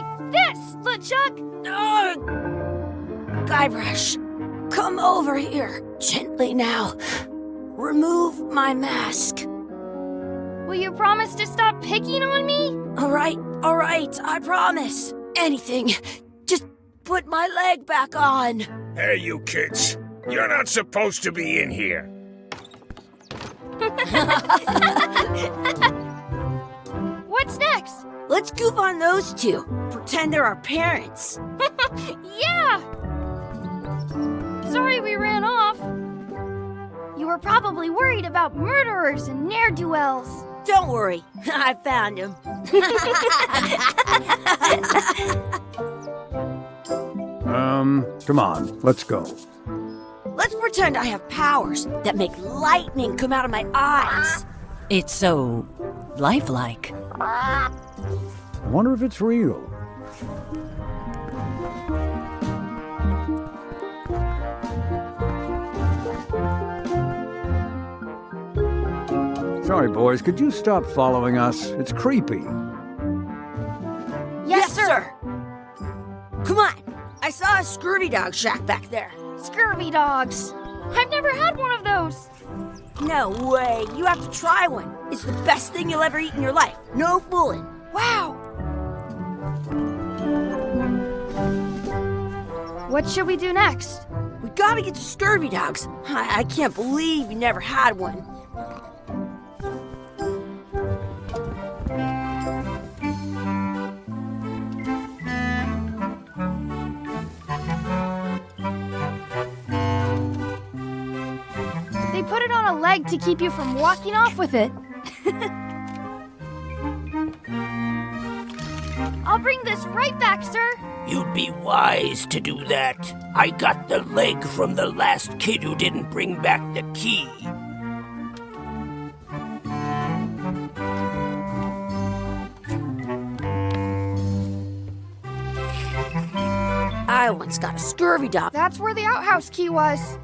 like this, LeChuck! Guybrush, come over here. Gently now. Remove my mask. Will you promise to stop picking on me? All right, I promise. Anything. Just put my leg back on. Hey, you kids. You're not supposed to be in here. What's next? Let's goof on those two. Pretend they're our parents. Yeah! Sorry we ran off. You were probably worried about murderers and ne'er-do-wells. Don't worry, I found him. Come on, let's go. Let's pretend I have powers that make lightning come out of my eyes. It's so lifelike. I wonder if it's real. Sorry, boys, could you stop following us? It's creepy. Yes, sir. Come on, I saw a scurvy dog shack back there. Scurvy dogs. I've never had one of those. No way, you have to try one. It's the best thing you'll ever eat in your life. No fooling. Wow. What should we do next? We gotta get to scurvy dogs. I can't believe you never had one. They put it on a leg to keep you from walking off with it. I'll bring this right back, sir. You'd be wise to do that. I got the leg from the last kid who didn't bring back the key. I once got a scurvy dog. That's where the outhouse key was.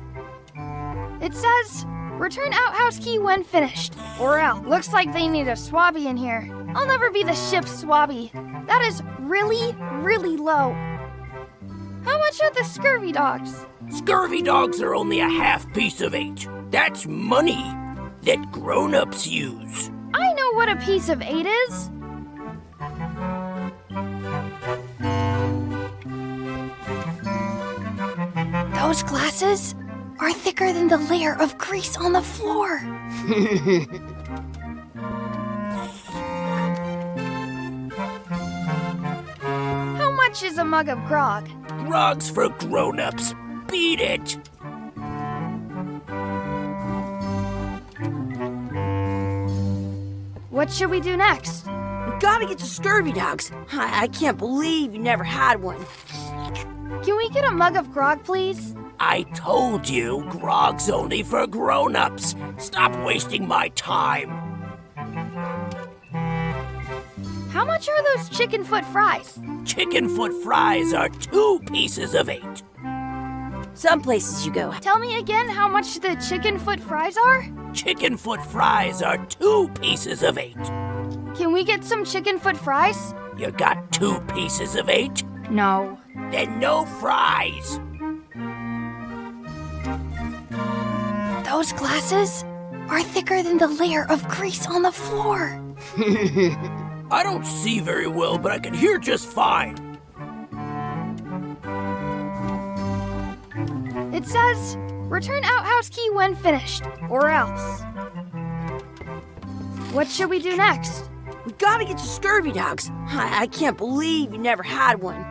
It says, return outhouse key when finished. Or else. Looks like they need a swabby in here. I'll never be the ship's swabby. That is really, really low. How much are the scurvy dogs? Scurvy dogs are only a half piece of 8. That's money that grown-ups use. I know what a piece of 8 is. Those glasses are thicker than the layer of grease on the floor. How much is a mug of grog? Grog's for grown-ups. Beat it! What should we do next? We gotta get to scurvy dogs. I can't believe you never had one. Can we get a mug of grog, please? I told you, grog's only for grown-ups. Stop wasting my time. How much are those chicken foot fries? Chicken foot fries are 2 pieces of 8. Some places you go. Tell me again how much the chicken foot fries are? Chicken foot fries are 2 pieces of 8. Can we get some chicken foot fries? You got 2 pieces of 8? No. Then no fries. Those glasses are thicker than the layer of grease on the floor. I don't see very well, but I can hear just fine. It says, return outhouse key when finished, or else. What should we do next? We gotta get to scurvy dogs. I can't believe you never had one.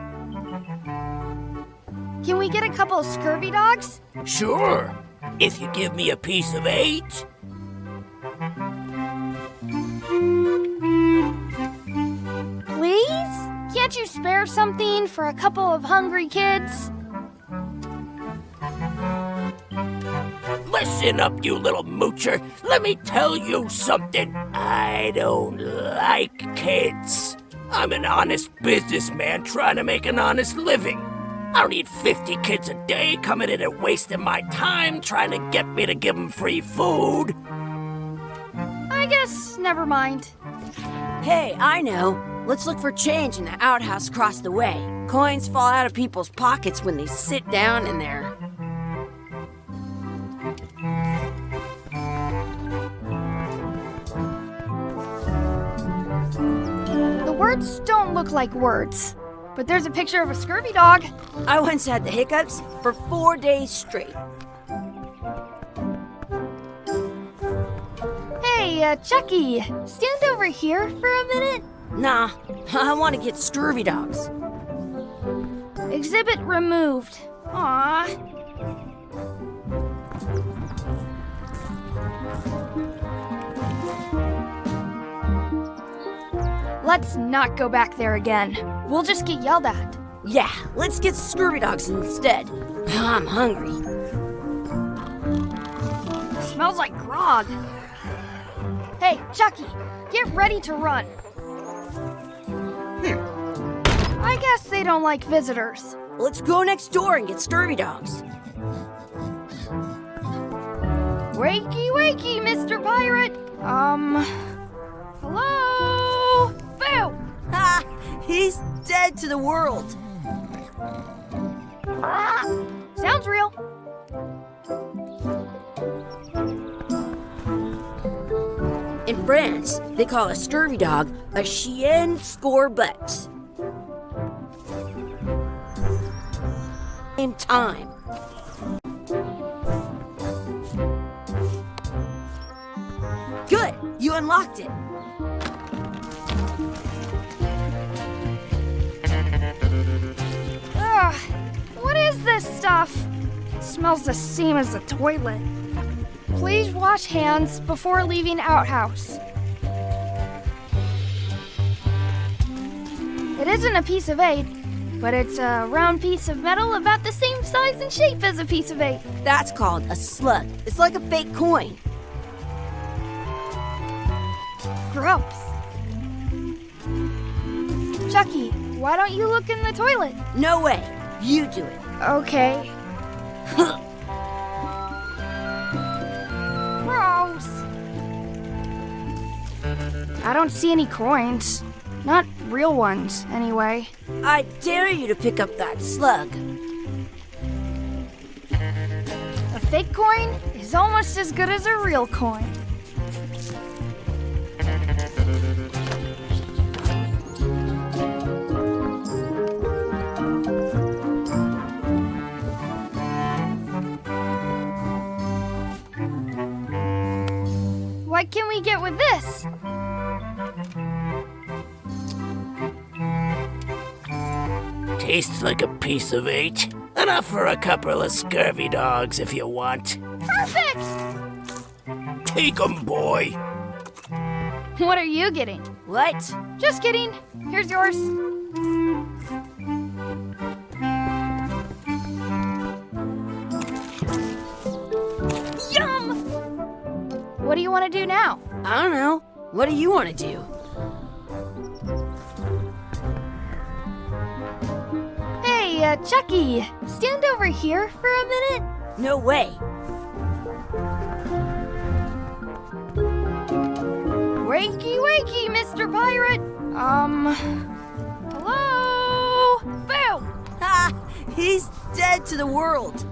Can we get a couple of scurvy dogs? Sure, if you give me a piece of 8. Please? Can't you spare something for a couple of hungry kids? Listen up, you little moocher. Let me tell you something. I don't like kids. I'm an honest businessman trying to make an honest living. I don't need 50 kids a day coming in and wasting my time trying to get me to give them free food. I guess never mind. Hey, I know. Let's look for change in the outhouse across the way. Coins fall out of people's pockets when they sit down in there. The words don't look like words, but there's a picture of a scurvy dog. I once had the hiccups for 4 days straight. Hey, Chucky, stand over here for a minute. Nah, I want to get scurvy dogs. Exhibit removed. Aww. Let's not go back there again. We'll just get yelled at. Yeah, let's get scurvy dogs instead. I'm hungry. Smells like grog. Hey, Chucky, get ready to run. I guess they don't like visitors. Let's go next door and get scurvy dogs. Wakey, wakey, Mr. Pirate. Hello? Boo! Ha! He's dead to the world. Sounds real. In France, they call a scurvy dog a chien scorbut. In time. Good, you unlocked it. Ugh, what is this stuff? It smells the same as the toilet. Please wash hands before leaving outhouse. It isn't a piece of 8, but it's a round piece of metal about the same size and shape as a piece of 8. That's called a slug. It's like a fake coin. Gross. Chucky, why don't you look in the toilet? No way. You do it. Okay. Gross. I don't see any coins. Not real ones, anyway. I dare you to pick up that slug. A fake coin is almost as good as a real coin. What can we get with this? Tastes like a piece of 8. Enough for a couple of scurvy dogs if you want. Perfect! Take 'em, boy. What are you getting? What? Just kidding. Here's yours. Yum! What do you want to do now? I don't know. What do you want to do? Hey, Chucky, stand over here for a minute. No way. Wakey, wakey, Mr. Pirate. Hello? Boo! Ha! He's dead to the world.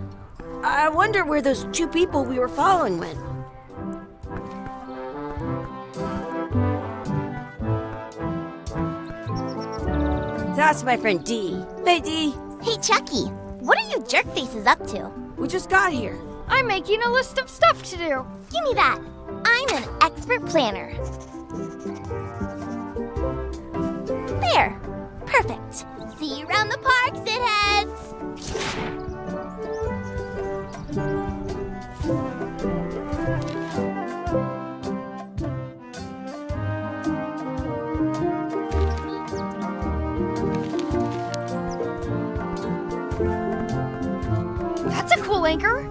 I wonder where those 2 people we were following went. That's my friend Dee. Hey, Dee. Hey, Chucky, what are you jerk faces up to? We just got here. I'm making a list of stuff to do. Give me that. I'm an expert planner. There. Perfect. See you around the park, shitheads. That's a cool anchor.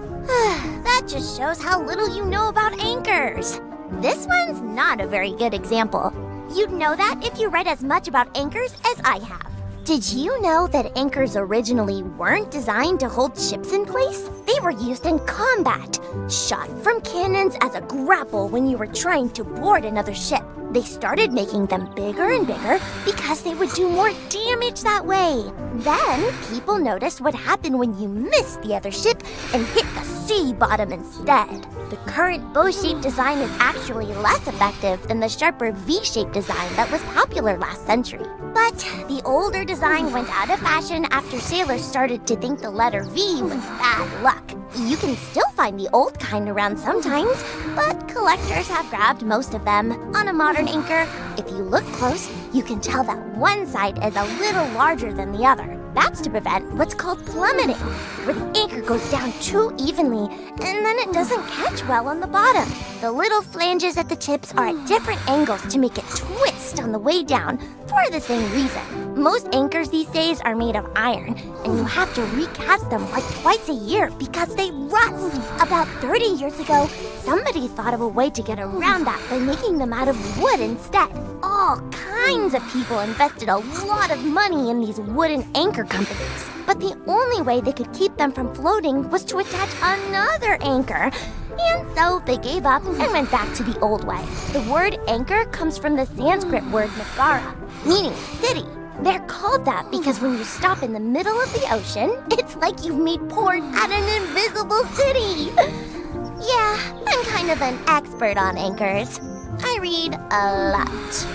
That just shows how little you know about anchors. This one's not a very good example. You'd know that if you read as much about anchors as I have. Did you know that anchors originally weren't designed to hold ships in place? They were used in combat, shot from cannons as a grapple when you were trying to board another ship. They started making them bigger and bigger because they would do more damage that way. Then, people noticed what happened when you missed the other ship and hit the sea bottom instead. The current bow-shaped design is actually less effective than the sharper V-shaped design that was popular last century. But the older design went out of fashion after sailors started to think the letter V was bad luck. You can still find the old kind around sometimes, but collectors have grabbed most of them. On a modern anchor, if you look close, you can tell that one side is a little larger than the other. That's to prevent what's called plummeting, where the anchor goes down too evenly and then it doesn't catch well on the bottom. The little flanges at the tips are at different angles to make it twist on the way down for the same reason. Most anchors these days are made of iron, and you have to recast them like twice a year because they rust. About 30 years ago, somebody thought of a way to get around that by making them out of wood instead. All kinds of people invested a lot of money in these wooden anchor companies. But the only way they could keep them from floating was to attach another anchor. And so they gave up and went back to the old way. The word anchor comes from the Sanskrit word nagara, meaning city. They're called that because when you stop in the middle of the ocean, it's like you've made port at an invisible city. Yeah, I'm kind of an expert on anchors. I read a lot.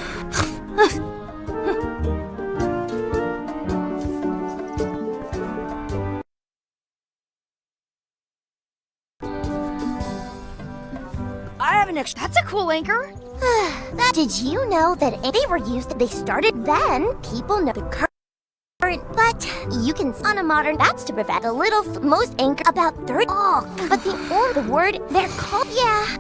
I have an extra. That's a cool anchor. Did you know that they were used? They started then. People know the current, but you can on a modern. That's to prevent a little. Most anchor about 30. Oh, but the word they're called. Yeah.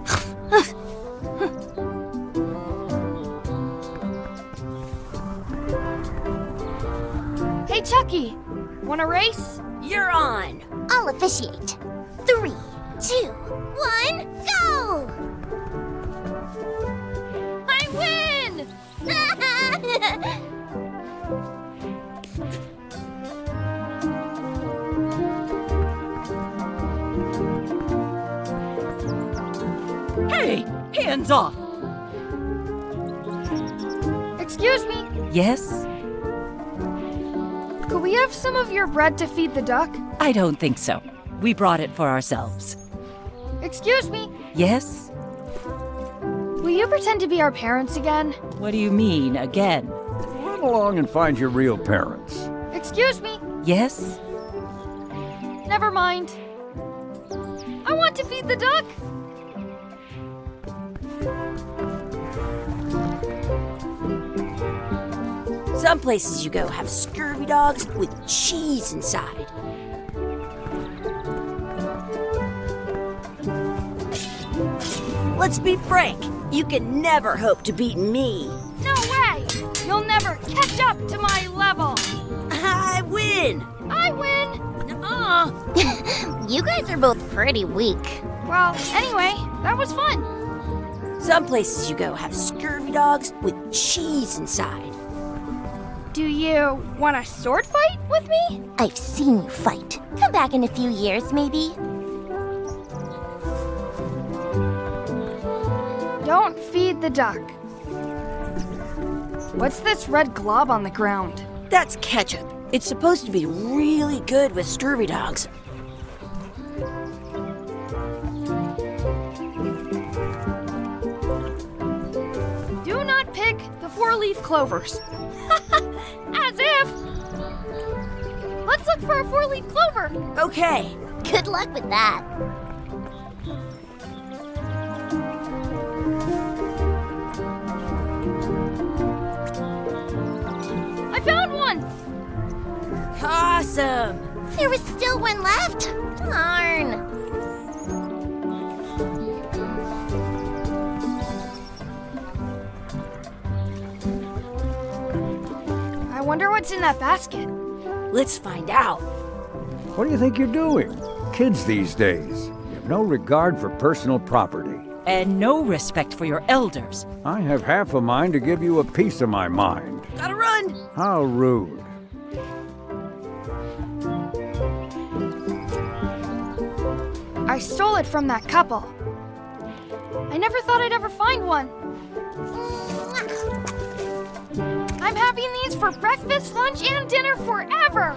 Hey, Chucky, wanna race? You're on. I'll officiate. 3, 2, 1, go! I win! Hey, hands off! Excuse me, Yes? could we have some of your bread to feed the duck? I don't think so. We brought it for ourselves. Excuse me, Yes? will you pretend to be our parents again? What do you mean, again? Run along and find your real parents. Excuse me, Yes? never mind. I want to feed the duck. Some places you go have scurvy dogs with cheese inside. Let's be frank. You can never hope to beat me. No way! You'll never catch up to my level. I win. I win. Nuh-uh. You guys are both pretty weak. Well, anyway, that was fun. Some places you go have scurvy dogs with cheese inside. Do you want a sword fight with me? I've seen you fight. Come back in a few years, maybe. Don't feed the duck. What's this red glob on the ground? That's ketchup. It's supposed to be really good with scurvy dogs. Do not pick the four-leaf clovers. As if! Let's look for a four-leaf clover. Okay. Good luck with that. I found one! Awesome. There was still one left. Darn. I wonder what's in that basket. Let's find out. What do you think you're doing? Kids these days, you have no regard for personal property. And no respect for your elders. I have half a mind to give you a piece of my mind. Gotta run. How rude. I stole it from that couple. I never thought I'd ever find one. I'm having these for breakfast, lunch, and dinner forever.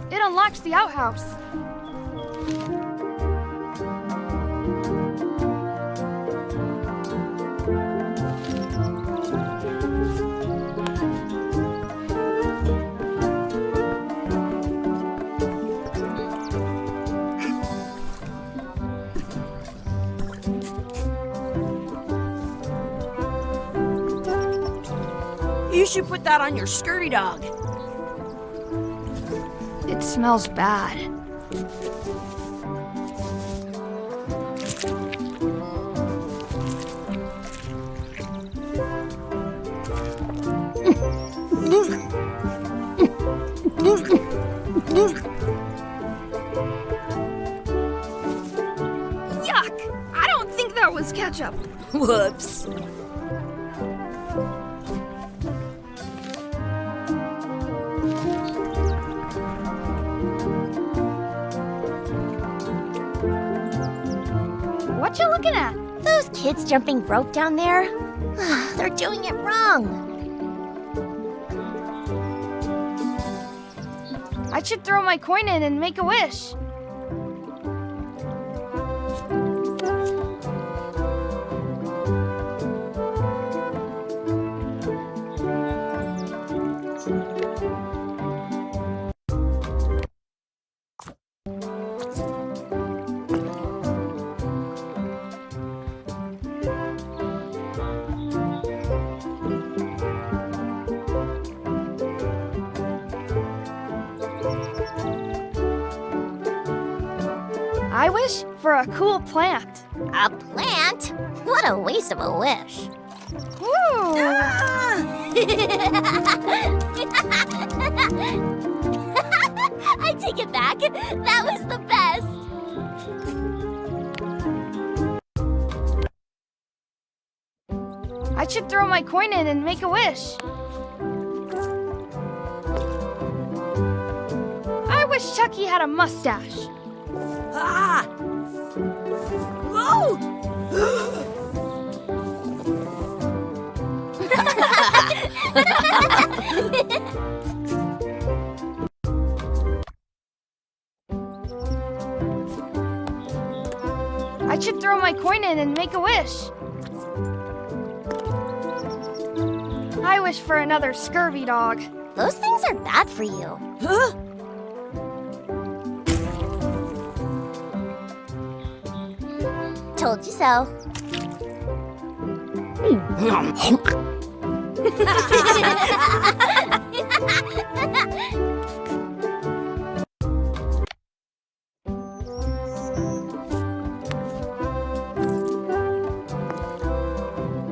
It unlocks the outhouse. You should put that on your scurvy dog. It smells bad. Yuck! I don't think that was ketchup. Whoops. What you looking at? Those kids jumping rope down there? They're doing it wrong. I should throw my coin in and make a wish. I wish for a cool plant. A plant? What a waste of a wish. Woo! I take it back. That was the best. I should throw my coin in and make a wish. I wish Chucky had a mustache. Ah! Whoa! I should throw my coin in and make a wish. I wish for another scurvy dog. Those things are bad for you. Huh? Told you so.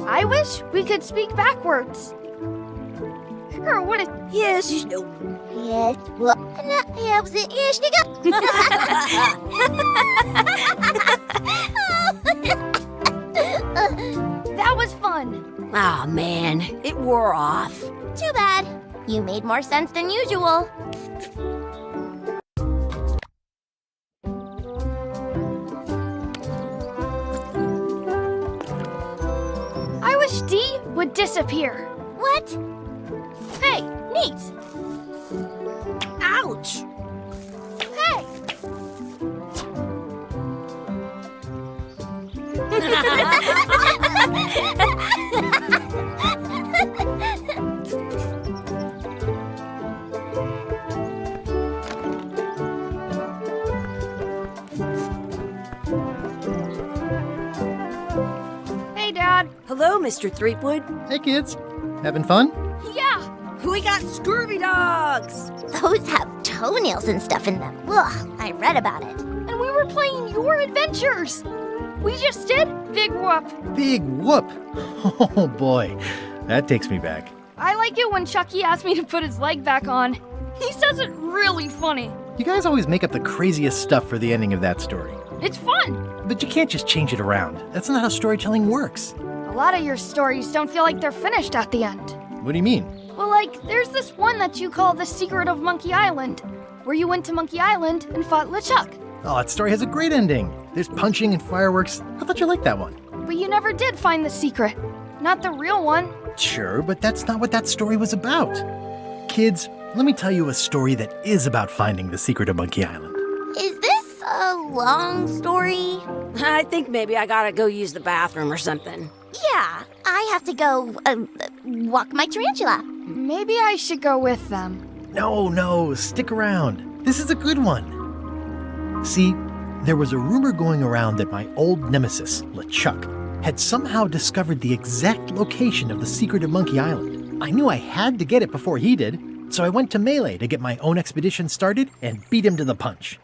I wish we could speak backwards. Or what it... Yes, you know. Yes. Well, yeah, was it ish? That was fun. Oh man, it wore off. Too bad. You made more sense than usual. I wish D would disappear. What? Hey, neat. Ouch! Hey. Hey, Dad. Hello, Mr. Threepwood. Hey kids, having fun? Yeah. We got scurvy dogs! Those have toenails and stuff in them. Ugh, I read about it. And we were playing your adventures. We just did Big Whoop. Big whoop! Oh boy, that takes me back. I like it when Chucky asks me to put his leg back on. He says it really funny. You guys always make up the craziest stuff for the ending of that story. It's fun. But you can't just change it around. That's not how storytelling works. A lot of your stories don't feel like they're finished at the end. What do you mean? Well, like, there's this one that you call The Secret of Monkey Island, where you went to Monkey Island and fought LeChuck. Oh, that story has a great ending. There's punching and fireworks. I thought you liked that one. But you never did find the secret. Not the real one. Sure, but that's not what that story was about. Kids, let me tell you a story that is about finding the secret of Monkey Island. Is this a long story? I think maybe I gotta go use the bathroom or something. Yeah, I have to go walk my tarantula. Maybe I should go with them. No, stick around. This is a good one. See, there was a rumor going around that my old nemesis, LeChuck, had somehow discovered the exact location of the secret of Monkey Island. I knew I had to get it before he did, so I went to Melee to get my own expedition started and beat him to the punch.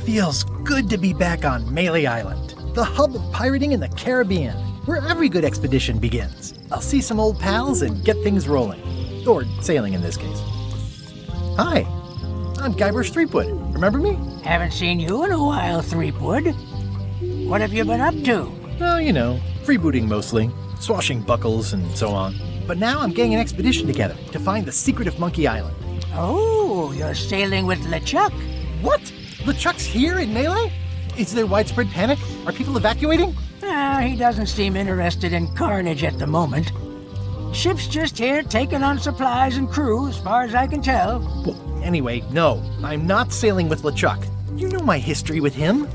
Feels good to be back on Melee Island, the hub of pirating in the Caribbean, where every good expedition begins. I'll see some old pals and get things rolling. Or sailing in this case. Hi, I'm Guybrush Threepwood. Remember me? Haven't seen you in a while, Threepwood. What have you been up to? Oh, you know, freebooting mostly, swashing buckles and so on. But now I'm getting an expedition together to find the secret of Monkey Island. Oh, you're sailing with LeChuck. What? LeChuck's here in Melee? Is there widespread panic? Are people evacuating? He doesn't seem interested in carnage at the moment. Ship's just here taking on supplies and crew, as far as I can tell. Well, anyway, no, I'm not sailing with LeChuck. You know my history with him.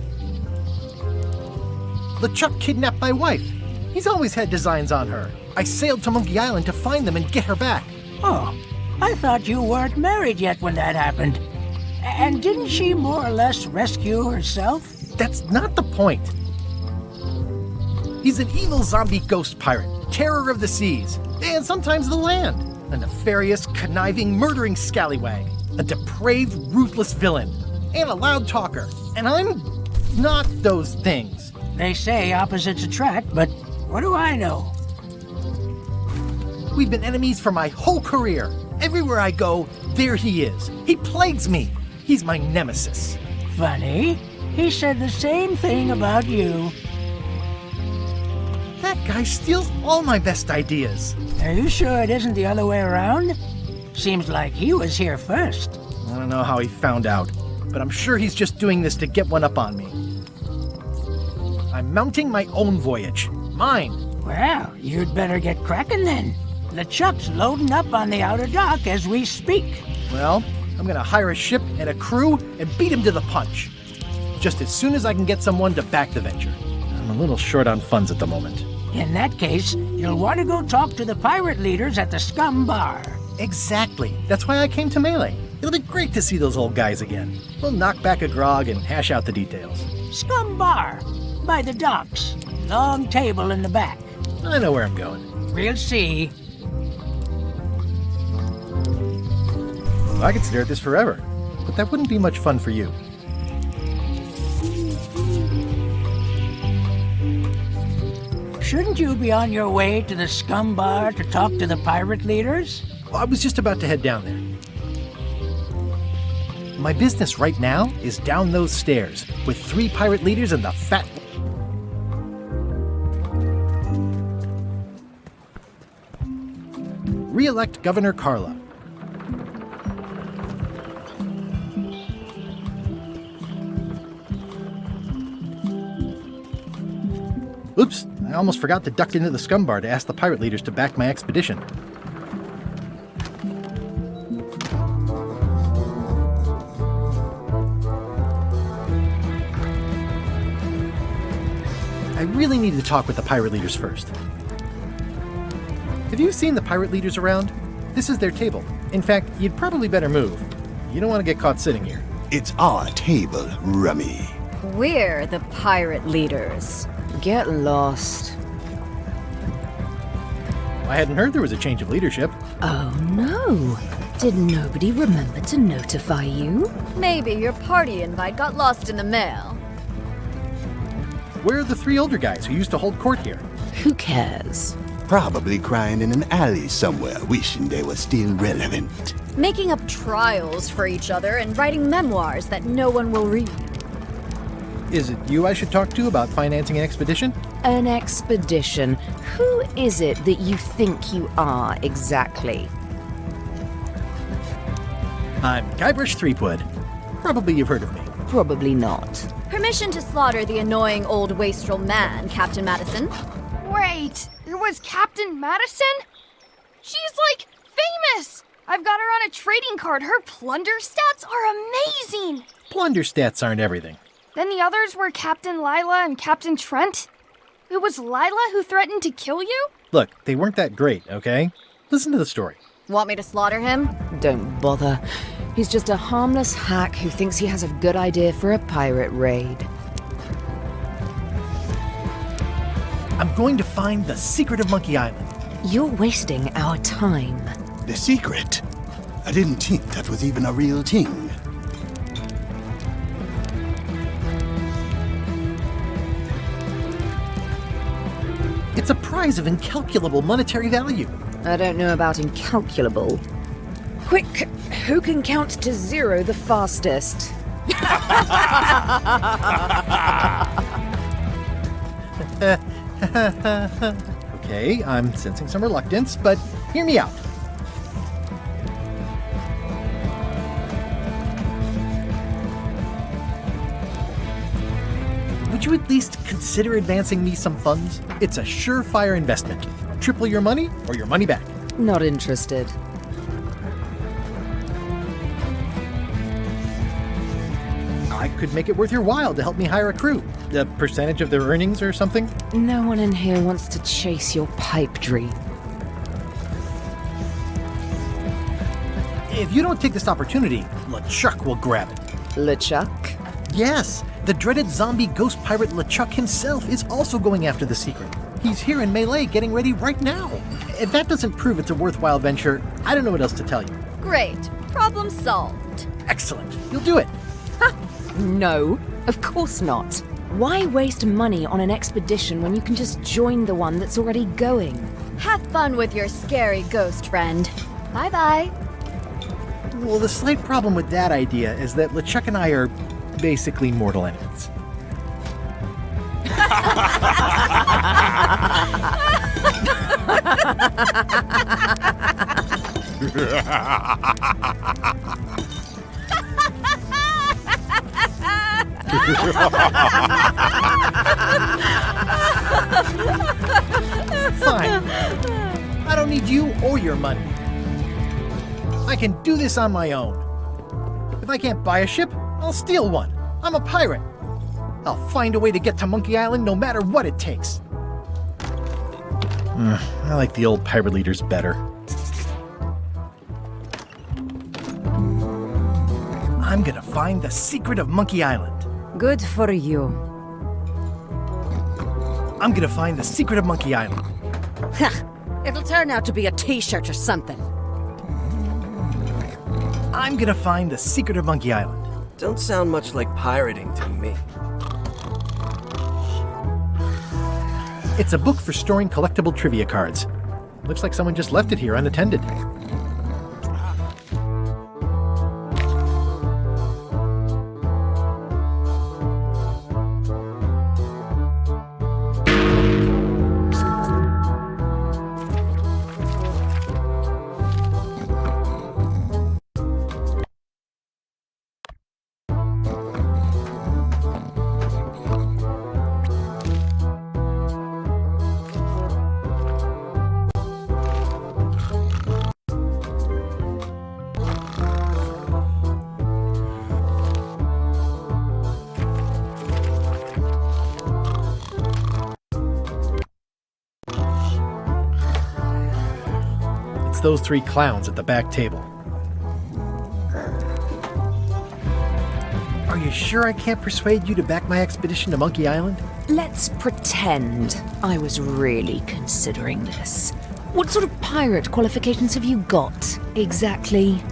LeChuck kidnapped my wife. He's always had designs on her. I sailed to Monkey Island to find them and get her back. Oh, I thought you weren't married yet when that happened. And didn't she more or less rescue herself? That's not the point. He's an evil zombie ghost pirate, terror of the seas, and sometimes the land. A nefarious, conniving, murdering scallywag. A depraved, ruthless villain. And a loud talker. And I'm not those things. They say opposites attract, but what do I know? We've been enemies for my whole career. Everywhere I go, there he is. He plagues me. He's my nemesis. Funny. He said the same thing about you. That guy steals all my best ideas. Are you sure it isn't the other way around? Seems like he was here first. I don't know how he found out, but I'm sure he's just doing this to get one up on me. I'm mounting my own voyage. Mine. Well, you'd better get cracking then. LeChuck's loading up on the outer dock as we speak. Well, I'm gonna hire a ship and a crew and beat him to the punch. Just as soon as I can get someone to back the venture. I'm a little short on funds at the moment. In that case, you'll want to go talk to the pirate leaders at the Scum Bar. Exactly. That's why I came to Melee. It'll be great to see those old guys again. We'll knock back a grog and hash out the details. Scum Bar, by the docks. Long table in the back. I know where I'm going. We'll see. I could stare at this forever, but that wouldn't be much fun for you. Shouldn't you be on your way to the Scum Bar to talk to the pirate leaders? Well, I was just about to head down there. My business right now is down those stairs with 3 pirate leaders and the fat... Re-elect Governor Carla. Oops, I almost forgot to duck into the Scum Bar to ask the pirate leaders to back my expedition. I really need to talk with the pirate leaders first. Have you seen the pirate leaders around? This is their table. In fact, you'd probably better move. You don't want to get caught sitting here. It's our table, Rummy. We're the pirate leaders. Get lost. I hadn't heard there was a change of leadership. Oh no. Did nobody remember to notify you? Maybe your party invite got lost in the mail. Where are the 3 older guys who used to hold court here? Who cares? Probably crying in an alley somewhere, wishing they were still relevant. Making up trials for each other and writing memoirs that no one will read. Is it you I should talk to about financing an expedition? An expedition? Who is it that you think you are exactly? I'm Guybrush Threepwood. Probably you've heard of me. Probably not. Permission to slaughter the annoying old wastrel man, Captain Madison. Wait, it was Captain Madison? She's like famous! I've got her on a trading card. Her plunder stats are amazing! Plunder stats aren't everything. Then the others were Captain Lila and Captain Trent? It was Lila who threatened to kill you? Look, they weren't that great, okay? Listen to the story. Want me to slaughter him? Don't bother. He's just a harmless hack who thinks he has a good idea for a pirate raid. I'm going to find the secret of Monkey Island. You're wasting our time. The secret? I didn't think that was even a real thing. It's a prize of incalculable monetary value. I don't know about incalculable. Quick, who can count to 0 the fastest? Okay, I'm sensing some reluctance, but hear me out. Would you at least consider advancing me some funds? It's a surefire investment. Triple your money or your money back. Not interested. I could make it worth your while to help me hire a crew. A percentage of their earnings or something? No one in here wants to chase your pipe dream. If you don't take this opportunity, LeChuck will grab it. LeChuck? Yes, the dreaded zombie ghost pirate LeChuck himself is also going after the secret. He's here in Melee getting ready right now. If that doesn't prove it's a worthwhile venture, I don't know what else to tell you. Great. Problem solved. Excellent. You'll do it. No, of course not. Why waste money on an expedition when you can just join the one that's already going? Have fun with your scary ghost friend. Bye-bye. Well, the slight problem with that idea is that LeChuck and I are basically mortal enemies. Fine. I don't need you or your money. I can do this on my own. If I can't buy a ship, I'll steal one. I'm a pirate. I'll find a way to get to Monkey Island no matter what it takes. I like the old pirate leaders better. gonna find the secret of Monkey Island. Good for you. I'm gonna find the secret of Monkey Island. It'll turn out to be a t-shirt or something. I'm gonna find the secret of Monkey Island. Don't sound much like pirating to me. It's a book for storing collectible trivia cards. Looks like someone just left it here unattended. Those three clowns at the back table. Are you sure I can't persuade you to back my expedition to Monkey Island? Let's pretend I was really considering this. What sort of pirate qualifications have you got, exactly?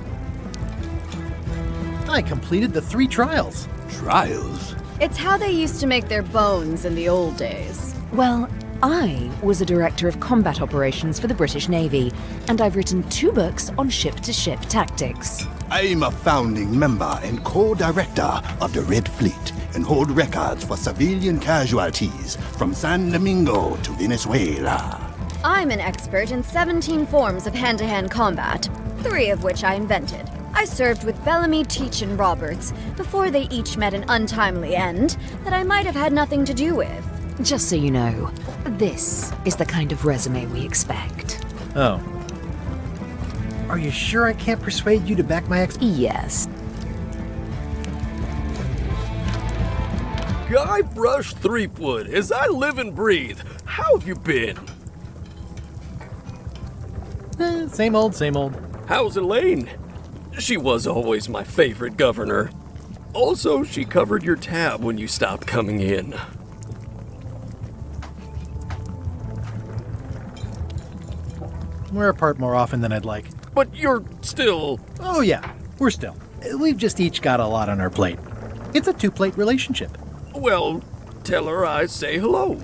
I completed the 3 trials. Trials? It's how they used to make their bones in the old days. Well, I was a director of combat operations for the British Navy, and I've written 2 books on ship-to-ship tactics. I'm a founding member and co-director of the Red Fleet and hold records for civilian casualties from San Domingo to Venezuela. I'm an expert in 17 forms of hand-to-hand combat, 3 of which I invented. I served with Bellamy, Teach, and Roberts before they each met an untimely end that I might have had nothing to do with. Just so you know, this is the kind of resume we expect. Oh. Are you sure I can't persuade you to back my Yes. Guybrush Threepwood, as I live and breathe, how have you been? Same old, same old. How's Elaine? She was always my favorite governor. Also, she covered your tab when you stopped coming in. We're apart more often than I'd like. But you're still... Oh yeah, we're still. We've just each got a lot on our plate. It's a 2-plate relationship. Well, tell her I say hello.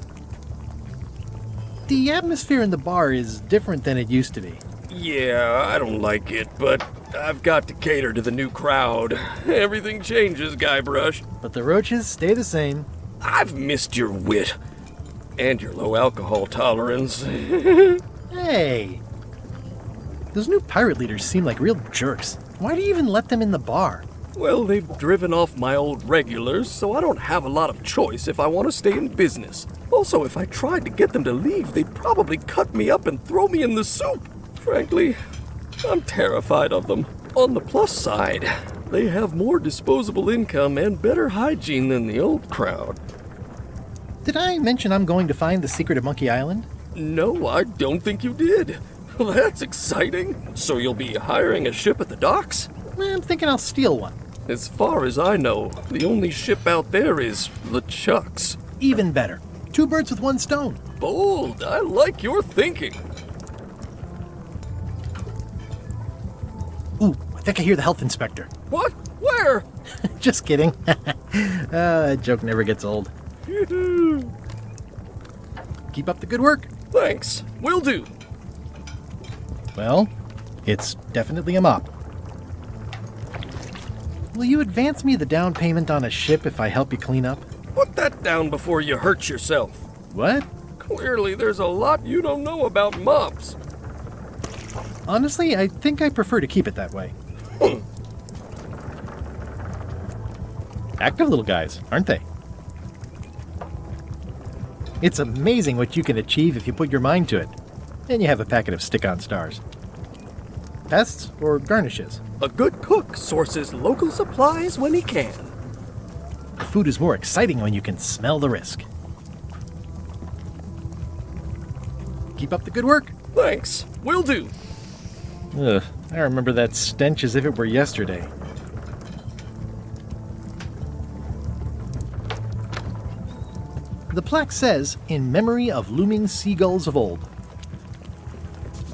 The atmosphere in the bar is different than it used to be. Yeah, I don't like it, but I've got to cater to the new crowd. Everything changes, Guybrush. But the roaches stay the same. I've missed your wit. And your low alcohol tolerance. Hey! Those new pirate leaders seem like real jerks. Why do you even let them in the bar? Well, they've driven off my old regulars, so I don't have a lot of choice if I want to stay in business. Also, if I tried to get them to leave, they'd probably cut me up and throw me in the soup. Frankly, I'm terrified of them. On the plus side, they have more disposable income and better hygiene than the old crowd. Did I mention I'm going to find the secret of Monkey Island? No, I don't think you did. Well, that's exciting. So you'll be hiring a ship at the docks? I'm thinking I'll steal one. As far as I know, the only ship out there is LeChuck's. Even better. 2 birds with 1 stone. Bold. I like your thinking. Ooh, I think I hear the health inspector. What? Where? Just kidding. That joke never gets old. Keep up the good work. Thanks. Will do. Well, it's definitely a mop. Will you advance me the down payment on a ship if I help you clean up? Put that down before you hurt yourself. What? Clearly, there's a lot you don't know about mops. Honestly, I think I prefer to keep it that way. Active little guys, aren't they? It's amazing what you can achieve if you put your mind to it. Then you have a packet of stick-on stars. Pests or garnishes? A good cook sources local supplies when he can. The food is more exciting when you can smell the risk. Keep up the good work. Thanks. Will do. Ugh, I remember that stench as if it were yesterday. The plaque says, "In memory of looming seagulls of old."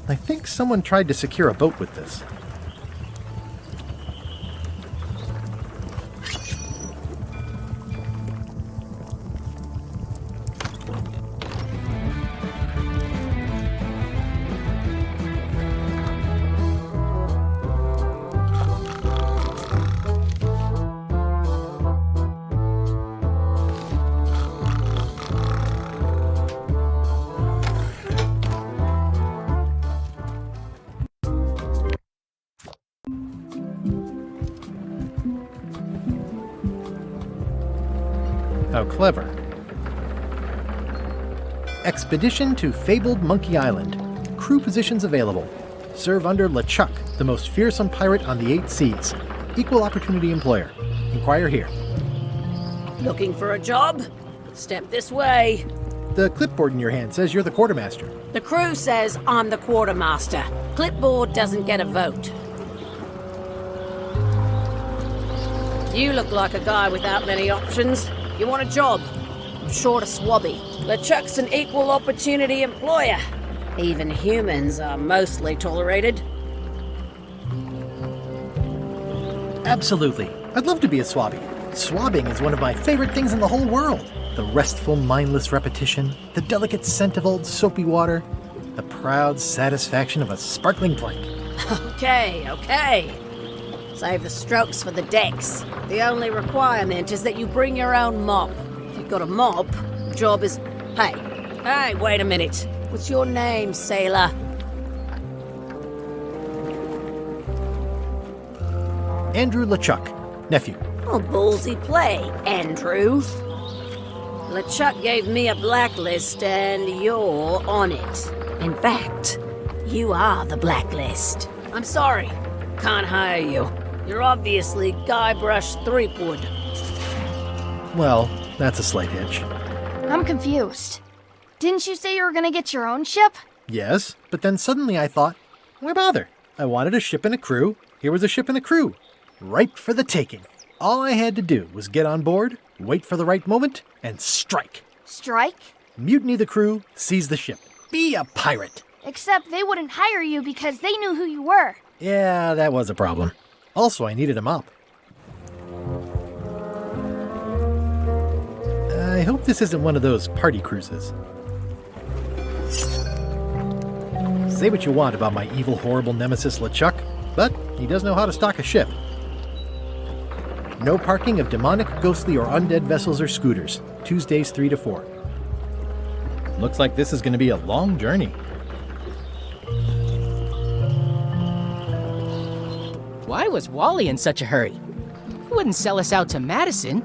I think someone tried to secure a boat with this. How clever. Expedition to fabled Monkey Island. Crew positions available. Serve under LeChuck, the most fearsome pirate on the 8 seas. Equal opportunity employer. Inquire here. Looking for a job? Step this way. The clipboard in your hand says you're the quartermaster. The crew says I'm the quartermaster. Clipboard doesn't get a vote. You look like a guy without many options. You want a job? I'm short a swabby. LeChuck's an equal opportunity employer. Even humans are mostly tolerated. Absolutely. I'd love to be a swabby. Swabbing is one of my favorite things in the whole world. The restful, mindless repetition, the delicate scent of old soapy water, the proud satisfaction of a sparkling plank. Okay. Save the strokes for the decks. The only requirement is that you bring your own mop. If you've got a mop, the job is... Hey, wait a minute. What's your name, sailor? Andrew LeChuck, nephew. Oh, ballsy play, Andrew. LeChuck gave me a blacklist and you're on it. In fact, you are the blacklist. I'm sorry, can't hire you. You're obviously Guybrush Threepwood. Well, that's a slight hitch. I'm confused. Didn't you say you were gonna get your own ship? Yes, but then suddenly I thought, why bother? I wanted a ship and a crew. Here was a ship and a crew. Ripe for the taking. All I had to do was get on board, wait for the right moment, and strike. Strike? Mutiny the crew, seize the ship. Be a pirate. Except they wouldn't hire you because they knew who you were. Yeah, that was a problem. Also, I needed a mop. I hope this isn't one of those party cruises. Say what you want about my evil, horrible nemesis LeChuck, but he does know how to stock a ship. No parking of demonic, ghostly, or undead vessels or scooters. Tuesdays 3 to 4. Looks like this is going to be a long journey. Why was Wally in such a hurry? He wouldn't sell us out to Madison,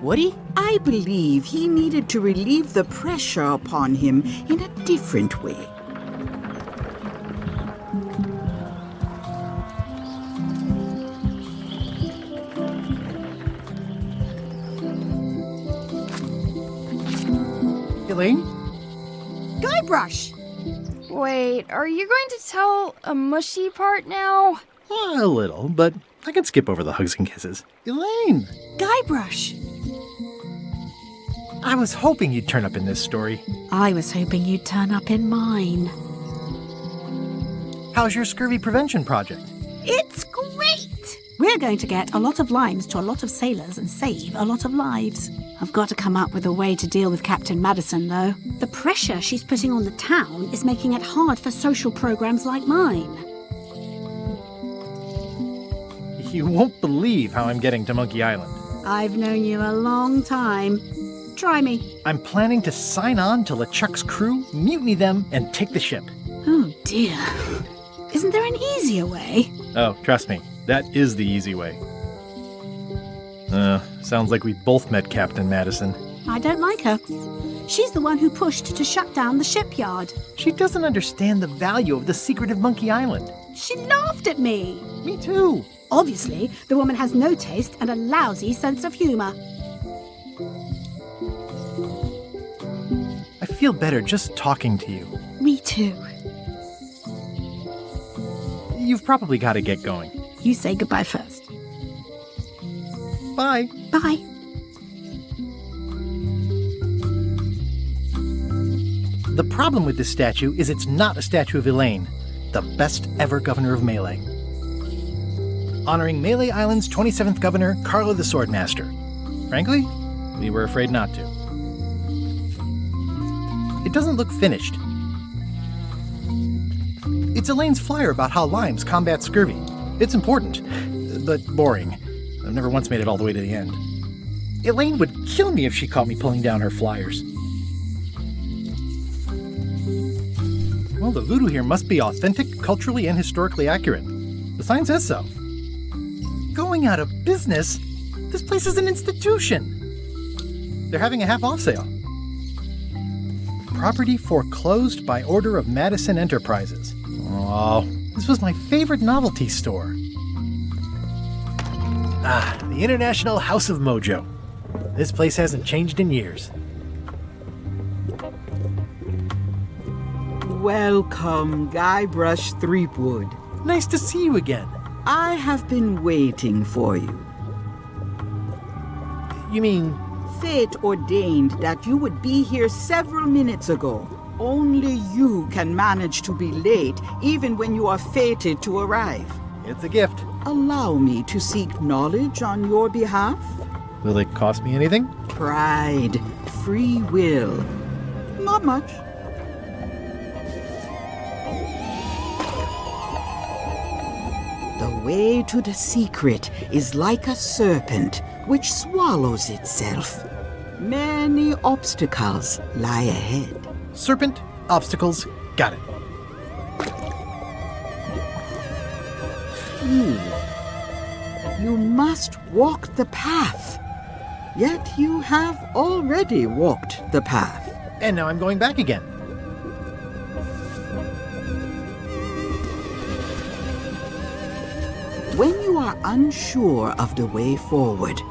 would he? I believe he needed to relieve the pressure upon him in a different way. Elaine? Guybrush! Wait, are you going to tell a mushy part now? A little, but I can skip over the hugs and kisses. Elaine! Guybrush! I was hoping you'd turn up in this story. I was hoping you'd turn up in mine. How's your scurvy prevention project? It's great! We're going to get a lot of limes to a lot of sailors and save a lot of lives. I've got to come up with a way to deal with Captain Madison, though. The pressure she's putting on the town is making it hard for social programs like mine. You won't believe how I'm getting to Monkey Island. I've known you a long time. Try me. I'm planning to sign on to LeChuck's crew, mutiny them, and take the ship. Oh, dear. Isn't there an easier way? Oh, trust me, that is the easy way. Sounds like we both met Captain Madison. I don't like her. She's the one who pushed to shut down the shipyard. She doesn't understand the value of the secret of Monkey Island. She laughed at me. Me too. Obviously, the woman has no taste and a lousy sense of humor. I feel better just talking to you. Me too. You've probably got to get going. You say goodbye first. Bye. Bye. The problem with this statue is it's not a statue of Elaine, the best ever governor of Melee. Honoring Melee Island's 27th governor, Carlo the Swordmaster. Frankly, we were afraid not to. It doesn't look finished. It's Elaine's flyer about how limes combat scurvy. It's important, but boring. I've never once made it all the way to the end. Elaine would kill me if she caught me pulling down her flyers. Well, the voodoo here must be authentic, culturally, and historically accurate. The sign says so. Going out of business? This place is an institution. They're having a half-off sale. Property foreclosed by order of Madison Enterprises. Oh, this was my favorite novelty store. Ah, the International House of Mojo. This place hasn't changed in years. Welcome, Guybrush Threepwood. Nice to see you again. I have been waiting for you. You mean? Fate ordained that you would be here several minutes ago. Only you can manage to be late, even when you are fated to arrive. It's a gift. Allow me to seek knowledge on your behalf. Will it cost me anything? Pride, free will. Not much. The way to the secret is like a serpent which swallows itself. Many obstacles lie ahead. Serpent, obstacles, got it. You must walk the path. Yet you have already walked the path. And now I'm going back again. When you are unsure of the way forward,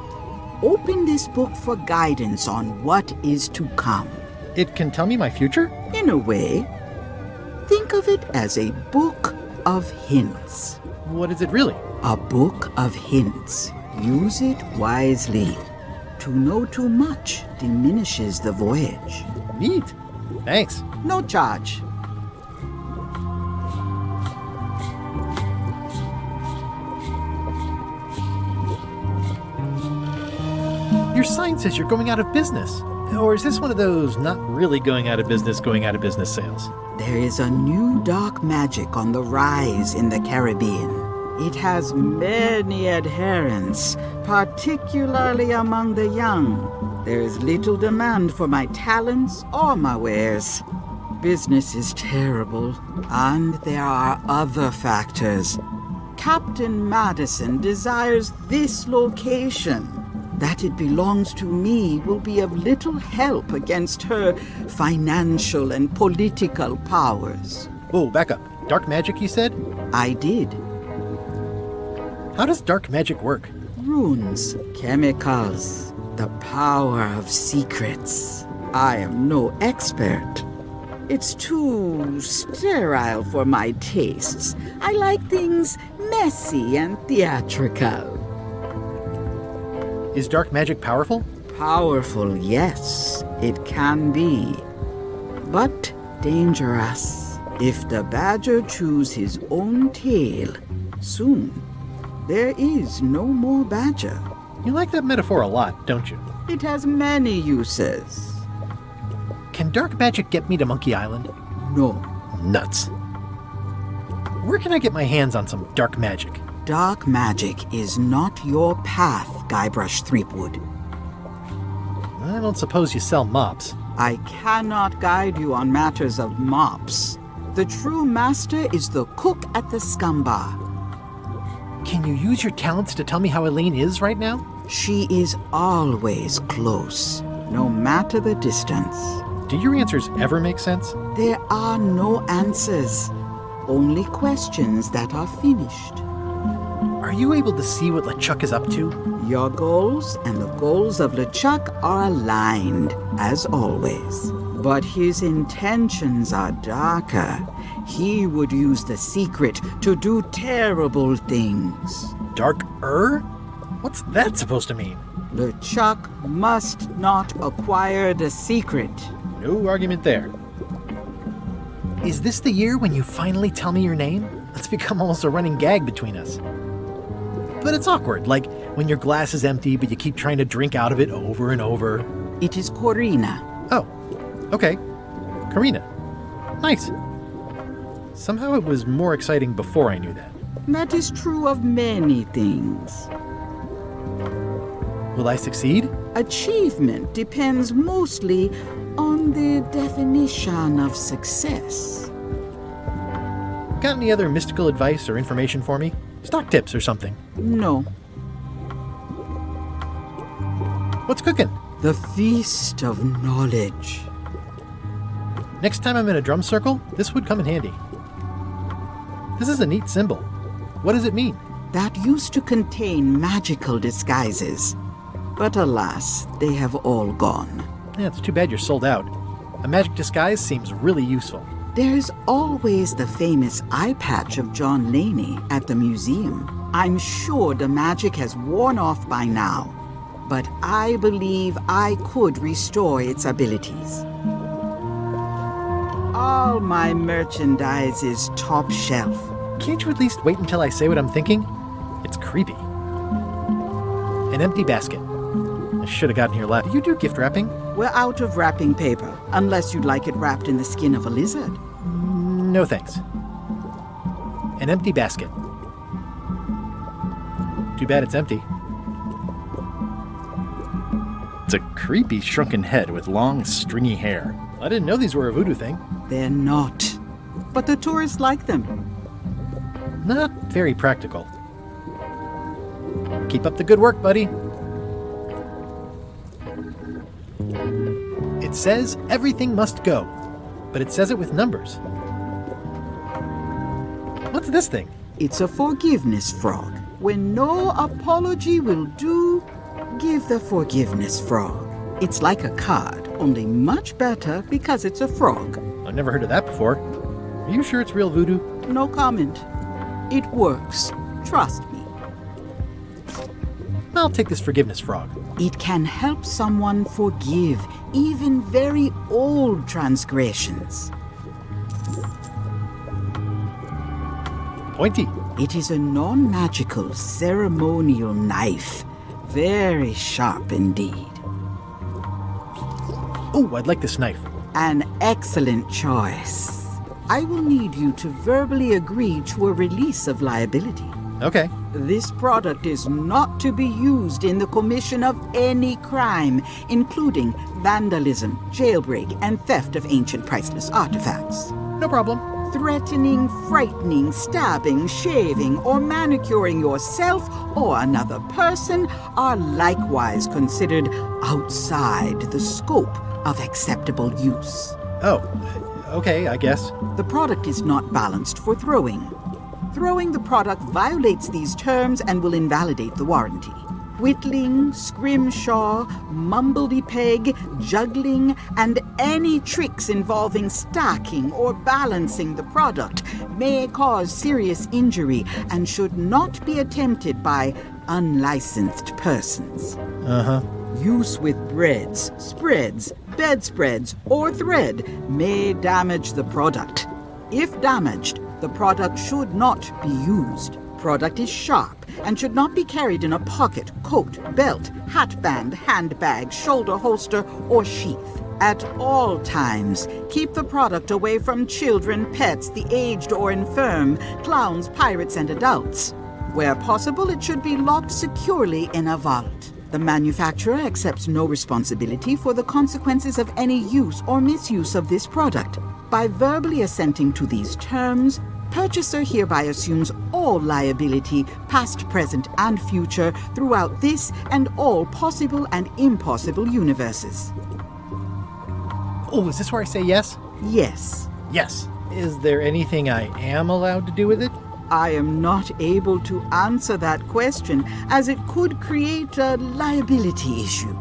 open this book for guidance on what is to come. It can tell me my future? In a way. Think of it as a book of hints. What is it really? A book of hints. Use it wisely. To know too much diminishes the voyage. Neat. Thanks. No charge. Your sign says you're going out of business. Or is this one of those not really going out of business sales? There is a new dark magic on the rise in the Caribbean. It has many adherents, particularly among the young. There is little demand for my talents or my wares. Business is terrible, and there are other factors. Captain Madison desires this location. That it belongs to me will be of little help against her financial and political powers. Whoa, back up. Dark magic, you said? I did. How does dark magic work? Runes, chemicals, the power of secrets. I am no expert. It's too sterile for my tastes. I like things messy and theatrical. Is dark magic powerful? Powerful, yes, it can be. But dangerous. If the badger chews his own tail, soon there is no more badger. You like that metaphor a lot, don't you? It has many uses. Can dark magic get me to Monkey Island? No. Nuts. Where can I get my hands on some dark magic? Dark magic is not your path, Guybrush Threepwood. I don't suppose you sell mops. I cannot guide you on matters of mops. The true master is the cook at the scum bar. Can you use your talents to tell me how Elaine is right now? She is always close, no matter the distance. Do your answers ever make sense? There are no answers, only questions that are finished. Are you able to see what LeChuck is up to? Your goals and the goals of LeChuck are aligned, as always. But his intentions are darker. He would use the secret to do terrible things. Darker? What's that supposed to mean? LeChuck must not acquire the secret. No argument there. Is this the year when you finally tell me your name? It's become almost a running gag between us. But it's awkward, like when your glass is empty but you keep trying to drink out of it over and over. It is Corina. Oh, okay. Karina. Nice. Somehow it was more exciting before I knew that. That is true of many things. Will I succeed? Achievement depends mostly on the definition of success. Got any other mystical advice or information for me? Stock tips or something? No. What's cooking? The feast of knowledge. Next time I'm in a drum circle, this would come in handy. This is a neat symbol. What does it mean? That used to contain magical disguises. But alas, they have all gone. Yeah, it's too bad you're sold out. A magic disguise seems really useful. There's always the famous eye patch of John Laney at the museum. I'm sure the magic has worn off by now, but I believe I could restore its abilities. All my merchandise is top shelf. Can't you at least wait until I say what I'm thinking? It's creepy. An empty basket. I should have gotten here last. Do you do gift wrapping? We're out of wrapping paper, unless you'd like it wrapped in the skin of a lizard. No thanks. An empty basket. Too bad it's empty. It's a creepy shrunken head with long, stringy hair. I didn't know these were a voodoo thing. They're not. But the tourists like them. Not very practical. Keep up the good work, buddy. It says everything must go, but it says it with numbers. What's this thing? It's a forgiveness frog. When no apology will do, give the forgiveness frog. It's like a card, only much better because it's a frog. I've never heard of that before. Are you sure it's real voodoo? No comment. It works. Trust me. I'll take this forgiveness frog. It can help someone forgive even very old transgressions. Pointy. It is a non-magical ceremonial knife. Very sharp indeed. Oh, I'd like this knife. An excellent choice. I will need you to verbally agree to a release of liability. Okay. This product is not to be used in the commission of any crime, including vandalism, jailbreak, and theft of ancient priceless artifacts. No problem. Threatening, frightening, stabbing, shaving, or manicuring yourself or another person are likewise considered outside the scope of acceptable use. Oh, okay, I guess. The product is not balanced for throwing. Throwing the product violates these terms and will invalidate the warranty. Whittling, scrimshaw, mumbledy-peg, juggling, and any tricks involving stacking or balancing the product may cause serious injury and should not be attempted by unlicensed persons. Uh-huh. Use with breads, spreads, bedspreads, or thread may damage the product. If damaged, the product should not be used. Product is sharp and should not be carried in a pocket, coat, belt, hatband, handbag, shoulder holster, or sheath. At all times, keep the product away from children, pets, the aged or infirm, clowns, pirates, and adults. Where possible, it should be locked securely in a vault. The manufacturer accepts no responsibility for the consequences of any use or misuse of this product. By verbally assenting to these terms, purchaser hereby assumes all liability, past, present, and future, throughout this and all possible and impossible universes. Oh, is this where I say yes? Yes. Yes. Is there anything I am allowed to do with it? I am not able to answer that question, as it could create a liability issue.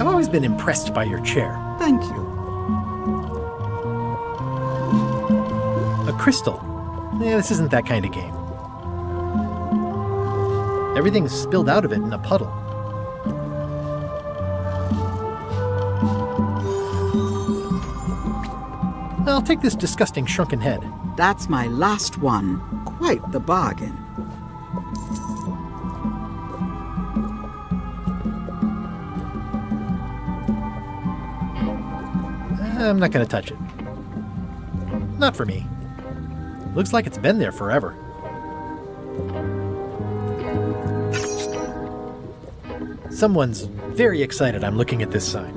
I've always been impressed by your chair. Thank you. A crystal. Yeah, this isn't that kind of game. Everything's spilled out of it in a puddle. I'll take this disgusting shrunken head. That's my last one. Quite the bargain. I'm not gonna touch it. Not for me. Looks like it's been there forever. Someone's very excited I'm looking at this sign.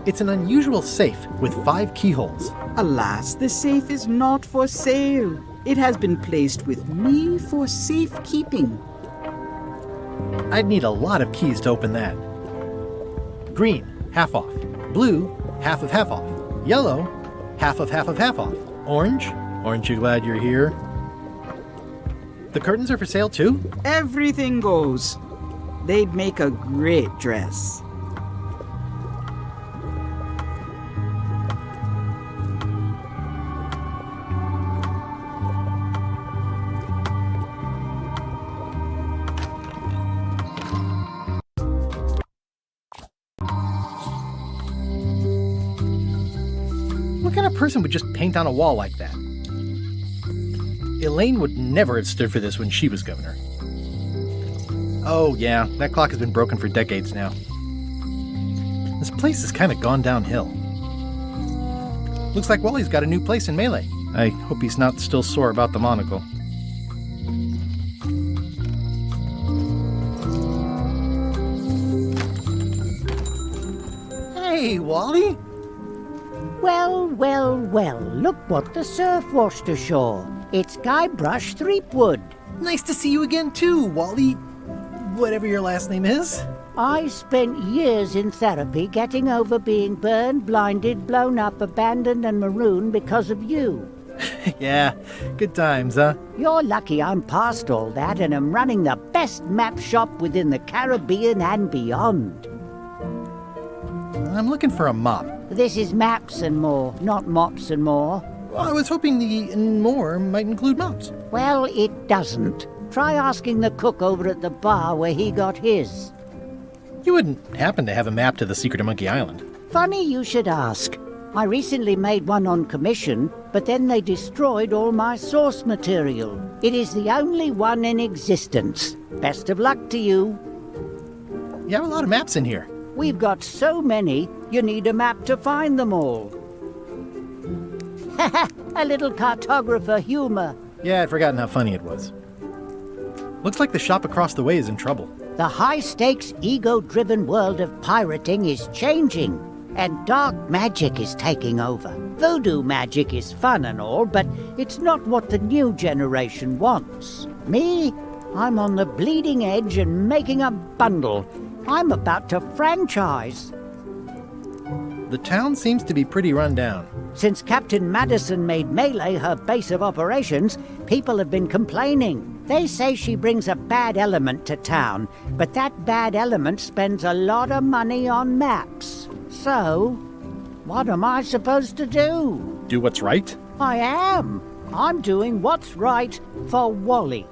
It's an unusual safe with 5 keyholes. Alas, the safe is not for sale. It has been placed with me for safekeeping. I'd need a lot of keys to open that. Green, half off. Blue, half of half off. Yellow, half of half of half off. Orange, aren't you glad you're here? The curtains are for sale too? Everything goes. They'd make a great dress. What kind of person would just paint on a wall like that? Elaine would never have stood for this when she was governor. Oh yeah, that clock has been broken for decades now. This place has kind of gone downhill. Looks like Wally's got a new place in Melee. I hope he's not still sore about the monocle. Hey, Wally! Well, well, well, look what the surf washed ashore. It's Guybrush Threepwood. Nice to see you again too, Wally. Whatever your last name is. I spent years in therapy getting over being burned, blinded, blown up, abandoned and marooned because of you. Yeah, good times, huh? You're lucky I'm past all that and am running the best map shop within the Caribbean and beyond. I'm looking for a mop. This is Maps and More, not Mops and More. Well, I was hoping the and more might include mops. Well, it doesn't. Try asking the cook over at the bar where he got his. You wouldn't happen to have a map to the secret of Monkey Island. Funny you should ask. I recently made one on commission, but then they destroyed all my source material. It is the only one in existence. Best of luck to you. You have a lot of maps in here. We've got so many, you need a map to find them all. A little cartographer humor. Yeah, I'd forgotten how funny it was. Looks like the shop across the way is in trouble. The high-stakes, ego-driven world of pirating is changing, and dark magic is taking over. Voodoo magic is fun and all, but it's not what the new generation wants. Me? I'm on the bleeding edge and making a bundle. I'm about to franchise. The town seems to be pretty run down. Since Captain Madison made Melee her base of operations, people have been complaining. They say she brings a bad element to town, but that bad element spends a lot of money on maps. So, what am I supposed to do? Do what's right? I am. I'm doing what's right for Wally.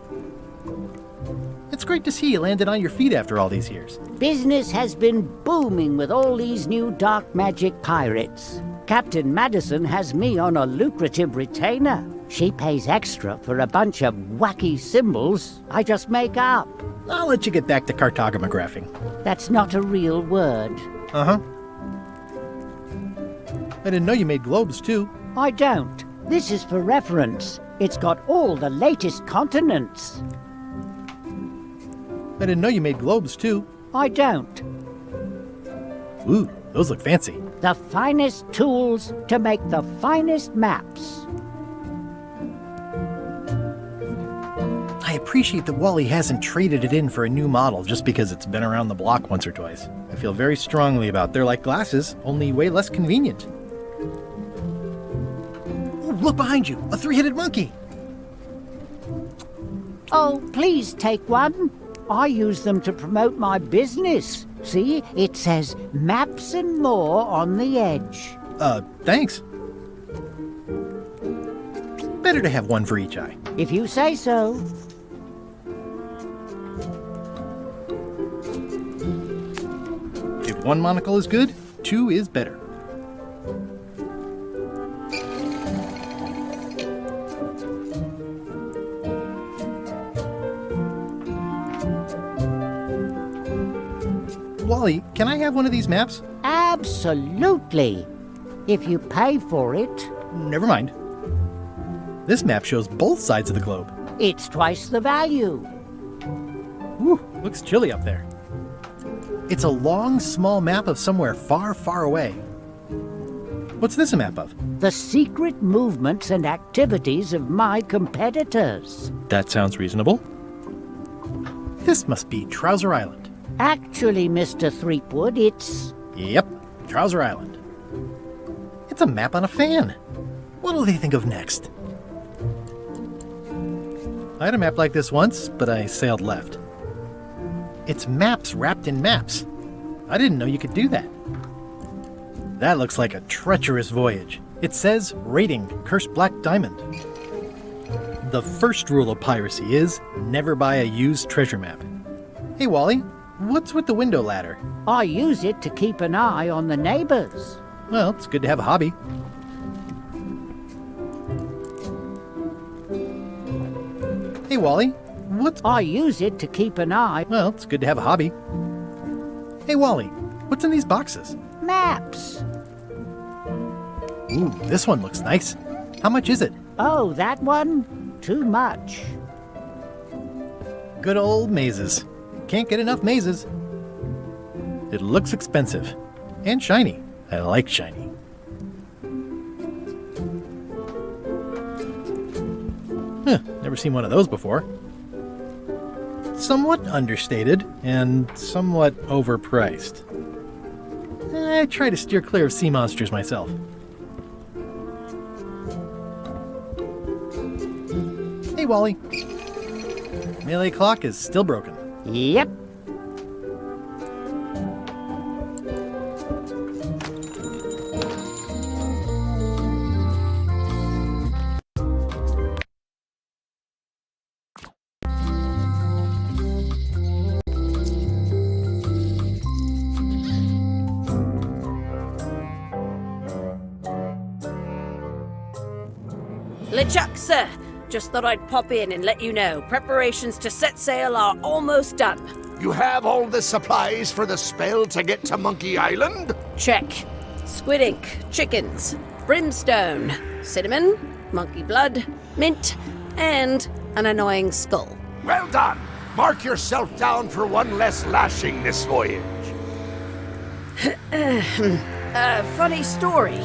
It's great to see you landed on your feet after all these years. Business has been booming with all these new dark magic pirates. Captain Madison has me on a lucrative retainer. She pays extra for a bunch of wacky symbols I just make up. I'll let you get back to cartographing. That's not a real word. Uh-huh. I didn't know you made globes, too. I don't. This is for reference. It's got all the latest continents. I didn't know you made globes, too. I don't. Ooh, those look fancy. The finest tools to make the finest maps. I appreciate that Wally hasn't traded it in for a new model just because it's been around the block once or twice. I feel very strongly about they're like glasses, only way less convenient. Ooh, look behind you, a 3-headed monkey. Oh, please take one. I use them to promote my business. See, it says Maps and More on the edge. Thanks. Better to have one for each eye. If you say so. If one monocle is good, 2 is better. Wally, can I have one of these maps? Absolutely. If you pay for it. Never mind. This map shows both sides of the globe. It's twice the value. Whew, looks chilly up there. It's a long, small map of somewhere far, far away. What's this a map of? The secret movements and activities of my competitors. That sounds reasonable. This must be Trouser Island. Actually, Mr. Threepwood, it's... Yep, Trouser Island. It's a map on a fan. What'll they think of next? I had a map like this once, but I sailed left. It's maps wrapped in maps. I didn't know you could do that. That looks like a treacherous voyage. It says, rating, Cursed Black Diamond. The first rule of piracy is, never buy a used treasure map. Hey Wally, what's with the window ladder? I use it to keep an eye on the neighbors. Well, it's good to have a hobby. Hey Wally, what's... I use it to keep an eye... Well, it's good to have a hobby. Hey Wally, what's in these boxes? Maps. Ooh, this one looks nice. How much is it? Oh, that one? Too much. Good old mazes. Can't get enough mazes. It looks expensive. And shiny. I like shiny. Never seen one of those before. Somewhat understated and somewhat overpriced. I try to steer clear of sea monsters myself. Hey, Wally. Melee clock is still broken. Yep. LeChuck, sir. Just thought I'd pop in and let you know. Preparations to set sail are almost done. You have all the supplies for the spell to get to Monkey Island? Check. Squid ink, chickens, brimstone, cinnamon, monkey blood, mint, and an annoying skull. Well done. Mark yourself down for one less lashing this voyage. Funny story.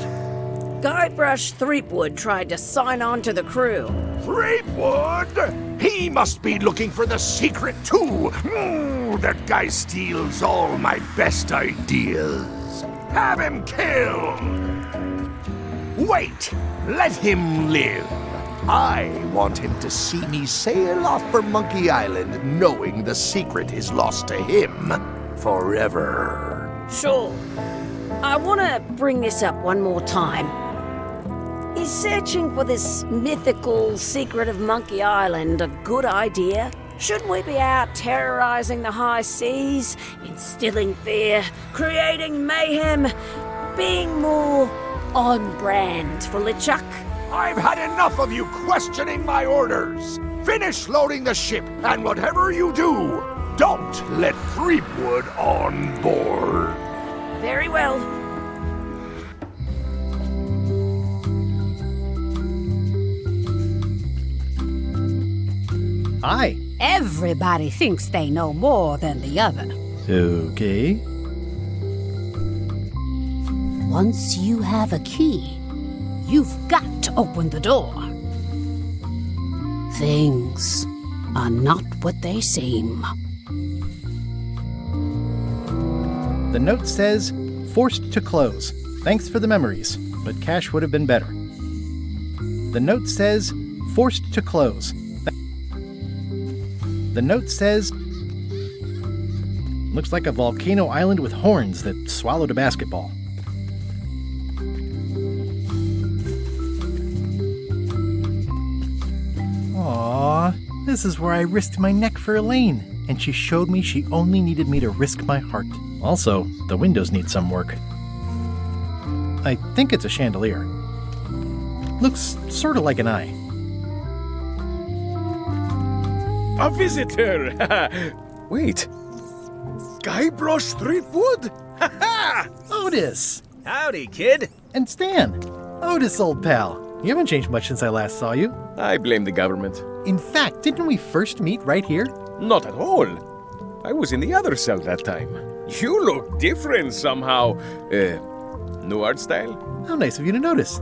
Guybrush Threepwood tried to sign on to the crew. Threepwood? He must be looking for the secret too. That guy steals all my best ideas. Have him killed. Wait, let him live. I want him to see me sail off for Monkey Island knowing the secret is lost to him forever. Sure. I want to bring this up one more time. Is searching for this mythical secret of Monkey Island a good idea? Shouldn't we be out terrorizing the high seas, instilling fear, creating mayhem, being more on brand for LeChuck? I've had enough of you questioning my orders. Finish loading the ship, and whatever you do, don't let Threepwood on board. Very well. Hi. Everybody thinks they know more than the other. Okay. Once you have a key, you've got to open the door. Things are not what they seem. The note says, forced to close. Thanks for the memories, but cash would have been better. The note says, forced to close. The note says, looks like a volcano island with horns that swallowed a basketball. Aww, this is where I risked my neck for Elaine, and she showed me she only needed me to risk my heart. Also, the windows need some work. I think it's a chandelier. Looks sort of like an eye. A visitor! Wait. Guybrush Threepwood? Ha ha! Otis! Howdy, kid. And Stan. Otis, old pal. You haven't changed much since I last saw you. I blame the government. In fact, didn't we first meet right here? Not at all. I was in the other cell that time. You look different somehow. New art style? How nice of you to notice.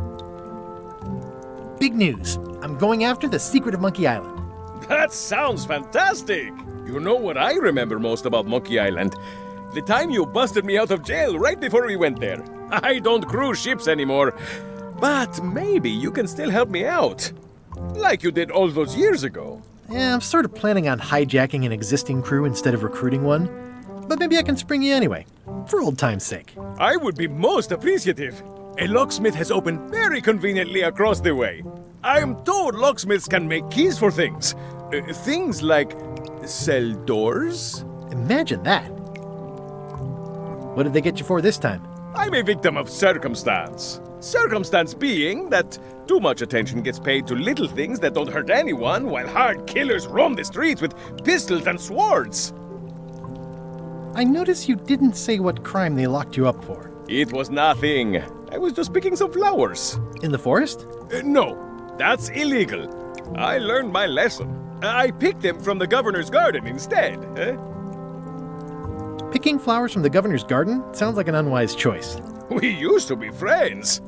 Big news. I'm going after the secret of Monkey Island. That sounds fantastic! You know what I remember most about Monkey Island? The time you busted me out of jail right before we went there. I don't cruise ships anymore. But maybe you can still help me out. Like you did all those years ago. Yeah, I'm sort of planning on hijacking an existing crew instead of recruiting one. But maybe I can spring you anyway, for old time's sake. I would be most appreciative. A locksmith has opened very conveniently across the way. I am told locksmiths can make keys for things. Things like cell doors? Imagine that. What did they get you for this time? I'm a victim of circumstance. Circumstance being that too much attention gets paid to little things that don't hurt anyone, while hard killers roam the streets with pistols and swords. I notice you didn't say what crime they locked you up for. It was nothing. I was just picking some flowers. In the forest? No, that's illegal. I learned my lesson. I picked them from the governor's garden instead. Picking flowers from the governor's garden sounds like an unwise choice. We used to be friends.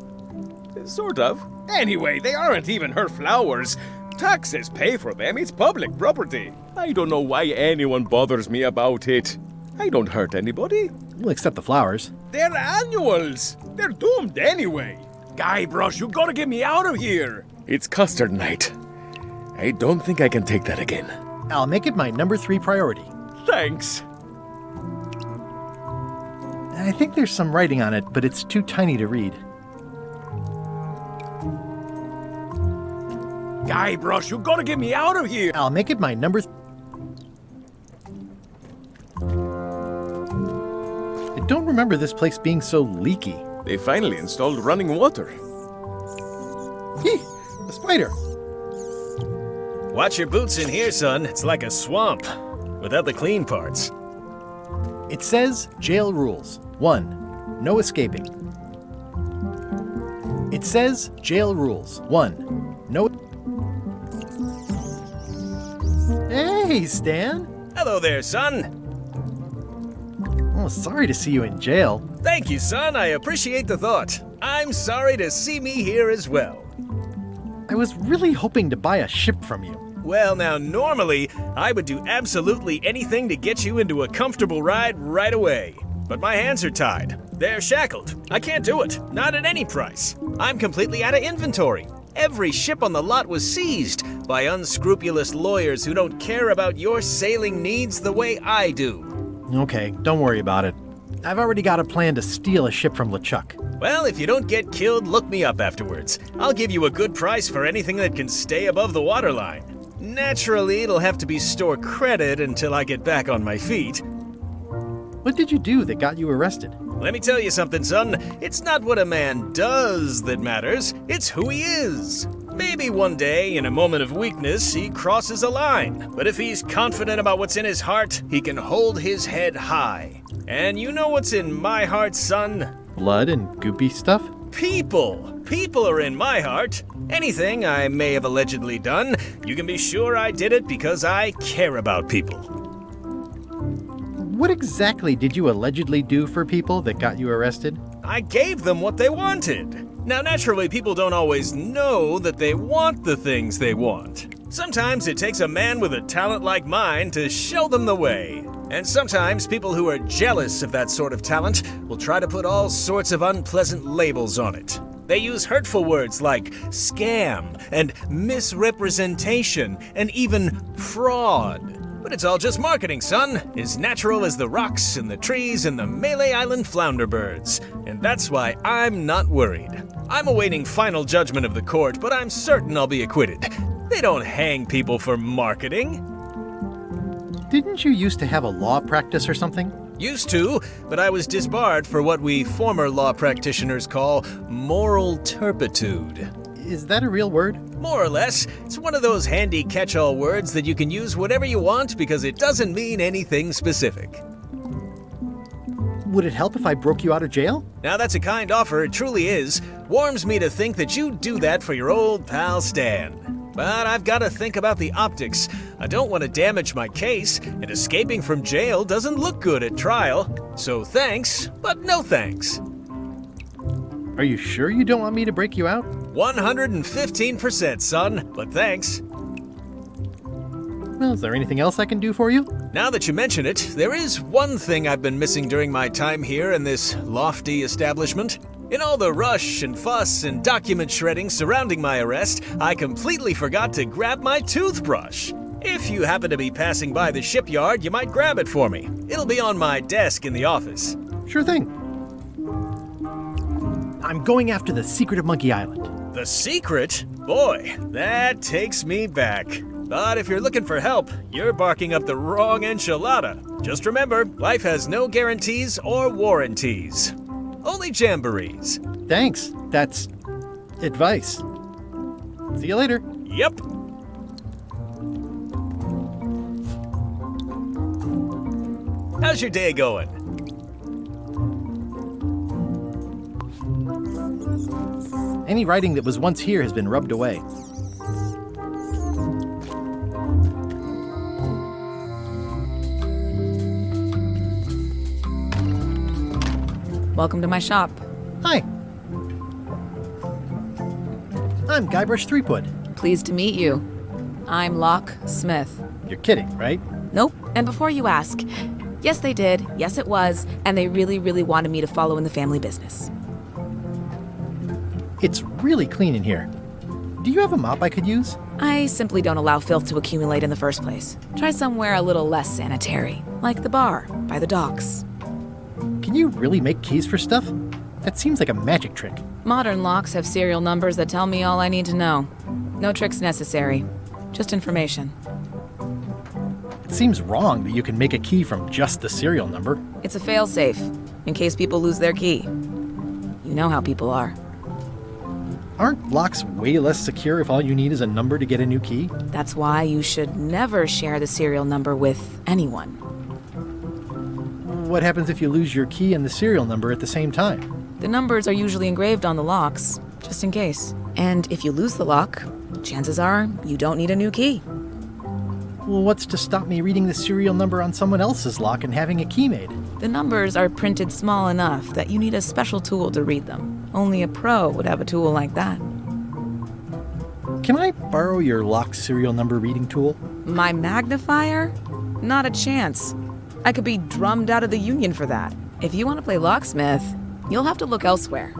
Sort of. Anyway, they aren't even her flowers. Taxes pay for them. It's public property. I don't know why anyone bothers me about it. I don't hurt anybody. Well, except the flowers. They're annuals. They're doomed anyway. Guybrush, you gotta get me out of here. It's custard night. I don't think I can take that again. I'll make it my number 3 priority. Thanks. I think there's some writing on it, but it's too tiny to read. Guybrush, you gotta get me out of here! I'll make it my number... I don't remember this place being so leaky. They finally installed running water. Hee! A spider! Watch your boots in here, son. It's like a swamp, without the clean parts. It says jail rules. 1. No escaping. It says jail rules. 1. No... Hey, Stan! Hello there, son. Oh, sorry to see you in jail. Thank you, son. I appreciate the thought. I'm sorry to see me here as well. I was really hoping to buy a ship from you. Well, now, normally, I would do absolutely anything to get you into a comfortable ride right away. But my hands are tied. They're shackled. I can't do it. Not at any price. I'm completely out of inventory. Every ship on the lot was seized by unscrupulous lawyers who don't care about your sailing needs the way I do. Okay, don't worry about it. I've already got a plan to steal a ship from LeChuck. Well, if you don't get killed, look me up afterwards. I'll give you a good price for anything that can stay above the waterline. Naturally, it'll have to be store credit until I get back on my feet. What did you do that got you arrested? Let me tell you something, son. It's not what a man does that matters, it's who he is. Maybe one day, in a moment of weakness, he crosses a line. But if he's confident about what's in his heart, he can hold his head high. And you know what's in my heart, son? Blood and goopy stuff? People! People are in my heart. Anything I may have allegedly done, you can be sure I did it because I care about people. What exactly did you allegedly do for people that got you arrested? I gave them what they wanted. Now, naturally, people don't always know that they want the things they want. Sometimes it takes a man with a talent like mine to show them the way. And sometimes people who are jealous of that sort of talent will try to put all sorts of unpleasant labels on it. They use hurtful words like scam and misrepresentation and even fraud. But it's all just marketing, son. As natural as the rocks and the trees and the Malay Island flounderbirds. And that's why I'm not worried. I'm awaiting final judgment of the court, but I'm certain I'll be acquitted. They don't hang people for marketing. Didn't you used to have a law practice or something? Used to, but I was disbarred for what we former law practitioners call moral turpitude. Is that a real word? More or less. It's one of those handy catch-all words that you can use whatever you want because it doesn't mean anything specific. Would it help if I broke you out of jail? Now that's a kind offer, it truly is. Warms me to think that you'd do that for your old pal Stan. But I've got to think about the optics. I don't want to damage my case, and escaping from jail doesn't look good at trial. So thanks, but no thanks. Are you sure you don't want me to break you out? 115%, son, but thanks. Well, is there anything else I can do for you? Now that you mention it, there is one thing I've been missing during my time here in this lofty establishment. In all the rush and fuss and document shredding surrounding my arrest, I completely forgot to grab my toothbrush. If you happen to be passing by the shipyard, you might grab it for me. It'll be on my desk in the office. Sure thing. I'm going after the secret of Monkey Island. The secret? Boy, that takes me back. But if you're looking for help, you're barking up the wrong enchilada. Just remember, life has no guarantees or warranties. Only jamborees. Thanks. That's advice. See you later. Yep. How's your day going? Any writing that was once here has been rubbed away. Welcome to my shop. Hi. I'm Guybrush Threepwood. Pleased to meet you. I'm Locke Smith. You're kidding, right? Nope. And before you ask, yes, they did. Yes, it was. And they really, really wanted me to follow in the family business. It's really clean in here. Do you have a mop I could use? I simply don't allow filth to accumulate in the first place. Try somewhere a little less sanitary, like the bar by the docks. Can you really make keys for stuff? That seems like a magic trick. Modern locks have serial numbers that tell me all I need to know. No tricks necessary, just information. It seems wrong that you can make a key from just the serial number. It's a failsafe, in case people lose their key. You know how people are. Aren't locks way less secure if all you need is a number to get a new key? That's why you should never share the serial number with anyone. What happens if you lose your key and the serial number at the same time? The numbers are usually engraved on the locks, just in case. And if you lose the lock, chances are you don't need a new key. Well, what's to stop me reading the serial number on someone else's lock and having a key made? The numbers are printed small enough that you need a special tool to read them. Only a pro would have a tool like that. Can I borrow your lock serial number reading tool? My magnifier? Not a chance. I could be drummed out of the union for that. If you want to play locksmith, you'll have to look elsewhere.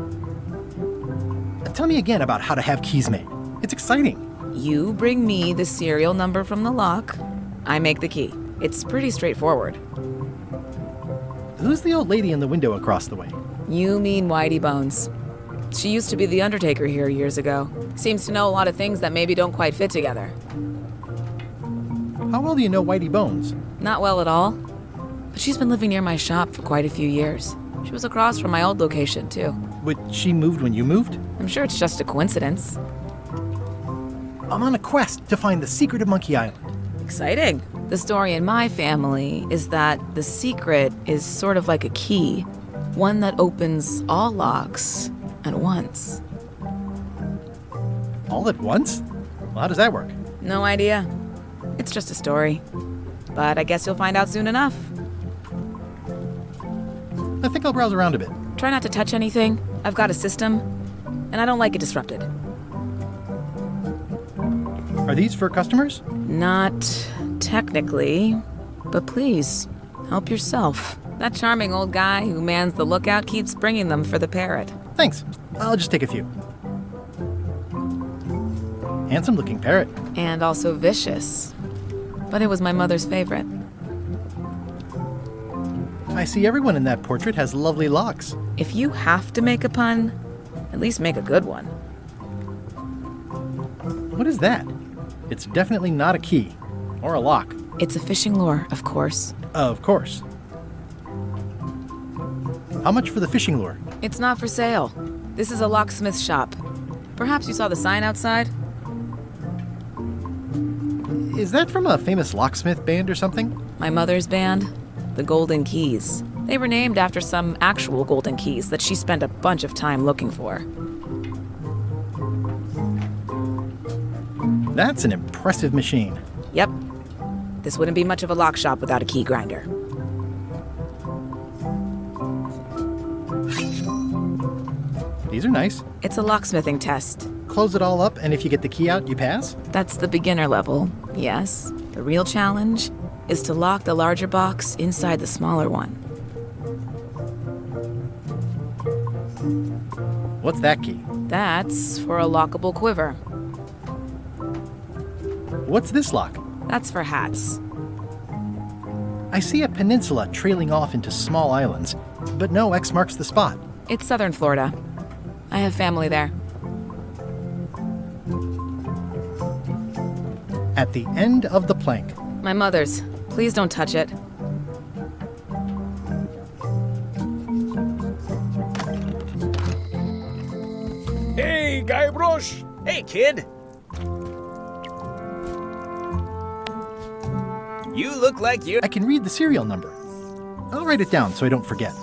Tell me again about how to have keys made. It's exciting. You bring me the serial number from the lock, I make the key. It's pretty straightforward. Who's the old lady in the window across the way? You mean Whitey Bones. She used to be the undertaker here years ago. Seems to know a lot of things that maybe don't quite fit together. How well do you know Whitey Bones? Not well at all. But she's been living near my shop for quite a few years. She was across from my old location, too. But she moved when you moved? I'm sure it's just a coincidence. I'm on a quest to find the secret of Monkey Island. Exciting. The story in my family is that the secret is sort of like a key, one that opens all locks at once. All at once? Well, how does that work? No idea. It's just a story. But I guess you'll find out soon enough. I think I'll browse around a bit. Try not to touch anything. I've got a system, and I don't like it disrupted. Are these for customers? Not technically, but please, help yourself. That charming old guy who mans the lookout keeps bringing them for the parrot. Thanks. I'll just take a few. Handsome-looking parrot. And also vicious. But it was my mother's favorite. I see everyone in that portrait has lovely locks. If you have to make a pun, at least make a good one. What is that? It's definitely not a key. Or a lock. It's a fishing lure, of course. Of course. How much for the fishing lure? It's not for sale. This is a locksmith shop. Perhaps you saw the sign outside? Is that from a famous locksmith band or something? My mother's band, the Golden Keys. They were named after some actual golden keys that she spent a bunch of time looking for. That's an impressive machine. Yep. This wouldn't be much of a lock shop without a key grinder. These are nice. It's a locksmithing test. Close it all up, and if you get the key out, you pass? That's the beginner level, yes. The real challenge is to lock the larger box inside the smaller one. What's that key? That's for a lockable quiver. What's this lock? That's for hats. I see a peninsula trailing off into small islands, but no X marks the spot. It's southern Florida. I have family there. At the end of the plank. My mother's. Please don't touch it. Hey, Guybrush! Hey, kid! You look like you... I can read the serial number. I'll write it down so I don't forget.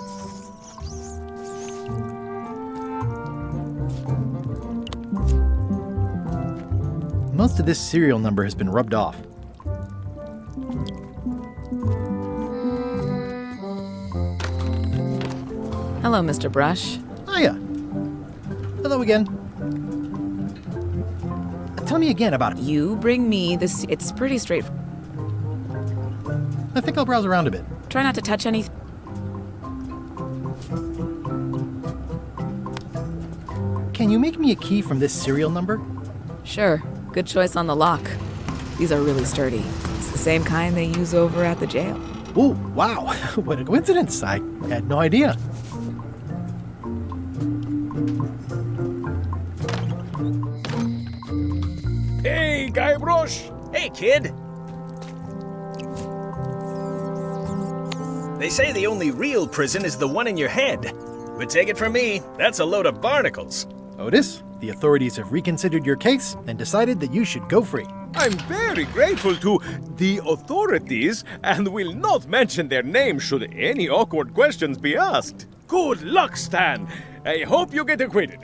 Most of this serial number has been rubbed off. Hello, Mr. Brush. Hiya. Hello again. Tell me again about it. You bring me this. It's pretty straightforward. I think I'll browse around a bit. Try not to touch anything. Can you make me a key from this serial number? Sure. Good choice on the lock. These are really sturdy. It's the same kind they use over at the jail. Ooh, wow. What a coincidence. I had no idea. Hey, Guybrush! Hey, kid! They say the only real prison is the one in your head. But take it from me, that's a load of barnacles. Otis, the authorities have reconsidered your case and decided that you should go free. I'm very grateful to the authorities and will not mention their name should any awkward questions be asked. Good luck, Stan. I hope you get acquitted.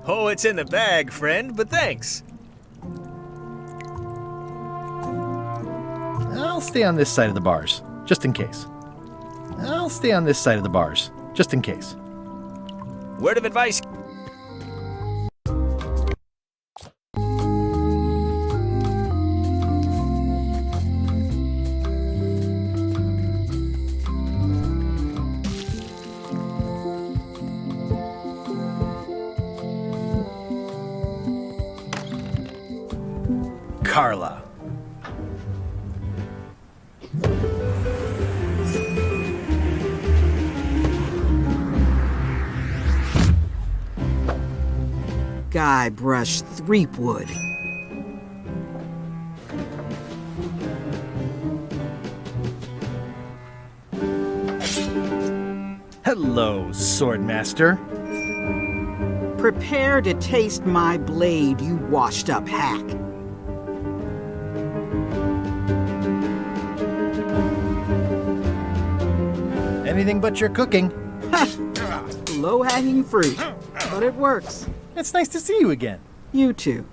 Oh, it's in the bag, friend, but thanks. I'll stay on this side of the bars, just in case. I'll stay on this side of the bars, just in case. Word of advice. Carla. Guybrush Threepwood. Hello, Swordmaster. Prepare to taste my blade, you washed-up hack. Anything but your cooking. Low-hanging fruit, but it works. It's nice to see you again. You too.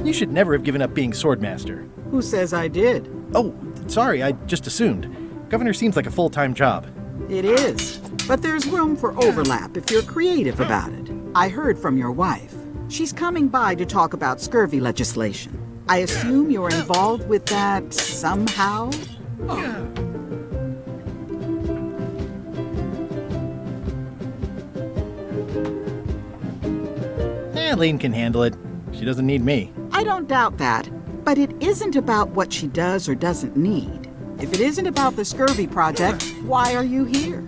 You should never have given up being Swordmaster. Who says I did? Oh, sorry, I just assumed. Governor seems like a full-time job. It is, but there's room for overlap if you're creative about it. I heard from your wife. She's coming by to talk about scurvy legislation. I assume you're involved with that somehow? Eileen can handle it. She doesn't need me. I don't doubt that, but it isn't about what she does or doesn't need. If it isn't about the scurvy project, why are you here?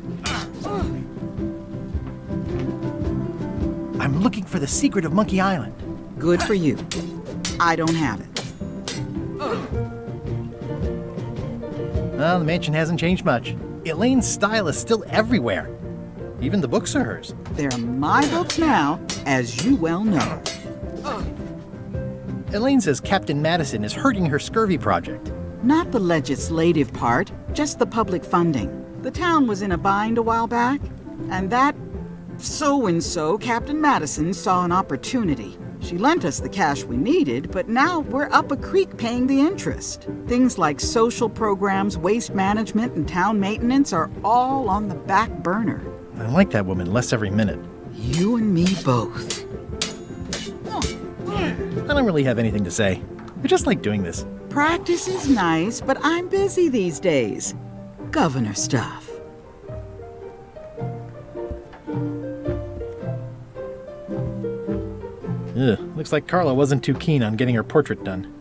I'm looking for the secret of Monkey Island. Good for you. I don't have it. Well, the mansion hasn't changed much. Elaine's style is still everywhere. Even the books are hers. They're my books now, as you well know. Elaine says Captain Madison is hurting her scurvy project. Not the legislative part, just the public funding. The town was in a bind a while back, and that so-and-so, Captain Madison, saw an opportunity. She lent us the cash we needed, but now we're up a creek paying the interest. Things like social programs, waste management, and town maintenance are all on the back burner. I like that woman less every minute. You and me both. I don't really have anything to say. I just like doing this. Practice is nice, but I'm busy these days. Governor stuff. Ugh, looks like Carla wasn't too keen on getting her portrait done.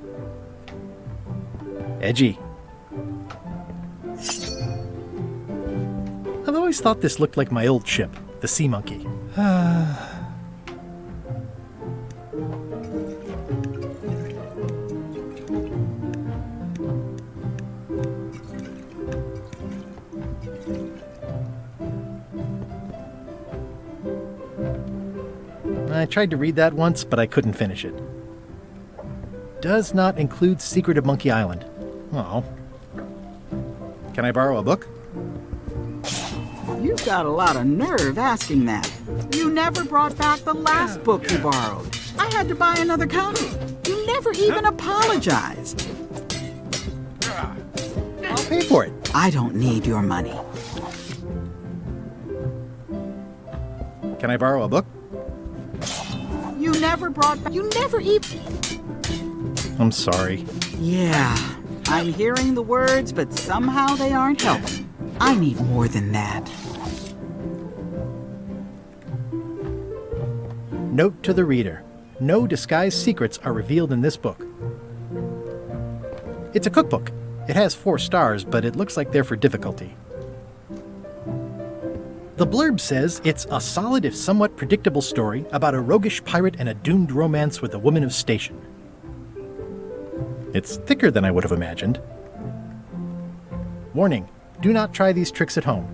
Edgy. I've always thought this looked like my old ship, the Sea Monkey. I tried to read that once, but I couldn't finish it. Does not include Secret of Monkey Island. Oh. Can I borrow a book? You've got a lot of nerve asking that. You never brought back the last book you borrowed. I had to buy another copy. You never even apologized. I'll pay for it. I don't need your money. Can I borrow a book? You never brought back... You never even... I'm sorry. Yeah, I'm hearing the words, but somehow they aren't helping. I need more than that. Note to the reader. No disguised secrets are revealed in this book. It's a cookbook. It has 4 stars, but it looks like they're for difficulty. The blurb says it's a solid if somewhat predictable story about a roguish pirate and a doomed romance with a woman of station. It's thicker than I would have imagined. Warning, do not try these tricks at home.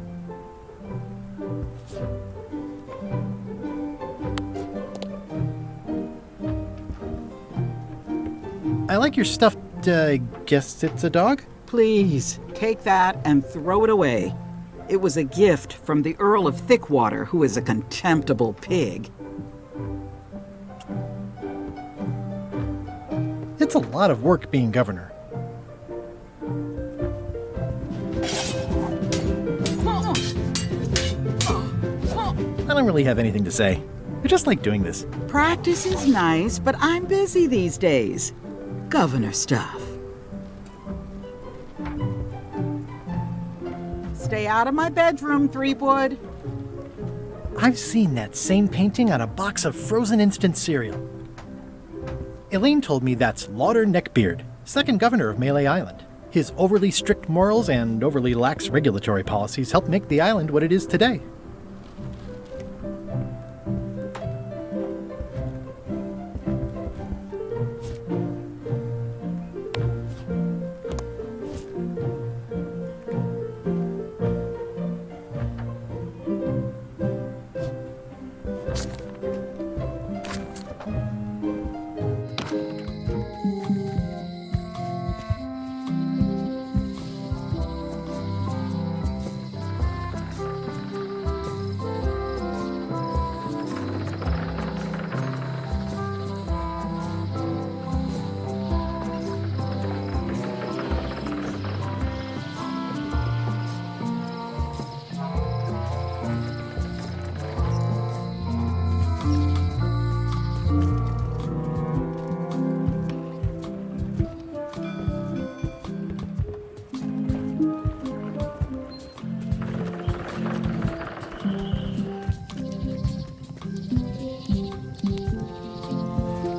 I like your stuffed, guess it's a dog? Please, take that and throw it away. It was a gift from the Earl of Thickwater, who is a contemptible pig. It's a lot of work being governor. I don't really have anything to say. I just like doing this. Practice is nice, but I'm busy these days. Governor stuff. Stay out of my bedroom, Threepwood. I've seen that same painting on a box of frozen instant cereal. Elaine told me that's Lauder Neckbeard, second governor of Melee Island. His overly strict morals and overly lax regulatory policies helped make the island what it is today.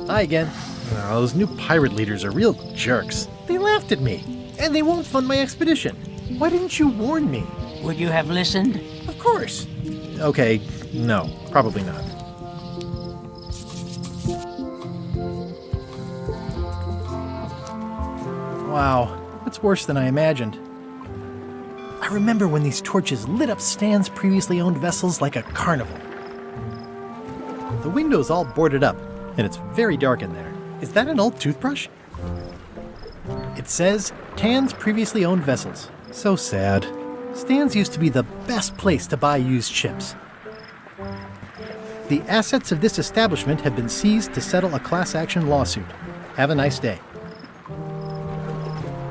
Hi again. Oh, those new pirate leaders are real jerks. They laughed at me, and they won't fund my expedition. Why didn't you warn me? Would you have listened? Of course. Okay, no, probably not. Wow, that's worse than I imagined. I remember when these torches lit up Stan's previously owned vessels like a carnival. The window's all boarded up, and it's very dark in there. Is that an old toothbrush? It says, Tan's previously owned vessels. So sad. Stan's used to be the best place to buy used ships. The assets of this establishment have been seized to settle a class action lawsuit. Have a nice day.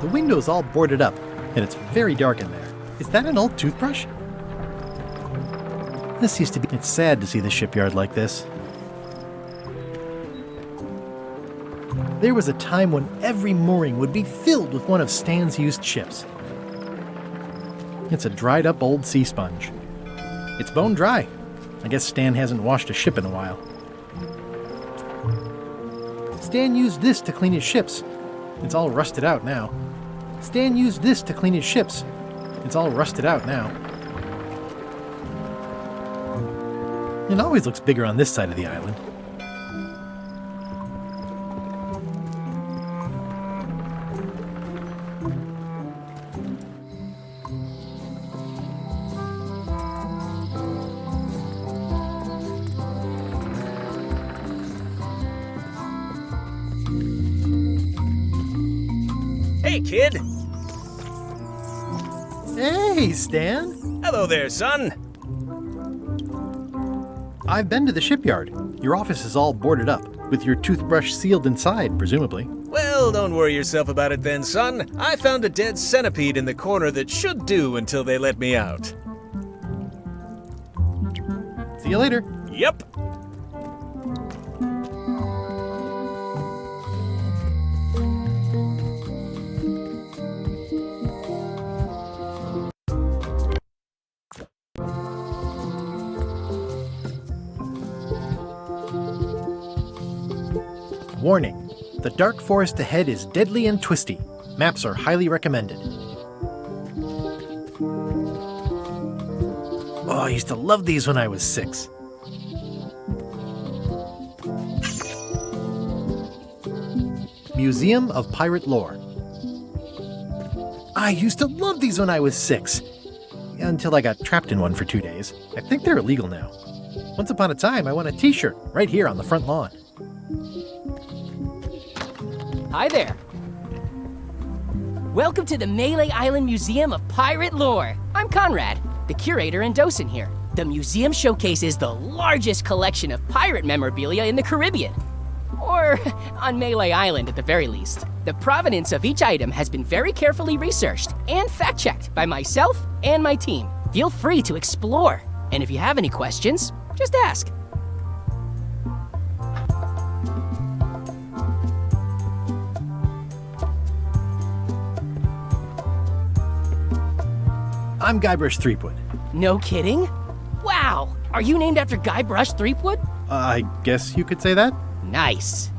The window's all boarded up, and it's very dark in there. Is that an old toothbrush? This used to be... It's sad to see the shipyard like this. There was a time when every mooring would be filled with one of Stan's used ships. It's a dried up old sea sponge. It's bone dry. I guess Stan hasn't washed a ship in a while. Stan used this to clean his ships. It's all rusted out now. Stan used this to clean his ships. It's all rusted out now. It always looks bigger on this side of the island. Hey, kid! Hey, Stan! Hello there, son! I've been to the shipyard. Your office is all boarded up, with your toothbrush sealed inside, presumably. Well, don't worry yourself about it then, son. I found a dead centipede in the corner that should do until they let me out. See you later. Yep. Warning. The dark forest ahead is deadly and twisty. Maps are highly recommended. Oh, I used to love these when I was 6. Museum of Pirate Lore. I used to love these when I was 6. Until I got trapped in one for 2 days. I think they're illegal now. Once upon a time, I won a t-shirt right here on the front lawn. Hi there. Welcome to the Melee Island Museum of Pirate Lore. I'm Conrad, the curator and docent here. The museum showcases the largest collection of pirate memorabilia in the Caribbean. Or on Melee Island at the very least. The provenance of each item has been very carefully researched and fact-checked by myself and my team. Feel free to explore. And if you have any questions, just ask. I'm Guybrush Threepwood. No kidding? Wow! Are you named after Guybrush Threepwood? I guess you could say that. Nice.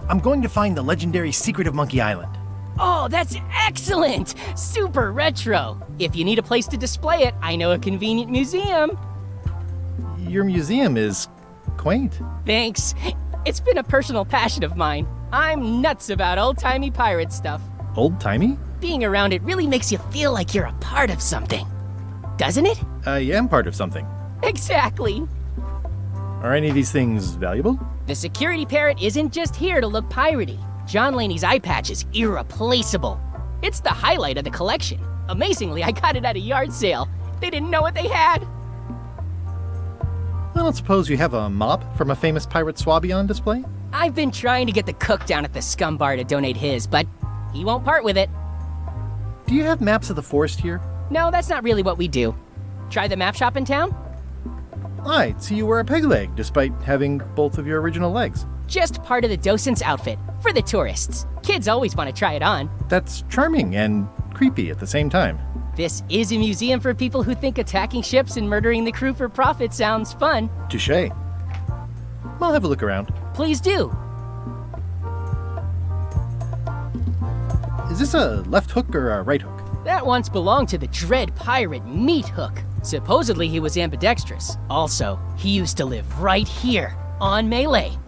I'm going to find the legendary secret of Monkey Island. Oh, that's excellent! Super retro. If you need a place to display it, I know a convenient museum. Your museum is quaint. Thanks. It's been a personal passion of mine. I'm nuts about old-timey pirate stuff. Old-timey? Being around it really makes you feel like you're a part of something. Doesn't it? I am part of something. Exactly. Are any of these things valuable? The security parrot isn't just here to look piratey. John Laney's eye patch is irreplaceable. It's the highlight of the collection. Amazingly, I got it at a yard sale. They didn't know what they had. I don't suppose you have a mop from a famous pirate swabby on display? I've been trying to get the cook down at the Scum Bar to donate his, but he won't part with it. Do you have maps of the forest here? No, that's not really what we do. Try the map shop in town? I'd see you wear a peg leg, despite having both of your original legs. Just part of the docent's outfit, for the tourists. Kids always want to try it on. That's charming and creepy at the same time. This is a museum for people who think attacking ships and murdering the crew for profit sounds fun. Touché. I'll have a look around. Please do. Is this a left hook or a right hook? That once belonged to the dread pirate Meat Hook. Supposedly he was ambidextrous. Also, he used to live right here, on Melee.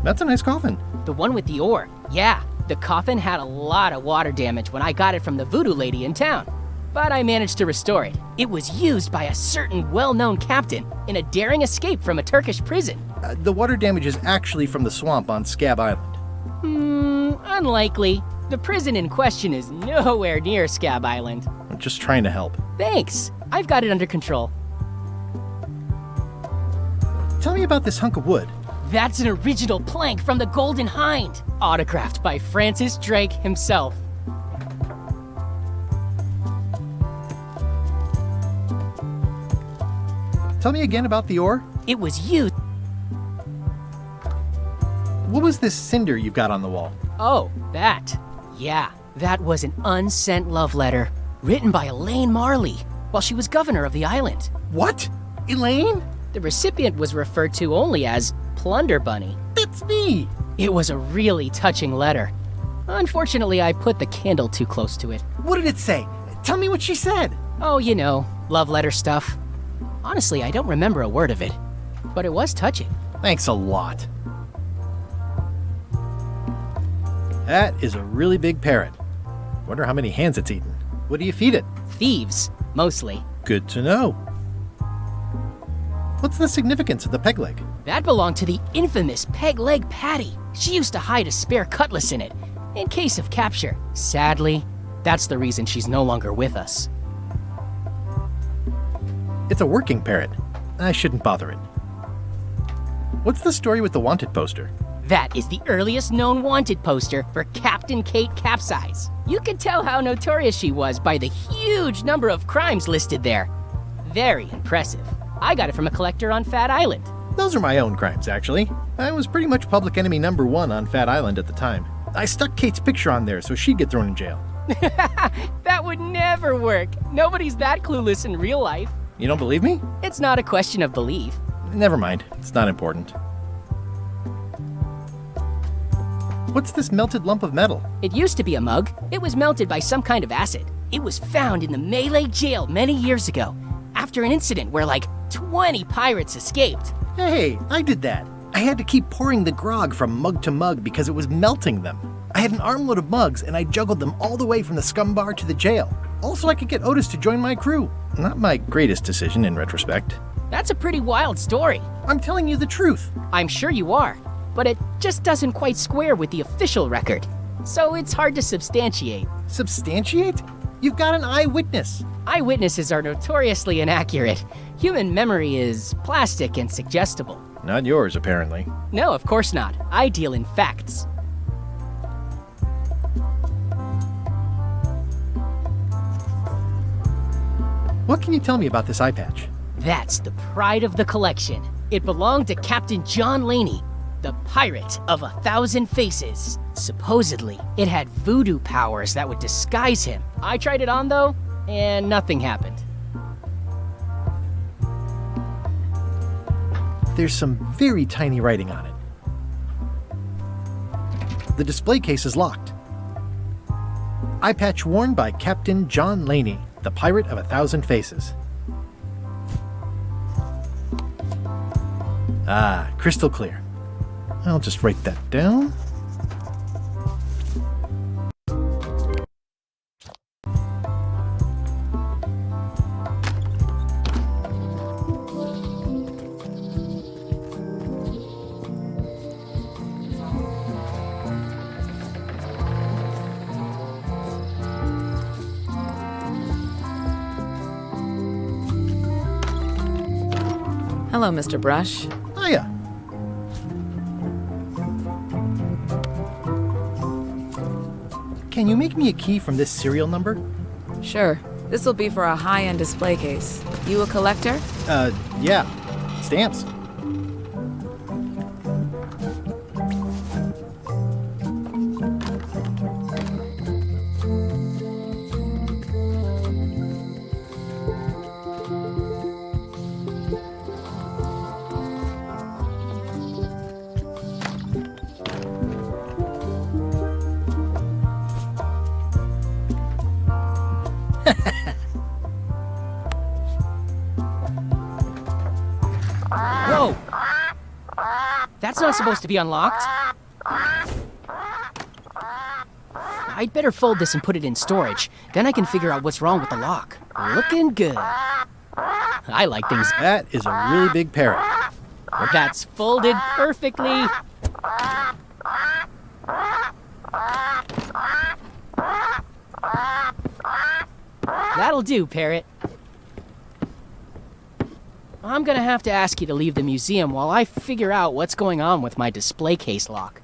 That's a nice coffin. The one with the ore. Yeah, the coffin had a lot of water damage when I got it from the voodoo lady in town. but I managed to restore it. It was used by a certain well-known captain in a daring escape from a Turkish prison. The water damage is actually from the swamp on Scab Island. Unlikely. The prison in question is nowhere near Scab Island. I'm just trying to help. Thanks. I've got it under control. Tell me about this hunk of wood. That's an original plank from the Golden Hind, autographed by Francis Drake himself. Tell me again about the ore. It was used. What was this cinder you've got on the wall? Oh, that. Yeah, that was an unsent love letter written by Elaine Marley while she was governor of the island. What? Elaine? The recipient was referred to only as Plunder Bunny. That's me! It was a really touching letter. Unfortunately, I put the candle too close to it. What did it say? Tell me what she said. Oh, you know, love letter stuff. Honestly, I don't remember a word of it, but it was touching. Thanks a lot. That is a really big parrot. Wonder how many hands it's eaten. What do you feed it? Thieves, mostly. Good to know. What's the significance of the peg leg? That belonged to the infamous Peg Leg Patty. She used to hide a spare cutlass in it, in case of capture. Sadly, that's the reason she's no longer with us. It's a working parrot. I shouldn't bother it. What's the story with the wanted poster? That is the earliest known wanted poster for Captain Kate Capsize. You can tell how notorious she was by the huge number of crimes listed there. Very impressive. I got it from a collector on Fat Island. Those are my own crimes, actually. I was pretty much public enemy #1 on Fat Island at the time. I stuck Kate's picture on there so she'd get thrown in jail. That would never work. Nobody's that clueless in real life. You don't believe me? It's not a question of belief. Never mind. It's not important. What's this melted lump of metal? It used to be a mug. It was melted by some kind of acid. It was found in the Malay jail many years ago, after an incident where like 20 pirates escaped. Hey, I did that. I had to keep pouring the grog from mug to mug because it was melting them. I had an armload of mugs and I juggled them all the way from the scum bar to the jail. Also, I could get Otis to join my crew. Not my greatest decision in retrospect. That's a pretty wild story. I'm telling you the truth. I'm sure you are, but it just doesn't quite square with the official record. So it's hard to substantiate. Substantiate? You've got an eyewitness. Eyewitnesses are notoriously inaccurate. Human memory is plastic and suggestible. Not yours, apparently. No, of course not. I deal in facts. What can you tell me about this eye patch? That's the pride of the collection. It belonged to Captain John Laney, the pirate of 1,000 faces. Supposedly, it had voodoo powers that would disguise him. I tried it on though, and nothing happened. There's some very tiny writing on it. The display case is locked. Eye patch worn by Captain John Laney, the pirate of 1,000 faces. Ah, crystal clear. I'll just write that down. Hello, Mr. Brush. Hiya. Can you make me a key from this serial number? Sure. This will be for a high-end display case. You a collector? Yeah. Stamps. Whoa! That's not supposed to be unlocked. I I'd better fold this and put it in storage. Then I can figure out what's wrong with the lock. Looking good. I like things. That is a really big parrot. That's folded perfectly. That'll do, parrot. I'm gonna have to ask you to leave the museum while I figure out what's going on with my display case lock.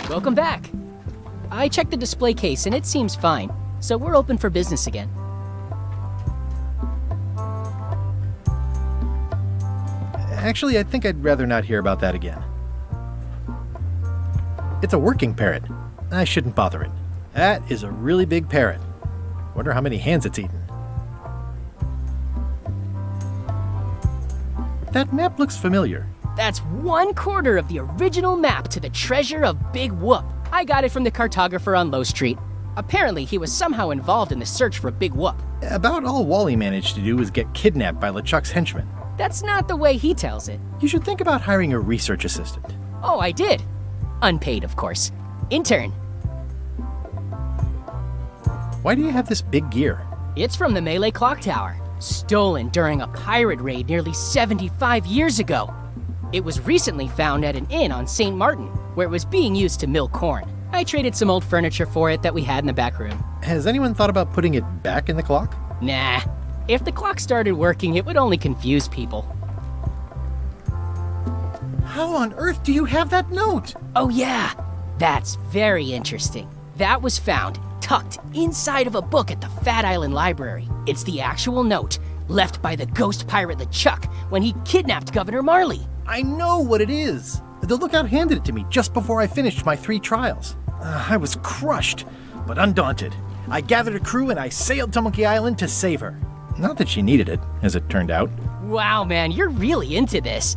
Welcome back. I checked the display case and it seems fine, so we're open for business again. Actually, I think I'd rather not hear about that again. It's a working parrot. I shouldn't bother it. That is a really big parrot. Wonder how many hands it's eaten. That map looks familiar. That's 1/4 of the original map to the treasure of Big Whoop. I got it from the cartographer on Low Street. Apparently, he was somehow involved in the search for Big Whoop. About all Wally managed to do was get kidnapped by LeChuck's henchmen. That's not the way he tells it. You should think about hiring a research assistant. Oh, I did. Unpaid, of course. Intern. Why do you have this big gear? It's from the Melee Clock Tower. Stolen during a pirate raid nearly 75 years ago. It was recently found at an inn on St. Martin, where it was being used to mill corn. I traded some old furniture for it that we had in the back room. Has anyone thought about putting it back in the clock? Nah. If the clock started working, it would only confuse people. How on earth do you have that note? Oh yeah, that's very interesting. That was found tucked inside of a book at the Fat Island Library. It's the actual note left by the ghost pirate LeChuck when he kidnapped Governor Marley. I know what it is. The lookout handed it to me just before I finished my 3 trials. I was crushed, but undaunted. I gathered a crew and I sailed to Monkey Island to save her. Not that she needed it, as it turned out. Wow, man, you're really into this.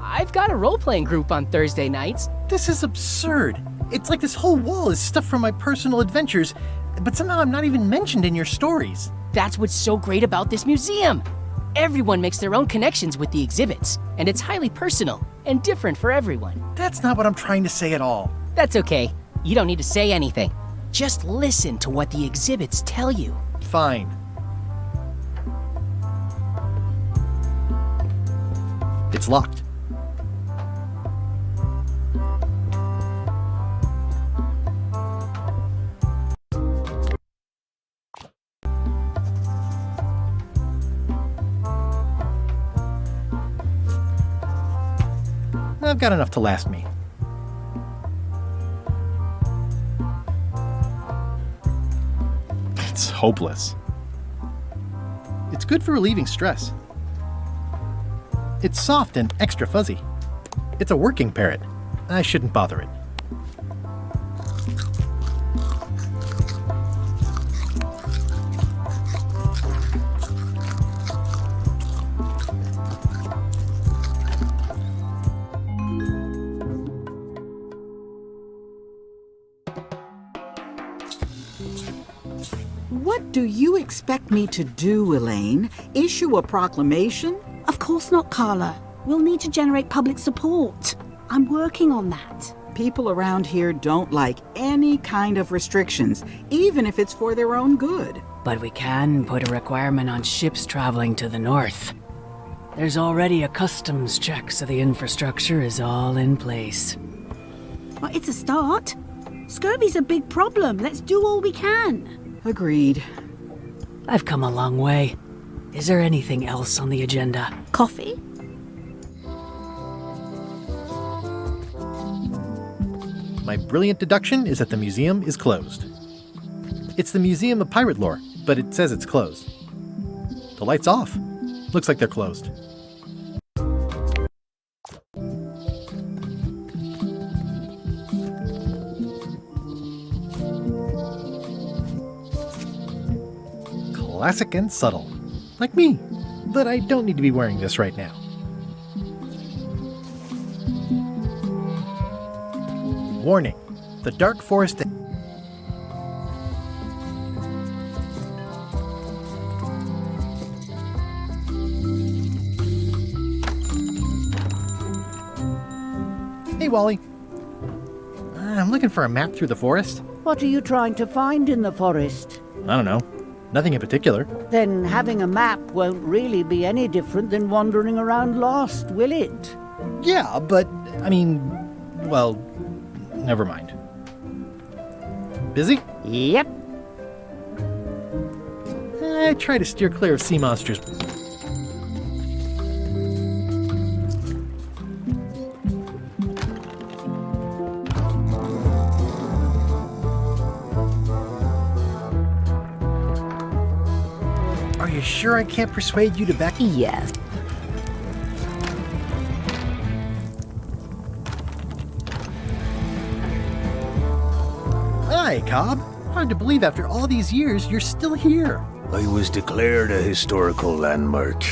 I've got a role-playing group on Thursday nights. This is absurd. It's like this whole wall is stuff from my personal adventures, but somehow I'm not even mentioned in your stories. That's what's so great about this museum. Everyone makes their own connections with the exhibits, and it's highly personal and different for everyone. That's not what I'm trying to say at all. That's okay. You don't need to say anything. Just listen to what the exhibits tell you. Fine. It's locked. I've got enough to last me. It's hopeless. It's good for relieving stress. It's soft and extra fuzzy. It's a working parrot. I shouldn't bother it. What do you expect me to do, Elaine? Issue a proclamation? Of course not, Carla. We'll need to generate public support. I'm working on that. People around here don't like any kind of restrictions, even if it's for their own good. But we can put a requirement on ships traveling to the north. There's already a customs check, so the infrastructure is all in place. Well, it's a start. Scurvy's a big problem. Let's do all we can. Agreed. I've come a long way. Is there anything else on the agenda? Coffee? My brilliant deduction is that the museum is closed. It's the Museum of Pirate Lore, but it says it's closed. The light's off. Looks like they're closed. Classic and subtle. Like me. But I don't need to be wearing this right now. Warning. The Dark Forest... Hey, Wally. I'm looking for a map through the forest. What are you trying to find in the forest? I don't know. Nothing in particular. Then having a map won't really be any different than wandering around lost, will it? Yeah, but, well, never mind. Busy? Yep. I try to steer clear of sea monsters. Are you sure I can't persuade you to back? Yes. Hi, Cobb. Hard to believe after all these years you're still here. I was declared a historical landmark.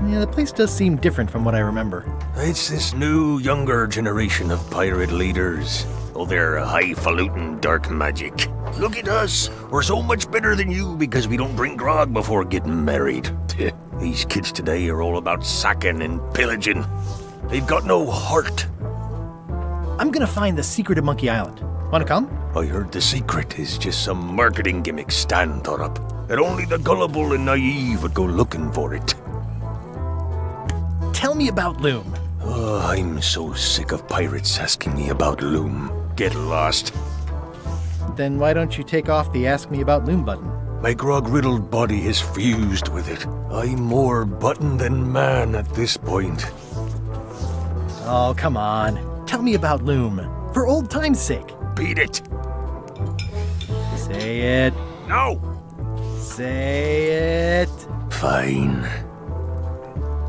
Yeah, the place does seem different from what I remember. It's this new, younger generation of pirate leaders. Oh, they're highfalutin dark magic. Look at us. We're so much better than you because we don't drink grog before getting married. These kids today are all about sacking and pillaging. They've got no heart. I'm gonna find the secret of Monkey Island. Wanna come? I heard the secret is just some marketing gimmick Stan thought up. That only the gullible and naive would go looking for it. Tell me about Loom. Oh, I'm so sick of pirates asking me about Loom. Get lost. Then why don't you take off the Ask Me About Loom button? My grog-riddled body is fused with it. I'm more button than man at this point. Oh, come on. Tell me about Loom. For old time's sake. Beat it. Say it. No. Say it. Fine.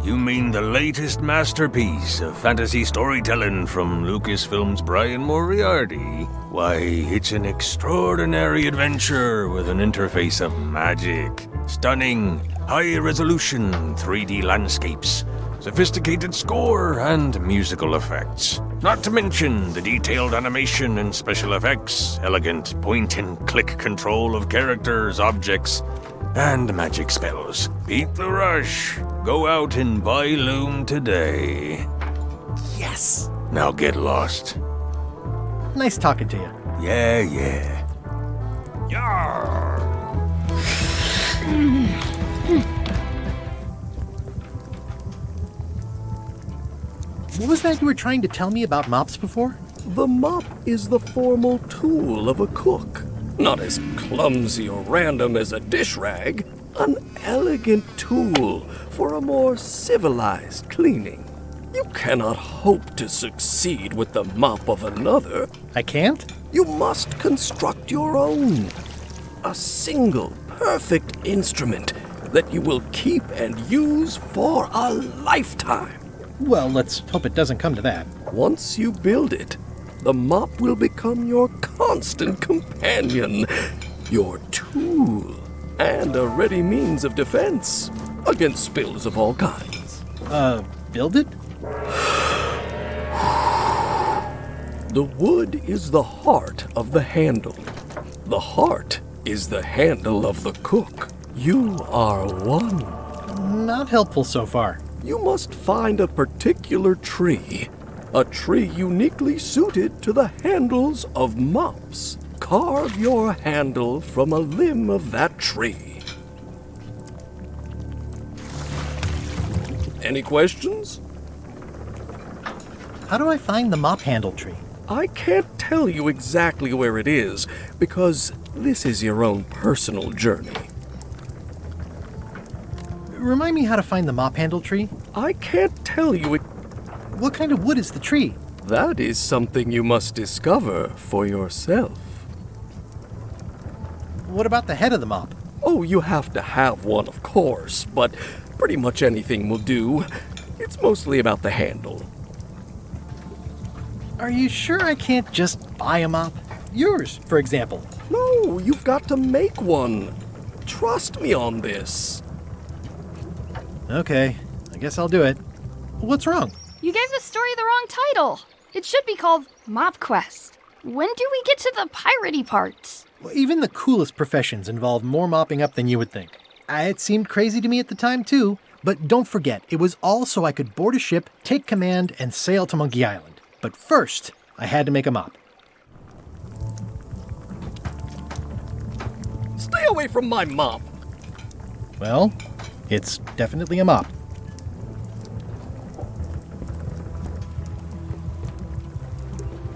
You mean the latest masterpiece of fantasy storytelling from Lucasfilm's Brian Moriarty? Why, it's an extraordinary adventure with an interface of magic, stunning, high-resolution 3D landscapes, sophisticated score, and musical effects. Not to mention the detailed animation and special effects, elegant point-and-click control of characters, objects, and magic spells. Beat the rush. Go out and buy Loom today. Yes. Now get lost. Nice talking to you. Yeah. Yarr. What was that you were trying to tell me about mops before? The mop is the formal tool of a cook. Not as clumsy or random as a dish rag. An elegant tool for a more civilized cleaning. You cannot hope to succeed with the mop of another. I can't? You must construct your own. A single, perfect instrument that you will keep and use for a lifetime. Well, let's hope it doesn't come to that. Once you build it, the mop will become your constant companion, your tool, and a ready means of defense against spills of all kinds. Build it? The wood is the heart of the handle. The heart is the handle of the cook. You are one. Not helpful so far. You must find a particular tree. A tree uniquely suited to the handles of mops. Carve your handle from a limb of that tree. Any questions? How do I find the mop handle tree? I can't tell you exactly where it is, because this is your own personal journey. Remind me how to find the mop handle tree? I can't tell you it. What kind of wood is the tree? That is something you must discover for yourself. What about the head of the mop? Oh, you have to have one, of course, but pretty much anything will do. It's mostly about the handle. Are you sure I can't just buy a mop? Yours, for example. No, you've got to make one. Trust me on this. Okay, I guess I'll do it. What's wrong? You gave the story the wrong title. It should be called Mop Quest. When do we get to the piratey parts? Well, even the coolest professions involve more mopping up than you would think. It seemed crazy to me at the time, too, But don't forget, it was all so I could board a ship, take command, and sail to Monkey Island. But first, I had to make a mop. Stay away from my mop. Well, it's definitely a mop.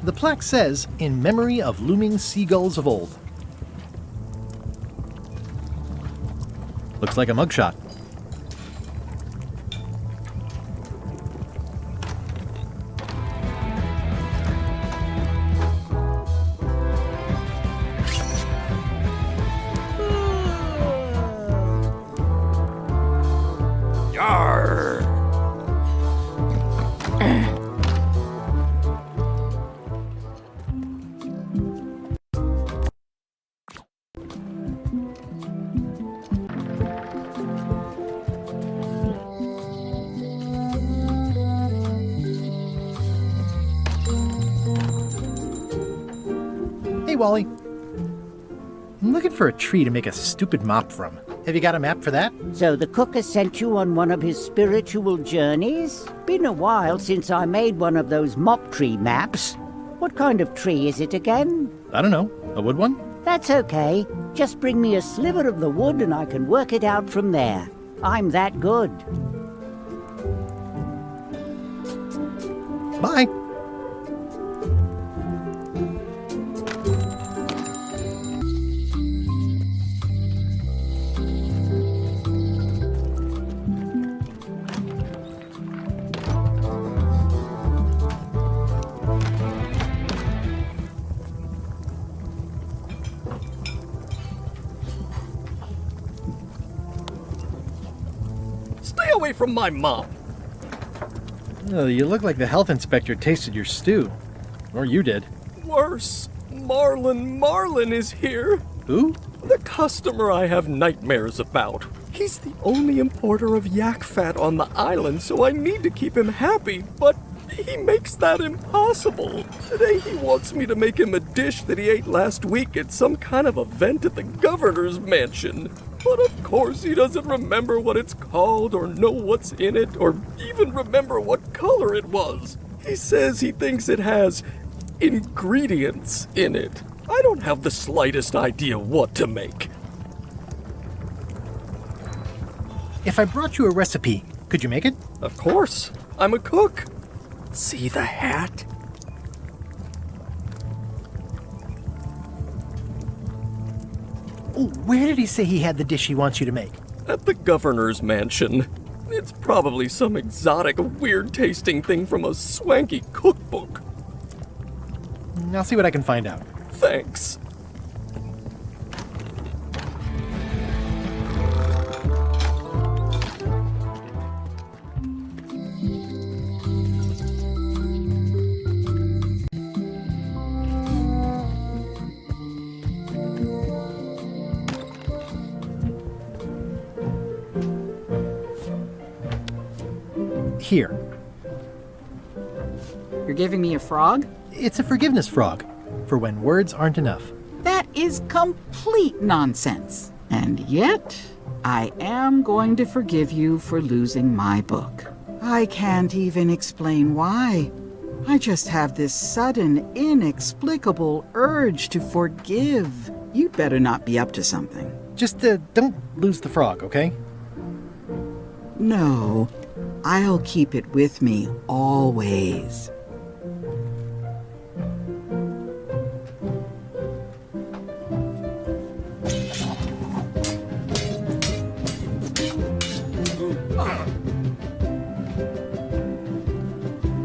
The plaque says, "In memory of looming seagulls of old." Looks like a mugshot. Hey, Wally. I'm looking for a tree to make a stupid mop from. Have you got a map for that? So the cook has sent you on one of his spiritual journeys? Been a while since I made one of those mop tree maps. What kind of tree is it again? I don't know. A wood one? That's okay. Just bring me a sliver of the wood and I can work it out from there. I'm that good. Bye. Stay away from my mop. Oh, you look like the health inspector tasted your stew. Or you did. Worse. Marlin is here. Who? The customer I have nightmares about. He's the only importer of yak fat on the island, so I need to keep him happy, but he makes that impossible. Today he wants me to make him a dish that he ate last week at some kind of event at the governor's mansion. But of course he doesn't remember what it's called or know what's in it or even remember what color it was. He says he thinks it has ingredients in it. I don't have the slightest idea what to make. If I brought you a recipe, could you make it? Of course. I'm a cook. See the hat? Oh, where did he say he had the dish he wants you to make? At the governor's mansion. It's probably some exotic, weird-tasting thing from a swanky cookbook. I'll see what I can find out. Thanks. Here. You're giving me a frog? It's a forgiveness frog, for when words aren't enough. That is complete nonsense. And yet, I am going to forgive you for losing my book. I can't even explain why. I just have this sudden, inexplicable urge to forgive. You'd better not be up to something. Just don't lose the frog, okay? No, I'll keep it with me always.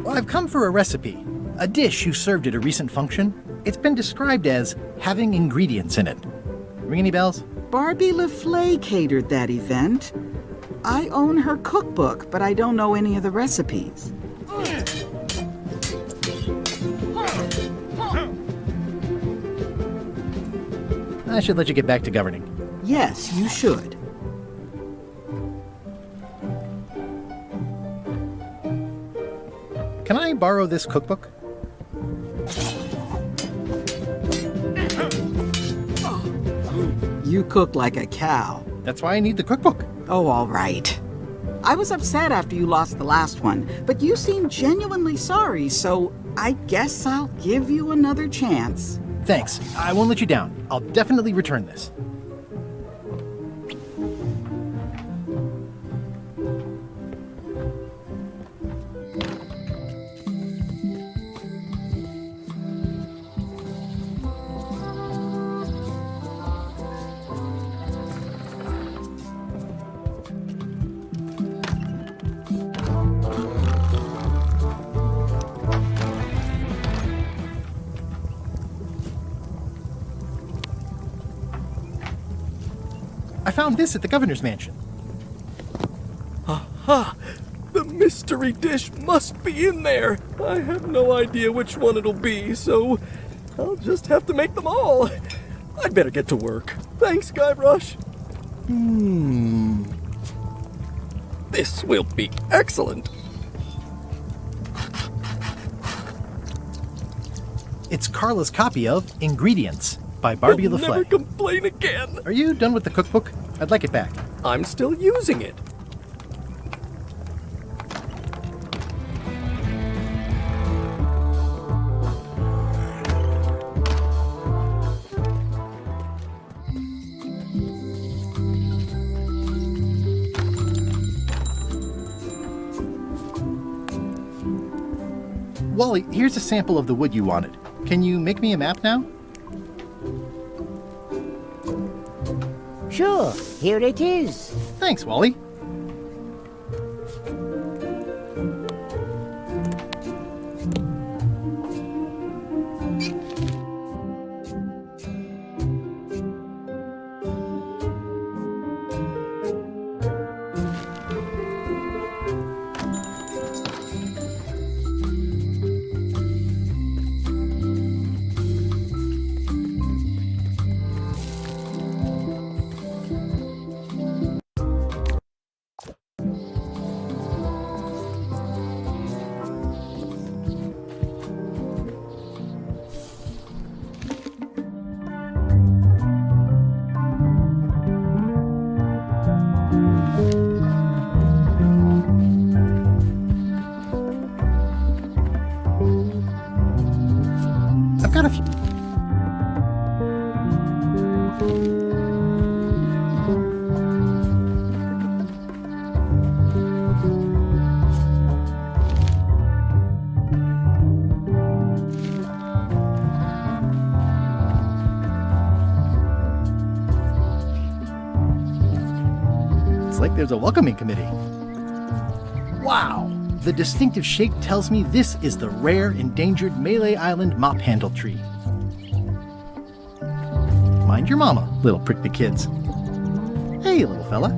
I've come for a recipe, a dish you served at a recent function. It's been described as having ingredients in it. Ring any bells? Barbie LaFleur catered that event. I own her cookbook, but I don't know any of the recipes. I should let you get back to governing. Yes, you should. Can I borrow this cookbook? You cook like a cow. That's why I need the cookbook. Oh, all right. I was upset after you lost the last one, but you seemed genuinely sorry, so I guess I'll give you another chance. Thanks. I won't let you down. I'll definitely return this. I found this at the governor's mansion. Aha! The mystery dish must be in there. I have no idea which one it'll be, so I'll just have to make them all. I'd better get to work. Thanks, Guybrush. This will be excellent. It's Carla's copy of Ingredients by Barbie I'll LaFleur. never complain again. Are you done with the cookbook? I'd like it back. I'm still using it. Wally, here's a sample of the wood you wanted. Can you make me a map now? Sure, here it is. Thanks, Wally. I've got a few. It's like there's a welcoming committee. Wow! The distinctive shape tells me this is the rare, endangered Malay Island mop handle tree. Mind your mama, little prickly kids. Hey, little fella.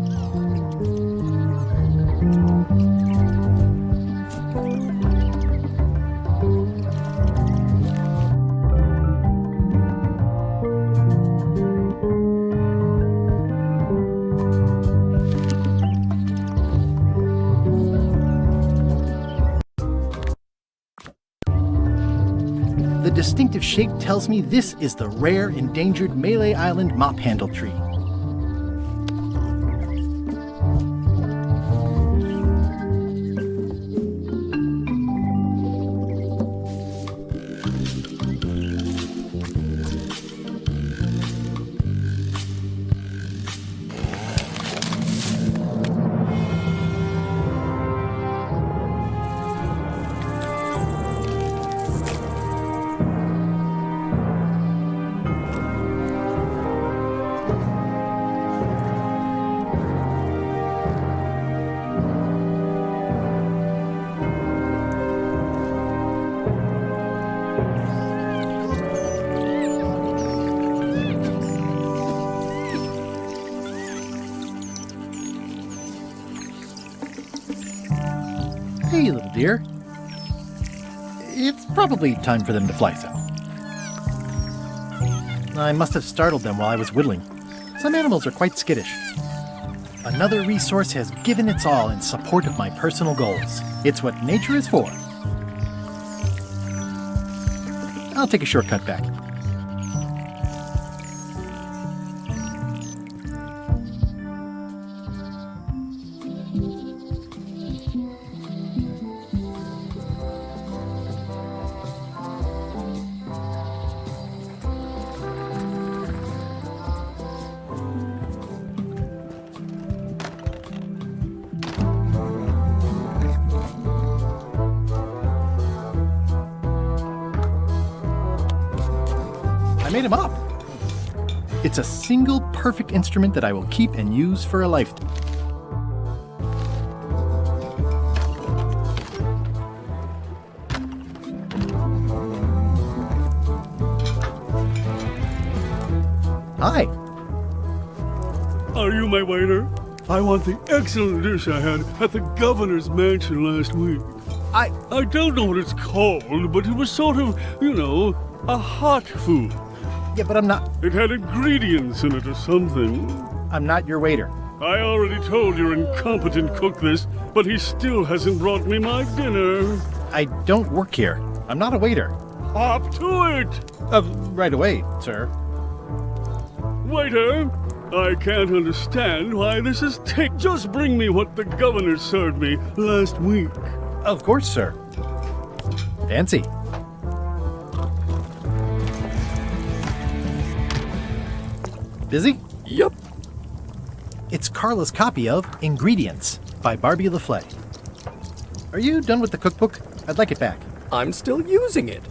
The distinctive shape tells me this is the rare, endangered Malay Island mop handle tree. Hey, little dear. It's probably time for them to fly south. I must have startled them while I was whittling. Some animals are quite skittish. Another resource has given its all in support of my personal goals. It's what nature is for. I'll take a shortcut back. I made him up. It's a single perfect instrument that I will keep and use for a lifetime. Hi. Are you my waiter? I want the excellent dish I had at the governor's mansion last week. I don't know what it's called, but it was sort of, a hot food. Yeah, but I'm not... It had ingredients in it or something. I'm not your waiter. I already told your incompetent cook this, but he still hasn't brought me my dinner. I don't work here. I'm not a waiter. Hop to it! Right away, sir. Waiter, I can't understand why this is Just bring me what the governor served me last week. Of course, sir. Fancy. Busy? Yep. It's Carla's copy of Ingredients by Barbie LaFlay. Are you done with the cookbook? I'd like it back. I'm still using it.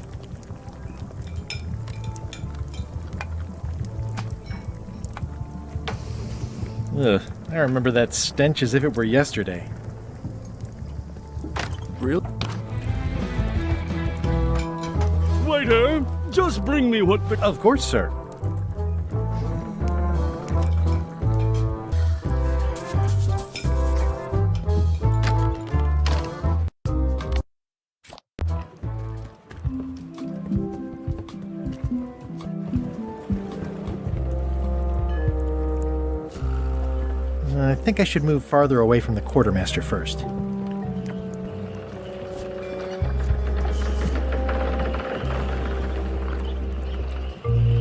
Ugh, I remember that stench as if it were yesterday. Real? Waiter, just bring me what the... Of course, sir. I think I should move farther away from the quartermaster first.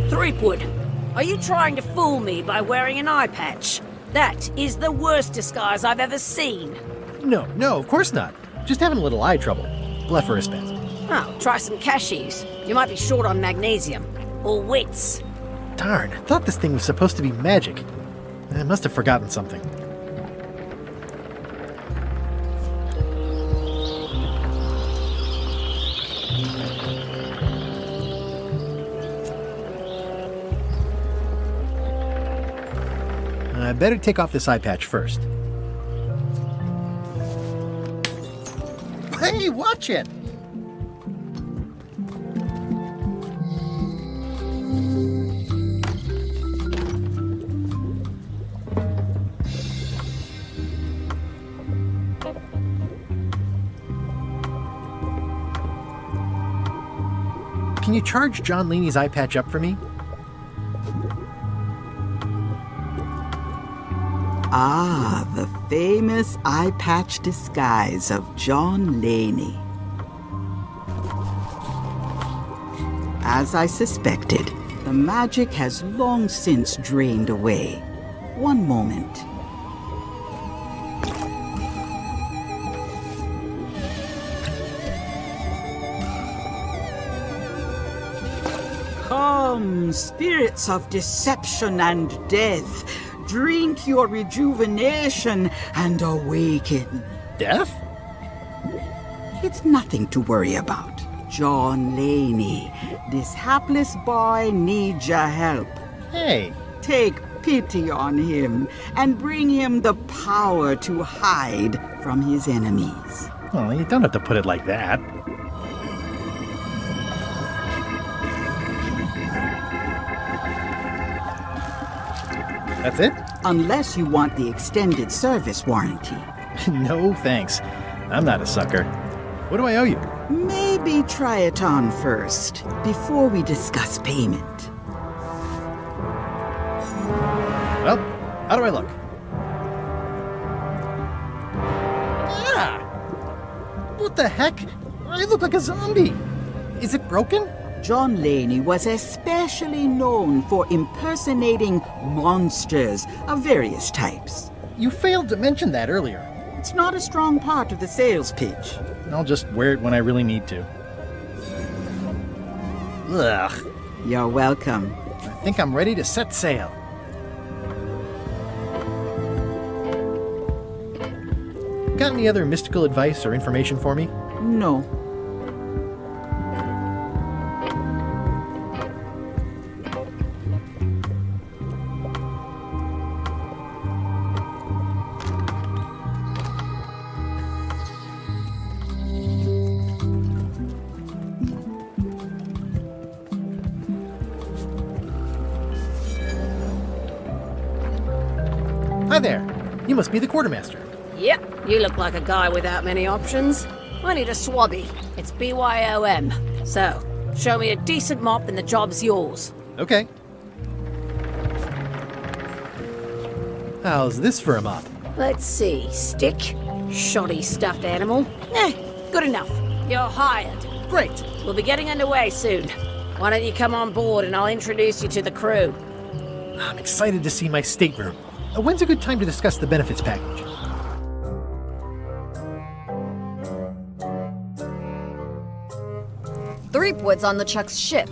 Threepwood, are you trying to fool me by wearing an eye patch? That is the worst disguise I've ever seen. No, of course not. Just having a little eye trouble. Blepharospasm. Oh, try some cashews. You might be short on magnesium. Or wits. Darn, I thought this thing was supposed to be magic. I must have forgotten something. I better take off this eye patch first. Hey, watch it! Can you charge John Laney's eye patch up for me? Ah, the famous eye patch disguise of John Laney. As I suspected, the magic has long since drained away. One moment. Come, spirits of deception and death, drink your rejuvenation and awaken. Death? It's nothing to worry about. John Laney, this hapless boy needs your help. Hey. Take pity on him and bring him the power to hide from his enemies. Well, you don't have to put it like that. That's it? Unless you want the extended service warranty. No, thanks. I'm not a sucker. What do I owe you? Maybe try it on first, before we discuss payment. Well, how do I look? Yeah! What the heck? I look like a zombie. Is it broken? John Laney was especially known for impersonating monsters of various types. You failed to mention that earlier. It's not a strong part of the sales pitch. I'll just wear it when I really need to. Ugh. You're welcome. I think I'm ready to set sail. Got any other mystical advice or information for me? No. Hi there. You must be the quartermaster. Yep, you look like a guy without many options. I need a swabby. It's BYOM. So, show me a decent mop and the job's yours. Okay. How's this for a mop? Let's see. Stick. Shoddy stuffed animal. Good enough. You're hired. Great. We'll be getting underway soon. Why don't you come on board and I'll introduce you to the crew? I'm excited to see my stateroom. When's a good time to discuss the benefits package? Threepwood's on LeChuck's ship.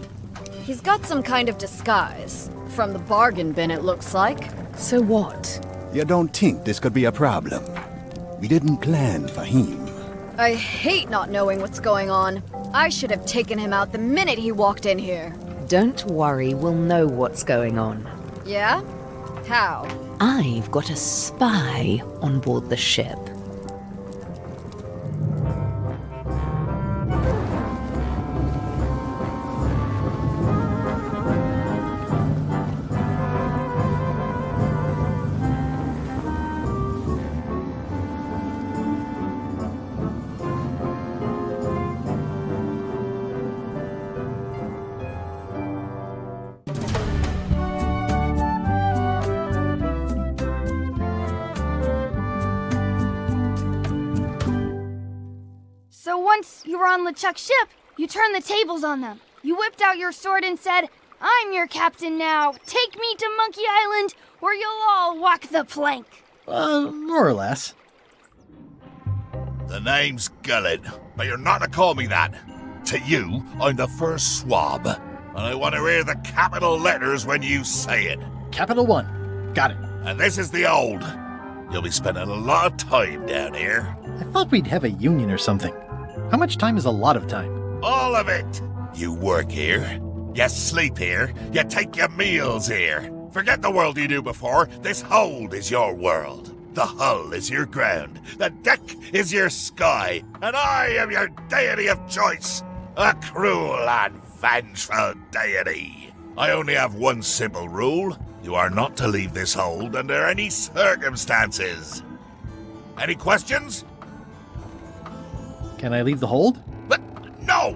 He's got some kind of disguise. From the bargain bin, it looks like. So what? You don't think this could be a problem? We didn't plan for him. I hate not knowing what's going on. I should have taken him out the minute he walked in here. Don't worry, we'll know what's going on. Yeah? How? I've got a spy on board the ship. So once you were on LeChuck's ship, you turned the tables on them. You whipped out your sword and said, "I'm your captain now. Take me to Monkey Island, or you'll all walk the plank." More or less. The name's Gullet, but you're not to call me that. To you, I'm the first swab, and I want to hear the capital letters when you say it. Capital 1. Got it. And this is the old. You'll be spending a lot of time down here. I thought we'd have a union or something. How much time is a lot of time? All of it. You work here, you sleep here, you take your meals here. Forget the world you knew before. This hold is your world. The hull is your ground. The deck is your sky. And I am your deity of choice. A cruel and vengeful deity. I only have one simple rule. You are not to leave this hold under any circumstances. Any questions? Can I leave the hold? But no!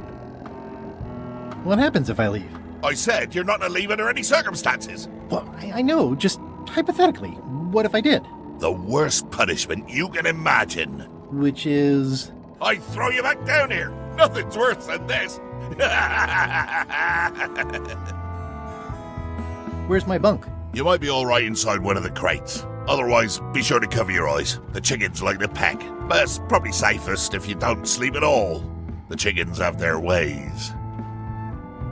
What happens if I leave? I said you're not to leave under any circumstances. Well, I know, just hypothetically. What if I did? The worst punishment you can imagine. Which is? I throw you back down here. Nothing's worse than this. Where's my bunk? You might be all right inside one of the crates. Otherwise, be sure to cover your eyes. The chickens like to peck. But it's probably safest if you don't sleep at all. The chickens have their ways.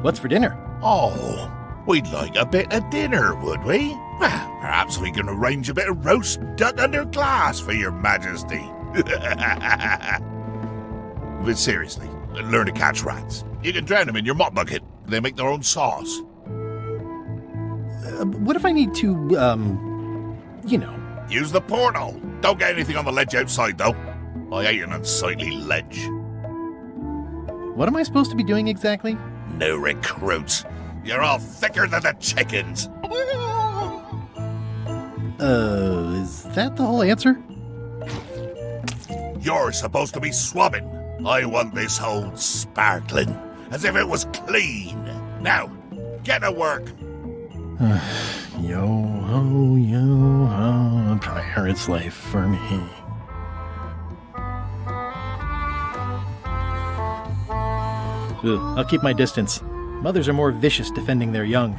What's for dinner? Oh, we'd like a bit of dinner, would we? Well, perhaps we can arrange a bit of roast duck under glass for your majesty. But seriously, learn to catch rats. You can drown them in your mop bucket. They make their own sauce. What if I need to, Use the portal. Don't get anything on the ledge outside, though. I hate an unsightly ledge. What am I supposed to be doing exactly? No recruits. You're all thicker than the chickens. Is that the whole answer? You're supposed to be swabbing. I want this hold sparkling, as if it was clean. Now, get to work. Yo-ho, yo-ho, a pirate's life for me. Ugh, I'll keep my distance. Mothers are more vicious defending their young.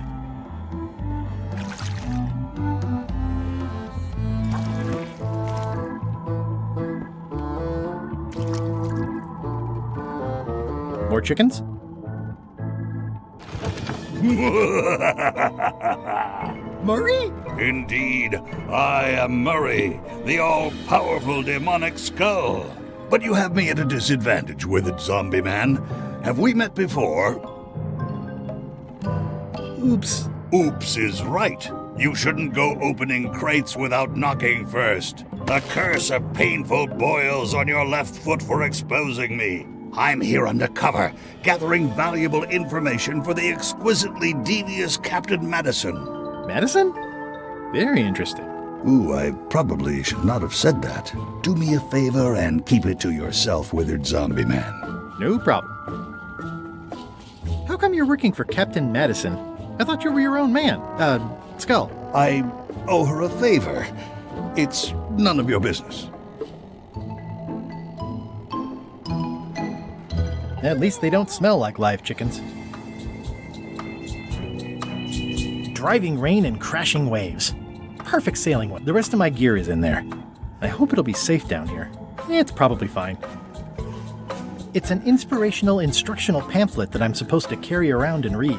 More chickens? Murray? Indeed, I am Murray, the all-powerful demonic skull. But you have me at a disadvantage with it, zombie man. Have we met before? Oops. Oops is right. You shouldn't go opening crates without knocking first. The curse of painful boils on your left foot for exposing me. I'm here undercover, gathering valuable information for the exquisitely devious Captain Madison. Madison? Very interesting. Ooh, I probably should not have said that. Do me a favor and keep it to yourself, withered zombie man. No problem. How come you're working for Captain Madison? I thought you were your own man. Skull. I owe her a favor. It's none of your business. At least they don't smell like live chickens. Driving rain and crashing waves. Perfect sailing one. The rest of my gear is in there. I hope it'll be safe down here. It's probably fine. It's an inspirational instructional pamphlet that I'm supposed to carry around and read.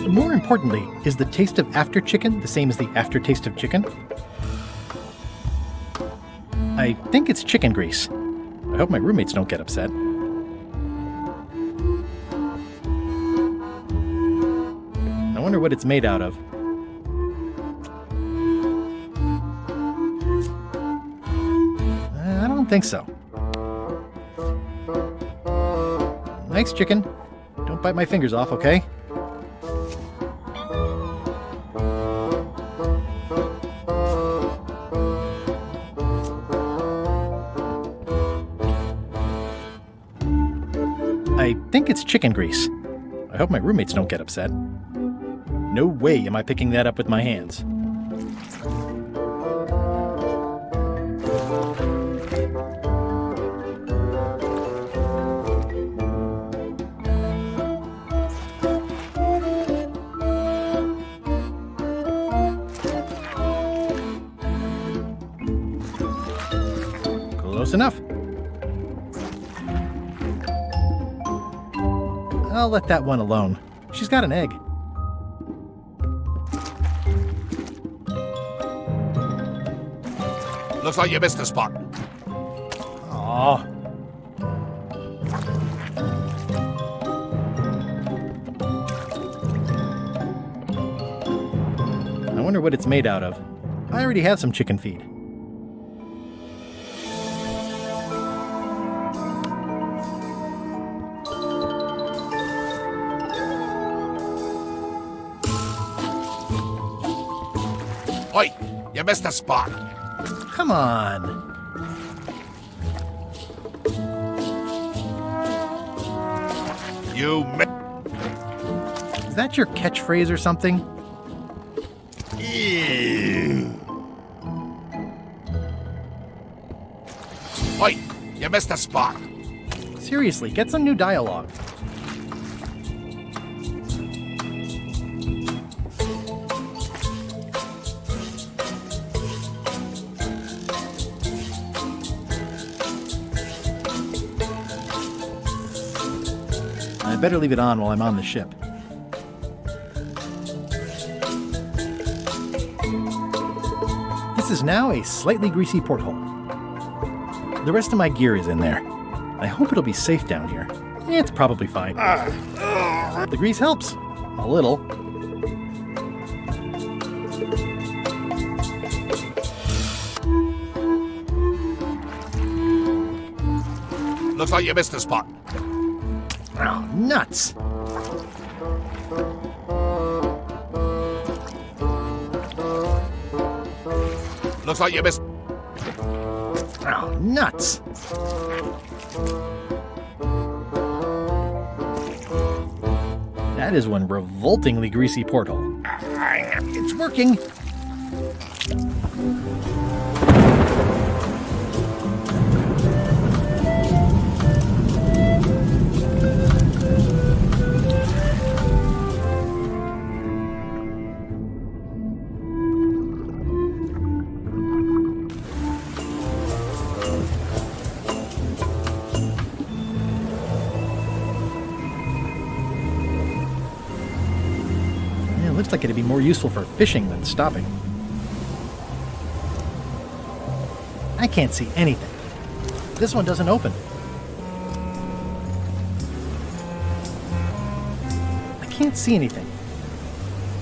More importantly, is the taste of after chicken the same as the aftertaste of chicken? I think it's chicken grease. I hope my roommates don't get upset. I wonder what it's made out of. I don't think so. Thanks, chicken. Don't bite my fingers off, okay? I think it's chicken grease. I hope my roommates don't get upset. No way am I picking that up with my hands. Close enough. I'll let that one alone. She's got an egg. Looks like you missed a spot. Aww. I wonder what it's made out of. I already have some chicken feed. Oi, you missed a spot. Come on. You Is that your catchphrase or something? Ew. Oi, you missed a spot. Seriously, get some new dialogue. I better leave it on while I'm on the ship. This is now a slightly greasy porthole. The rest of my gear is in there. I hope it'll be safe down here. It's probably fine. The grease helps. A little. Looks like you missed a spot. Oh, nuts! Looks like you missed. Oh, nuts! That is one revoltingly greasy porthole. It's working! Looks like it'd be more useful for fishing than stopping. I can't see anything. This one doesn't open. I can't can't see anything.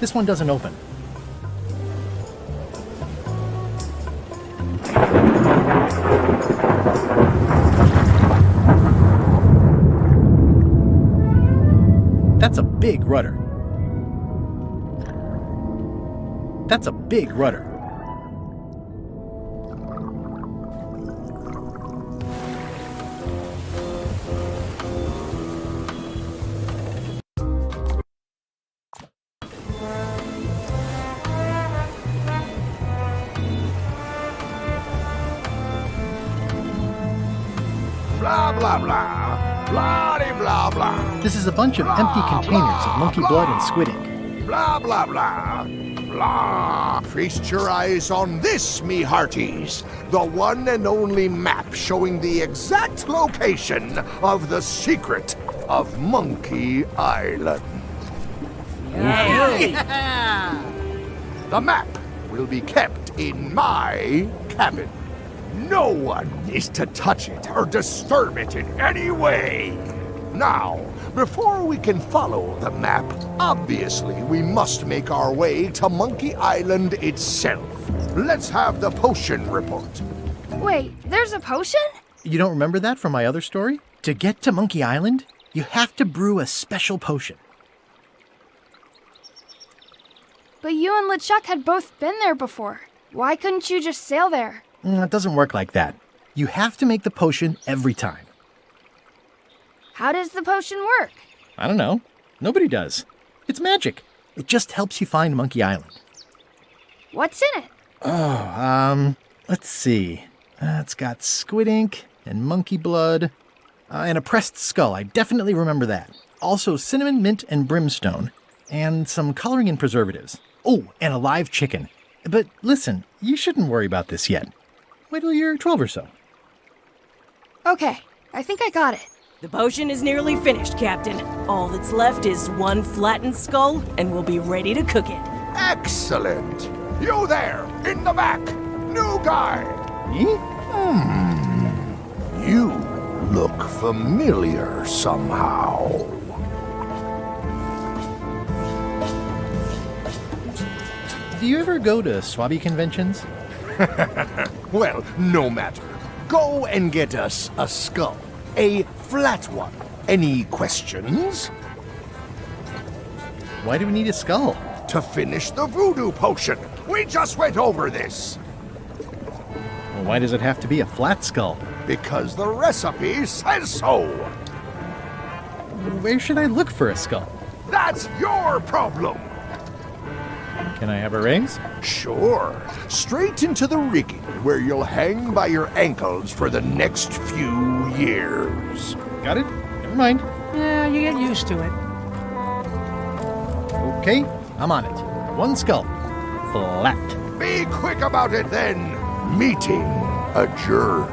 This one doesn't open. That's a big rudder. That's a big rudder. Blah, blah, blah. Blah, blah. This is a bunch of empty containers of monkey blood and squid ink. Blah, blah, blah. Blah. Feast your eyes on this, me hearties. The one and only map showing the exact location of the secret of Monkey Island. Yeah. The map will be kept in my cabin. No one is to touch it or disturb it in any way. Now, before we can follow the map, obviously we must make our way to Monkey Island itself. Let's have the potion report. Wait, there's a potion? You don't remember that from my other story? To get to Monkey Island, you have to brew a special potion. But you and LeChuck had both been there before. Why couldn't you just sail there? It doesn't work like that. You have to make the potion every time. How does the potion work? I don't know. Nobody does. It's magic. It just helps you find Monkey Island. What's in it? Oh, let's see. It's got squid ink and monkey blood and a pressed skull. I definitely remember that. Also cinnamon, mint, and brimstone. And some coloring and preservatives. Oh, and a live chicken. But listen, you shouldn't worry about this yet. Wait till you're 12 or so. Okay, I think I got it. The potion is nearly finished, Captain. All that's left is one flattened skull, and we'll be ready to cook it. Excellent. You there, in the back. New guy. Me? You look familiar somehow. Do you ever go to Swabby conventions? Well, no matter. Go and get us a skull. A flat one. Any questions? Why do we need a skull? To finish the voodoo potion. We just went over this. Well, why does it have to be a flat skull? Because the recipe says so. Where should I look for a skull? That's your problem. Can I have a raise? Sure. Straight into the rigging, where you'll hang by your ankles for the next few years. Got it? Never mind. Yeah, you get used to it. Okay, I'm on it. One skull. Flat. Be quick about it then. Meeting adjourned.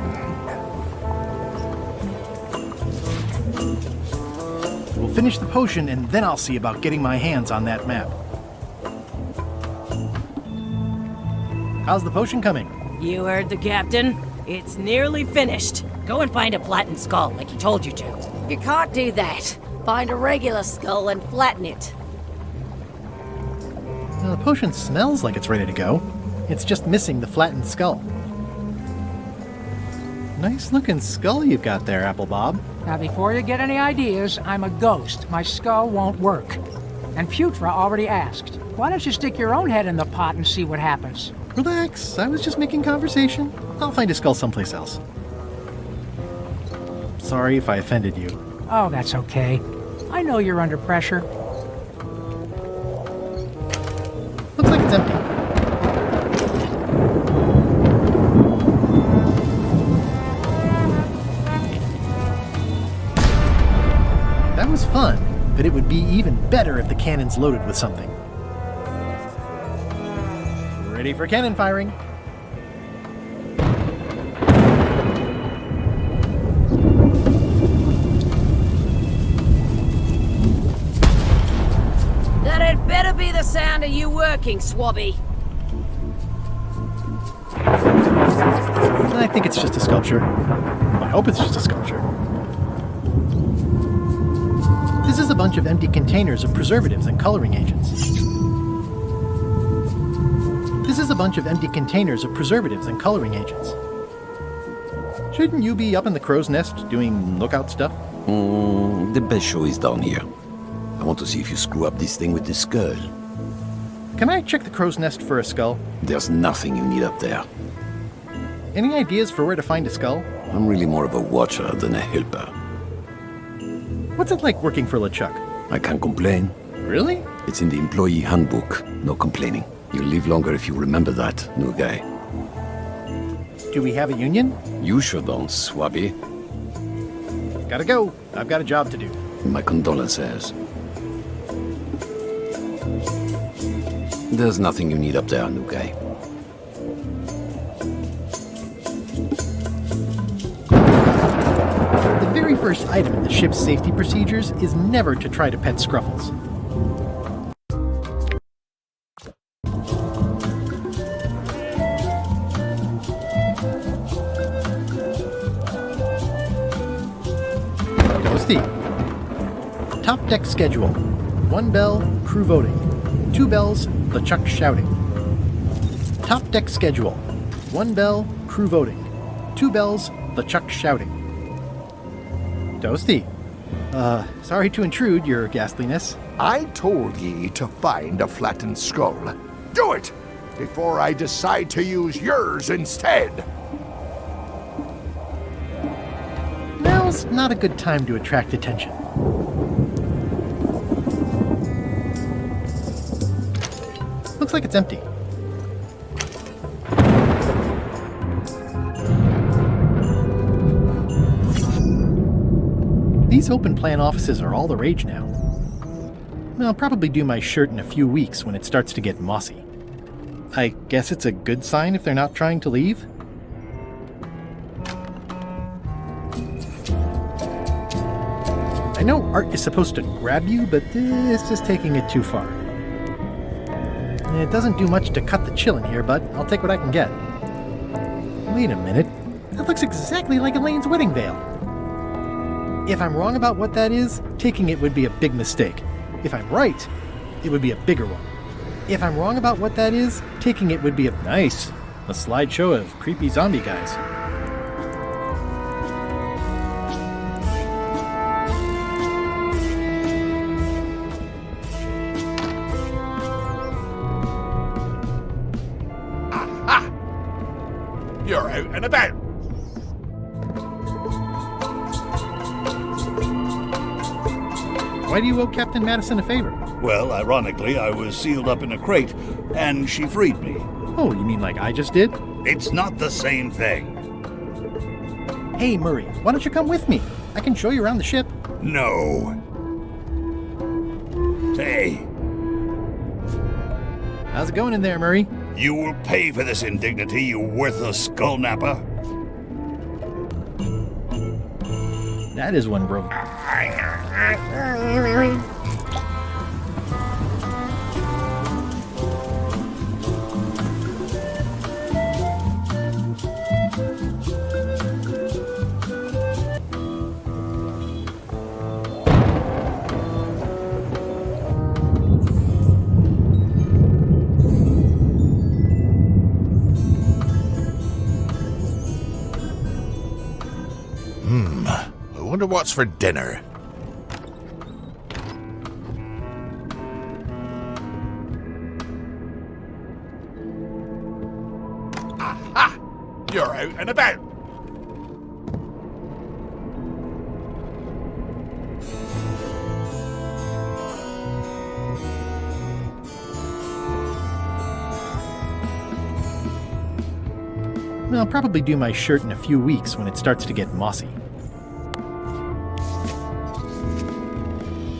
We'll finish the potion and then I'll see about getting my hands on that map. How's the potion coming? You heard the captain. It's nearly finished. Go and find a flattened skull like he told you to. You can't do that. Find a regular skull and flatten it. The potion smells like it's ready to go. It's just missing the flattened skull. Nice looking skull you've got there, Apple Bob. Now, before you get any ideas, I'm a ghost. My skull won't work. And Putra already asked. Why don't you stick your own head in the pot and see what happens? Relax, I was just making conversation. I'll find a skull someplace else. Sorry if I offended you. Oh, that's okay. I know you're under pressure. Looks like it's empty. That was fun, but it would be even better if the cannon's loaded with something. Ready for cannon firing. That had better be the sound of you working, Swabby. I think it's just a sculpture. I hope it's just a sculpture. This This is a bunch of empty containers of preservatives and coloring agents. This is a bunch of empty containers of preservatives and coloring agents. Shouldn't you be up in the crow's nest doing lookout stuff? The best show is down here. I want to see if you screw up this thing with the skull. Can I check the crow's nest for a skull? There's nothing you need up there. Any ideas for where to find a skull? I'm really more of a watcher than a helper. What's it like working for LeChuck? I can't complain. Really? It's in the employee handbook. No complaining. You'll live longer if you remember that, new guy. Do we have a union? You sure don't, Swabby. Gotta go. I've got a job to do. My condolences. There's nothing you need up there, new guy. The very first item in the ship's safety procedures is never to try to pet Scruffles. Top deck schedule. 1 bell, crew voting. 2 bells, LeChuck shouting. Top deck schedule. 1 bell, crew voting. 2 bells, LeChuck shouting. Toasty. Sorry to intrude, your ghastliness. I told ye to find a flattened skull. Do it! Before I decide to use yours instead! Now's not a good time to attract attention. Looks like it's empty. These open plan offices are all the rage now. I'll probably do my shirt in a few weeks when it starts to get mossy. I guess it's a good sign if they're not trying to leave? I know art is supposed to grab you, but this is taking it too far. It doesn't do much to cut the chill in here, but I'll take what I can get. Wait a minute. That looks exactly like Elaine's wedding veil. If I'm wrong about what that is, taking it would be a big mistake. If I'm right, it would be a bigger one. If I'm wrong about what that is, taking it would be a... Nice. A slideshow of creepy zombie guys. You're out and about. Why do you owe Captain Madison a favor? Well, ironically, I was sealed up in a crate, and she freed me. Oh, you mean like I just did? It's not the same thing. Hey, Murray, why don't you come with me? I can show you around the ship. No. Hey. How's it going in there, Murray? You will pay for this indignity, you worthless skull-napper. That is one bro. I wonder what's for dinner. Aha! You're out and about. I'll probably do my shirt in a few weeks when it starts to get mossy.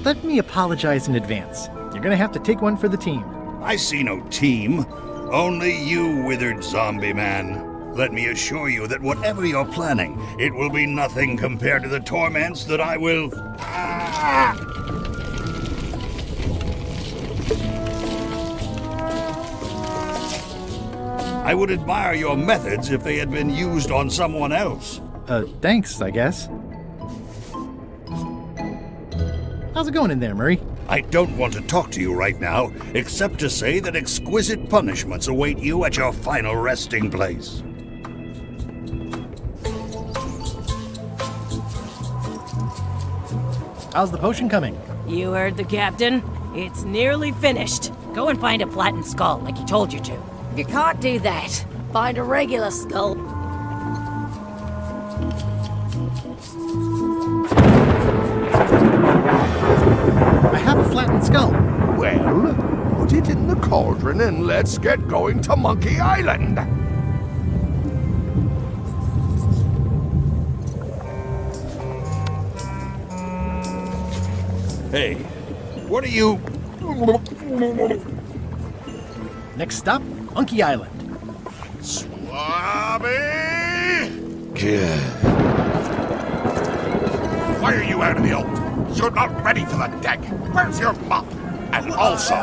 Let me apologize in advance. You're gonna have to take one for the team. I see no team. Only you, withered zombie man. Let me assure you that whatever you're planning, it will be nothing compared to the torments that I will... I would admire your methods if they had been used on someone else. Thanks, I guess. How's it going in there, Murray? I don't want to talk to you right now, except to say that exquisite punishments await you at your final resting place. How's the potion coming? You heard the captain. It's nearly finished. Go and find a flattened skull like he told you to. You can't do that. Find a regular skull. I have a flattened skull. Well, put it in the cauldron and let's get going to Monkey Island. Hey, what are you... Next stop, Monkey Island. Swabby! Why are you out of the old? You're not ready for the deck. Where's your mop? And also...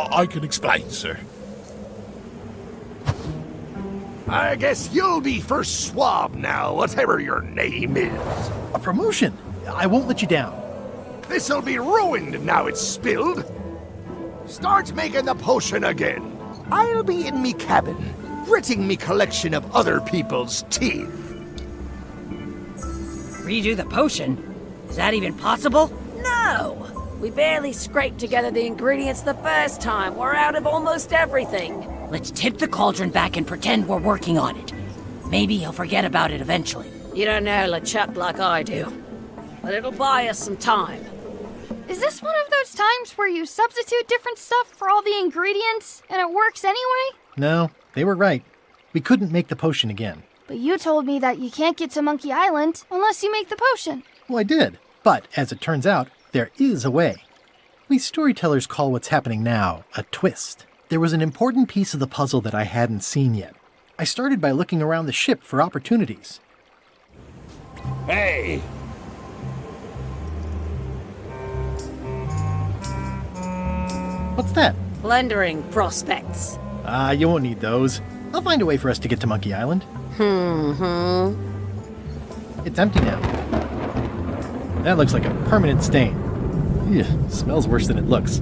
I can explain, sir. I guess you'll be first swab now, whatever your name is. A promotion. I won't let you down. This'll be ruined now it's spilled. Start making the potion again. I'll be in me cabin, gritting me collection of other people's teeth. Redo the potion? Is that even possible? No! We barely scraped together the ingredients the first time. We're out of almost everything. Let's tip the cauldron back and pretend we're working on it. Maybe he'll forget about it eventually. You don't know LeChuck like I do. But it'll buy us some time. Is this one of those times where you substitute different stuff for all the ingredients and it works anyway? No, they were right. We couldn't make the potion again. But you told me that you can't get to Monkey Island unless you make the potion. Well, I did. But, as it turns out, there is a way. We storytellers call what's happening now a twist. There was an important piece of the puzzle that I hadn't seen yet. I started by looking around the ship for opportunities. Hey! What's that? Plundering prospects. You won't need those. I'll find a way for us to get to Monkey Island. It's empty now. That looks like a permanent stain. Ugh, smells worse than it looks.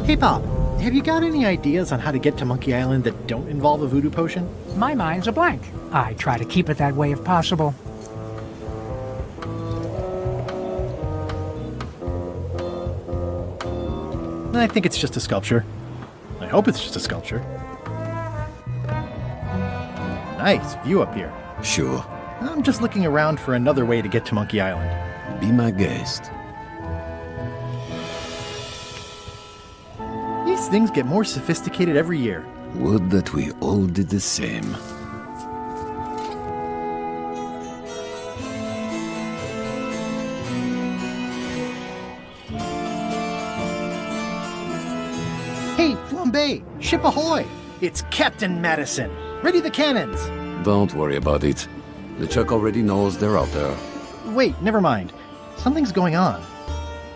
Hey, Bob, have you got any ideas on how to get to Monkey Island that don't involve a voodoo potion? My mind's a blank. I try to keep it that way if possible. I think it's just a sculpture. I hope it's just a sculpture. Nice view up here. Sure. I'm just looking around for another way to get to Monkey Island. Be my guest. These things get more sophisticated every year. Would that we all did the same. Hey, Flambe! Ship ahoy! It's Captain Madison! Ready the cannons! Don't worry about it. LeChuck already knows they're out there. Wait, never mind. Something's going on.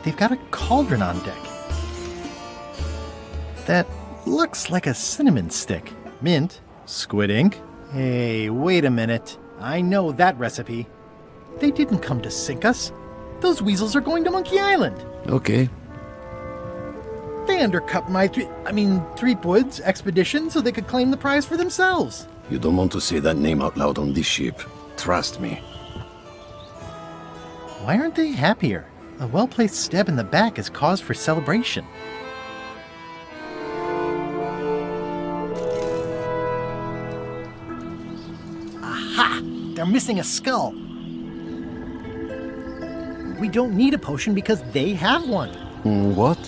They've got a cauldron on deck. That looks like a cinnamon stick. Mint, squid ink. Hey, wait a minute. I know that recipe. They didn't come to sink us. Those weasels are going to Monkey Island. Okay. They undercut my Threepwood's expedition so they could claim the prize for themselves. You don't want to say that name out loud on this ship. Trust me. Why aren't they happier? A well-placed stab in the back is cause for celebration. Aha! They're missing a skull. We don't need a potion because they have one. What?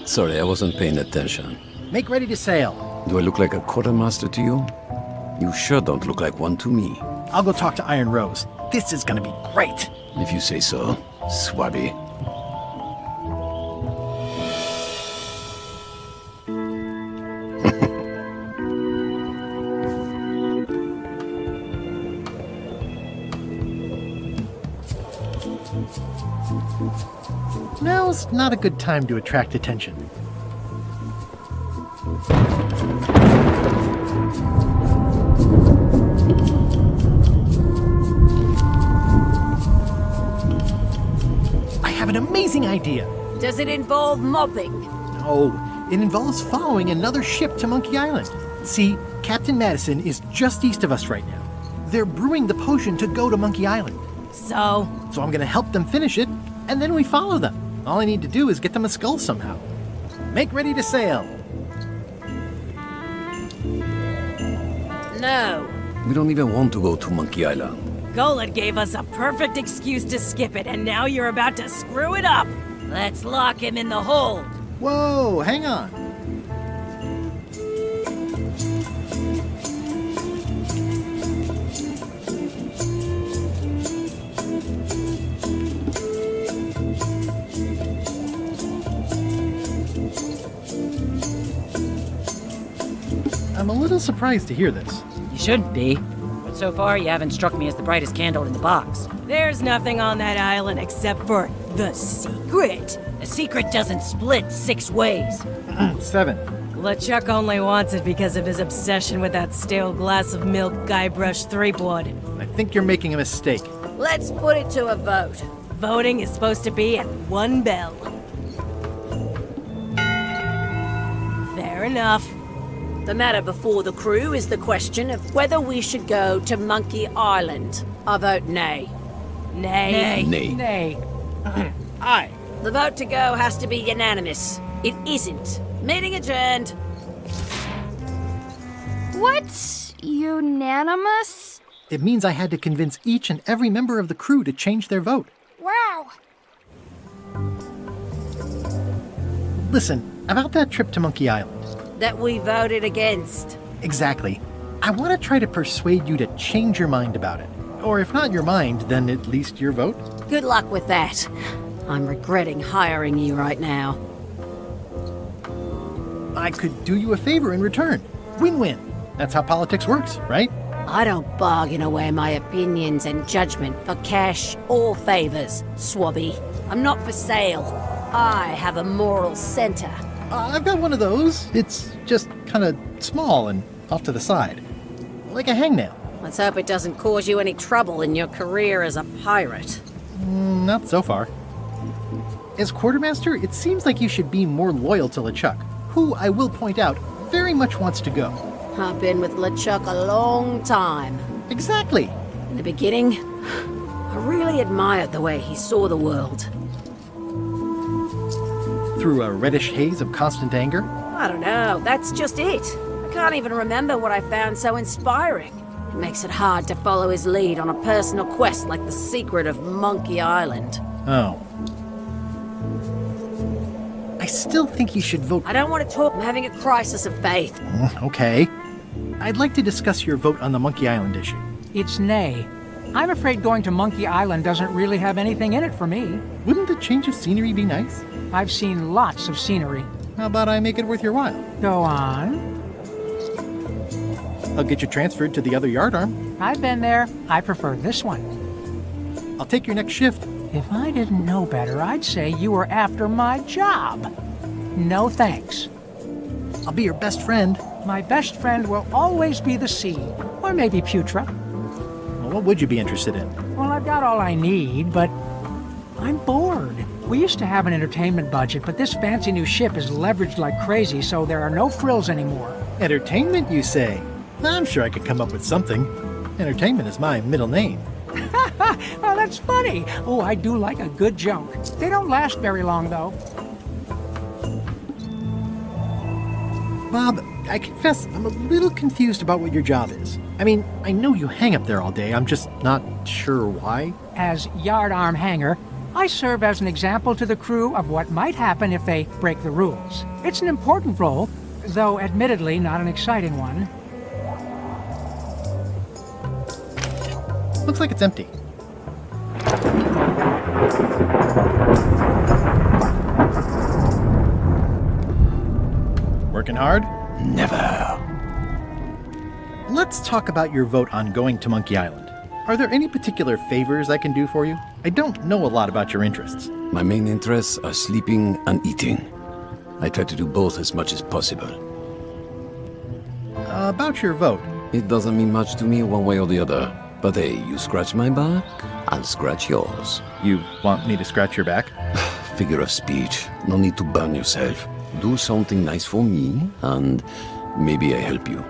Sorry, I wasn't paying attention. Make ready to sail. Do I look like a quartermaster to you? You sure don't look like one to me. I'll go talk to Iron Rose. This is gonna be great. If you say so, Swabby. Now's not a good time to attract attention. I have an amazing idea. Does it involve mobbing? No, it involves following another ship to Monkey Island. See, Captain Madison is just east of us right now. They're brewing the potion to go to Monkey Island. So I'm gonna help them finish it, and then we follow them. All I need to do is get them a skull somehow. Make ready to sail. No. We don't even want to go to Monkey Island. Golad gave us a perfect excuse to skip it, and now you're about to screw it up. Let's lock him in the hold. Whoa, hang on. I'm a little surprised to hear this. You shouldn't be. But so far, you haven't struck me as the brightest candle in the box. There's nothing on that island except for the secret. The secret doesn't split 6 ways. 7. LeChuck only wants it because of his obsession with that stale glass of milk Guybrush Threepwood. I think you're making a mistake. Let's put it to a vote. Voting is supposed to be at 1 bell. Fair enough. The matter before the crew is the question of whether we should go to Monkey Island. I vote nay. Nay. Nay. Nay. Aye. The vote to go has to be unanimous. It isn't. Meeting adjourned. What's unanimous? It means I had to convince each and every member of the crew to change their vote. Wow. Listen, about that trip to Monkey Island. That we voted against. Exactly. I want to try to persuade you to change your mind about it. Or if not your mind, then at least your vote. Good luck with that. I'm regretting hiring you right now. I could do you a favor in return. Win-win. That's how politics works, right? I don't bargain away my opinions and judgment for cash or favors, Swabby. I'm not for sale. I have a moral center. I've got one of those. It's just kind of small and off to the side. Like a hangnail. Let's hope it doesn't cause you any trouble in your career as a pirate. Not so far. As quartermaster, it seems like you should be more loyal to LeChuck, who, I will point out, very much wants to go. I've been with LeChuck a long time. Exactly. In the beginning, I really admired the way he saw the world. Through a reddish haze of constant anger? I don't know, that's just it. I can't even remember what I found so inspiring. It makes it hard to follow his lead on a personal quest like the secret of Monkey Island. Oh. I still think you should vote. I don't want to talk. I'm having a crisis of faith. Okay. I'd like to discuss your vote on the Monkey Island issue. It's nay. I'm afraid going to Monkey Island doesn't really have anything in it for me. Wouldn't the change of scenery be nice? I've seen lots of scenery. How about I make it worth your while? Go on. I'll get you transferred to the other yardarm. I've been there. I prefer this one. I'll take your next shift. If I didn't know better, I'd say you were after my job. No thanks. I'll be your best friend. My best friend will always be the sea. Or maybe Putra. Well, what would you be interested in? Well, I've got all I need, but I'm bored. We used to have an entertainment budget, but this fancy new ship is leveraged like crazy, so there are no frills anymore. Entertainment, you say? I'm sure I could come up with something. Entertainment is my middle name. Oh, that's funny. Oh, I do like a good joke. They don't last very long, though. Bob, I confess I'm a little confused about what your job is. I mean, I know you hang up there all day. I'm just not sure why. As yardarm hanger, I serve as an example to the crew of what might happen if they break the rules. It's an important role, though admittedly not an exciting one. Looks like it's empty. Working hard? Never. Let's talk about your vote on going to Monkey Island. Are there any particular favors I can do for you? I don't know a lot about your interests. My main interests are sleeping and eating. I try to do both as much as possible. About your vote. It doesn't mean much to me one way or the other. But hey, you scratch my back, I'll scratch yours. You want me to scratch your back? Figure of speech. No need to burn yourself. Do something nice for me, and maybe I help you.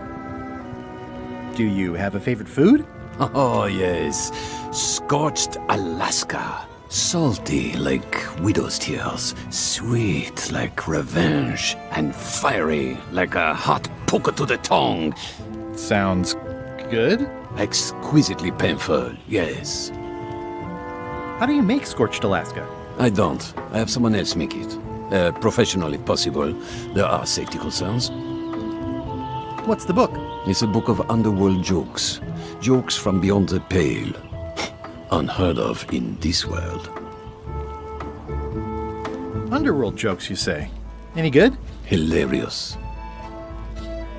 Do you have a favorite food? Oh, yes. Scorched Alaska. Salty like widow's tears. Sweet like revenge. And fiery like a hot poker to the tongue. Sounds good. Exquisitely painful, yes. How do you make Scorched Alaska? I don't. I have someone else make it. Professional if possible. There are safety concerns. What's the book? It's a book of underworld jokes. Jokes from beyond the pale. Unheard of in this world. Underworld jokes, you say? Any good? Hilarious.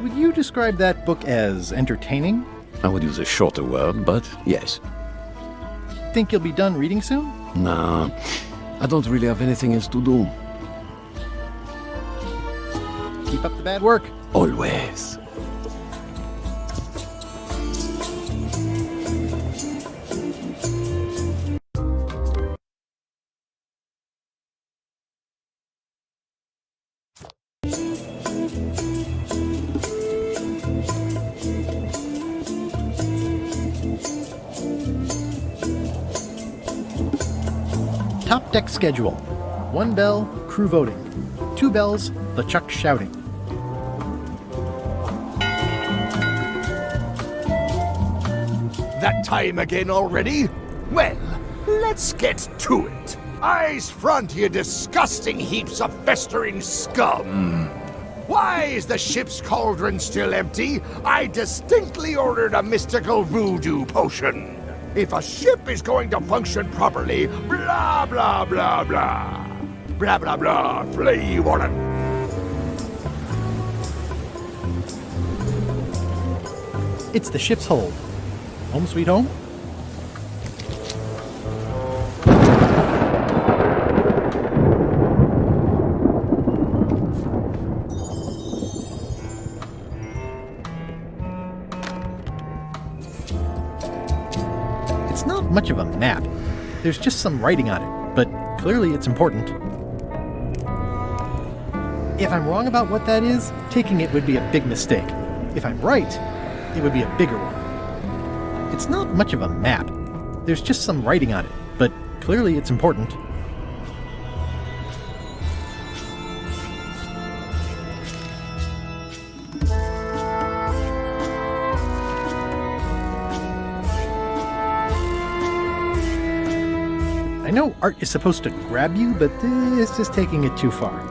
Would you describe that book as entertaining? I would use a shorter word, but yes. Think you'll be done reading soon? Nah, I don't really have anything else to do. Keep up the bad work. Always. Top deck schedule. 1 bell, crew voting. 2 bells, LeChuck shouting. That time again already? Well, let's get to it. Eyes front, you disgusting heaps of festering scum. Why is the ship's cauldron still empty? I distinctly ordered a mystical voodoo potion. If a ship is going to function properly, blah, blah, blah, blah. Blah, blah, blah, flame on it. It's the ship's hold. Home sweet home? It's not much of a map. There's just some writing on it, but clearly it's important. If I'm wrong about what that is, taking it would be a big mistake. If I'm right, it would be a bigger one. It's not much of a map. There's just some writing on it, but clearly it's important. I know art is supposed to grab you, but this is taking it too far.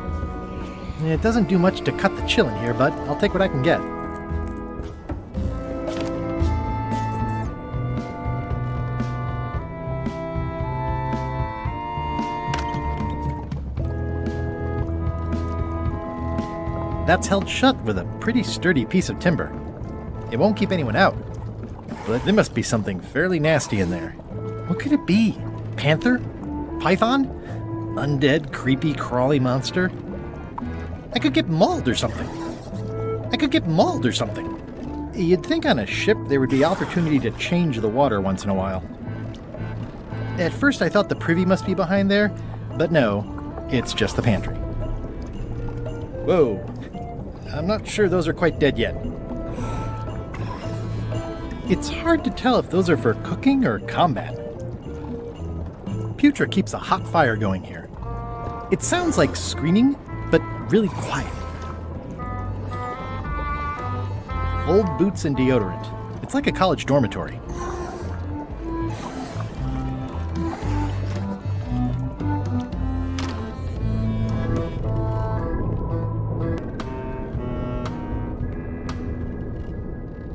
It doesn't do much to cut the chill in here, but I'll take what I can get. That's held shut with a pretty sturdy piece of timber. It won't keep anyone out, but there must be something fairly nasty in there. What could it be? Panther? Python? Undead, creepy, crawly monster? I could get mauled or something. You'd think on a ship there would be opportunity to change the water once in a while. At first I thought the privy must be behind there, but no, it's just the pantry. Whoa. I'm not sure those are quite dead yet. It's hard to tell if those are for cooking or combat. Putra keeps a hot fire going here. It sounds like screaming, but really quiet. Old boots and deodorant. It's like a college dormitory.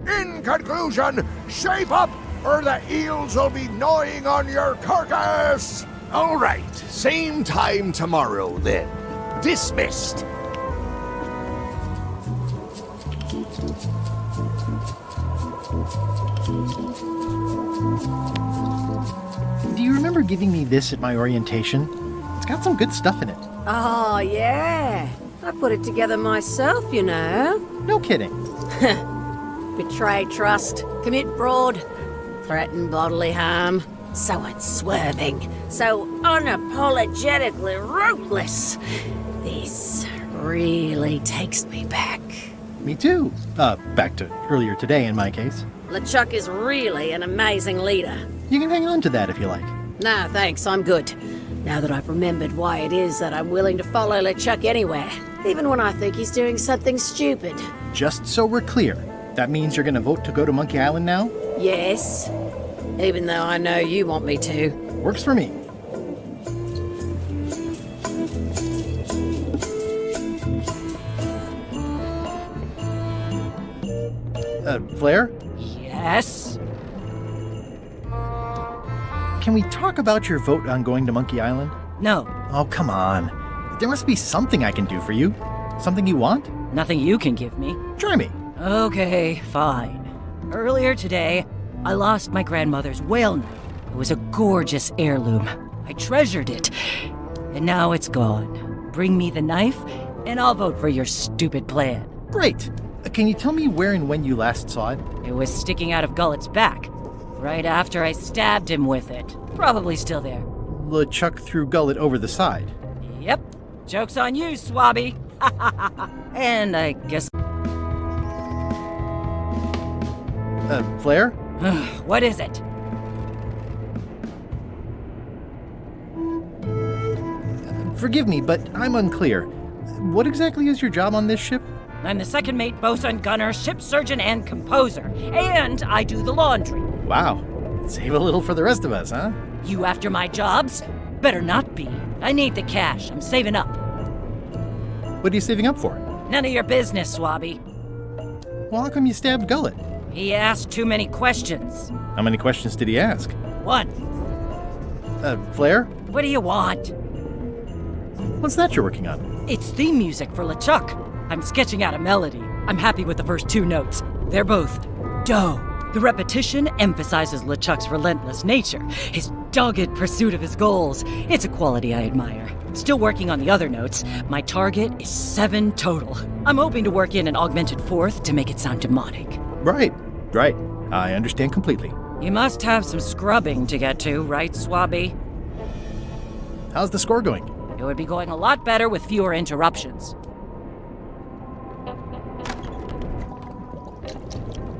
In conclusion, shape up or the eels will be gnawing on your carcass! All right, same time tomorrow then. Dismissed. Do you remember giving me this at my orientation? It's got some good stuff in it. Oh, yeah. I put it together myself, you know. No kidding. Betray trust, commit fraud, threaten bodily harm. So unswerving, so unapologetically ruthless. This really takes me back. Me too. Back to earlier today in my case. LeChuck is really an amazing leader. You can hang on to that if you like. No, thanks, I'm good. Now that I've remembered why it is that I'm willing to follow LeChuck anywhere, even when I think he's doing something stupid. Just so we're clear, that means you're gonna vote to go to Monkey Island now? Yes, even though I know you want me to. Works for me. Flair? Yes? Can we talk about your vote on going to Monkey Island? No. Oh, come on. There must be something I can do for you. Something you want? Nothing you can give me. Try me. Okay, fine. Earlier today, I lost my grandmother's whale knife. It was a gorgeous heirloom. I treasured it. And now it's gone. Bring me the knife, and I'll vote for your stupid plan. Great. Can you tell me where and when you last saw it? It was sticking out of Gullet's back, right after I stabbed him with it. Probably still there. LeChuck threw Gullet over the side. Yep. Joke's on you, Swabby. And I guess... Flair? What is it? Forgive me, but I'm unclear. What exactly is your job on this ship? I'm the second mate, bosun, gunner, ship surgeon, and composer. And I do the laundry. Wow. Save a little for the rest of us, huh? You after my jobs? Better not be. I need the cash. I'm saving up. What are you saving up for? None of your business, Swabby. Well, how come you stabbed Gullet? He asked too many questions. How many questions did he ask? One. Flair? What do you want? What's that you're working on? It's theme music for LeChuck. I'm sketching out a melody. I'm happy with the first two notes. They're both do. The repetition emphasizes LeChuck's relentless nature, his dogged pursuit of his goals. It's a quality I admire. Still working on the other notes. My target is 7 total. I'm hoping to work in an augmented fourth to make it sound demonic. Right. I understand completely. You must have some scrubbing to get to, right, Swabby? How's the score going? It would be going a lot better with fewer interruptions.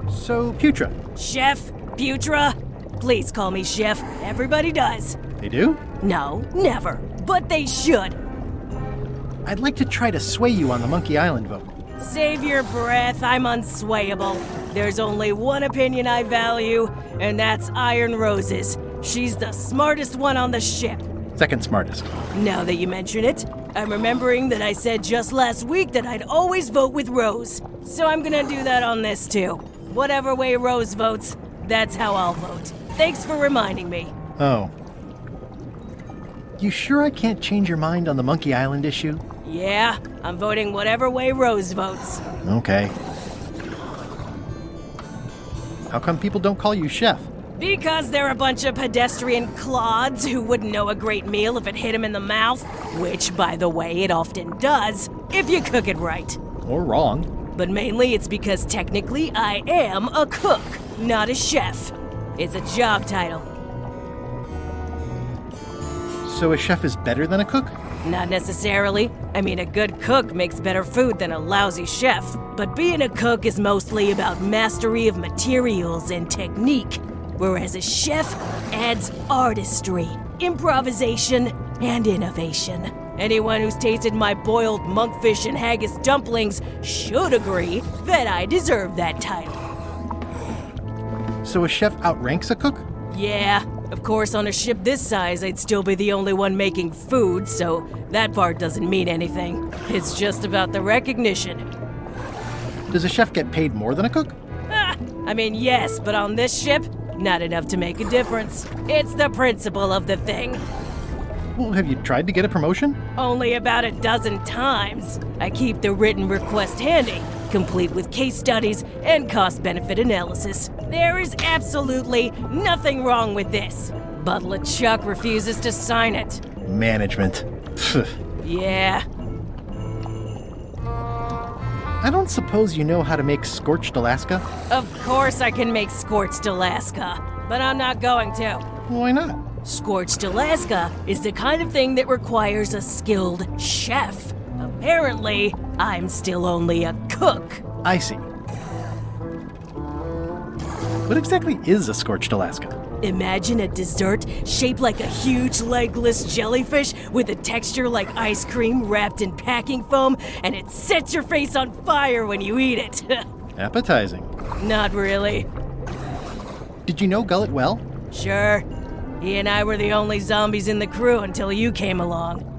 So, Putra. Chef? Putra? Please call me Chef. Everybody does. They do? No, never. But they should. I'd like to try to sway you on the Monkey Island vote. Save your breath, I'm unswayable. There's only one opinion I value, and that's Iron Rose's. She's the smartest one on the ship. Second smartest. Now that you mention it, I'm remembering that I said just last week that I'd always vote with Rose. So I'm gonna do that on this too. Whatever way Rose votes, that's how I'll vote. Thanks for reminding me. Oh. You sure I can't change your mind on the Monkey Island issue? Yeah, I'm voting whatever way Rose votes. Okay. How come people don't call you Chef? Because they're a bunch of pedestrian clods who wouldn't know a great meal if it hit them in the mouth. Which, by the way, it often does, if you cook it right. Or wrong. But mainly it's because technically I am a cook, not a chef. It's a job title. So a chef is better than a cook? Not necessarily. I mean, a good cook makes better food than a lousy chef. But being a cook is mostly about mastery of materials and technique, whereas a chef adds artistry, improvisation, and innovation. Anyone who's tasted my boiled monkfish and haggis dumplings should agree that I deserve that title. So a chef outranks a cook? Yeah. Of course, on a ship this size, I'd still be the only one making food, so that part doesn't mean anything. It's just about the recognition. Does a chef get paid more than a cook? I mean, yes, but on this ship, Not enough to make a difference. It's the principle of the thing. Well, have you tried to get a promotion? Only about a dozen times. I keep the written request handy, complete with case studies and cost-benefit analysis. There is absolutely nothing wrong with this. But LeChuck refuses to sign it. Management. Yeah. I don't suppose you know how to make scorched Alaska? Of course I can make scorched Alaska, but I'm not going to. Why not? Scorched Alaska is the kind of thing that requires a skilled chef. Apparently, I'm still only a cook. I see. What exactly is a scorched Alaska? Imagine a dessert shaped like a huge legless jellyfish with a texture like ice cream wrapped in packing foam, and it sets your face on fire when you eat it. Appetizing. Not really. Did you know Gullet well? Sure. He and I were the only zombies in the crew until you came along.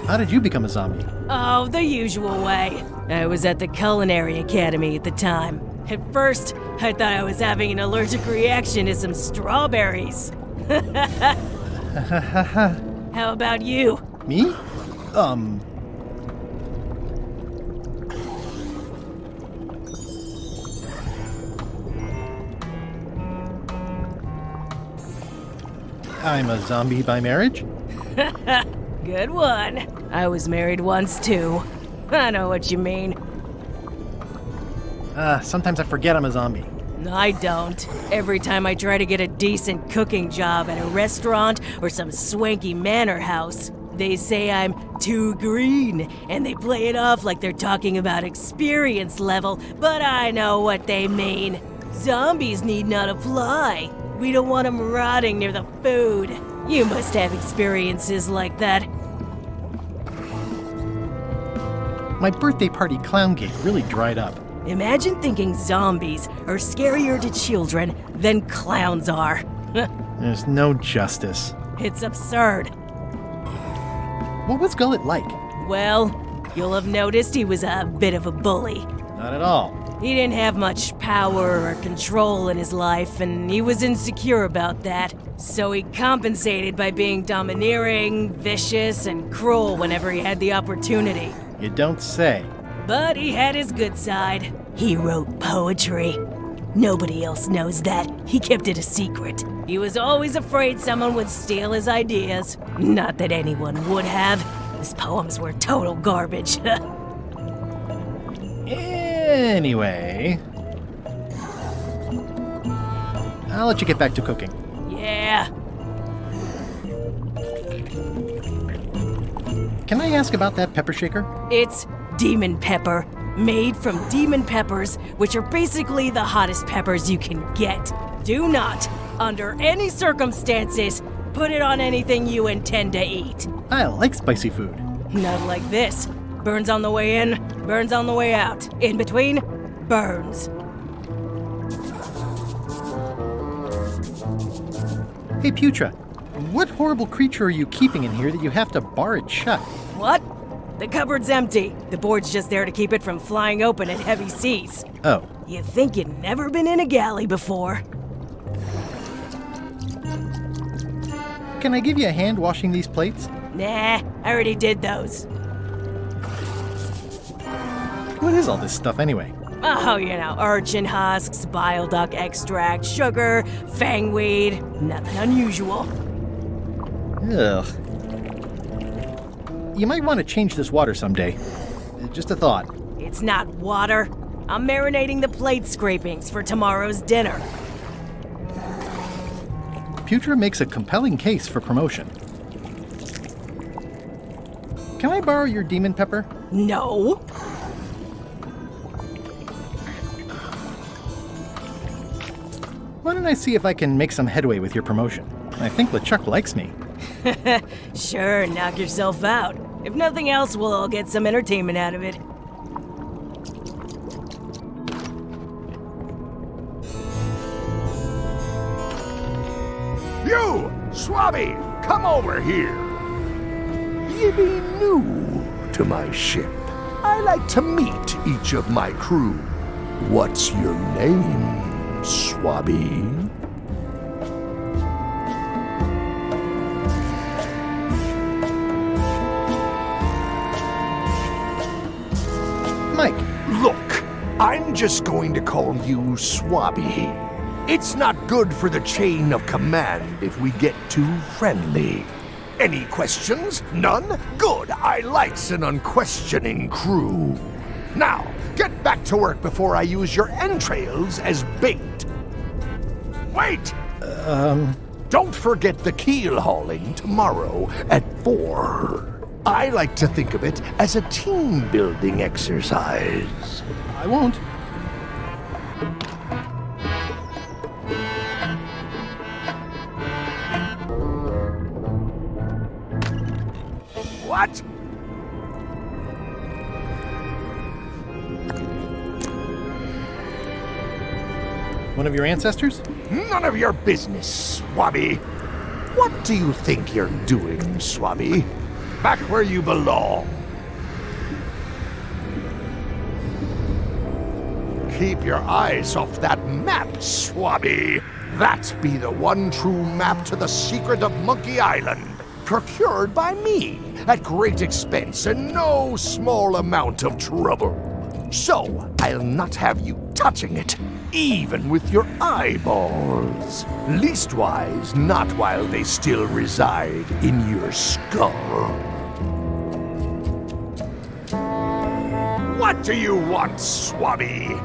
How did you become a zombie? Oh, the usual way. I was at the Culinary Academy at the time. At first, I thought I was having an allergic reaction to some strawberries. How about you? Me? I'm a zombie by marriage? Good one. I was married once, too. I know what you mean. Sometimes I forget I'm a zombie. I don't. Every time I try to get a decent cooking job at a restaurant or some swanky manor house, they say I'm too green, and they play it off like they're talking about experience level, but I know what they mean. Zombies need not apply. We don't want them rotting near the food. You must have experiences like that. My birthday party clown cake really dried up. Imagine thinking zombies are scarier to children than clowns are. There's no justice. It's absurd. What was Gullet like? Well, you'll have noticed he was a bit of a bully. Not at all. He didn't have much power or control in his life, and he was insecure about that. So he compensated by being domineering, vicious, and cruel whenever he had the opportunity. You don't say. But he had his good side. He wrote poetry. Nobody else knows that. He kept it a secret. He was always afraid someone would steal his ideas. Not that anyone would have. His poems were total garbage. Anyway, I'll let you get back to cooking. Yeah. Can I ask about that pepper shaker? It's demon pepper, made from demon peppers, which are basically the hottest peppers you can get. Do not, under any circumstances, put it on anything you intend to eat. I like spicy food. Not like this. Burns on the way in, burns on the way out. In between, burns. Hey, Putra, what horrible creature are you keeping in here that you have to bar it shut? What? The cupboard's empty. The board's just there to keep it from flying open at heavy seas. Oh. You think you'd never been in a galley before? Can I give you a hand washing these plates? Nah, I already did those. What is all this stuff anyway? Oh, you know, urchin husks, bile duck extract, sugar, fangweed. Nothing unusual. Ugh. You might want to change this water someday. Just a thought. It's not water. I'm marinating the plate scrapings for tomorrow's dinner. Putra makes a compelling case for promotion. Can I borrow your demon pepper? No. Why don't I see if I can make some headway with your promotion? I think LeChuck likes me. Sure, knock yourself out. If nothing else, we'll all get some entertainment out of it. You, Swabby, come over here. Ye be new to my ship. I like to meet each of my crew. What's your name? Swabby. Mike. Look, I'm just going to call you Swabby. It's not good for the chain of command if we get too friendly. Any questions? None? Good. I likes an unquestioning crew. Now, get back to work before I use your entrails as bait. Wait! Don't forget the keel hauling tomorrow at 4. I like to think of it as a team-building exercise. I won't. What? One of your ancestors? None of your business, Swabby. What do you think you're doing, Swabby? Back where you belong. Keep your eyes off that map, Swabby. That be the one true map to the secret of Monkey Island. Procured by me at great expense and no small amount of trouble. So, I'll not have you touching it, even with your eyeballs. Leastwise, not while they still reside in your skull. What do you want, Swabby?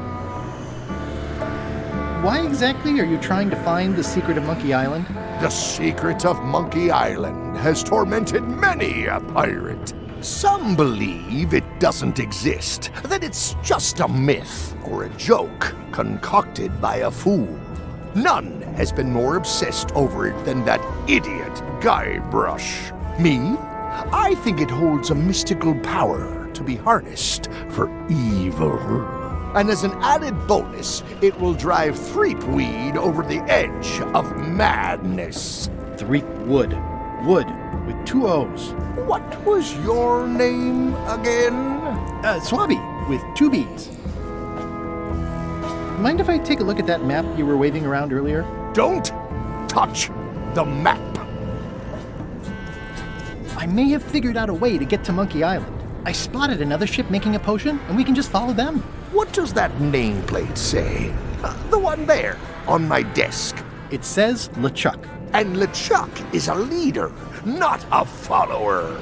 Why exactly are you trying to find the secret of Monkey Island? The secret of Monkey Island has tormented many a pirate. Some believe it doesn't exist, that it's just a myth or a joke concocted by a fool. None has been more obsessed over it than that idiot Guybrush. Me? I think it holds a mystical power to be harnessed for evil. And as an added bonus, it will drive Threepweed over the edge of madness. Threepwood. Wood, with 2 O's. What was your name again? Swabby, with 2 B's. Mind if I take a look at that map you were waving around earlier? Don't touch the map. I may have figured out a way to get to Monkey Island. I spotted another ship making a potion, and we can just follow them. What does that nameplate say? The one there, on my desk. It says LeChuck. And LeChuck is a leader, not a follower.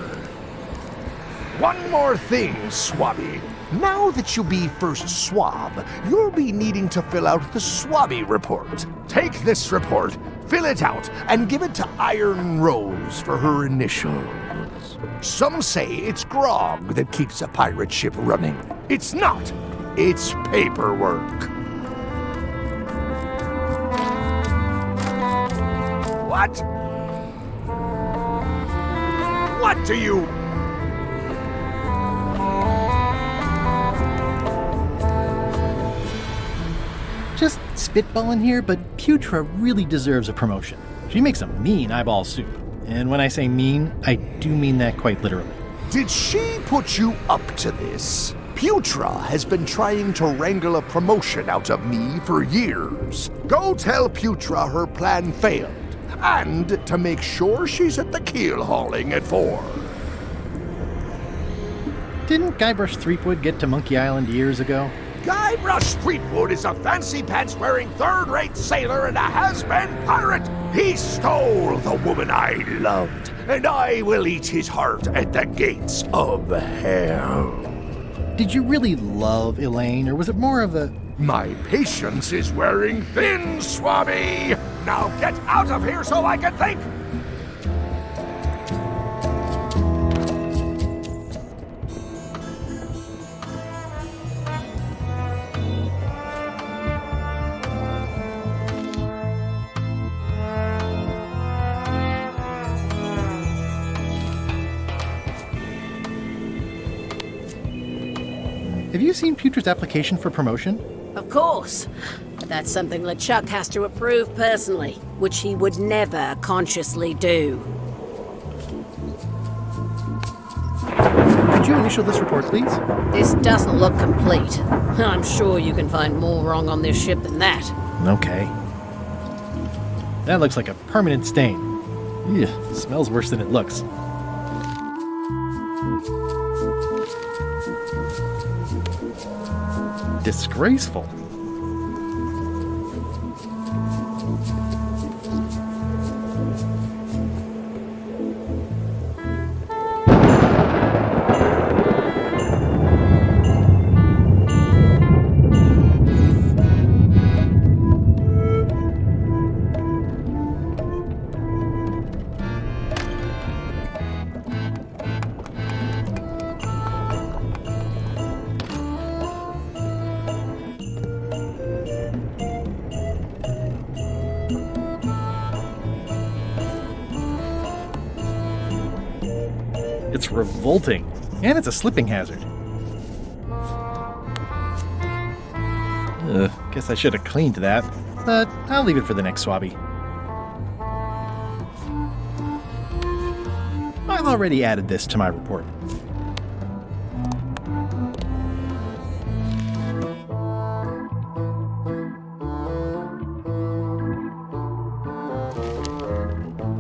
One more thing, Swabby. Now that you be first swab, you'll be needing to fill out the Swabby report. Take this report, fill it out, and give it to Iron Rose for her initials. Some say it's grog that keeps a pirate ship running. It's not. It's paperwork. What? What do you... Just spitballing here, but Putra really deserves a promotion. She makes a mean eyeball soup. And when I say mean, I do mean that quite literally. Did she put you up to this? Putra has been trying to wrangle a promotion out of me for years. Go tell Putra her plan failed, and to make sure she's at the keel hauling at 4. Didn't Guybrush Threepwood get to Monkey Island years ago? Guybrush Threepwood is a fancy-pants-wearing third-rate sailor and a has-been pirate. He stole the woman I loved, and I will eat his heart at the gates of hell. Did you really love Elaine, or was it more of a... My patience is wearing thin, Swabby! Now get out of here so I can think! Have you seen Putra's application for promotion? Of course. That's something LeChuck has to approve personally, which he would never consciously do. Could you initial this report, please? This doesn't look complete. I'm sure you can find more wrong on this ship than that. Okay. That looks like a permanent stain. Ugh, smells worse than it looks. Disgraceful. It's revolting, and it's a slipping hazard. Guess I should have cleaned that, but I'll leave it for the next swabby. I've already added this to my report.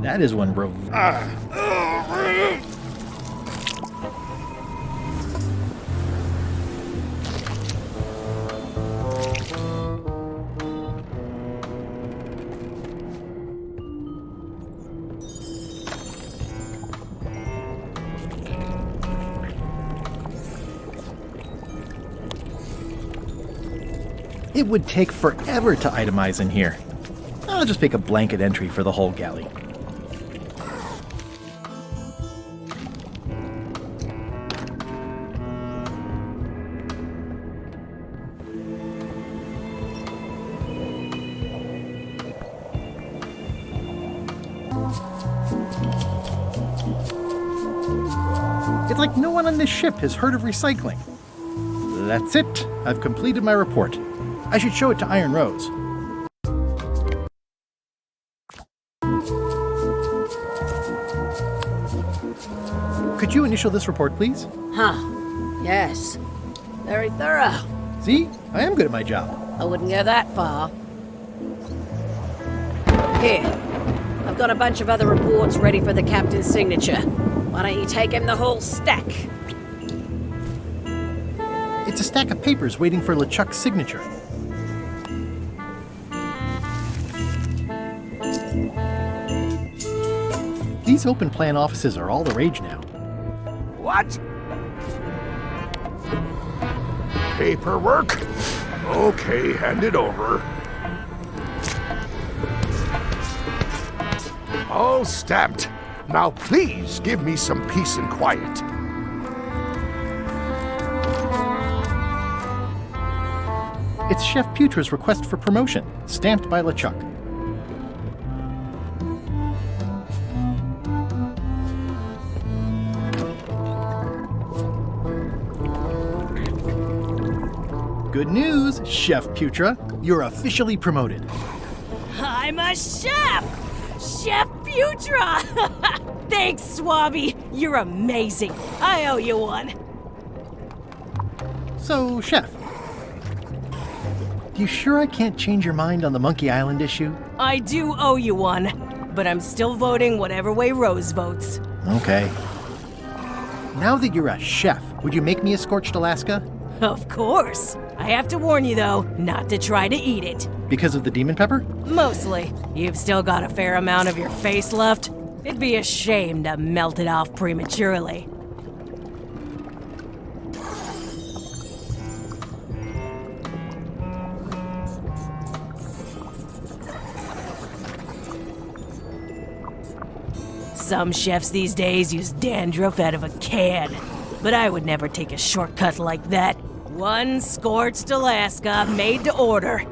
That is one It would take forever to itemize in here. I'll just make a blanket entry for the whole galley. It's like no one on this ship has heard of recycling. That's it. I've completed my report. I should show it to Iron Rose. Could you initial this report, please? Huh. Yes. Very thorough. See? I am good at my job. I wouldn't go that far. Here. I've got a bunch of other reports ready for the captain's signature. Why don't you take him the whole stack? It's a stack of papers waiting for LeChuck's signature. These open plan offices are all the rage now. What? Paperwork? Okay, hand it over. All stamped. Now please give me some peace and quiet. It's Chef Putra's request for promotion, stamped by LeChuck. Good news, Chef Putra. You're officially promoted. I'm a chef! Chef Putra! Thanks, Swabby. You're amazing. I owe you one. So, Chef, you sure I can't change your mind on the Monkey Island issue? I do owe you one, but I'm still voting whatever way Rose votes. Okay. Now that you're a chef, would you make me a scorched Alaska? Of course. I have to warn you, though, not to try to eat it. Because of the demon pepper? Mostly. You've still got a fair amount of your face left. It'd be a shame to melt it off prematurely. Some chefs these days use dandruff out of a can, but I would never take a shortcut like that. One scorched Alaska made to order.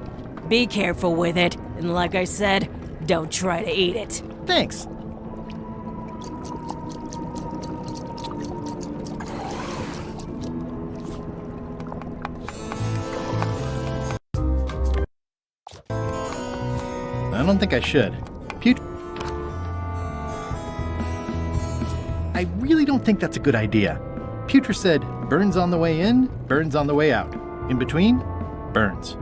Be careful with it, and like I said, don't try to eat it. Thanks. I don't think I should. I really don't think that's a good idea. Putra said, burns on the way in, burns on the way out. In between, burns.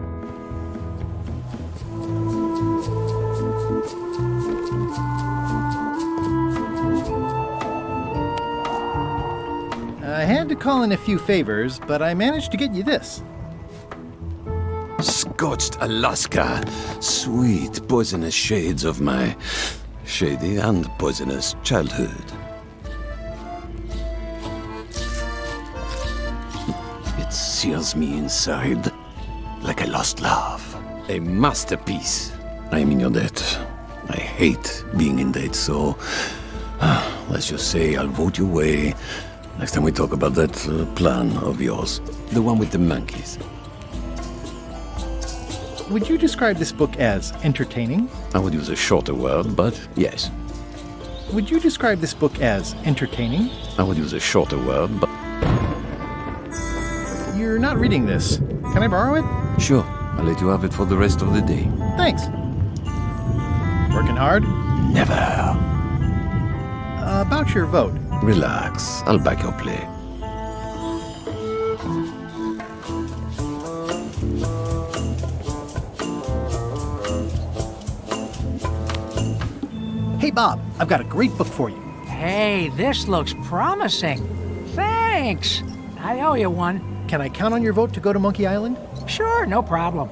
I had to call in a few favors, but I managed to get you this. Scorched Alaska. Sweet poisonous shades of my shady and poisonous childhood. It sears me inside like a lost love. A masterpiece. I am in your debt. I hate being in debt, so let's just say I'll vote your way next time we talk about that plan of yours. The one with the monkeys. Would you describe this book as entertaining? I would use a shorter word, but yes. Would you describe this book as entertaining? I would use a shorter word, but... You're not reading this. Can I borrow it? Sure. I'll let you have it for the rest of the day. Thanks. Working hard? Never. About your vote. Relax. I'll back your play. Hey, Bob, I've got a great book for you. Hey, this looks promising. Thanks. I owe you one. Can I count on your vote to go to Monkey Island? Sure, no problem.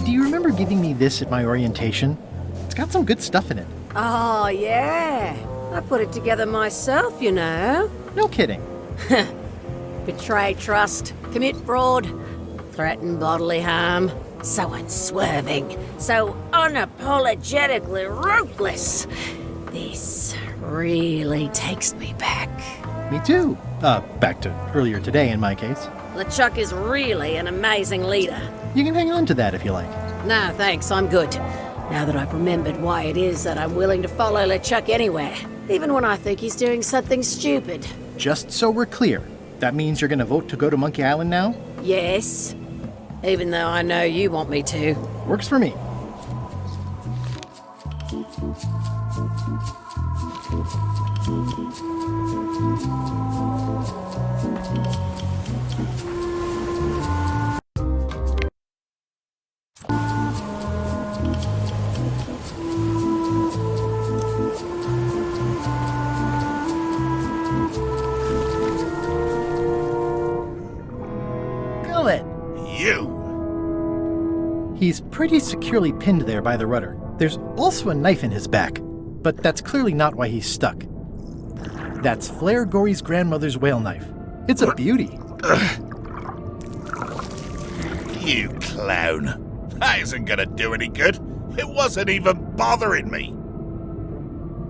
Do you remember giving me this at my orientation? It's got some good stuff in it. Oh, yeah. I put it together myself, you know. No kidding. Betray trust, commit fraud, threaten bodily harm. So unswerving, so unapologetically ruthless. This really takes me back. Me too. Back to earlier today in my case. LeChuck is really an amazing leader. You can hang on to that if you like. No, thanks, I'm good. Now that I've remembered why it is that I'm willing to follow LeChuck anywhere, even when I think he's doing something stupid. Just so we're clear, that means you're gonna vote to go to Monkey Island now? Yes, even though I know you want me to. Works for me. He's pretty securely pinned there by the rudder. There's also a knife in his back, but that's clearly not why he's stuck. That's Flair Gory's grandmother's whale knife. It's a beauty. You clown. That isn't gonna do any good. It wasn't even bothering me.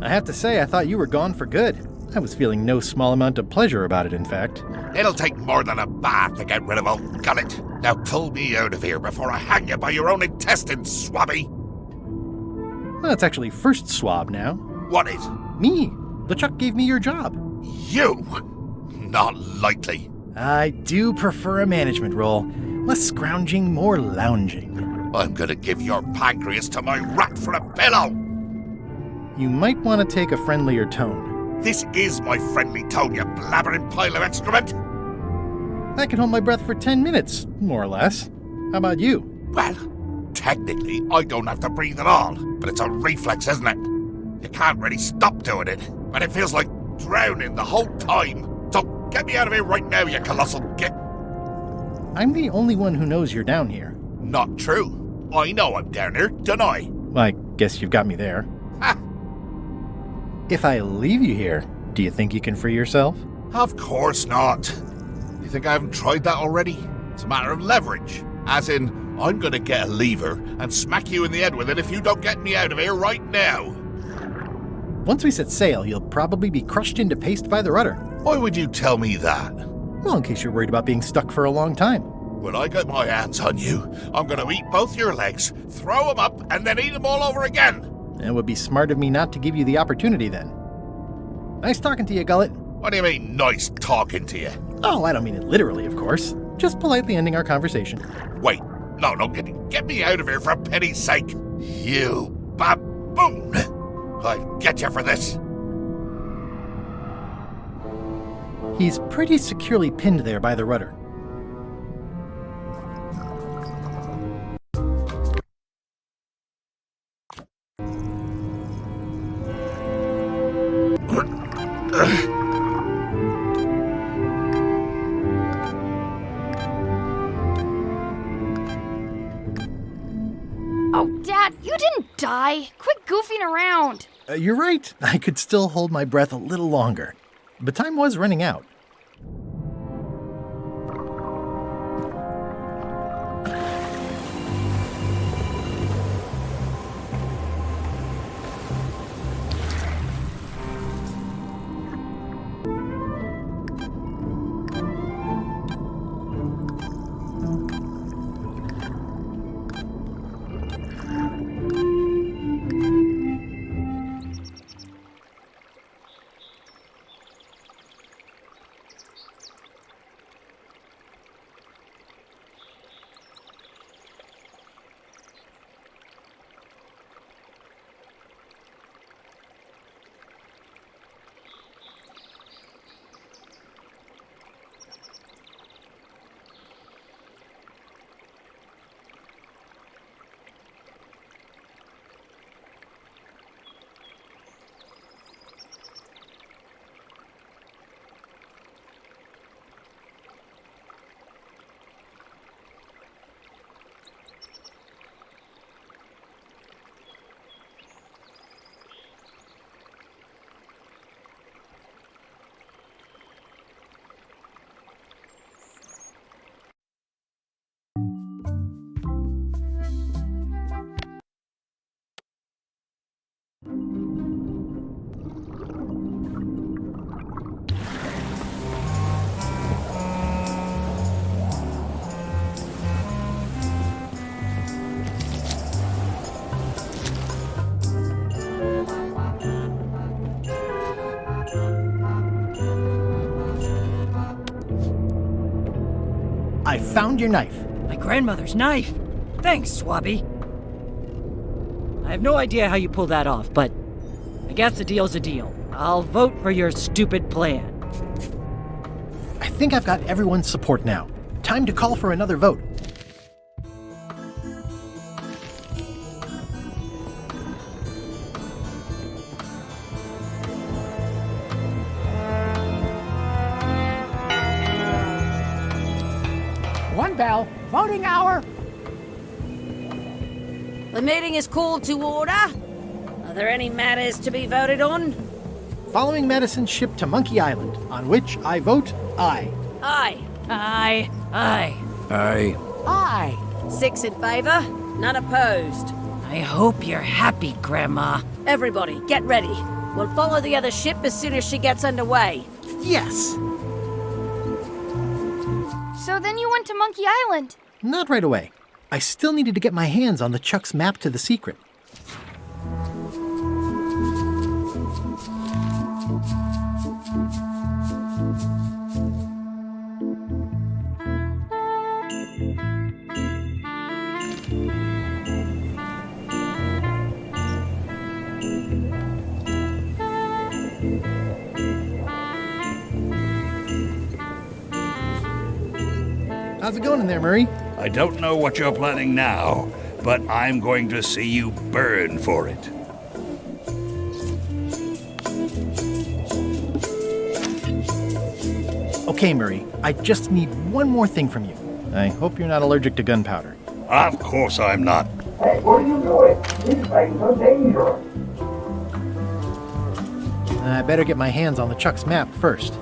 I have to say, I thought you were gone for good. I was feeling no small amount of pleasure about it, in fact. It'll take more than a bath to get rid of old Gullet. Now pull me out of here before I hang you by your own intestines, swabby. Well, it's actually first swab now. What is? Me. LeChuck gave me your job. You? Not likely. I do prefer a management role. Less scrounging, more lounging. I'm gonna give your pancreas to my rat for a pillow. You might want to take a friendlier tone. This is my friendly tone, you blabbering pile of excrement. I can hold my breath for 10 minutes, more or less. How about you? Well, technically, I don't have to breathe at all, but it's a reflex, isn't it? You can't really stop doing it, and it feels like drowning the whole time. So get me out of here right now, you colossal git. I'm the only one who knows you're down here. Not true. I know I'm down here, don't I? Well, I guess you've got me there. Ha! If I leave you here, do you think you can free yourself? Of course not. You think I haven't tried that already? It's a matter of leverage. As in, I'm gonna get a lever and smack you in the head with it if you don't get me out of here right now. Once we set sail, you'll probably be crushed into paste by the rudder. Why would you tell me that? Well, in case you're worried about being stuck for a long time. When I get my hands on you, I'm gonna eat both your legs, throw them up, and then eat them all over again. It would be smart of me not to give you the opportunity then. Nice talking to you, Gullet. What do you mean, nice talking to you? Oh, I don't mean it literally, of course. Just politely ending our conversation. Wait, no, get me out of here for pity's sake. You baboon! I'll get you for this. He's pretty securely pinned there by the rudder. Oh, Dad, you didn't die. Quit goofing around. You're right. I could still hold my breath a little longer. But time was running out. I found your knife. My grandmother's knife. Thanks, Swabby. I have no idea how you pulled that off, but I guess a deal's a deal. I'll vote for your stupid plan. I think I've got everyone's support now. Time to call for another vote. One bell. Voting hour. The meeting is called to order. Are there any matters to be voted on? Following Madison's ship to Monkey Island, on which I vote aye. Aye. Aye. Aye. Aye. Aye. 6 in favor, none opposed. I hope you're happy, Grandma. Everybody, get ready. We'll follow the other ship as soon as she gets underway. Yes! So then you went to Monkey Island. Not right away. I still needed to get my hands on the Chuck's map to the secret. How's it going in there, Murray? I don't know what you're planning now, but I'm going to see you burn for it. Okay, Murray, I just need one more thing from you. I hope you're not allergic to gunpowder. Of course I'm not. Hey, what are you doing? These things are dangerous. I better get my hands on the Chuck's map first.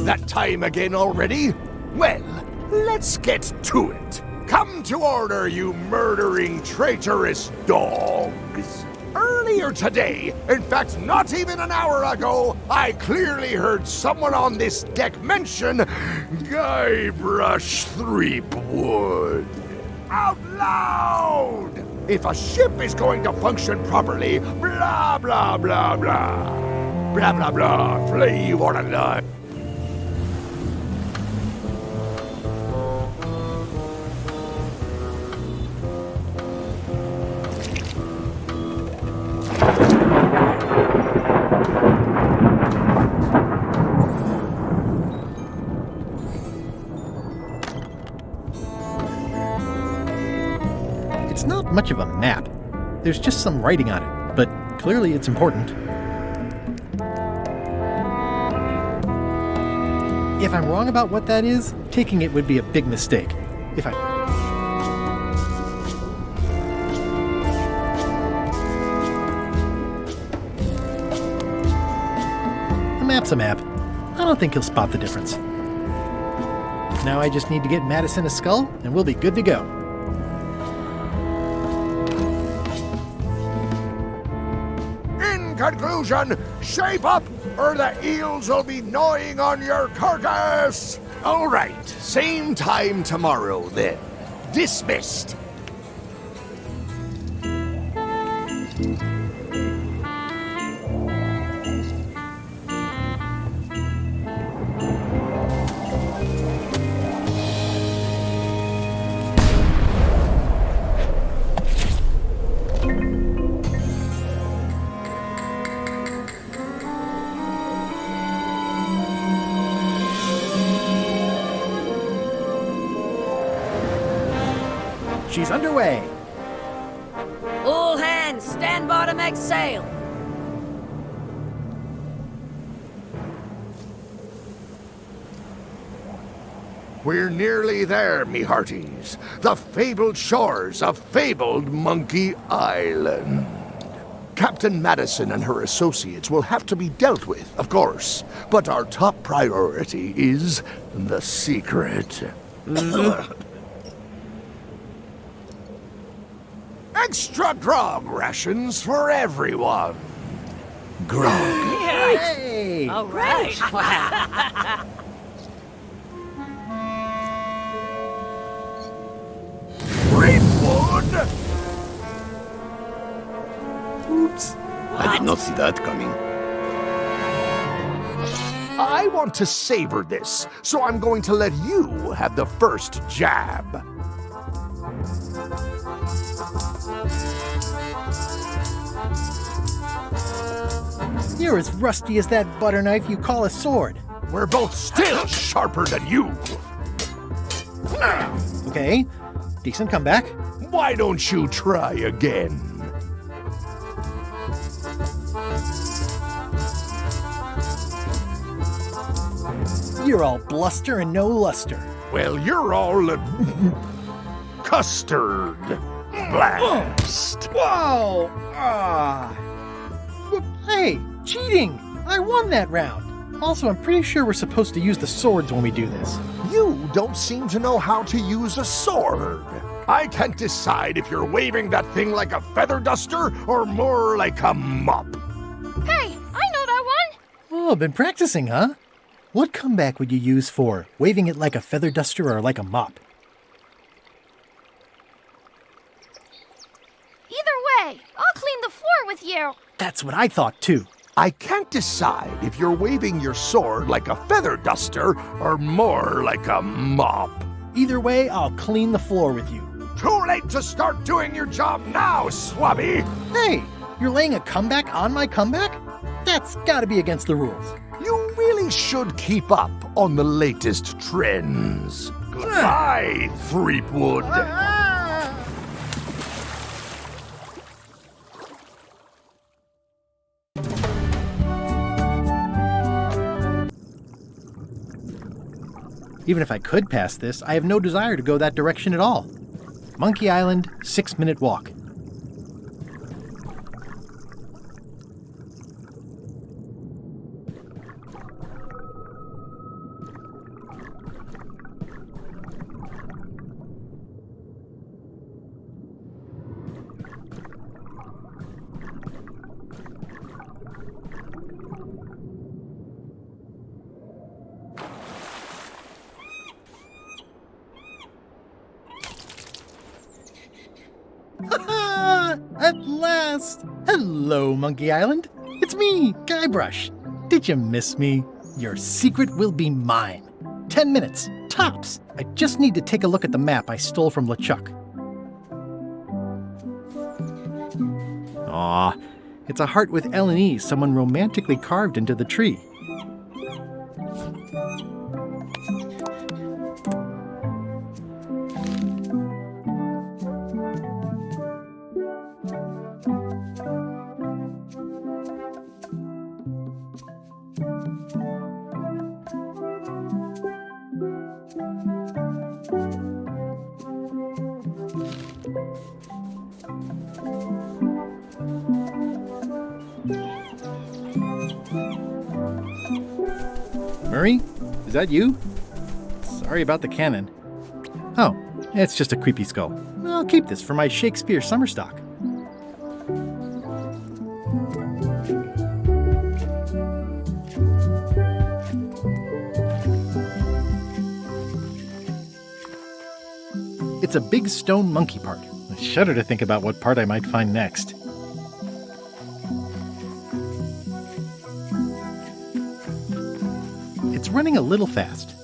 That time again already? Well, let's get to it. Come to order, you murdering, traitorous dogs. Earlier today, in fact, not even an hour ago, I clearly heard someone on this deck mention Guybrush Threepwood. Out loud! If a ship is going to function properly, blah, blah, blah, blah. Blah, blah, blah. Flee or die. It's not much of a map. There's just some writing on it, but clearly it's important. If I'm wrong about what that is, taking it would be a big mistake. The map's a map. I don't think he'll spot the difference. Now I just need to get Madison a skull, and we'll be good to go. In conclusion, shape up, or the eels will be gnawing on your carcass! All right, same time tomorrow, then. Dismissed. She's underway. All hands, stand by to make sail. We're nearly there, me hearties. The fabled shores of fabled Monkey Island. Captain Madison and her associates will have to be dealt with, of course. But our top priority is the secret. Extra grog rations for everyone. Grog. Hey! All right. Prelude! Oops. I did not see that coming. I want to savor this, so I'm going to let you have the first jab. You're as rusty as that butter knife you call a sword. We're both still sharper than you. Okay, decent comeback. Why don't you try again? You're all bluster and no luster. Well, you're all custard. Blast. Whoa! Hey, cheating! I won that round. Also, I'm pretty sure we're supposed to use the swords when we do this. You don't seem to know how to use a sword. I can't decide if you're waving that thing like a feather duster or more like a mop. Hey, I know that one! Oh, been practicing, huh? What comeback would you use for waving it like a feather duster or like a mop? Either way, I'll clean the floor with you. That's what I thought, too. I can't decide if you're waving your sword like a feather duster or more like a mop. Either way, I'll clean the floor with you. Too late to start doing your job now, Swabby! Hey, you're laying a comeback on my comeback? That's gotta be against the rules. You really should keep up on the latest trends. Goodbye, Threepwood. Even if I could pass this, I have no desire to go that direction at all. Monkey Island, 6-minute walk. At last! Hello, Monkey Island. It's me, Guybrush. Did you miss me? Your secret will be mine. 10 minutes, tops. I just need to take a look at the map I stole from LeChuck. Aw, it's a heart with L and E someone romantically carved into the tree. Murray? Is that you? Sorry about the cannon. Oh, it's just a creepy skull. I'll keep this for my Shakespeare summer stock. It's a big stone monkey part. I shudder to think about what part I might find next. It's running a little fast.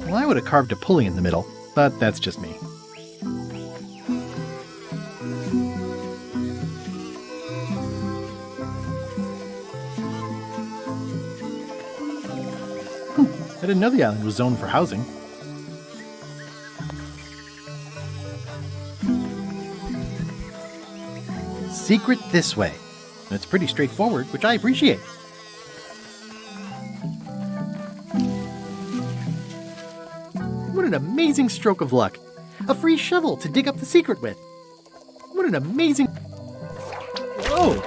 Well, I would have carved a pulley in the middle, but that's just me. I didn't know the island was zoned for housing. Secret this way. It's pretty straightforward, which I appreciate. What an amazing stroke of luck. A free shovel to dig up the secret with. What an amazing... Whoa!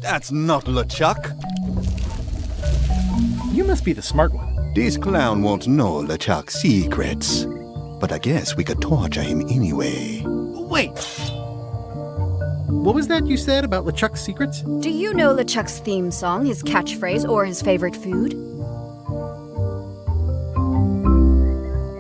That's not LeChuck. You must be the smart one. This clown won't know LeChuck's secrets. But I guess we could torture him anyway. Wait! What was that you said about LeChuck's secrets? Do you know LeChuck's theme song, his catchphrase, or his favorite food?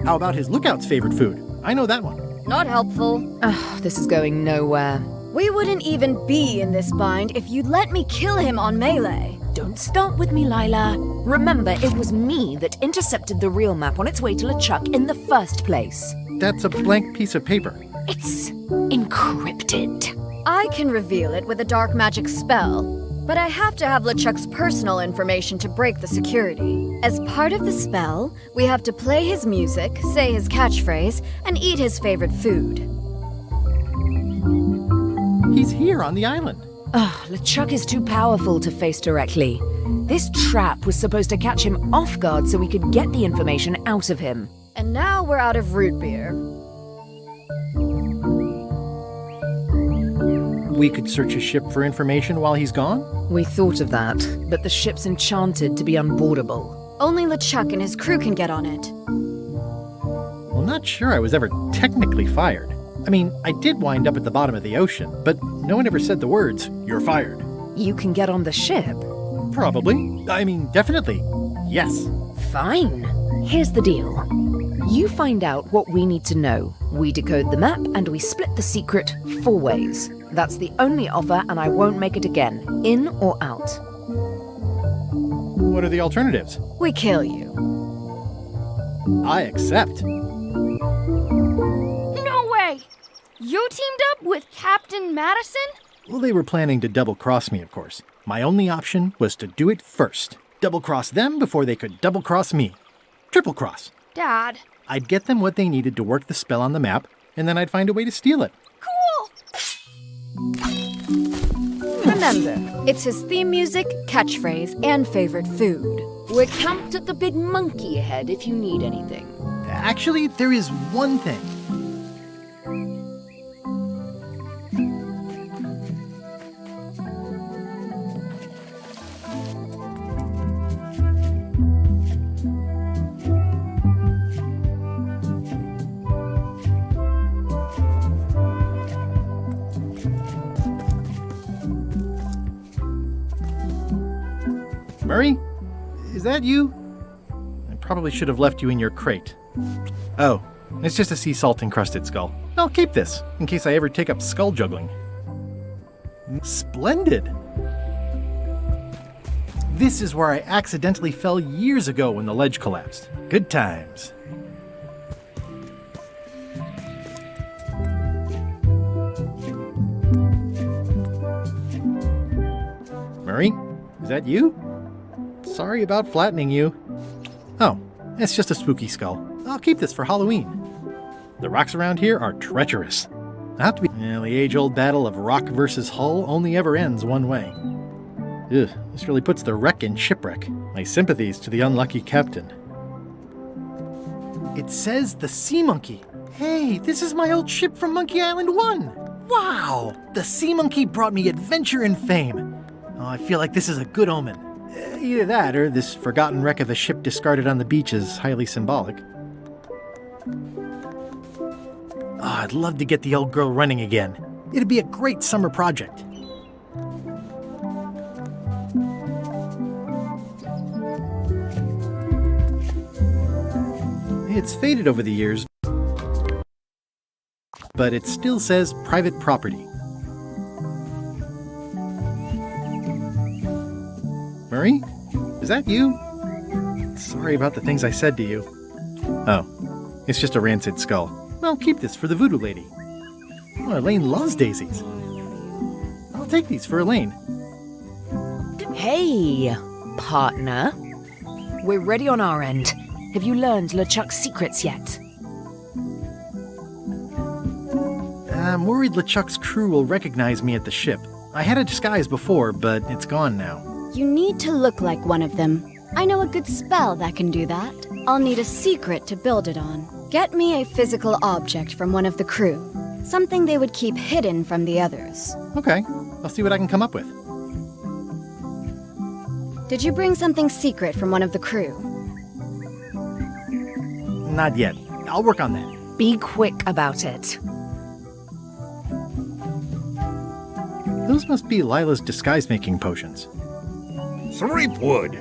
How about his lookout's favorite food? I know that one. Not helpful. Ugh, this is going nowhere. We wouldn't even be in this bind if you'd let me kill him on melee. Don't start with me, Lila. Remember, it was me that intercepted the real map on its way to LeChuck in the first place. That's a blank piece of paper. It's encrypted. I can reveal it with a dark magic spell, but I have to have LeChuck's personal information to break the security. As part of the spell, we have to play his music, say his catchphrase, and eat his favorite food. He's here on the island. Ugh, LeChuck is too powerful to face directly. This trap was supposed to catch him off guard so we could get the information out of him. And now we're out of root beer. We could search his ship for information while he's gone? We thought of that, but the ship's enchanted to be unboardable. Only LeChuck and his crew can get on it. Well, not sure I was ever technically fired. I mean, I did wind up at the bottom of the ocean, but no one ever said the words, "You're fired." You can get on the ship? Probably. I mean, definitely. Yes. Fine. Here's the deal. You find out what we need to know. We decode the map, and we split the secret 4 ways. That's the only offer, and I won't make it again. In or out. What are the alternatives? We kill you. I accept. No way! You teamed up with Captain Madison? Well, they were planning to double-cross me, of course. My only option was to do it first. Double-cross them before they could double-cross me. Triple-cross. Dad. I'd get them what they needed to work the spell on the map, and then I'd find a way to steal it. Cool! Remember, it's his theme music, catchphrase, and favorite food. We're camped at the big monkey head if you need anything. Actually, there is one thing. Murray? Is that you? I probably should have left you in your crate. Oh, it's just a sea salt encrusted skull. I'll keep this, in case I ever take up skull juggling. Splendid! This is where I accidentally fell years ago when the ledge collapsed. Good times. Murray, is that you? Sorry about flattening you. Oh, it's just a spooky skull. I'll keep this for Halloween. The rocks around here are treacherous. I have to be. The age-old battle of rock versus hull only ever ends one way. Ugh, this really puts the wreck in shipwreck. My sympathies to the unlucky captain. It says the Sea Monkey. Hey, this is my old ship from Monkey Island 1. Wow! The Sea Monkey brought me adventure and fame. Oh, I feel like this is a good omen. Either that, or this forgotten wreck of a ship discarded on the beach is highly symbolic. Oh, I'd love to get the old girl running again. It'd be a great summer project. It's faded over the years, but it still says private property. Murray? Is that you? Sorry about the things I said to you. Oh, it's just a rancid skull. I'll keep this for the voodoo lady. Oh, Elaine loves daisies. I'll take these for Elaine. Hey, partner. We're ready on our end. Have you learned LeChuck's secrets yet? I'm worried LeChuck's crew will recognize me at the ship. I had a disguise before, but it's gone now. You need to look like one of them. I know a good spell that can do that. I'll need a secret to build it on. Get me a physical object from one of the crew. Something they would keep hidden from the others. Okay, I'll see what I can come up with. Did you bring something secret from one of the crew? Not yet. I'll work on that. Be quick about it. Those must be Lila's disguise-making potions. Threepwood!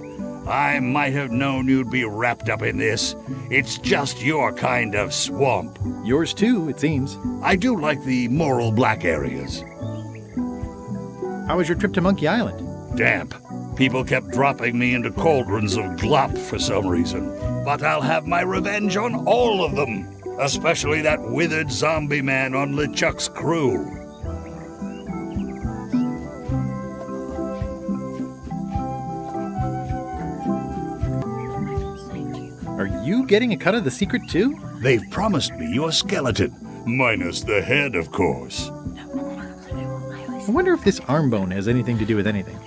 I might have known you'd be wrapped up in this. It's just your kind of swamp. Yours too, it seems. I do like the moral black areas. How was your trip to Monkey Island? Damp. People kept dropping me into cauldrons of glop for some reason. But I'll have my revenge on all of them. Especially that withered zombie man on LeChuck's crew. Are you getting a cut of the secret too? They've promised me your skeleton. Minus the head, of course. I wonder if this arm bone has anything to do with anything.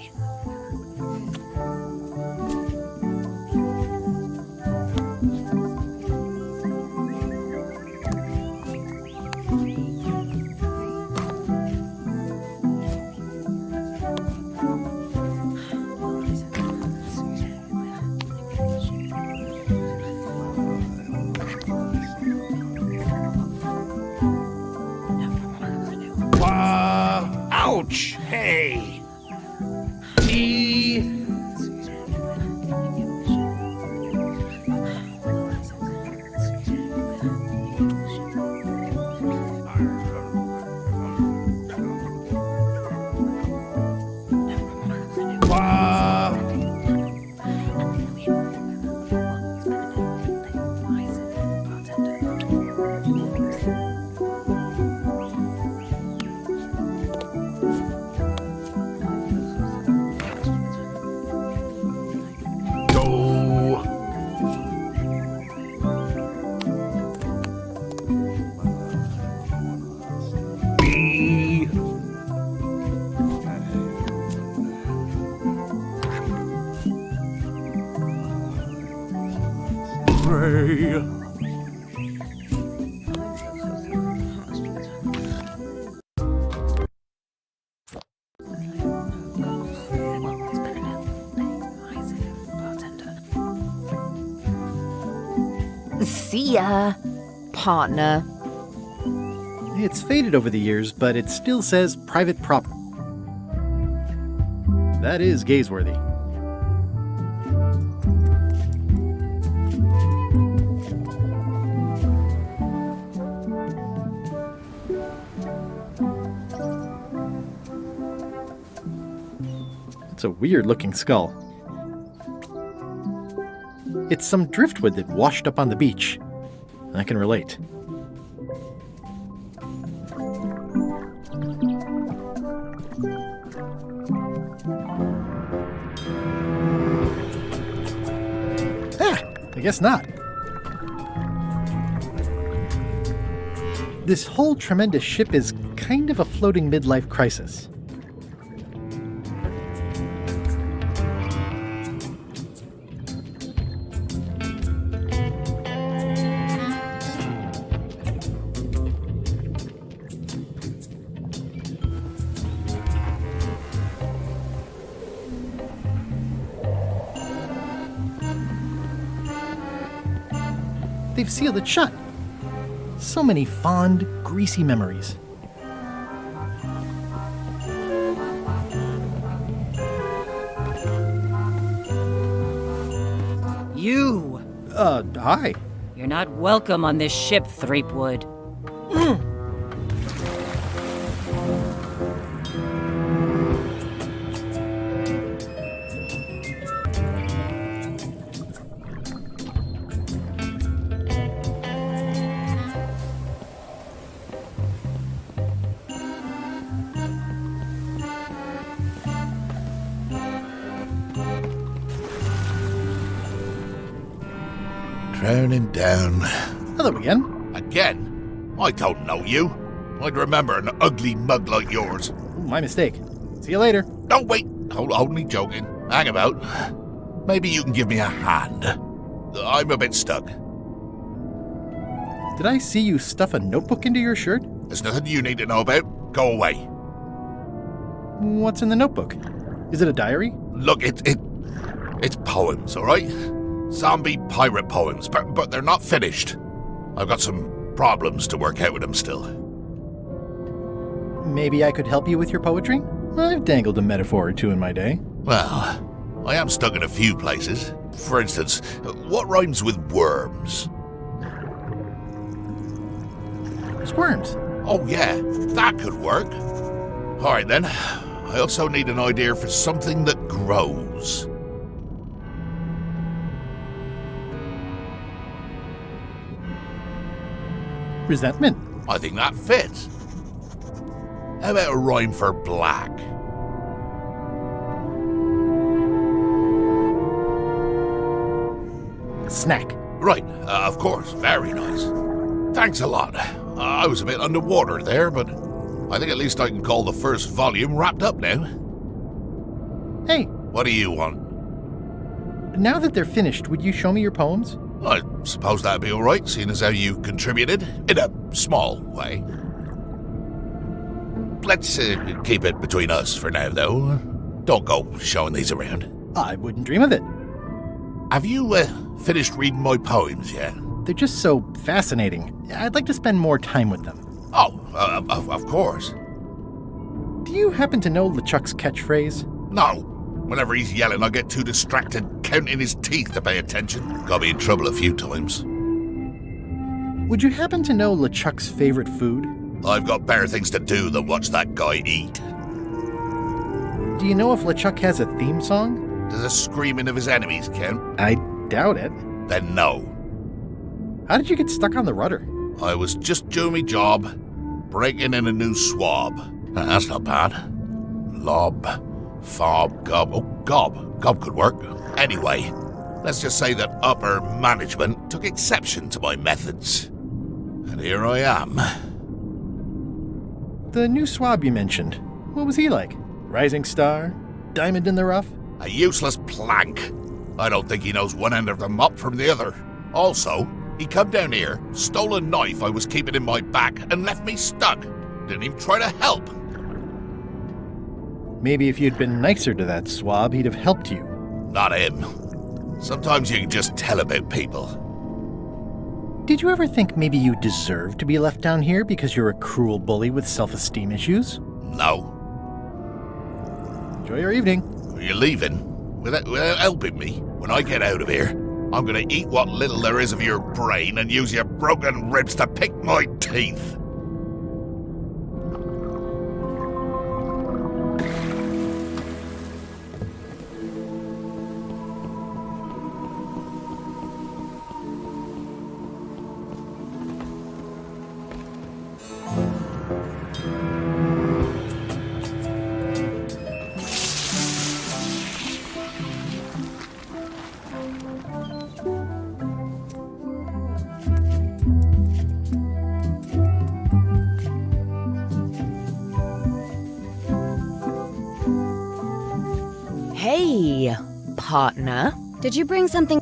Ouch! Hey! See ya, partner. It's faded over the years, but it still says private property. That is gazeworthy. a weird-looking skull. It's some driftwood that washed up on the beach. I can relate. I guess not. This whole tremendous ship is kind of a floating midlife crisis. They've sealed it shut. So many fond, greasy memories. You! Hi. You're not welcome on this ship, Threepwood. Drowning down. Hello again. Again? I don't know you. I'd remember an ugly mug like yours. My mistake. See you later. No, wait. Only joking. Hang about. Maybe you can give me a hand. I'm a bit stuck. Did I see you stuff a notebook into your shirt? There's nothing you need to know about. Go away. What's in the notebook? Is it a diary? Look, it's poems, all right? Zombie pirate poems, but they're not finished. I've got some problems to work out with them still. Maybe I could help you with your poetry? I've dangled a metaphor or two in my day. Well, I am stuck in a few places. For instance, what rhymes with worms? Squirms. Oh yeah, that could work. All right then. I also need an idea for something that grows. Resentment. I think that fits. How about a rhyme for black? Snack. Right, of course. Very nice. Thanks a lot. I was a bit underwater there, but I think at least I can call the first volume wrapped up now. Hey. What do you want? Now that they're finished, would you show me your poems? I suppose that'd be all right, seeing as how you contributed, in a small way. Let's keep it between us for now, though. Don't go showing these around. I wouldn't dream of it. Have you finished reading my poems yet? They're just so fascinating. I'd like to spend more time with them. Oh, of course. Do you happen to know LeChuck's catchphrase? No. Whenever he's yelling, I get too distracted counting his teeth to pay attention. Got me in trouble a few times. Would you happen to know LeChuck's favorite food? I've got better things to do than watch that guy eat. Do you know if LeChuck has a theme song? Does the screaming of his enemies count? I doubt it. Then no. How did you get stuck on the rudder? I was just doing my job, breaking in a new swab. That's not bad. Lob, fob, gob. Oh, gob. Gob could work. Anyway, let's just say that upper management took exception to my methods. And here I am. The new swab you mentioned, what was he like? Rising star? Diamond in the rough? A useless plank. I don't think he knows one end of the mop from the other. Also, he come down here, stole a knife I was keeping in my back, and left me stuck. Didn't even try to help. Maybe if you'd been nicer to that swab, he'd have helped you. Not him. Sometimes you can just tell about people. Did you ever think maybe you deserve to be left down here because you're a cruel bully with self-esteem issues? No. Enjoy your evening. Are you leaving? Without helping me? When I get out of here, I'm gonna eat what little there is of your brain and use your broken ribs to pick my teeth. Hey, partner. Did you bring something?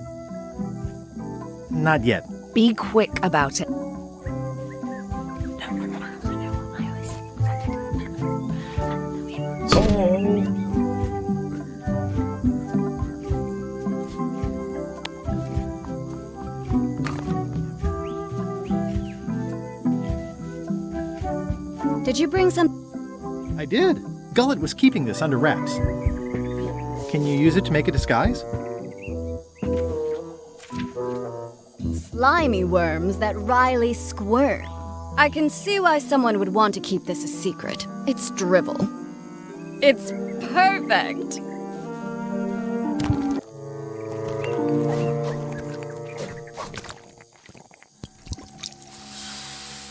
Not yet. Be quick about it. Did you bring some? I did. Gullet was keeping this under wraps. Can you use it to make a disguise? Slimy worms that wryly squirm. I can see why someone would want to keep this a secret. It's drivel. It's perfect!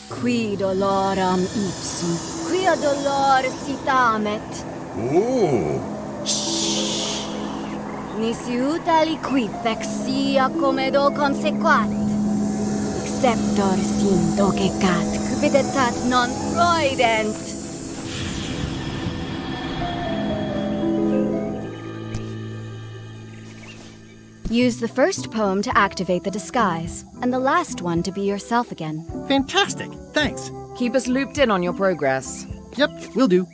Qui doloram ipsum, quia dolor sitamet. Ooh. Nisi utali quid vexia comedo consequat. Exceptor sim docecat, cupidetat non proident. Use the first poem to activate the disguise, and the last one to be yourself again. Fantastic! Thanks. Keep us looped in on your progress. Yep, will do.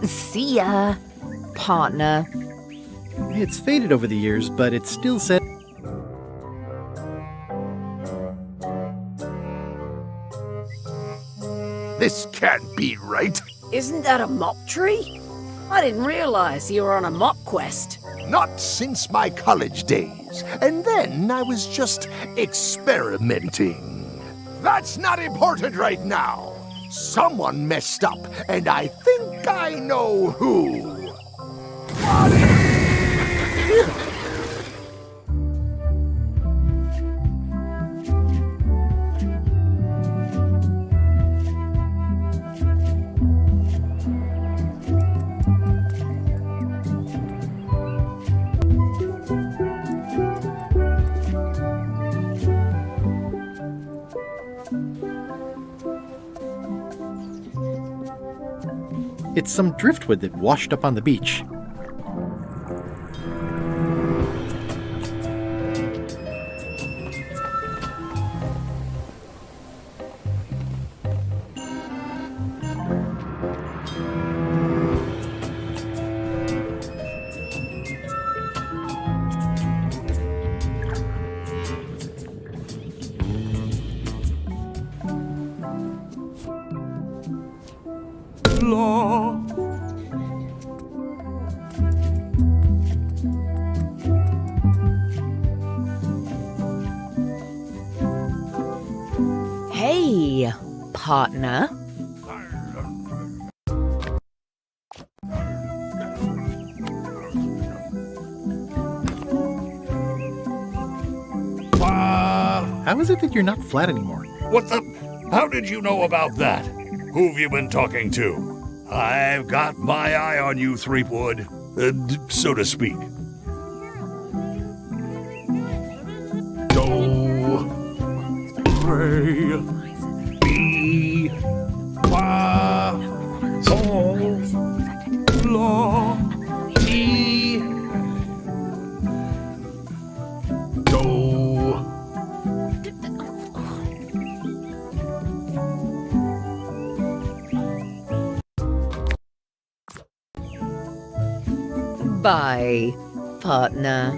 See ya, partner. It's faded over the years, but it still says... This can't be right. Isn't that a mop tree? I didn't realize you were on a mop quest. Not since my college days. And then I was just experimenting. That's not important right now. Someone messed up, and I think I know who. It's some driftwood that washed up on the beach. Hey, partner. How is it that you're not flat anymore? What the? How did you know about that? Who've you been talking to? I've got my eye on you, Threepwood, so to speak. Do, re, mi, fa, sol, la, mi, do. Bye, partner.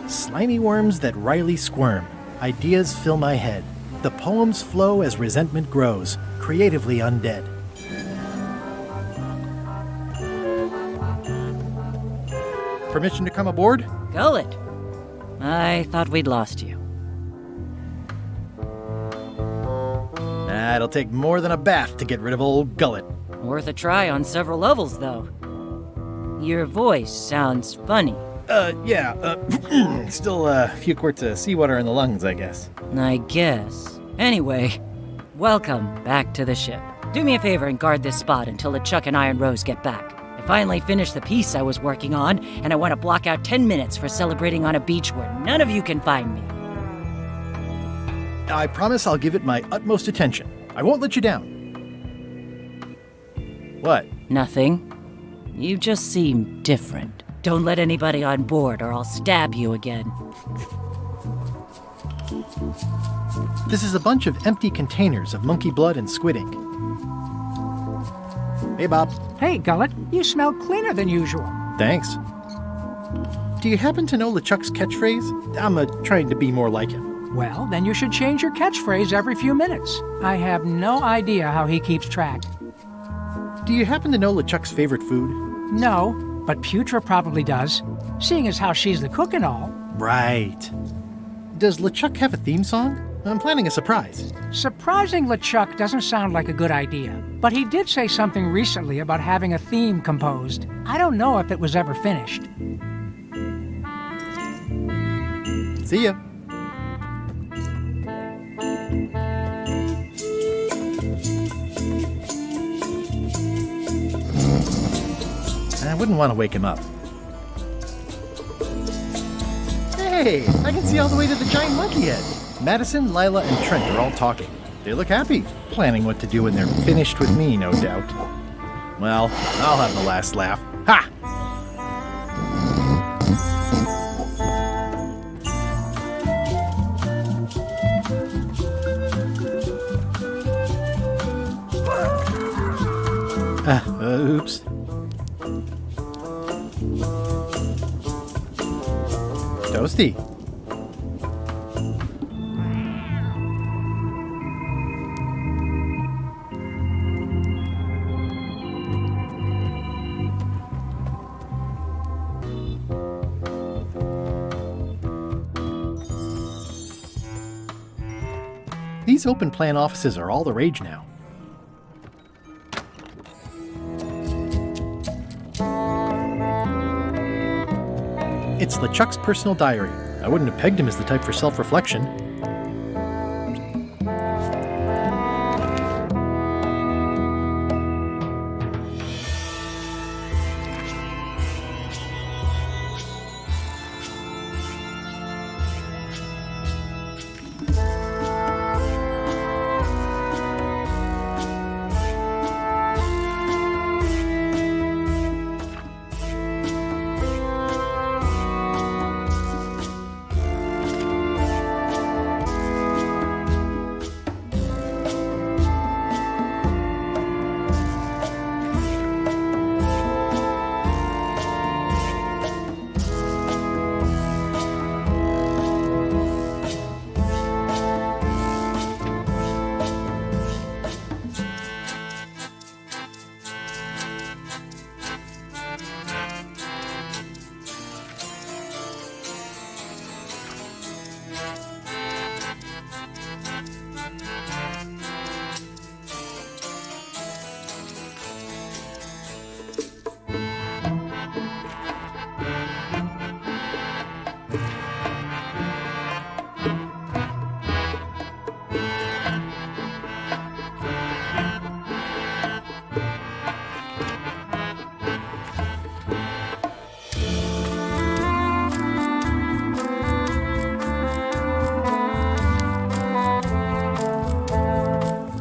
Slimy worms that wryly squirm. Ideas fill my head. The poems flow as resentment grows, creatively undead. Permission to come aboard? Gullet. I thought we'd lost you. It'll take more than a bath to get rid of old Gullet. Worth a try on several levels, though. Your voice sounds funny. Still a few quarts of seawater in the lungs, I guess. I guess. Anyway, welcome back to the ship. Do me a favor and guard this spot until LeChuck and Iron Rose get back. Finally finished the piece I was working on, and I want to block out 10 minutes for celebrating on a beach where none of you can find me. I promise I'll give it my utmost attention. I won't let you down. What? Nothing. You just seem different. Don't let anybody on board or I'll stab you again. This is a bunch of empty containers of monkey blood and squid ink. Hey, Bob. Hey, Gullet, you smell cleaner than usual. Thanks. Do you happen to know LeChuck's catchphrase? I'm trying to be more like him. Well, then you should change your catchphrase every few minutes. I have no idea how he keeps track. Do you happen to know LeChuck's favorite food? No, but Putra probably does, seeing as how she's the cook and all. Right. Does LeChuck have a theme song? I'm planning a surprise. Surprising LeChuck doesn't sound like a good idea, but he did say something recently about having a theme composed. I don't know if it was ever finished. See ya. I wouldn't want to wake him up. Hey, I can see all the way to the giant monkey head. Madison, Lila, and Trent are all talking. They look happy, planning what to do when they're finished with me, no doubt. Well, I'll have the last laugh. Ha! Oops. Toasty. These open plan offices are all the rage now. It's LeChuck's personal diary. I wouldn't have pegged him as the type for self-reflection.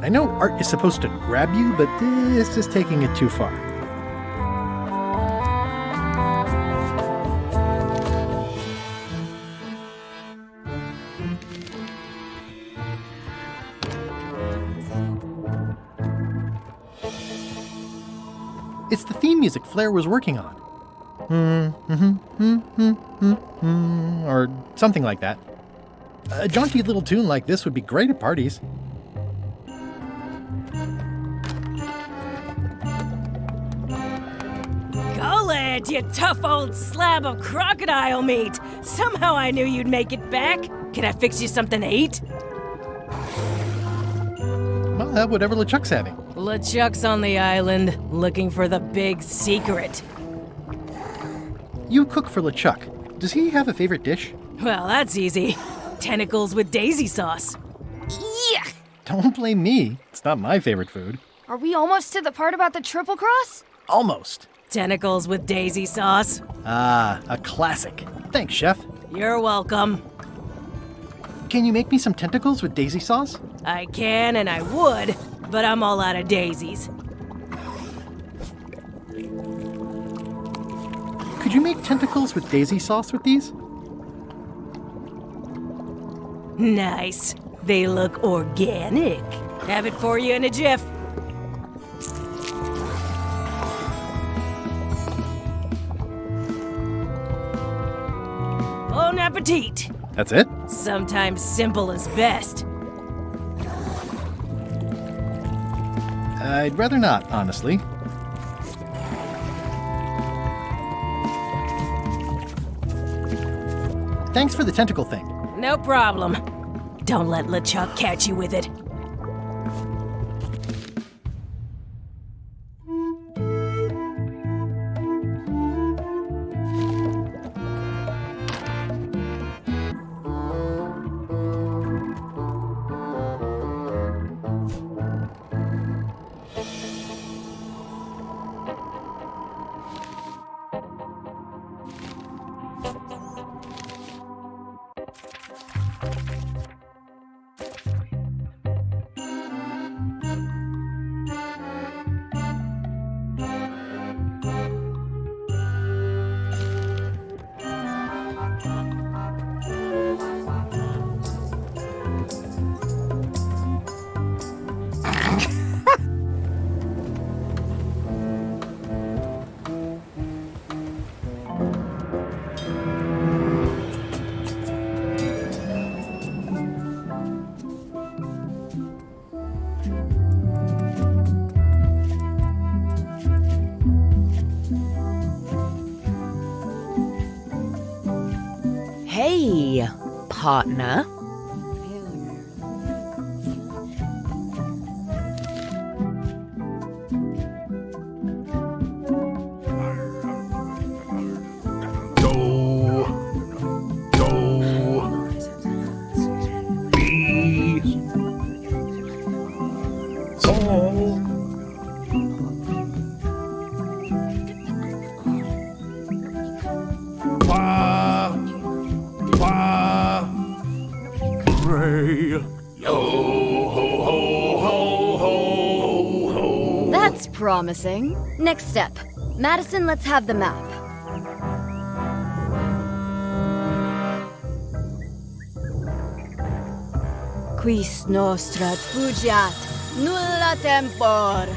I know art is supposed to grab you, but this is taking it too far. It's the theme music Flair was working on. Or something like that. A jaunty little tune like this would be great at parties. Gullet, you tough old slab of crocodile meat! Somehow I knew you'd make it back. Can I fix you something to eat? Well, whatever LeChuck's having. LeChuck's on the island, looking for the big secret. You cook for LeChuck. Does he have a favorite dish? Well, that's easy. Tentacles with daisy sauce. Yuck! Don't blame me. It's not my favorite food. Are we almost to the part about the triple cross? Almost. Tentacles with daisy sauce. Ah, a classic. Thanks, Chef. You're welcome. Can you make me some tentacles with daisy sauce? I can and I would, but I'm all out of daisies. Could you make tentacles with daisy sauce with these? Nice. They look organic. Have it for you in a jiff. Bon appetit. That's it? Sometimes simple is best. I'd rather not, honestly. Thanks for the tentacle thing. No problem. Don't let LeChuck catch you with it. Hey, partner. That's promising. Next step. Madison, let's have the map. Quis nostra fugiat, nulla tempor.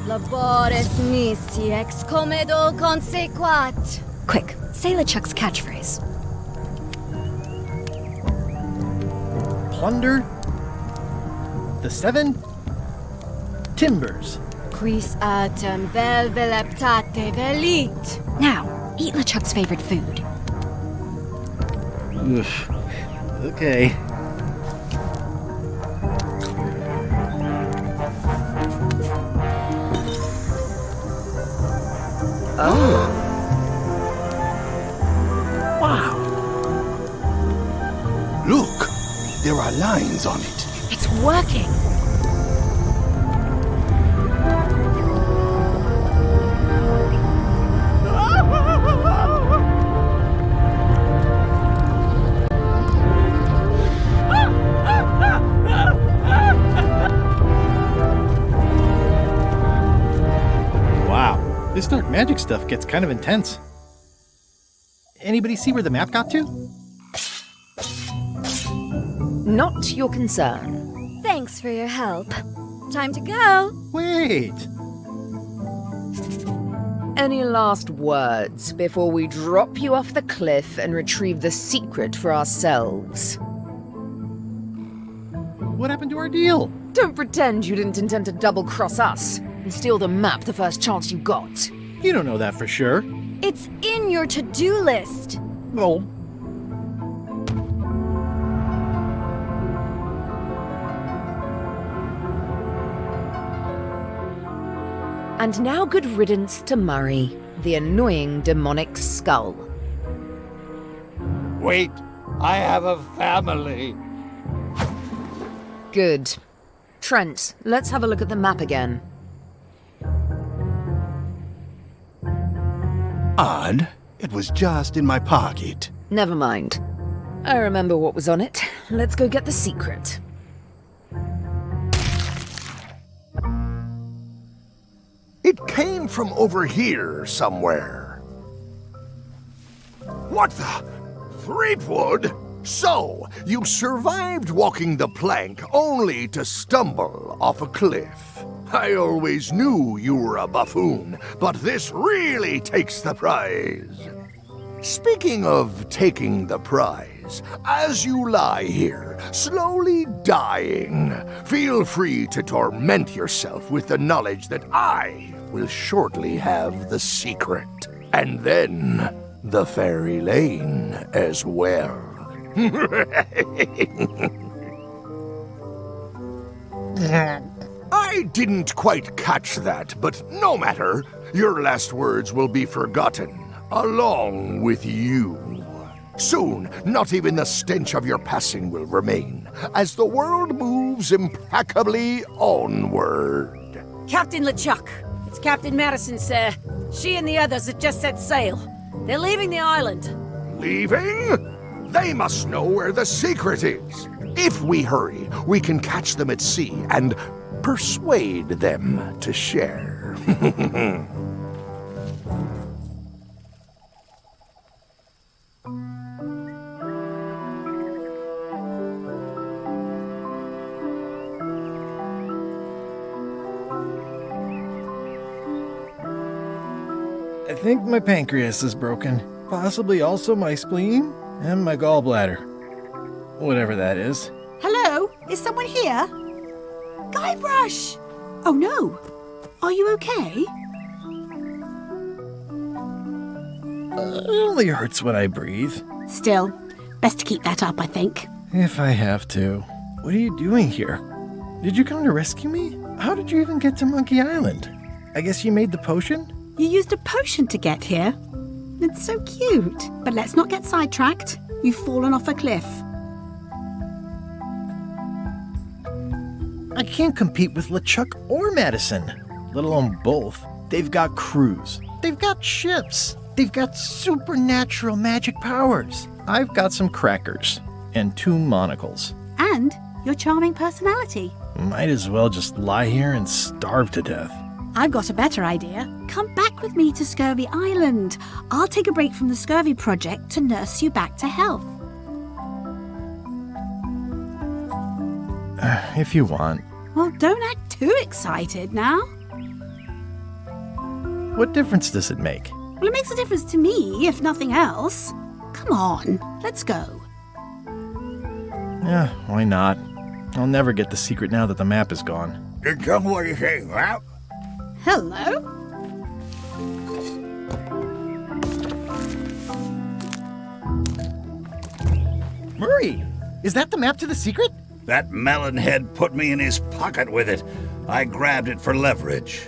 Labores nisi ex comedo consequat. Quick, say LeChuck's catchphrase. Plunder. The 7 timbers. Quis autem vel veleptate velit. Now, eat LeChuck's favorite food. Oof. Okay. Oh. Wow. Look, there are lines on it. It's working. This dark magic stuff gets kind of intense. Anybody see where the map got to? Not your concern. Thanks for your help. Time to go. Wait. Any last words before we drop you off the cliff and retrieve the secret for ourselves? What happened to our deal? Don't pretend you didn't intend to double-cross us and steal the map the first chance you got. You don't know that for sure. It's in your to-do list. Oh. And now good riddance to Murray, the annoying demonic skull. Wait, I have a family. Good. Trent, let's have a look at the map again. Odd. It was just in my pocket. Never mind. I remember what was on it. Let's go get the secret. It came from over here somewhere. What the? Threepwood? So, you survived walking the plank only to stumble off a cliff. I always knew you were a buffoon, but this really takes the prize. Speaking of taking the prize, as you lie here, slowly dying, feel free to torment yourself with the knowledge that I will shortly have the secret. And then the fairy lane as well. I didn't quite catch that, but no matter. Your last words will be forgotten, along with you. Soon, not even the stench of your passing will remain, as the world moves impeccably onward. Captain LeChuck, it's Captain Madison, sir. She and the others have just set sail. They're leaving the island. Leaving? They must know where the secret is. If we hurry, we can catch them at sea and persuade them to share. I think my pancreas is broken. Possibly also my spleen and my gallbladder. Whatever that is. Hello? Is someone here? Guybrush! Oh no. Are you okay? It only hurts when I breathe. Still, best to keep that up, I think. If I have to. What are you doing here? Did you come to rescue me? How did you even get to Monkey Island? I guess you made the potion? You used a potion to get here. It's so cute. But let's not get sidetracked. You've fallen off a cliff. I can't compete with LeChuck or Madison, let alone both. They've got crews. They've got ships. They've got supernatural magic powers. I've got some crackers and 2 monocles. And your charming personality. Might as well just lie here and starve to death. I've got a better idea. Come back with me to Scurvy Island. I'll take a break from the Scurvy Project to nurse you back to health. If you want. Well, don't act too excited now. What difference does it make? Well, it makes a difference to me, if nothing else. Come on, let's go. Yeah, why not? I'll never get the secret now that the map is gone. What do you say, Ralph? Hello? Murray, is that the map to the secret? That melonhead put me in his pocket with it. I grabbed it for leverage.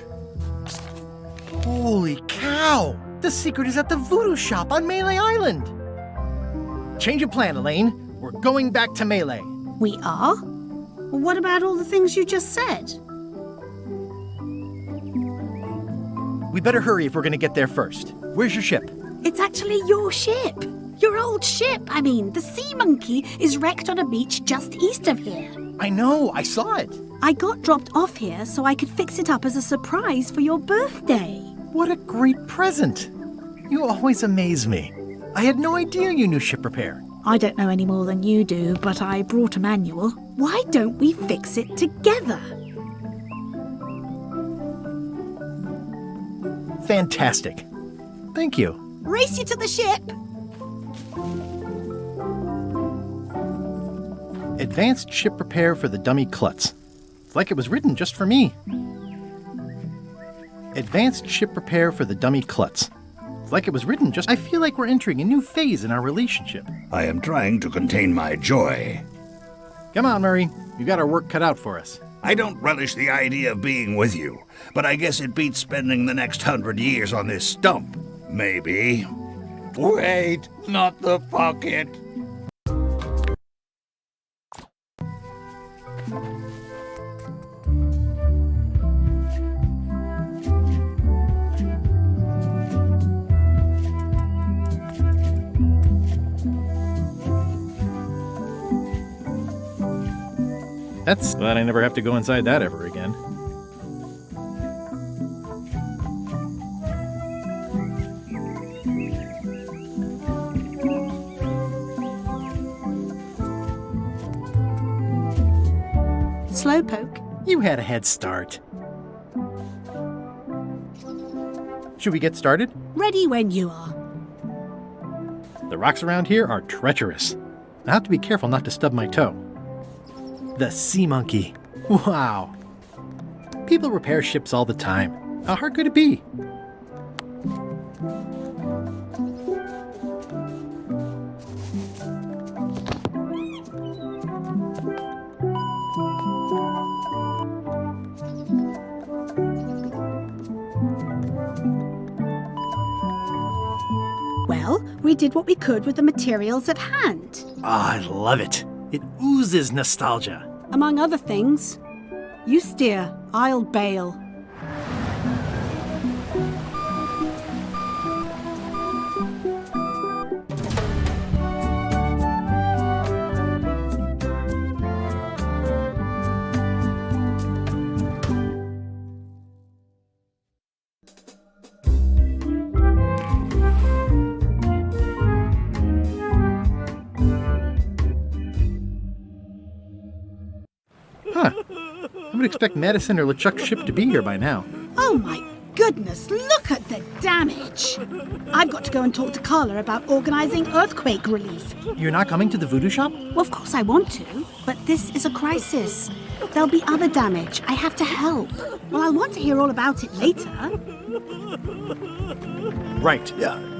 Holy cow! The secret is at the voodoo shop on Melee Island! Change of plan, Elaine. We're going back to Melee. We are? Well, what about all the things you just said? We better hurry if we're gonna get there first. Where's your ship? It's actually your ship. Your old ship, I mean. The Sea Monkey is wrecked on a beach just east of here. I know, I saw it. I got dropped off here so I could fix it up as a surprise for your birthday. What a great present. You always amaze me. I had no idea you knew ship repair. I don't know any more than you do, but I brought a manual. Why don't we fix it together? Fantastic. Thank you. Race you to the ship! Advanced ship repair for the dummy klutz. It's like it was written just for me. Advanced ship repair for the dummy klutz. It's like it was written just... I feel like we're entering a new phase in our relationship. I am trying to contain my joy. Come on, Murray. You got our work cut out for us. I don't relish the idea of being with you, but I guess it beats spending the next 100 years on this stump. Maybe. Wait, not the pocket. That's glad I never have to go inside that ever again. Slowpoke. You had a head start. Should we get started? Ready when you are. The rocks around here are treacherous. I'll have to be careful not to stub my toe. The sea monkey. Wow. People repair ships all the time. How hard could it be? Well, we did what we could with the materials at hand. I love it. It oozes nostalgia. Among other things, you steer, I'll bail. I would expect Madison or LeChuck's ship to be here by now. Oh my goodness, look at the damage! I've got to go and talk to Carla about organising earthquake relief. You're not coming to the voodoo shop? Well, of course I want to, but this is a crisis. There'll be other damage. I have to help. Well, I'll want to hear all about it later. Right.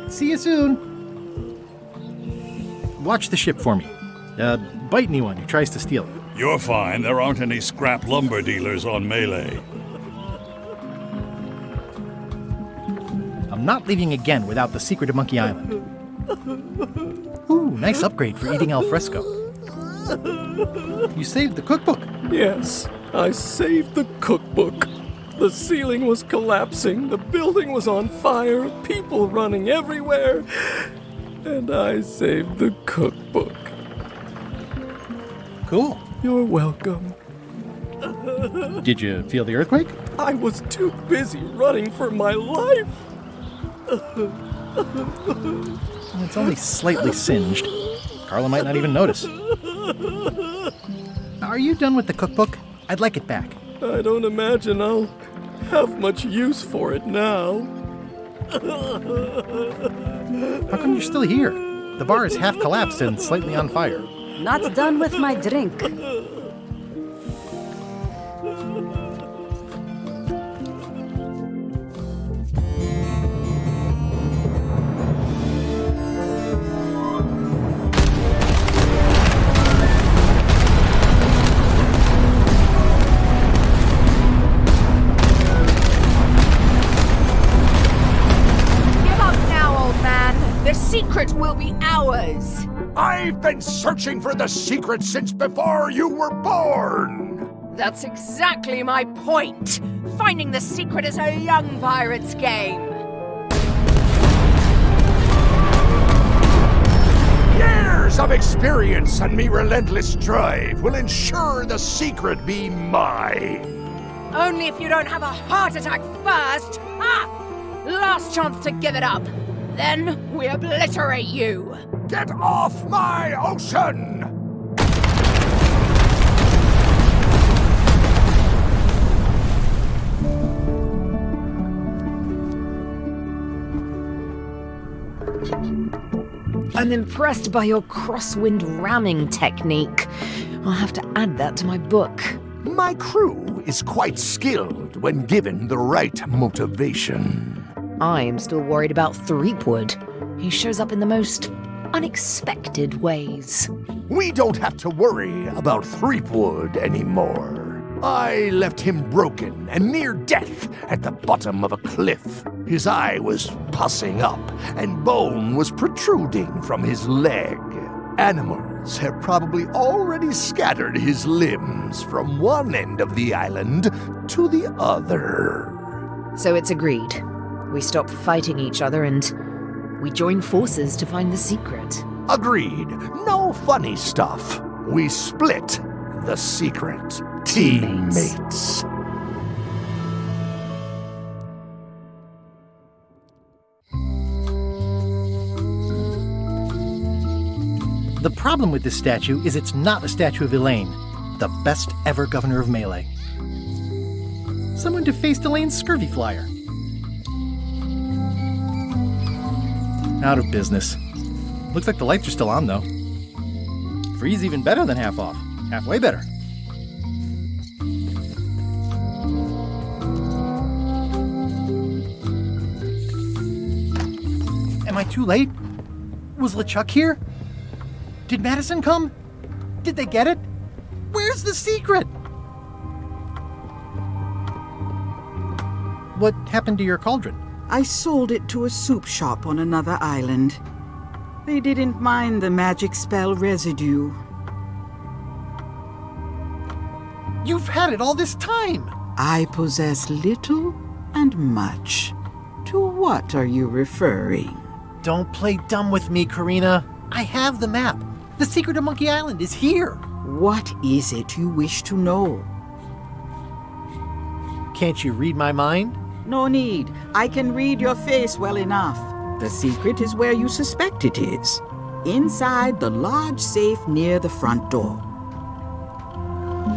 See you soon. Watch the ship for me. Bite anyone who tries to steal it. You're fine. There aren't any scrap lumber dealers on Melee. I'm not leaving again without the secret of Monkey Island. Ooh, nice upgrade for eating al fresco. You saved the cookbook. Yes, I saved the cookbook. The ceiling was collapsing, the building was on fire, people running everywhere, and I saved the cookbook. Cool. You're welcome. Did you feel the earthquake? I was too busy running for my life. It's only slightly singed. Carla might not even notice. Are you done with the cookbook? I'd like it back. I don't imagine I'll have much use for it now. How come you're still here? The bar is half collapsed and slightly on fire. Not done with my drink. The secret will be ours. I've been searching for the secret since before you were born. That's exactly my point. Finding the secret is a young pirate's game. Years of experience and me relentless drive will ensure the secret be mine. Only if you don't have a heart attack first. Last chance to give it up. Then we obliterate you. Get off my ocean! I'm impressed by your crosswind ramming technique. I'll have to add that to my book. My crew is quite skilled when given the right motivation. I am still worried about Threepwood. He shows up in the most unexpected ways. We don't have to worry about Threepwood anymore. I left him broken and near death at the bottom of a cliff. His eye was pussing up and bone was protruding from his leg. Animals have probably already scattered his limbs from one end of the island to the other. So it's agreed. We stop fighting each other and we join forces to find the secret. Agreed. No funny stuff. We split, the secret. Teammates. The problem with this statue is it's not a statue of Elaine, the best ever governor of Melee. Someone defaced Elaine's scurvy flyer. Out of business. Looks like the lights are still on, though. Free's even better than half off. Halfway better. Am I too late? Was LeChuck here? Did Madison come? Did they get it? Where's the secret? What happened to your cauldron? I sold it to a soup shop on another island. They didn't mind the magic spell residue. You've had it all this time! I possess little and much. To what are you referring? Don't play dumb with me, Karina. I have the map. The secret of Monkey Island is here. What is it you wish to know? Can't you read my mind? No need. I can read your face well enough. The secret is where you suspect it is. Inside the large safe near the front door.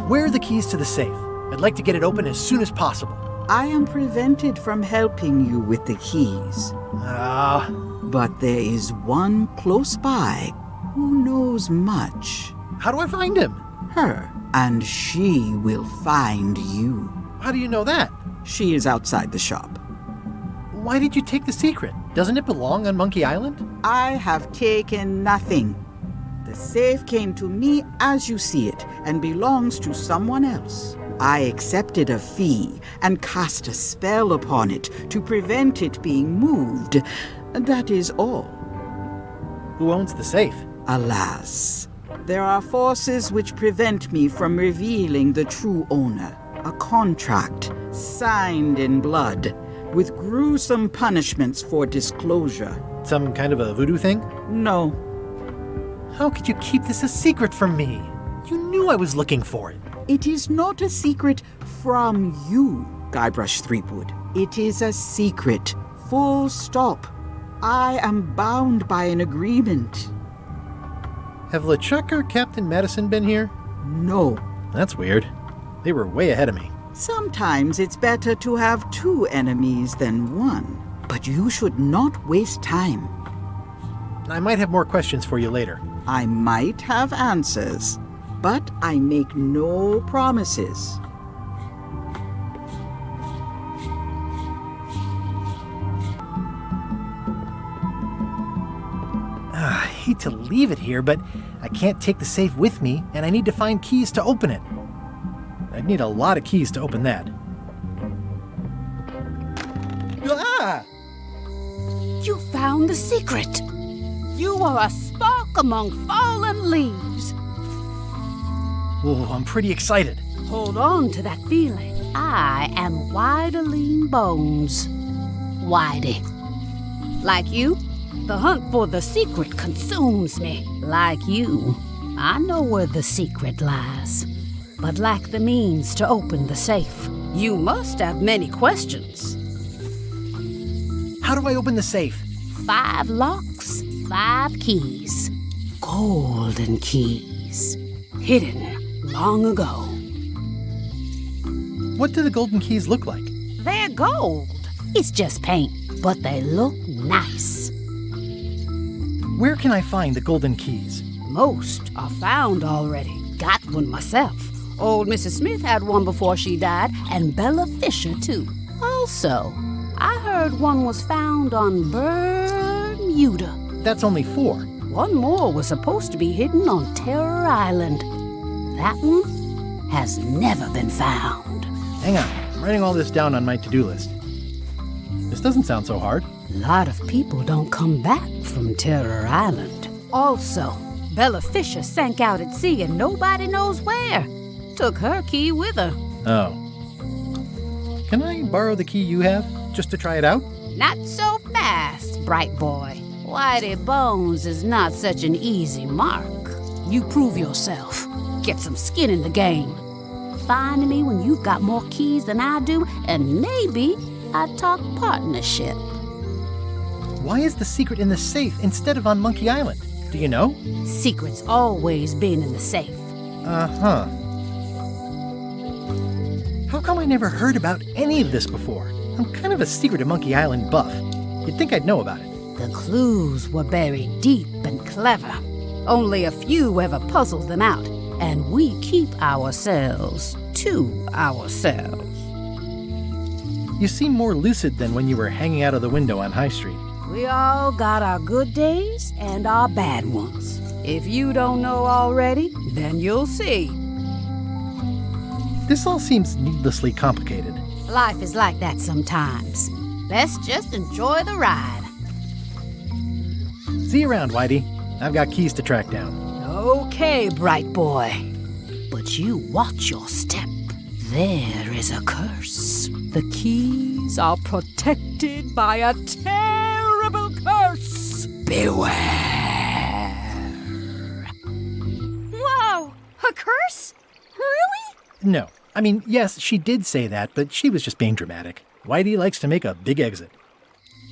Where are the keys to the safe? I'd like to get it open as soon as possible. I am prevented from helping you with the keys. But there is one close by who knows much. How do I find him? Her. And she will find you. How do you know that? She is outside the shop. Why did you take the secret? Doesn't it belong on Monkey Island? I have taken nothing. The safe came to me as you see it and belongs to someone else. I accepted a fee and cast a spell upon it to prevent it being moved. That is all. Who owns the safe? Alas, there are forces which prevent me from revealing the true owner. A contract, signed in blood, with gruesome punishments for disclosure. Some kind of a voodoo thing? No. How could you keep this a secret from me? You knew I was looking for it. It is not a secret from you, Guybrush Threepwood. It is a secret. Full stop. I am bound by an agreement. Have LeChuck or Captain Madison been here? No. That's weird. They were way ahead of me. Sometimes it's better to have two enemies than one. But you should not waste time. I might have more questions for you later. I might have answers, but I make no promises. I hate to leave it here, but I can't take the safe with me, and I need to find keys to open it. I'd need a lot of keys to open that. Ah! You found the secret. You are a spark among fallen leaves. Oh, I'm pretty excited. Hold on to that feeling. I am Whiteling Bones. Whitey. Like you, the hunt for the secret consumes me. Like you, I know where the secret lies, but lack the means to open the safe. You must have many questions. How do I open the safe? 5 locks, 5 keys. Golden keys. Hidden long ago. What do the golden keys look like? They're gold. It's just paint, but they look nice. Where can I find the golden keys? Most are found already. Got one myself. Old Mrs. Smith had one before she died, and Bella Fisher, too. Also, I heard one was found on Bermuda. That's only 4. One more was supposed to be hidden on Terror Island. That one has never been found. Hang on, I'm writing all this down on my to-do list. This doesn't sound so hard. A lot of people don't come back from Terror Island. Also, Bella Fisher sank out at sea and nobody knows where. Took her key with her. Oh. Can I borrow the key you have, just to try it out? Not so fast, bright boy. Whitey Bones is not such an easy mark. You prove yourself. Get some skin in the game. Find me when you've got more keys than I do, and maybe I'd talk partnership. Why is the secret in the safe instead of on Monkey Island? Do you know? Secret's always been in the safe. Uh-huh. How come I never heard about any of this before? I'm kind of a Secret of Monkey Island buff. You'd think I'd know about it. The clues were buried deep and clever. Only a few ever puzzled them out, and we keep ourselves to ourselves. You seem more lucid than when you were hanging out of the window on High Street. We all got our good days and our bad ones. If you don't know already, then you'll see. This all seems needlessly complicated. Life is like that sometimes. Best just enjoy the ride. See you around, Whitey. I've got keys to track down. Okay, bright boy. But you watch your step. There is a curse. The keys are protected by a terrible curse. Beware. Whoa! A curse? Really? No. I mean, yes, she did say that, but she was just being dramatic. Whitey likes to make a big exit.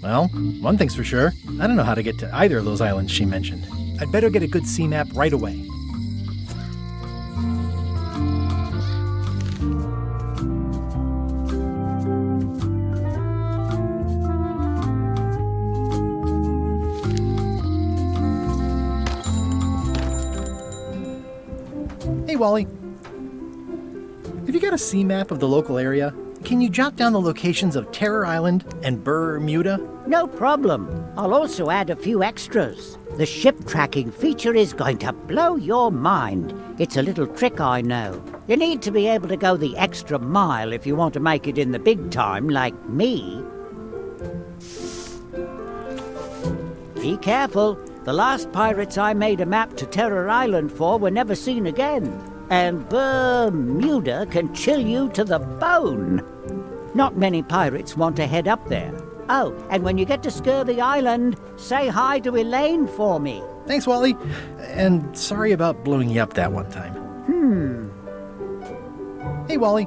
Well, one thing's for sure. I don't know how to get to either of those islands she mentioned. I'd better get a good sea map right away. Hey, Wally. Have you got a sea map of the local area? Can you jot down the locations of Terror Island and Bermuda? No problem. I'll also add a few extras. The ship tracking feature is going to blow your mind. It's a little trick, I know. You need to be able to go the extra mile if you want to make it in the big time, like me. Be careful. The last pirates I made a map to Terror Island for were never seen again. And Bermuda can chill you to the bone. Not many pirates want to head up there. Oh, and when you get to Scurvy Island, say hi to Elaine for me. Thanks, Wally. And sorry about blowing you up that one time. Hey, Wally.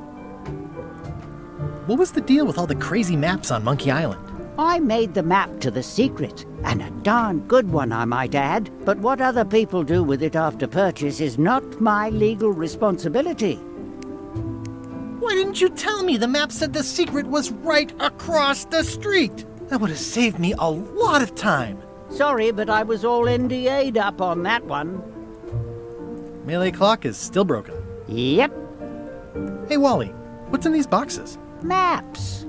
What was the deal with all the crazy maps on Monkey Island? I made the map to the secret, and a darn good one, I might add. But what other people do with it after purchase is not my legal responsibility. Why didn't you tell me the map said the secret was right across the street? That would have saved me a lot of time. Sorry, but I was all NDA'd up on that one. Melee clock is still broken. Yep. Hey, Wally, what's in these boxes? Maps.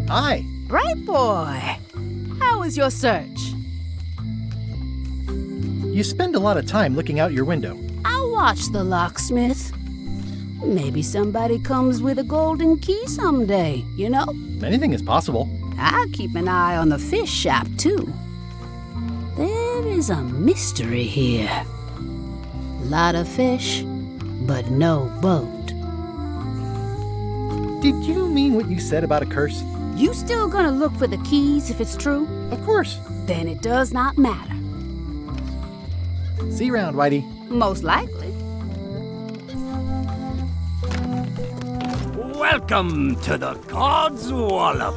Hi. Bright boy. How was your search? You spend a lot of time looking out your window. I'll watch the locksmith. Maybe somebody comes with a golden key someday, you know? Anything is possible. I'll keep an eye on the fish shop, too. There is a mystery here. Lot of fish, but no boat. Did you mean what you said about a curse? You still gonna look for the keys if it's true? Of course. Then it does not matter. See you around, Whitey. Most likely. Welcome to the God's Wallop.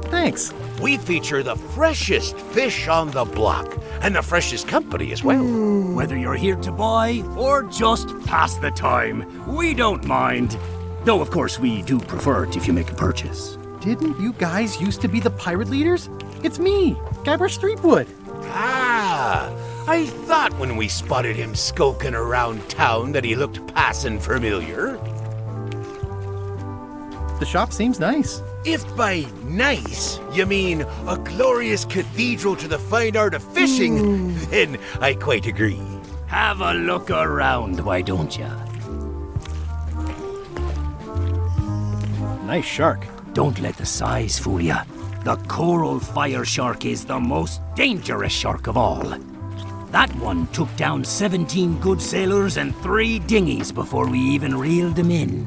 Thanks. We feature the freshest fish on the block, and the freshest company as well. Whether you're here to buy or just pass the time, we don't mind. Though, of course, we do prefer it if you make a purchase. Didn't you guys used to be the pirate leaders? It's me, Gabber Streetwood. Ah, I thought when we spotted him skulking around town that he looked passing familiar. The shop seems nice. If by nice you mean a glorious cathedral to the fine art of fishing, then I quite agree. Have a look around, why don't ya? Nice shark. Don't let the size fool ya. The coral fire shark is the most dangerous shark of all. That one took down 17 good sailors and 3 dinghies before we even reeled them in.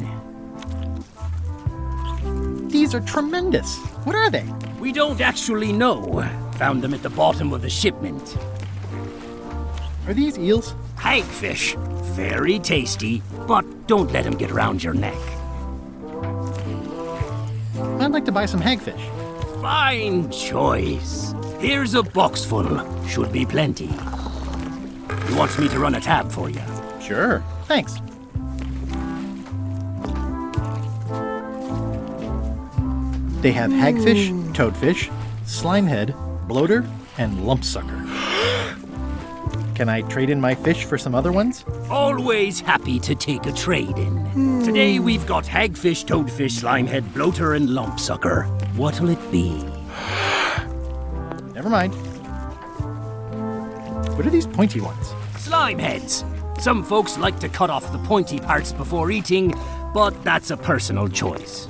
These are tremendous. What are they? We don't actually know. Found them at the bottom of the shipment. Are these eels? Hagfish. Very tasty, but don't let them get around your neck. I'd like to buy some hagfish. Fine choice. Here's a box full. Should be plenty. You want me to run a tab for you? Sure. Thanks. They have hagfish, toadfish, slimehead, bloater, and lumpsucker. Can I trade in my fish for some other ones? Always happy to take a trade in. Today we've got hagfish, toadfish, slimehead, bloater, and lumpsucker. What'll it be? Never mind. What are these pointy ones? Slimeheads. Some folks like to cut off the pointy parts before eating, but that's a personal choice.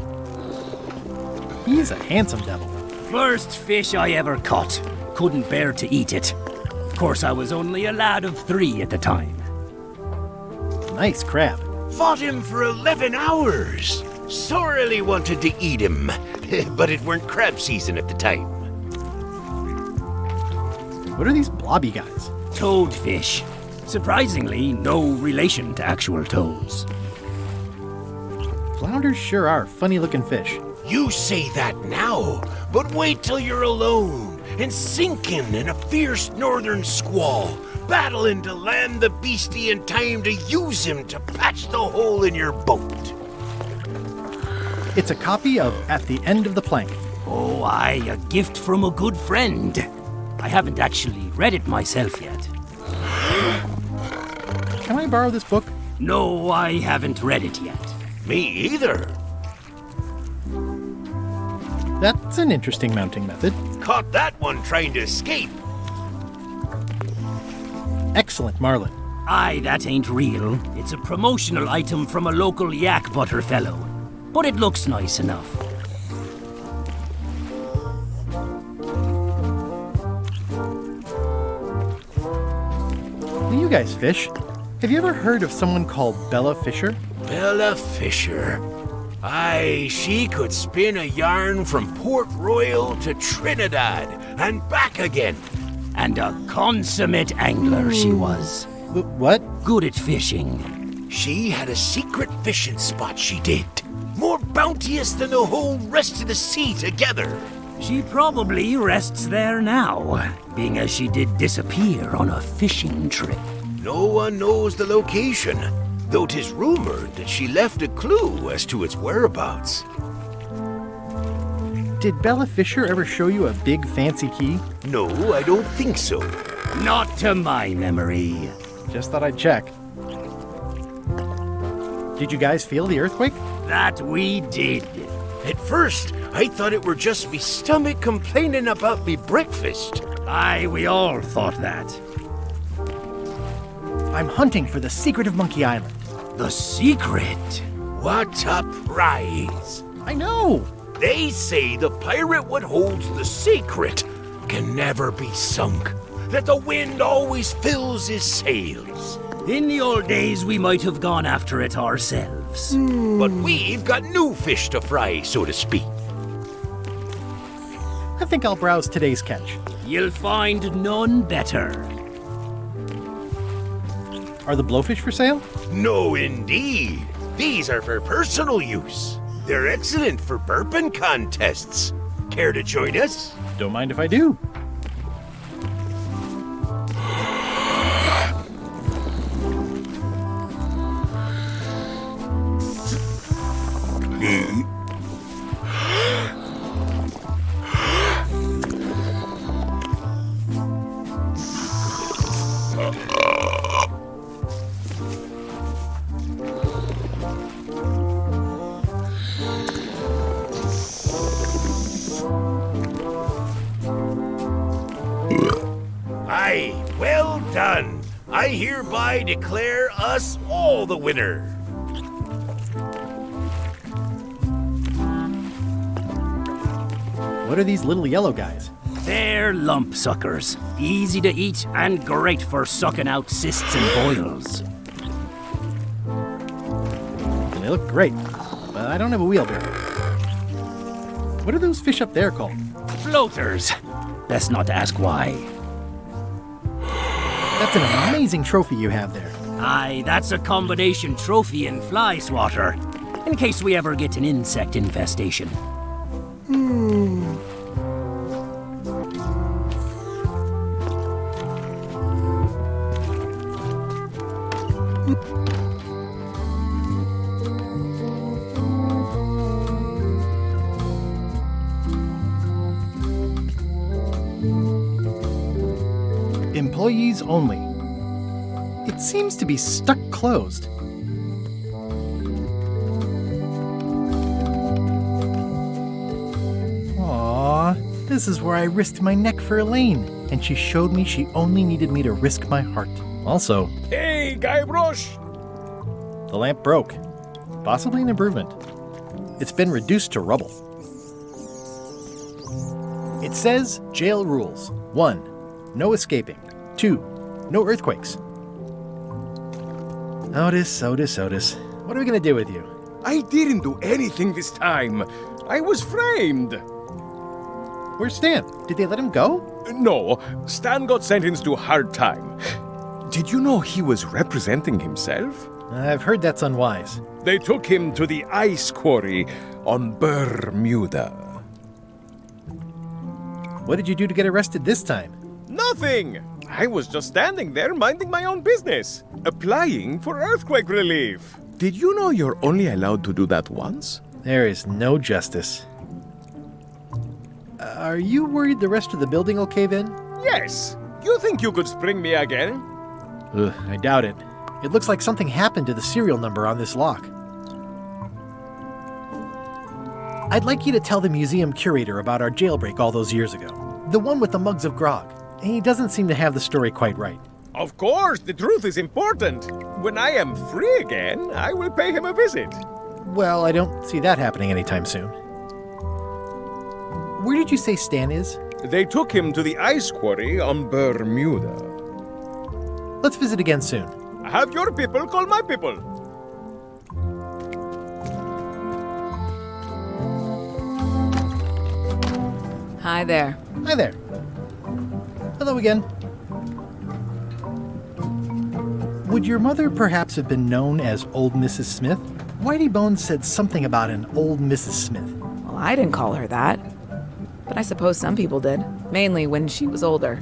He's a handsome devil. First fish I ever caught. Couldn't bear to eat it. Of course, I was only a lad of 3 at the time. Nice crab. Fought him for 11 hours. Sorely wanted to eat him, but it weren't crab season at the time. What are these blobby guys? Toadfish. Surprisingly, no relation to actual toads. Flounders sure are funny-looking fish. You say that now, but wait till you're alone and sinking in a fierce northern squall, battling to land the beastie in time to use him to patch the hole in your boat. It's a copy of At the End of the Plank. Oh, aye, a gift from a good friend. I haven't actually read it myself yet. Can I borrow this book? No, I haven't read it yet. Me either. That's an interesting mounting method. Caught that one trying to escape. Excellent, Marlin. Aye, that ain't real. It's a promotional item from a local yak butter fellow. But it looks nice enough. Will you guys fish? Have you ever heard of someone called Bella Fisher? Bella Fisher. Aye, she could spin a yarn from Port Royal to Trinidad and back again. And a consummate angler she was. What? Good at fishing. She had a secret fishing spot, she did. More bounteous than the whole rest of the sea together. She probably rests there now, being as she did disappear on a fishing trip. No one knows the location, though 'tis rumored that she left a clue as to its whereabouts. Did Bella Fisher ever show you a big fancy key? No, I don't think so. Not to my memory. Just thought I'd check. Did you guys feel the earthquake? That we did. At first, I thought it were just me stomach complaining about me breakfast. Aye, we all thought that. I'm hunting for the secret of Monkey Island. The secret? What a prize! I know! They say the pirate what holds the secret can never be sunk, that the wind always fills his sails. In the old days, we might have gone after it ourselves. But we've got new fish to fry, so to speak. I think I'll browse today's catch. You'll find none better. Are the blowfish for sale? No, indeed. These are for personal use. They're excellent for burping contests. Care to join us? Don't mind if I do. Aye, well done. I hereby declare us all the winner. What are these little yellow guys? They're lump suckers. Easy to eat and great for sucking out cysts and boils. They look great, but I don't have a wheelbarrow. What are those fish up there called? Floaters. Best not to ask why. That's an amazing trophy you have there. Aye, that's a combination trophy and fly swatter. In case we ever get an insect infestation. Employees only. It seems to be stuck closed. Aww, this is where I risked my neck for Elaine, and she showed me she only needed me to risk my heart. Also, Hey, Guybrush! the lamp broke. Possibly an improvement. It's been reduced to rubble. It says jail rules. 1. No escaping. 2. No earthquakes. Otis. What are we gonna do with you? I didn't do anything this time. I was framed. Where's Stan? Did they let him go? No, Stan got sentenced to hard time. Did you know he was representing himself? I've heard that's unwise. They took him to the ice quarry on Bermuda. What did you do to get arrested this time? Nothing! I was just standing there minding my own business, applying for earthquake relief. Did you know you're only allowed to do that once? There is no justice. Are you worried the rest of the building will cave in? Yes. You think you could spring me again? Ugh, I doubt it. It looks like something happened to the serial number on this lock. I'd like you to tell the museum curator about our jailbreak all those years ago. The one with the mugs of grog. He doesn't seem to have the story quite right. Of course, the truth is important. When I am free again, I will pay him a visit. Well, I don't see that happening anytime soon. Where did you say Stan is? They took him to the ice quarry on Bermuda. Let's visit again soon. Have your people call my people. Hi there. Hi there. Hello again. Would your mother perhaps have been known as Old Mrs. Smith? Whitey Bones said something about an Old Mrs. Smith. Well, I didn't call her that. But I suppose some people did. Mainly when she was older.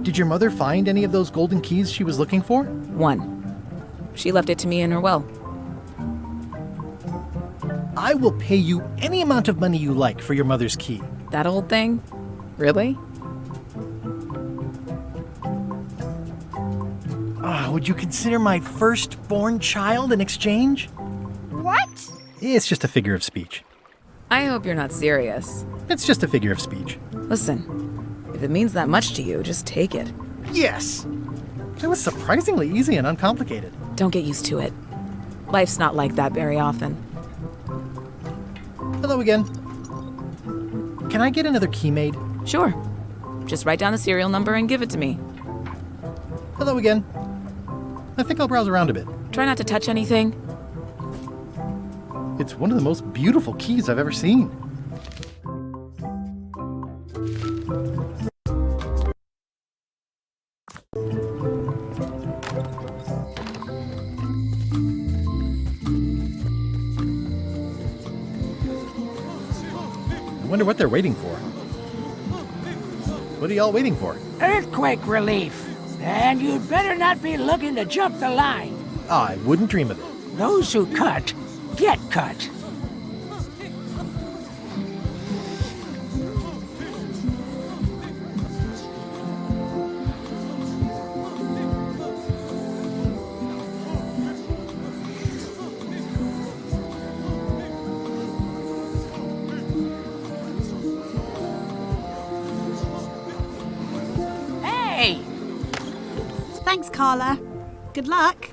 Did your mother find any of those golden keys she was looking for? One. She left it to me in her will. I will pay you any amount of money you like for your mother's key. That old thing? Really? Would you consider my firstborn child in exchange? What? It's just a figure of speech. I hope you're not serious. It's just a figure of speech. Listen, if it means that much to you, just take it. Yes! It was surprisingly easy and uncomplicated. Don't get used to it. Life's not like that very often. Hello again. Can I get another key made? Sure. Just write down the serial number and give it to me. Hello again. I think I'll browse around a bit. Try not to touch anything. It's one of the most beautiful keys I've ever seen. I wonder what they're waiting for. What are y'all waiting for? Earthquake relief. And you'd better not be looking to jump the line. I wouldn't dream of it. Those who cut, get cut. Hey! Thanks, Carla. Good luck.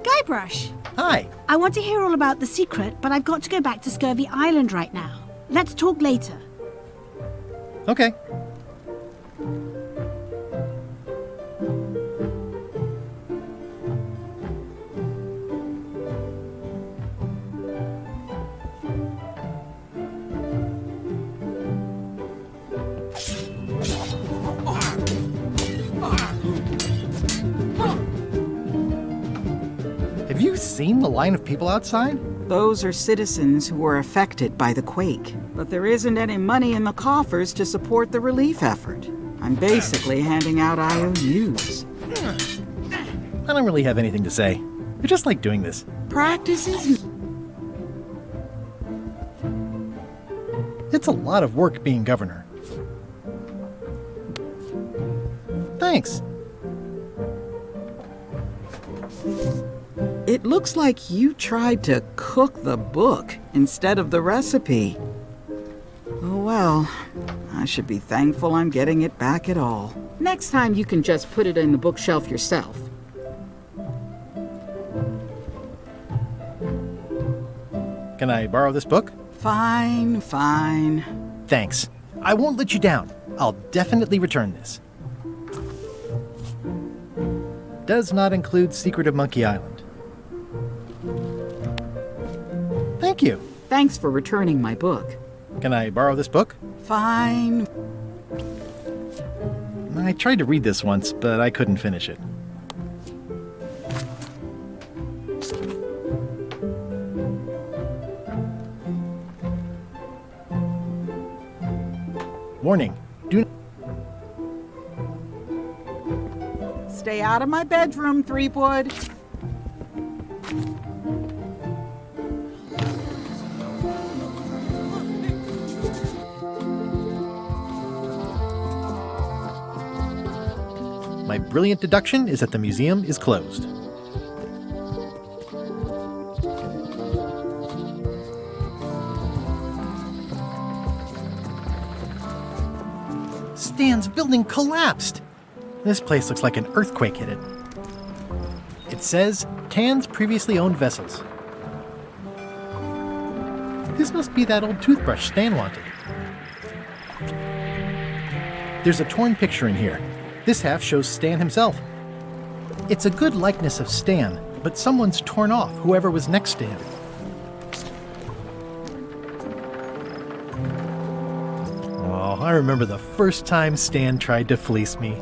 Guybrush. Hi. I want to hear all about the secret, but I've got to go back to Scurvy Island right now. Let's talk later. Okay. Have you seen the line of people outside? Those are citizens who were affected by the quake, but there isn't any money in the coffers to support the relief effort. I'm basically handing out IOUs. I don't really have anything to say. I just like doing this. Practice is... It's a lot of work being governor. Thanks. It looks like you tried to cook the book instead of the recipe. Oh well, I should be thankful I'm getting it back at all. Next time you can just put it in the bookshelf yourself. Can I borrow this book? Fine, fine. Thanks. I won't let you down. I'll definitely return this. Does not include Secret of Monkey Island. Thank you. Thanks for returning my book. Can I borrow this book? Fine. I tried to read this once, but I couldn't finish it. Warning. Do Stay out of my bedroom, Threepwood. My brilliant deduction is that the museum is closed. Stan's building collapsed. This place looks like an earthquake hit it. It says, Tan's previously owned vessels. This must be that old toothbrush Stan wanted. There's a torn picture in here. This half shows Stan himself. It's a good likeness of Stan, but someone's torn off whoever was next to him. Oh, I remember the first time Stan tried to fleece me.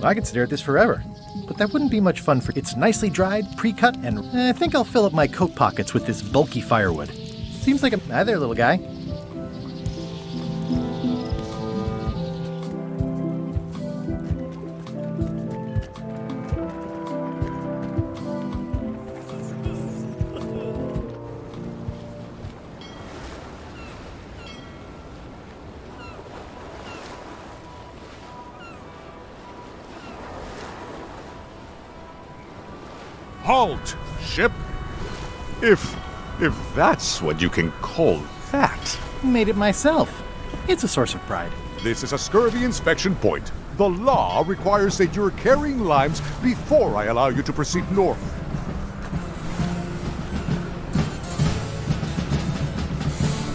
I could stare at this forever, but that wouldn't be much fun for it's nicely dried, pre-cut, and I think I'll fill up my coat pockets with this bulky firewood. Seems like a... Hi there, little guy. Halt, ship! If that's what you can call that. Made it myself. It's a source of pride. This is a scurvy inspection point. The law requires that you're carrying limes before I allow you to proceed north.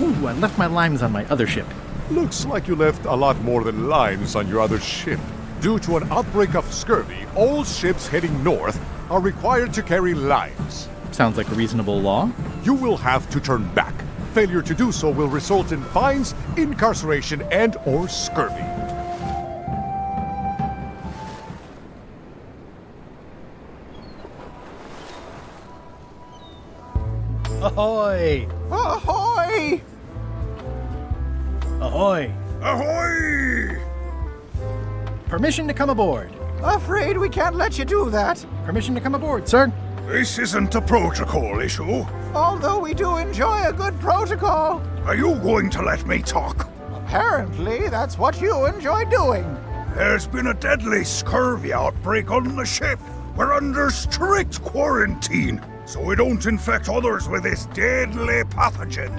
Ooh, I left my limes on my other ship. Looks like you left a lot more than limes on your other ship. Due to an outbreak of scurvy, all ships heading north are required to carry limes. Sounds like a reasonable law. You will have to turn back. Failure to do so will result in fines, incarceration, and/or scurvy. Ahoy! Ahoy! Ahoy! Ahoy! Permission to come aboard. Afraid we can't let you do that. Permission to come aboard, sir. This isn't a protocol issue. Although we do enjoy a good protocol. Are you going to let me talk? Apparently, that's what you enjoy doing. There's been a deadly scurvy outbreak on the ship. We're under strict quarantine. so we don't infect others with this deadly pathogen.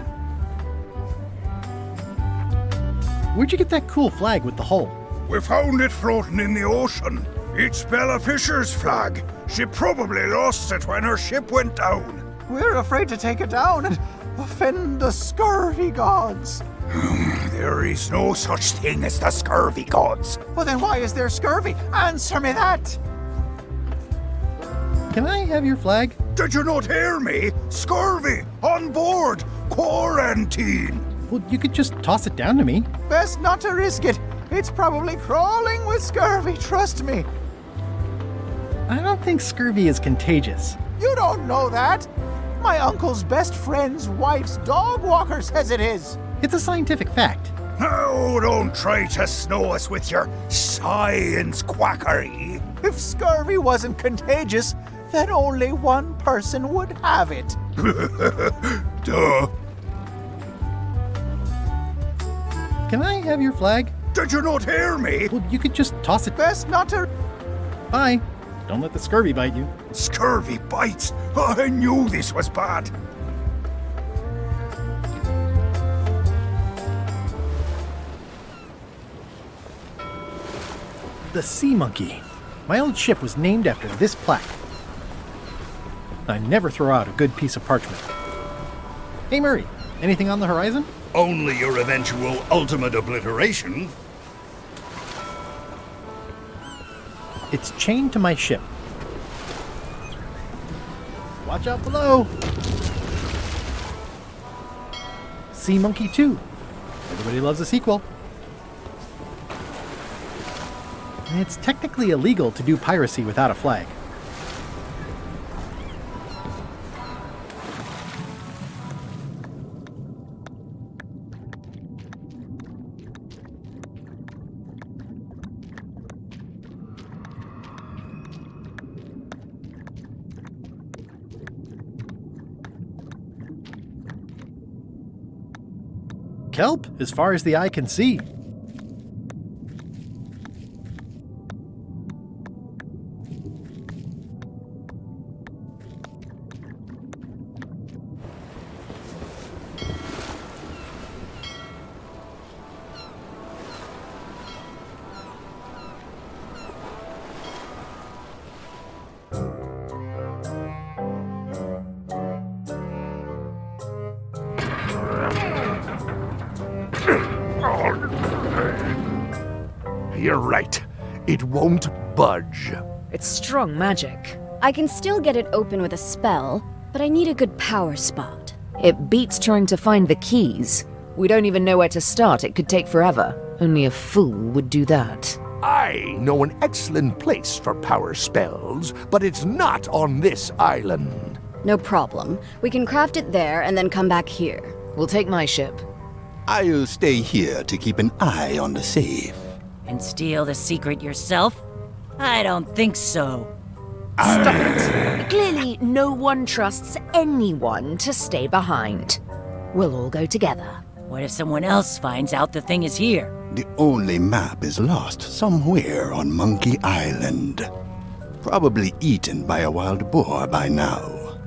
Where'd you get that cool flag with the hole? We found it floating in the ocean. It's Bella Fisher's flag. She probably lost it when her ship went down. We're afraid to take it down and offend the scurvy gods. There is no such thing as the scurvy gods. Well, then why is there scurvy? Answer me that! Can I have your flag? Did you not hear me? Scurvy! On board! Quarantine! Well, you could just toss it down to me. Best not to risk it. It's probably crawling with scurvy, trust me. I don't think scurvy is contagious. You don't know that. My uncle's best friend's wife's dog walker says it is. It's a scientific fact. Oh, don't try to snow us with your science quackery. If scurvy wasn't contagious, then only one person would have it. Duh. Can I have your flag? Did you not hear me? Well, you could just toss it. Best not to... Bye. Don't let the scurvy bite you. Scurvy bites? I knew this was bad. The Sea Monkey. My old ship was named after this plaque. I never throw out a good piece of parchment. Hey Murray, anything on the horizon? Only your eventual ultimate obliteration. It's chained to my ship. Watch out below! Sea Monkey 2. Everybody loves a sequel. It's technically illegal to do piracy without a flag. Kelp, as far as the eye can see. You're right. It won't budge. It's strong magic. I can still get it open with a spell, but I need a good power spot. It beats trying to find the keys. We don't even know where to start. It could take forever. Only a fool would do that. I know an excellent place for power spells, but it's not on this island. No problem. We can craft it there and then come back here. We'll take my ship. I'll stay here to keep an eye on the safe. And steal the secret yourself? I don't think so. Stop it. Clearly, no one trusts anyone to stay behind. We'll all go together. What if someone else finds out the thing is here? The only map is lost somewhere on Monkey Island. Probably eaten by a wild boar by now.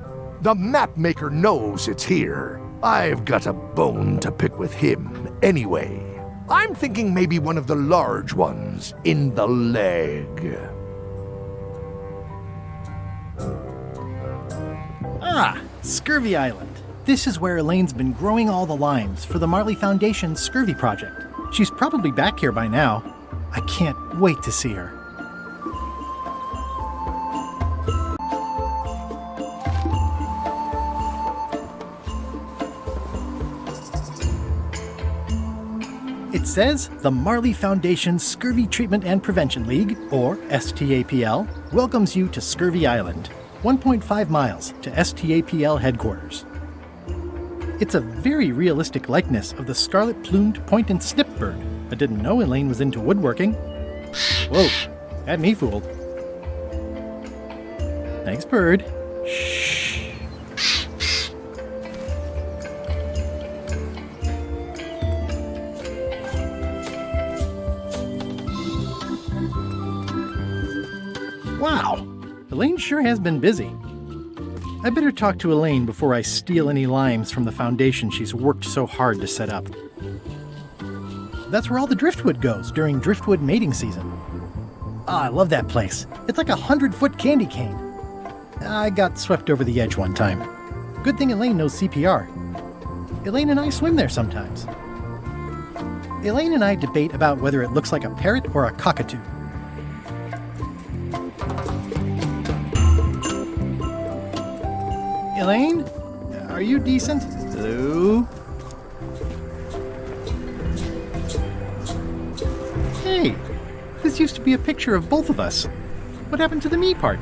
The map maker knows it's here. I've got a bone to pick with him anyway. I'm thinking maybe one of the large ones in the leg. Ah, Scurvy Island. This is where Elaine's been growing all the limes for the Marley Foundation's Scurvy project. She's probably back here by now. I can't wait to see her. It says the Marley Foundation Scurvy Treatment and Prevention League, or STAPL, welcomes you to Scurvy Island, 1.5 miles to STAPL headquarters. It's a very realistic likeness of the scarlet-plumed point and snip bird. I didn't know Elaine was into woodworking. Whoa, had me fooled. Thanks, bird. Shh. Wow, Elaine sure has been busy. I better talk to Elaine before I steal any limes from the foundation she's worked so hard to set up. That's where all the driftwood goes during driftwood mating season. Ah, I love that place. It's like a 100-foot candy cane. I got swept over the edge one time. Good thing Elaine knows CPR. Elaine and I swim there sometimes. Elaine and I debate about whether it looks like a parrot or a cockatoo. Elaine? Are you decent? Hello? Hey, this used to be a picture of both of us. What happened to the me part?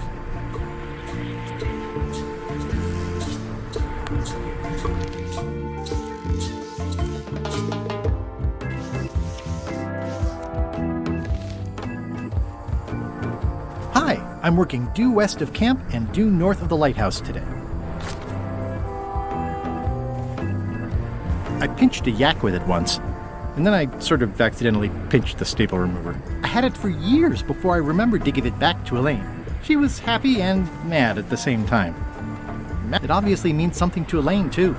Hi, I'm working due west of camp and due north of the lighthouse today. I pinched a yak with it once, and then I sort of accidentally pinched the staple remover. I had it for years before I remembered to give it back to Elaine. She was happy and mad at the same time. It obviously means something to Elaine, too.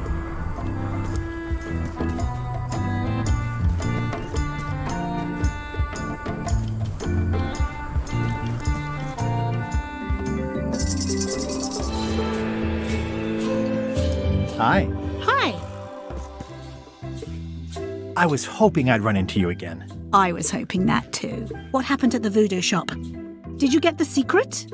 Hi. Hi. I was hoping I'd run into you again. I was hoping that too. What happened at the voodoo shop? Did you get the secret?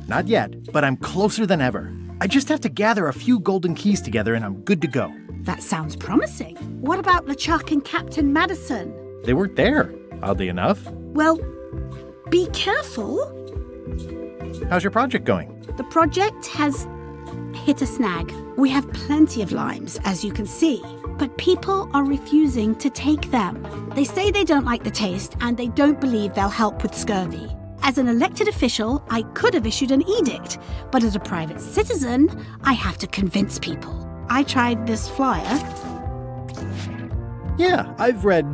Not yet, but I'm closer than ever. I just have to gather a few golden keys together and I'm good to go. That sounds promising. What about LeChuck and Captain Madison? They weren't there, oddly enough. Well, be careful. How's your project going? The project has hit a snag. We have plenty of limes, as you can see, but people are refusing to take them. They say they don't like the taste and they don't believe they'll help with scurvy. As an elected official, I could have issued an edict, but as a private citizen, I have to convince people. I tried this flyer. Yeah, I've read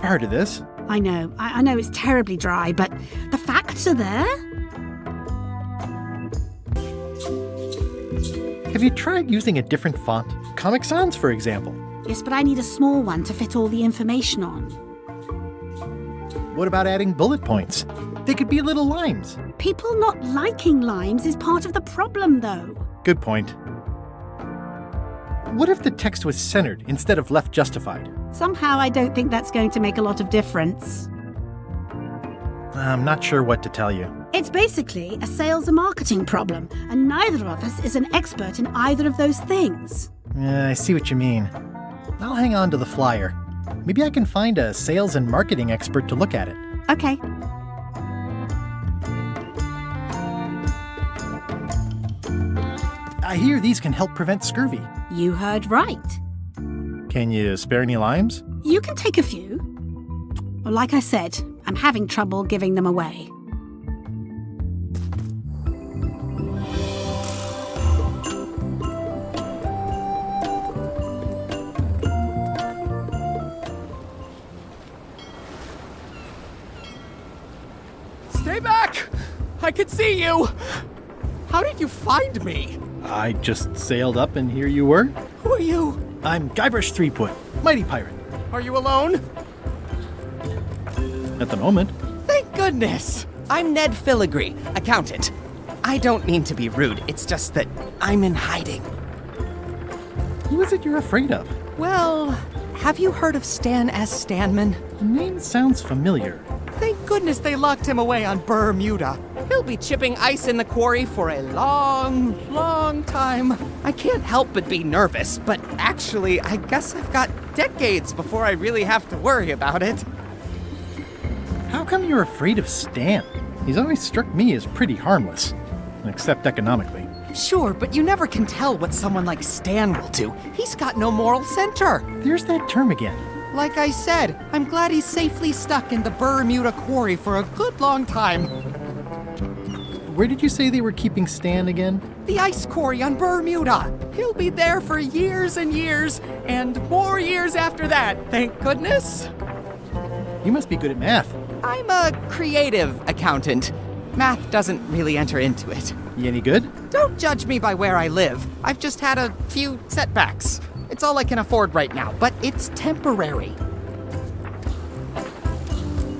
part of this. I know it's terribly dry, but the facts are there. Have you tried using a different font? Comic Sans, for example. Yes, but I need a small one to fit all the information on. What about adding bullet points? They could be little limes. People not liking limes is part of the problem, though. Good point. What if the text was centered instead of left justified? Somehow I don't think that's going to make a lot of difference. I'm not sure what to tell you. It's basically a sales and marketing problem, and neither of us is an expert in either of those things. I see what you mean. I'll hang on to the flyer. Maybe I can find a sales and marketing expert to look at it. Okay. I hear these can help prevent scurvy. You heard right. Can you spare any limes? You can take a few. Well, like I said, I'm having trouble giving them away. Stay back! I can see you! How did you find me? I just sailed up and here you were. Who are you? I'm Guybrush Threepwood, mighty pirate. Are you alone? At the moment. Thank goodness! I'm Ned Filigree, accountant. I don't mean to be rude, it's just that I'm in hiding. Who is it you're afraid of? Well, have you heard of Stan S. Stanman? The name sounds familiar. Thank goodness they locked him away on Bermuda. He'll be chipping ice in the quarry for a long, long time. I can't help but be nervous, but actually, I guess I've got decades before I really have to worry about it. How come you're afraid of Stan? He's always struck me as pretty harmless, except economically. Sure, but you never can tell what someone like Stan will do. He's got no moral center. There's that term again. Like I said, I'm glad he's safely stuck in the Bermuda quarry for a good long time. Where did you say they were keeping Stan again? The ice quarry on Bermuda. He'll be there for years and years, and more years after that, thank goodness. You must be good at math. I'm a creative accountant. Math doesn't really enter into it. You any good? Don't judge me by where I live. I've just had a few setbacks. It's all I can afford right now, but it's temporary.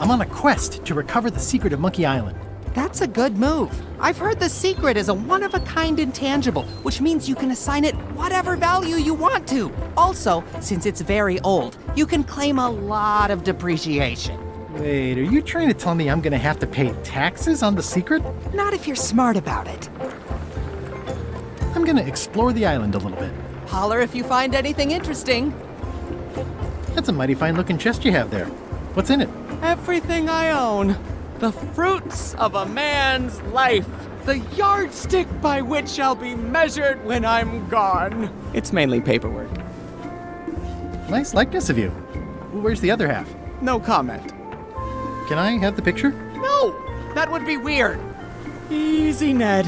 I'm on a quest to recover the secret of Monkey Island. That's a good move. I've heard the secret is a one-of-a-kind intangible, which means you can assign it whatever value you want to. Also, since it's very old, you can claim a lot of depreciation. Wait, are you trying to tell me I'm gonna have to pay taxes on the secret? Not if you're smart about it. I'm gonna explore the island a little bit. Holler if you find anything interesting. That's a mighty fine-looking chest you have there. What's in it? Everything I own. The fruits of a man's life. The yardstick by which I'll be measured when I'm gone. It's mainly paperwork. Nice likeness of you. Where's the other half? No comment. Can I have the picture? No! That would be weird. Easy, Ned.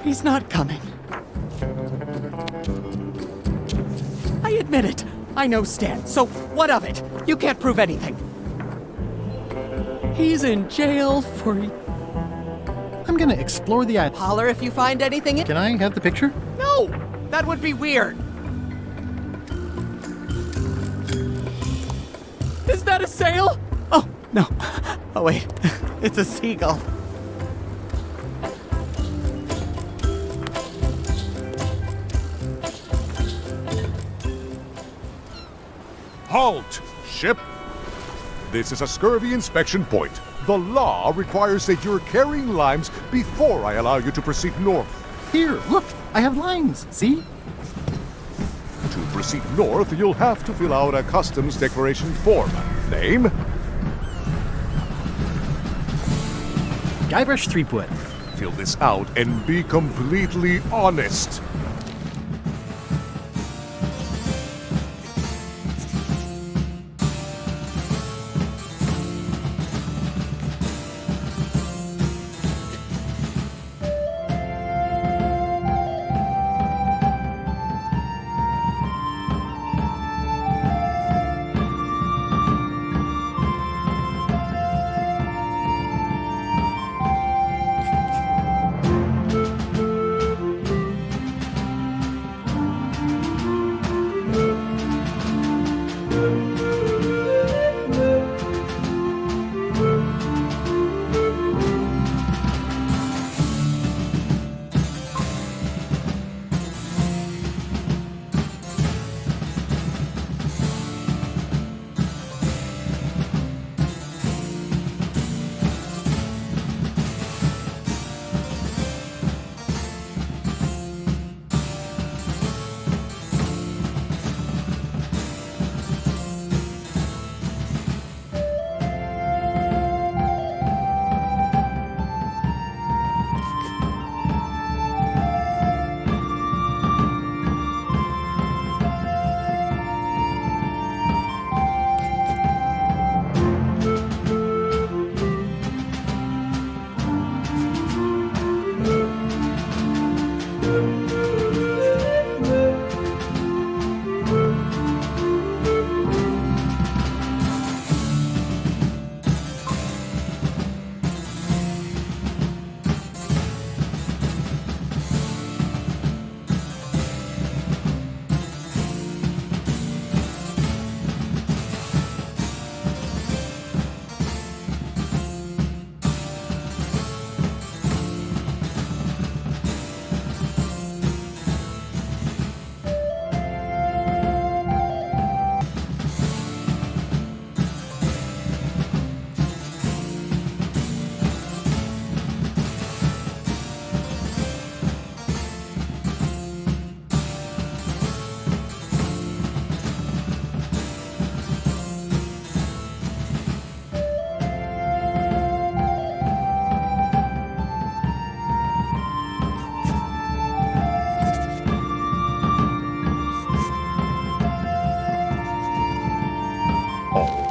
He's not coming. I admit it. I know Stan, so what of it? You can't prove anything. He's in jail for... I'm gonna explore the island. Holler if you find anything. Can I have the picture? No! That would be weird. Is that a sail? Oh, no. Oh, wait. It's a seagull. Halt, ship! This is a scurvy inspection point. The law requires that you're carrying limes before I allow you to proceed north. Here, look, I have limes, see? To proceed north, you'll have to fill out a customs declaration form. Name? Guybrush Threepwood. Fill this out and be completely honest.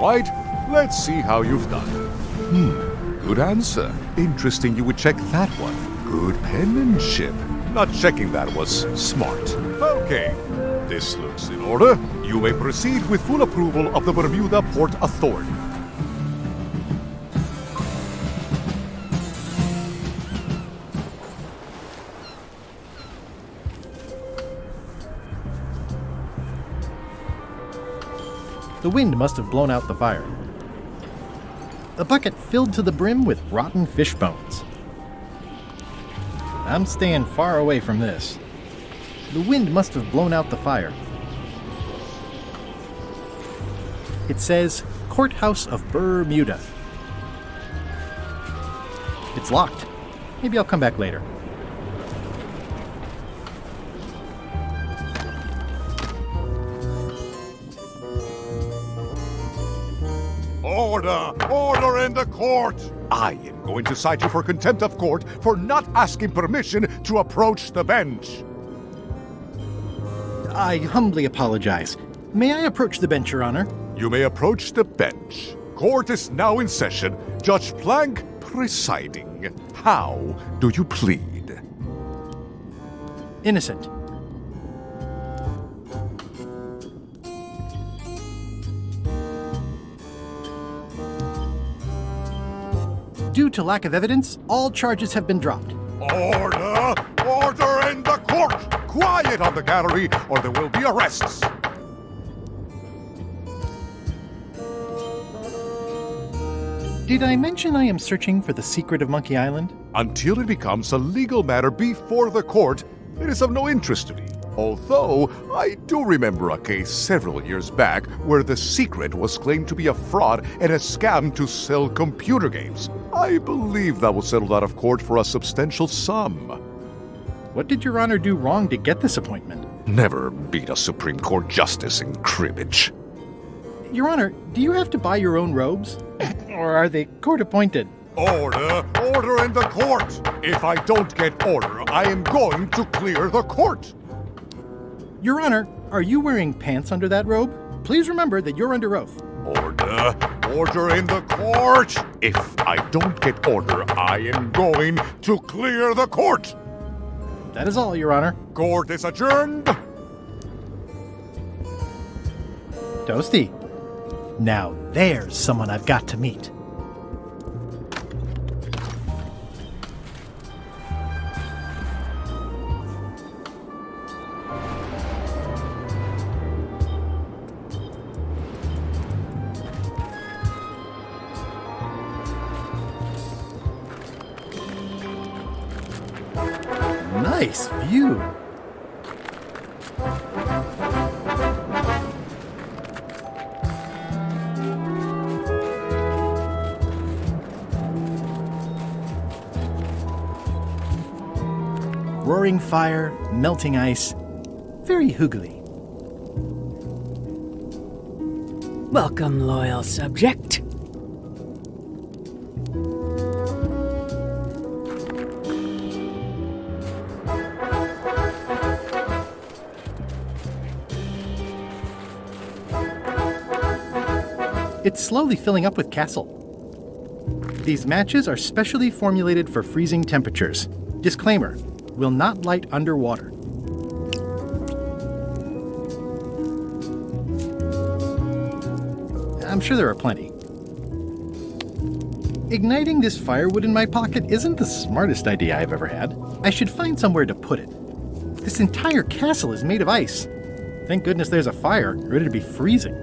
Right, let's see how you've done. Good answer. Interesting you would check that one. Good penmanship. Not checking that was smart. Okay, this looks in order. You may proceed with full approval of the Bermuda Port Authority. The wind must have blown out the fire. A bucket filled to the brim with rotten fish bones. I'm staying far away from this. The wind must have blown out the fire. It says Courthouse of Bermuda. It's locked. Maybe I'll come back later. Order! Order in the court! I am going to cite you for contempt of court for not asking permission to approach the bench. I humbly apologize. May I approach the bench, Your Honor? You may approach the bench. Court is now in session. Judge Plank presiding. How do you plead? Innocent. Due to lack of evidence, all charges have been dropped. Order! Order in the court! Quiet on the gallery, or there will be arrests! Did I mention I am searching for the secret of Monkey Island? Until it becomes a legal matter before the court, it is of no interest to me. Although, I do remember a case several years back where the secret was claimed to be a fraud and a scam to sell computer games. I believe that was settled out of court for a substantial sum. What did Your Honor do wrong to get this appointment? Never beat a Supreme Court justice in cribbage. Your Honor, do you have to buy your own robes? Or are they court-appointed? Order! Order in the court! If I don't get order, I am going to clear the court! Your Honor, are you wearing pants under that robe? Please remember that you're under oath. Order! Order in the court! If I don't get order, I am going to clear the court! That is all, Your Honor. Court is adjourned! Toasty. Now there's someone I've got to meet. Nice view. Roaring fire, melting ice, very hoogly. Welcome, loyal subject. It's slowly filling up with castle. These matches are specially formulated for freezing temperatures. Disclaimer, will not light underwater. I'm sure there are plenty. Igniting this firewood in my pocket isn't the smartest idea I've ever had. I should find somewhere to put it. This entire castle is made of ice. Thank goodness there's a fire, ready to be freezing.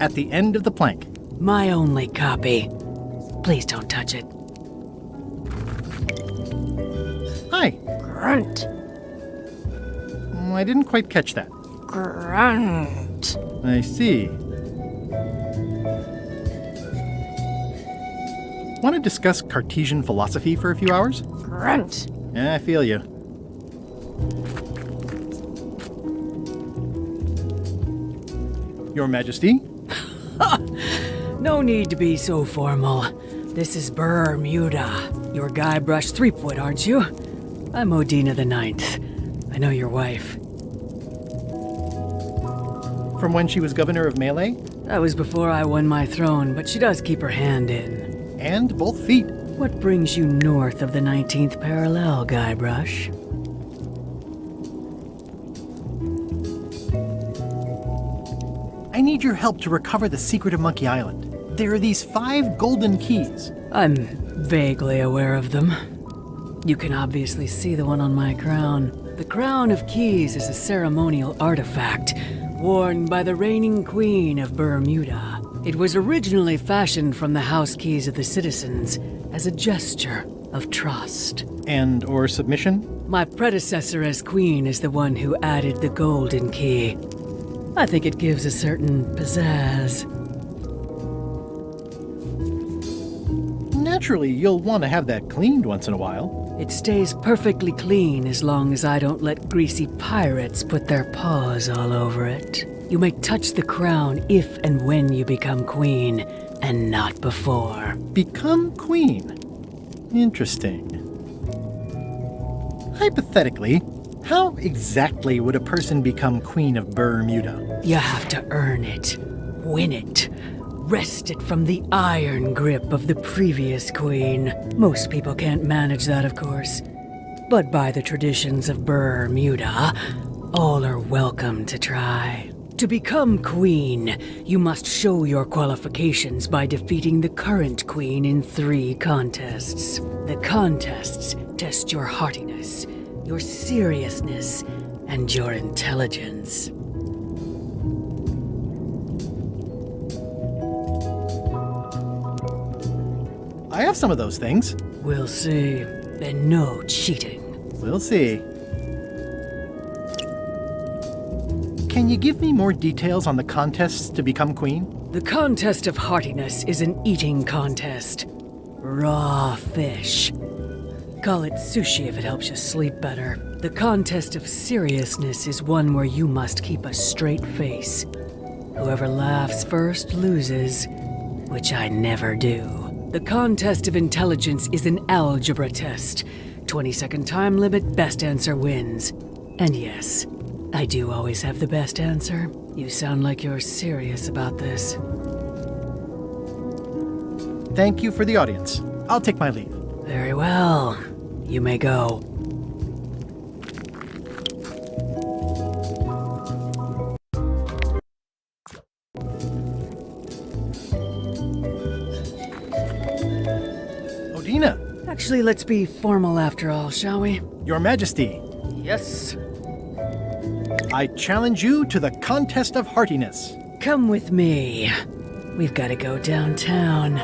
At the end of the plank. My only copy. Please don't touch it. Hi. Grunt. I didn't quite catch that. Grunt. I see. Want to discuss Cartesian philosophy for a few hours? Grunt. I feel you. Your Majesty? No need to be so formal. This is Bermuda. You're Guybrush Threepwood, aren't you? I'm Odina the Ninth. I know your wife. From when she was governor of Melee? That was before I won my throne, but she does keep her hand in. And both feet. What brings you north of the 19th parallel, Guybrush? I need your help to recover the secret of Monkey Island. There are these 5 golden keys. I'm vaguely aware of them. You can obviously see the one on my crown. The Crown of Keys is a ceremonial artifact worn by the reigning queen of Bermuda. It was originally fashioned from the house keys of the citizens as a gesture of trust. And or submission? My predecessor as queen is the one who added the golden key. I think it gives a certain pizzazz. Naturally, you'll want to have that cleaned once in a while. It stays perfectly clean as long as I don't let greasy pirates put their paws all over it. You may touch the crown if and when you become queen, and not before. Become queen? Interesting. Hypothetically, how exactly would a person become queen of Bermuda? You have to earn it, win it, wrest it from the iron grip of the previous queen. Most people can't manage that, of course. But by the traditions of Bermuda, all are welcome to try. To become queen, you must show your qualifications by defeating the current queen in 3 contests. The contests test your heartiness, your seriousness, and your intelligence. I have some of those things. We'll see. And no cheating. We'll see. Can you give me more details on the contests to become queen? The contest of heartiness is an eating contest. Raw fish. Call it sushi if it helps you sleep better. The contest of seriousness is one where you must keep a straight face. Whoever laughs first loses, which I never do. The contest of intelligence is an algebra test. 20-second time limit, best answer wins. And yes, I do always have the best answer. You sound like you're serious about this. Thank you for the audience. I'll take my leave. Very well. You may go. Odina! Actually, let's be formal after all, shall we? Your Majesty, Yes. I challenge you to the contest of heartiness. Come with me. We've got to go downtown.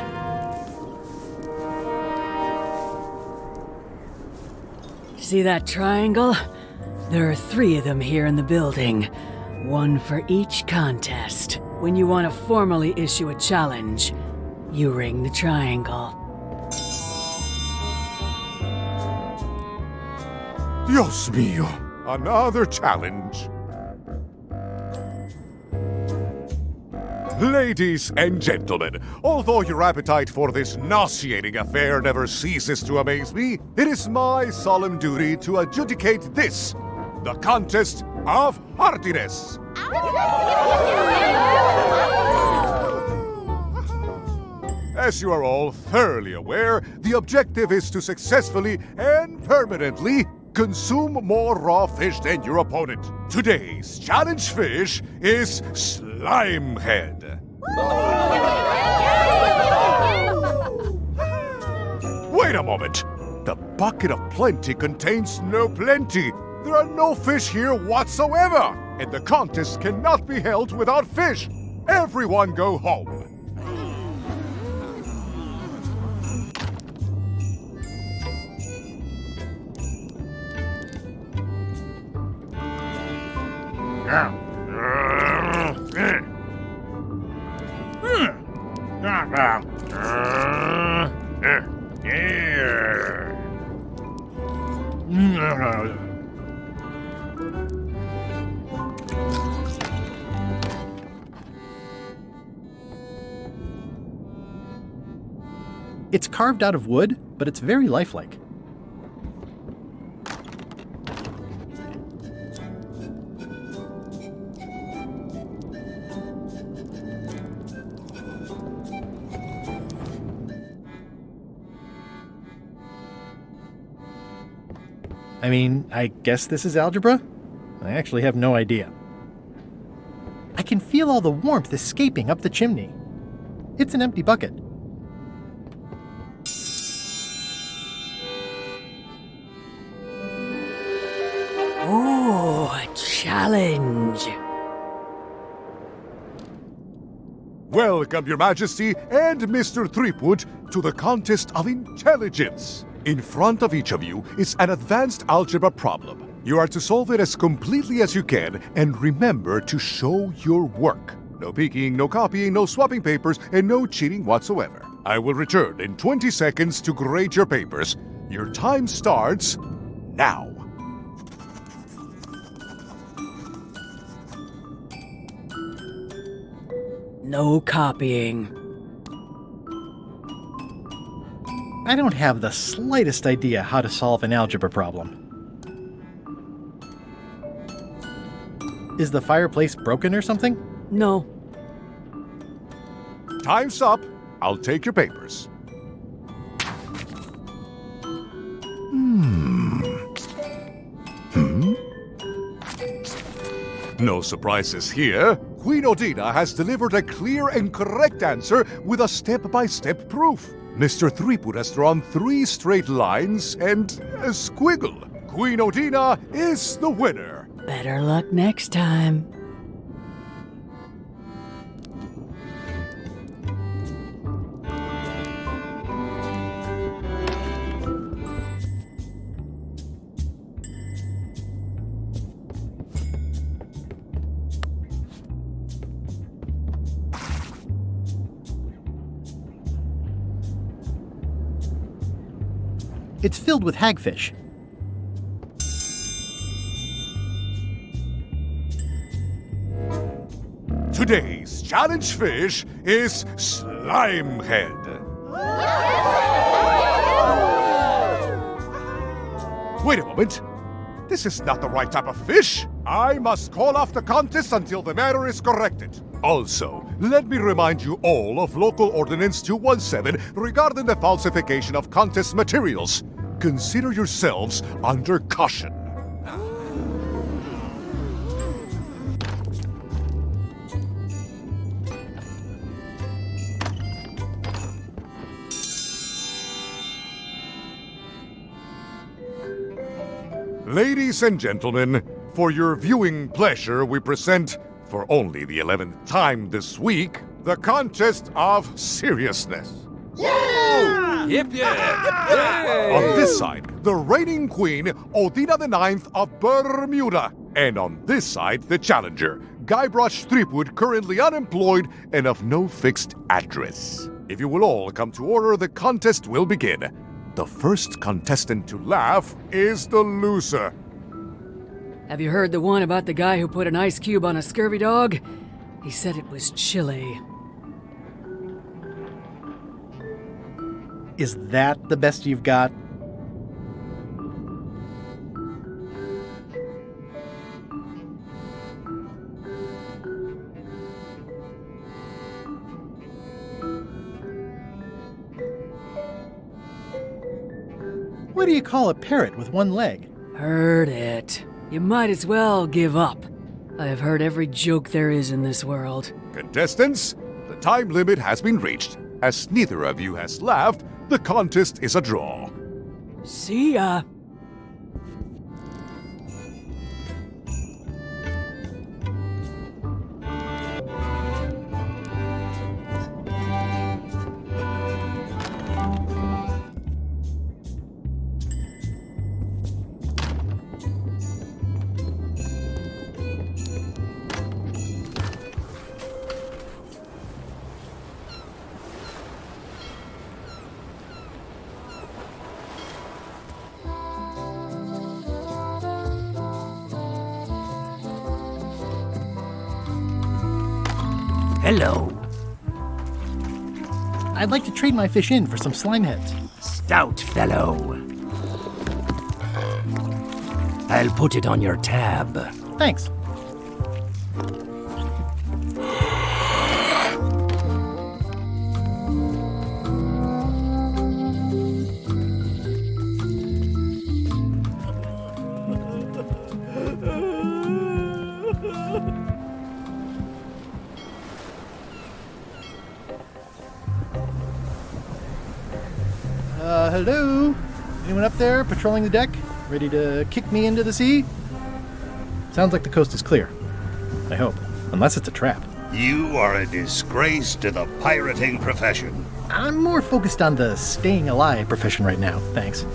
See that triangle? There are 3 of them here in the building. 1 for each contest. When you want to formally issue a challenge, you ring the triangle. Dios mío, another challenge. Ladies and gentlemen, although your appetite for this nauseating affair never ceases to amaze me, it is my solemn duty to adjudicate this, the contest of heartiness. As you are all thoroughly aware, the objective is to successfully and permanently consume more raw fish than your opponent. Today's challenge fish is Slimehead. Wait a moment. The bucket of plenty contains no plenty. There are no fish here whatsoever, and the contest cannot be held without fish. Everyone go home. It's carved out of wood, but it's very lifelike. I mean, I guess this is algebra? I actually have no idea. I can feel all the warmth escaping up the chimney. It's an empty bucket. challenge. Welcome, Your Majesty and Mr. Threepwood, to the contest of intelligence. In front of each of you is an advanced algebra problem. You are to solve it as completely as you can, and remember to show your work. No peeking, no copying, no swapping papers, and no cheating whatsoever. I will return in 20 seconds to grade your papers. Your time starts now. No copying. I don't have the slightest idea how to solve an algebra problem. Is the fireplace broken or something? No. Time's up. I'll take your papers. No surprises here. Queen Odina has delivered a clear and correct answer with a step-by-step proof. Mr. Threepwood has drawn 3 straight lines and a squiggle. Queen Odina is the winner. Better luck next time. It's filled with hagfish. Today's challenge fish is Slimehead. Wait a moment. This is not the right type of fish. I must call off the contest until the matter is corrected. Also, let me remind you all of Local Ordinance 217 regarding the falsification of contest materials. Consider yourselves under caution. Ladies and gentlemen, for your viewing pleasure, we present, for only the 11th time this week, the contest of seriousness. Yeah! Yip, yeah! On this side, the reigning queen, Odina IX of Bermuda. And on this side, the challenger, Guybrush Threepwood, currently unemployed and of no fixed address. If you will all come to order, the contest will begin. The first contestant to laugh is the loser. Have you heard the one about the guy who put an ice cube on a scurvy dog? He said it was chilly. Is that the best you've got? What do you call a parrot with one leg? Heard it. You might as well give up. I have heard every joke there is in this world. Contestants, the time limit has been reached. As neither of you has laughed, the contest is a draw. See ya. Hello. I'd like to trade my fish in for some slime heads. Stout fellow. I'll put it on your tab. Thanks. Hello? Anyone up there patrolling the deck? Ready to kick me into the sea? Sounds like the coast is clear. I hope. Unless it's a trap. You are a disgrace to the pirating profession. I'm more focused on the staying alive profession right now, thanks.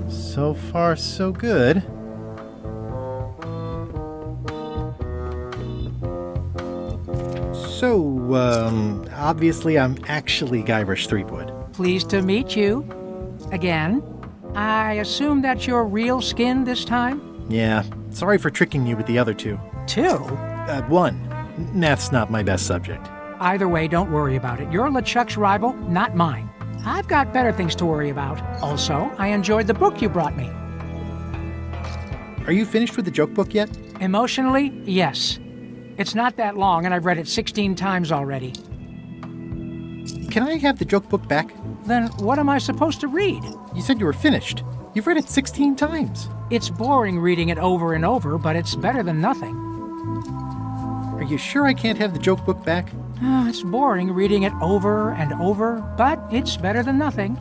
So far, so good. So, obviously I'm actually Guybrush Threepwood. Pleased to meet you. Again. I assume that's your real skin this time? Yeah, sorry for tricking you with the other two. Two? One. Math's not my best subject. Either way, don't worry about it. You're LeChuck's rival, not mine. I've got better things to worry about. Also, I enjoyed the book you brought me. Are you finished with the joke book yet? Emotionally, yes. It's not that long, and I've read it 16 times already. Can I have the joke book back? Then what am I supposed to read? You said you were finished. You've read it 16 times. It's boring reading it over and over, but it's better than nothing. Are you sure I can't have the joke book back? It's boring reading it over and over, but it's better than nothing.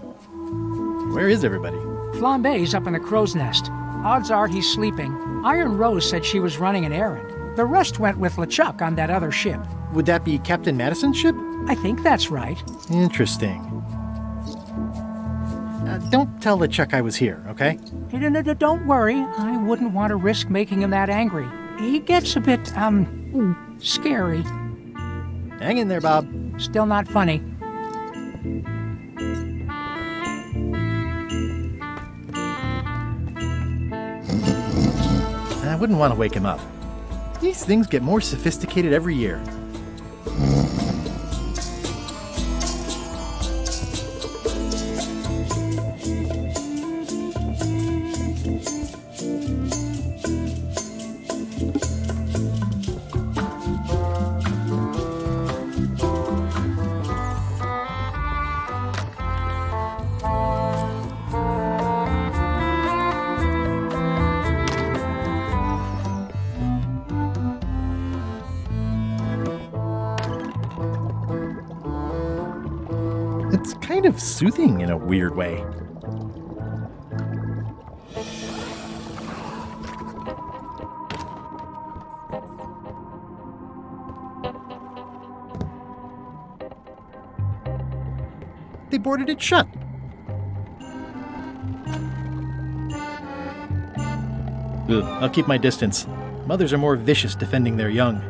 Where is everybody? Flambe's up in the crow's nest. Odds are he's sleeping. Iron Rose said she was running an errand. The rest went with LeChuck on that other ship. Would that be Captain Madison's ship? I think that's right. Interesting. Don't tell LeChuck I was here, okay? Don't worry. I wouldn't want to risk making him that angry. He gets a bit, scary. Hang in there, Bob. Still not funny. I wouldn't want to wake him up. These things get more sophisticated every year. It's kind of soothing in a weird way. They boarded it shut. Ugh, I'll keep my distance. Mothers are more vicious defending their young.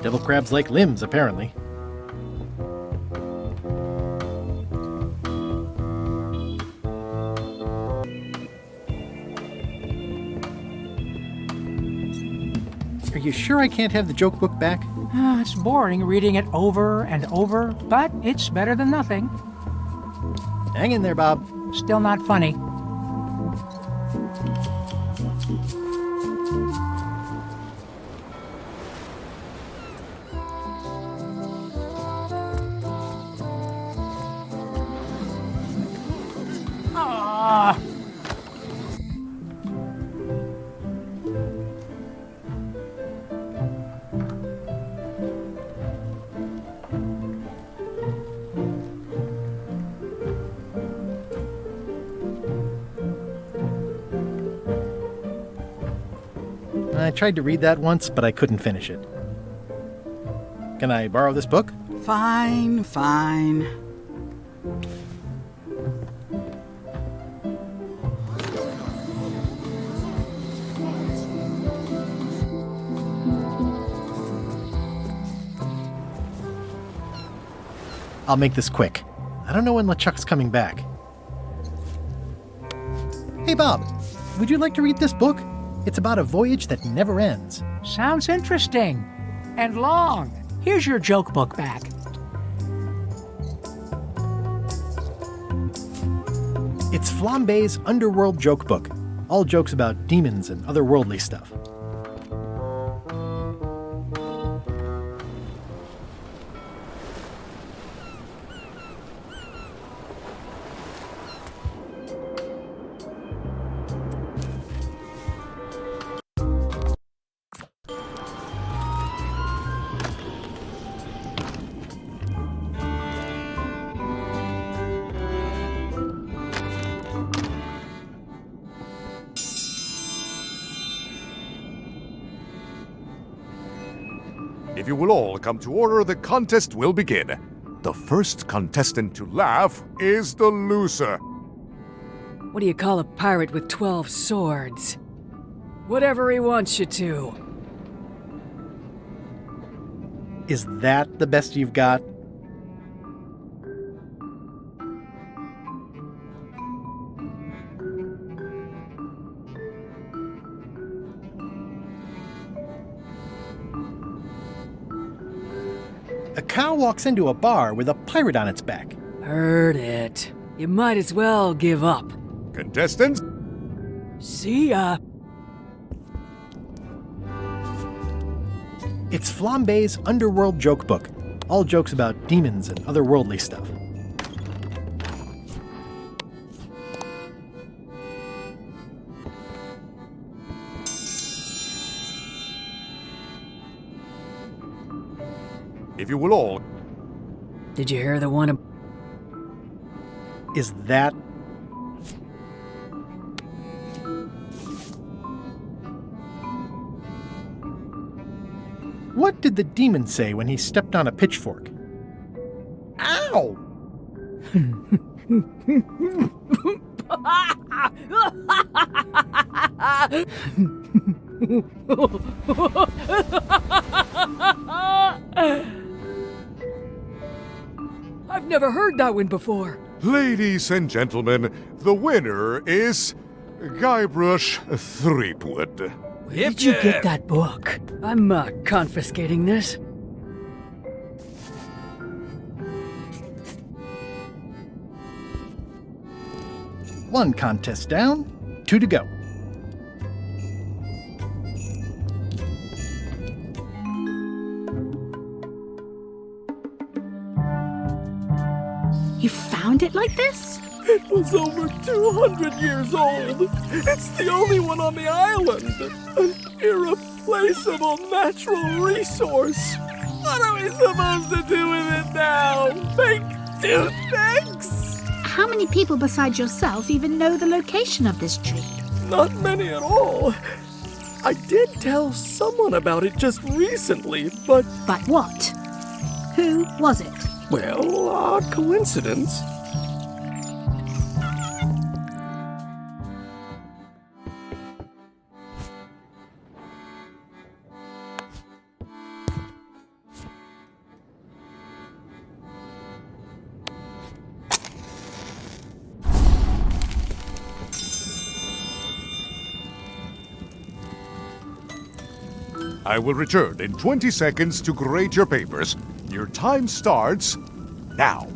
Devil crabs like limbs, apparently. Are you sure I can't have the joke book back? It's boring reading it over and over, but it's better than nothing. Hang in there, Bob. Still not funny. I tried to read that once, but I couldn't finish it. Can I borrow this book? Fine, fine. I'll make this quick. I don't know when LeChuck's coming back. Hey, Bob, would you like to read this book? It's about a voyage that never ends. Sounds interesting. And long. Here's your joke book back. It's Flambe's Underworld Joke Book. All jokes about demons and otherworldly stuff. If you will all come to order, the contest will begin. The first contestant to laugh is the loser. What do you call a pirate with 12 swords? Whatever he wants you to. Is that the best you've got? A cow walks into a bar with a pirate on its back. Heard it. You might as well give up. Contestants? See ya. It's Flambe's Underworld Joke Book. All jokes about demons and otherworldly stuff. If you will all... Did you hear the one? Is that... What did the demon say when he stepped on a pitchfork? Ow! I've never heard that one before. Ladies and gentlemen, the winner is Guybrush Threepwood. Where did you get that book? I'm confiscating this. One contest down, 2 to go. You found it like this? It was over 200 years old. It's the only one on the island. An irreplaceable natural resource. What are we supposed to do with it now? Make toothpicks? How many people besides yourself even know the location of this tree? Not many at all. I did tell someone about it just recently, but... But what? Who was it? Well, coincidence. I will return in 20 seconds to grade your papers. Your time starts now.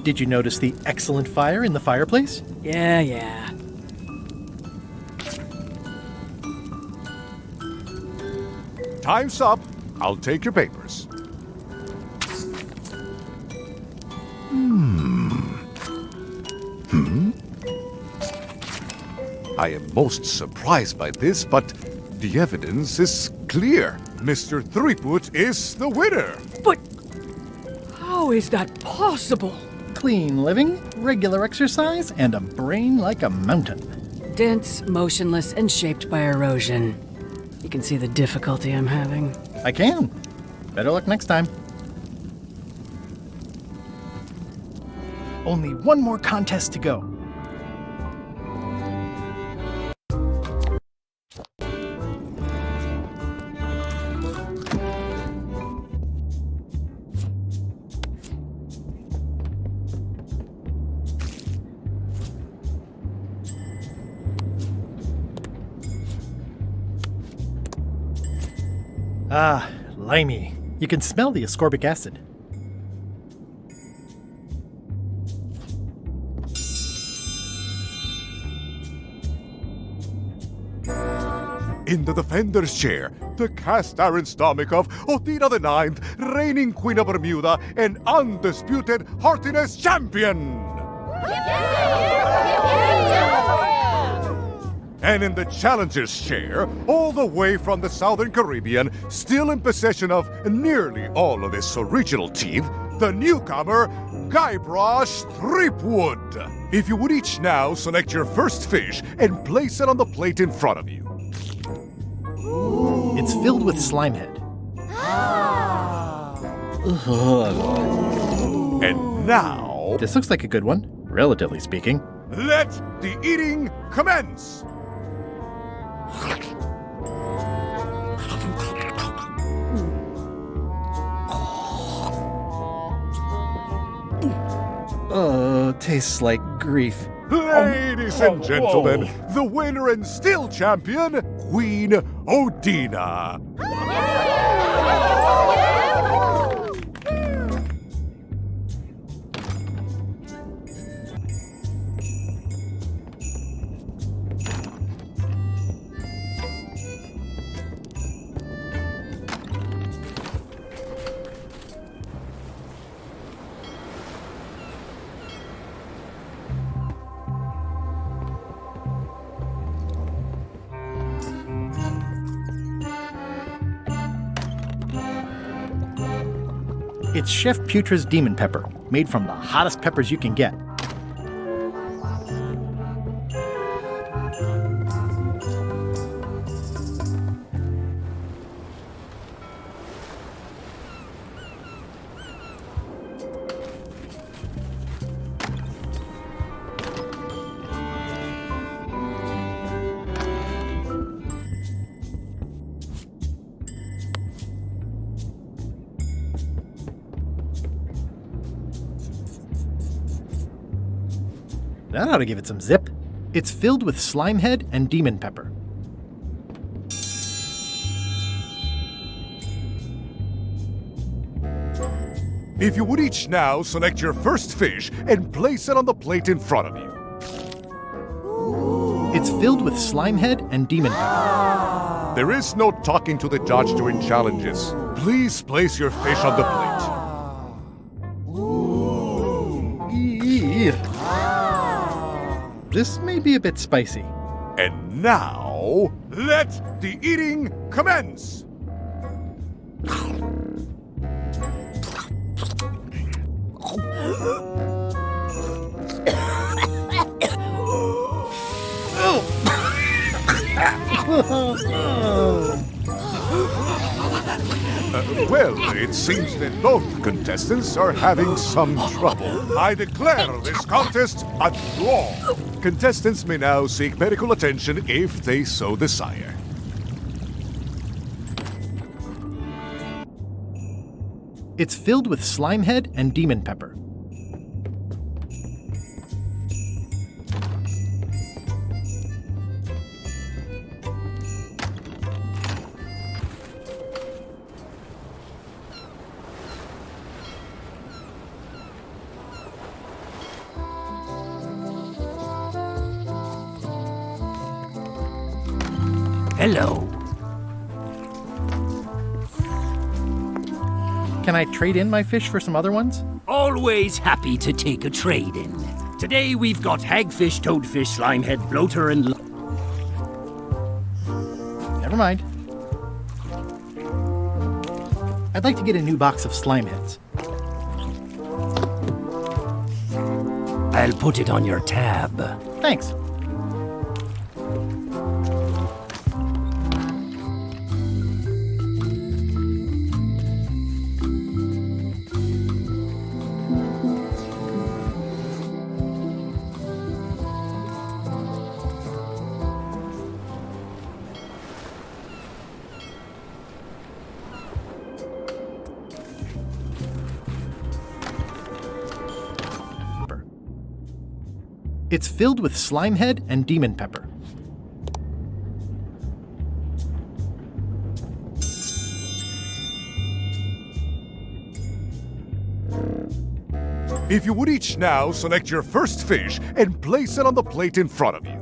Did you notice the excellent fire in the fireplace? Yeah. Time's up. I'll take your papers. I am most surprised by this, but the evidence is clear. Mr. Threepwood is the winner. But how is that possible? Clean living, regular exercise, and a brain like a mountain. Dense, motionless, and shaped by erosion. You can see the difficulty I'm having. I can. Better luck next time. Only one more contest to go. Ah, limey. You can smell the ascorbic acid. In the defender's chair, the cast-iron stomach of Othina the Ninth, reigning Queen of Bermuda and undisputed heartiness champion! And in the challenger's chair, all the way from the Southern Caribbean, still in possession of nearly all of his original teeth, the newcomer, Guybrush Threepwood. If you would each now select your first fish and place it on the plate in front of you. It's filled with Slimehead. And now... This looks like a good one, relatively speaking. Let the eating commence! Tastes like grief. Ladies and gentlemen, the winner and still champion, Queen Odina. It's Chef Putra's Demon Pepper, made from the hottest peppers you can get. That ought to give it some zip. It's filled with Slimehead and Demon Pepper. If you would each now select your first fish and place it on the plate in front of you. It's filled with Slimehead and Demon Pepper. There is no talking to the judge during challenges. Please place your fish on the plate. This may be a bit spicy. And now, let the eating commence! Well, it seems that both contestants are having some trouble. I declare this contest a draw. Contestants may now seek medical attention if they so desire. It's filled with Slimehead and Demon Pepper. Hello. Can I trade in my fish for some other ones? Always happy to take a trade-in. Today we've got hagfish, toadfish, slimehead, bloater, and... Never mind. I'd like to get a new box of Slimeheads. I'll put it on your tab. Thanks. It's filled with Slimehead and Demon Pepper. If you would each now select your first fish and place it on the plate in front of you.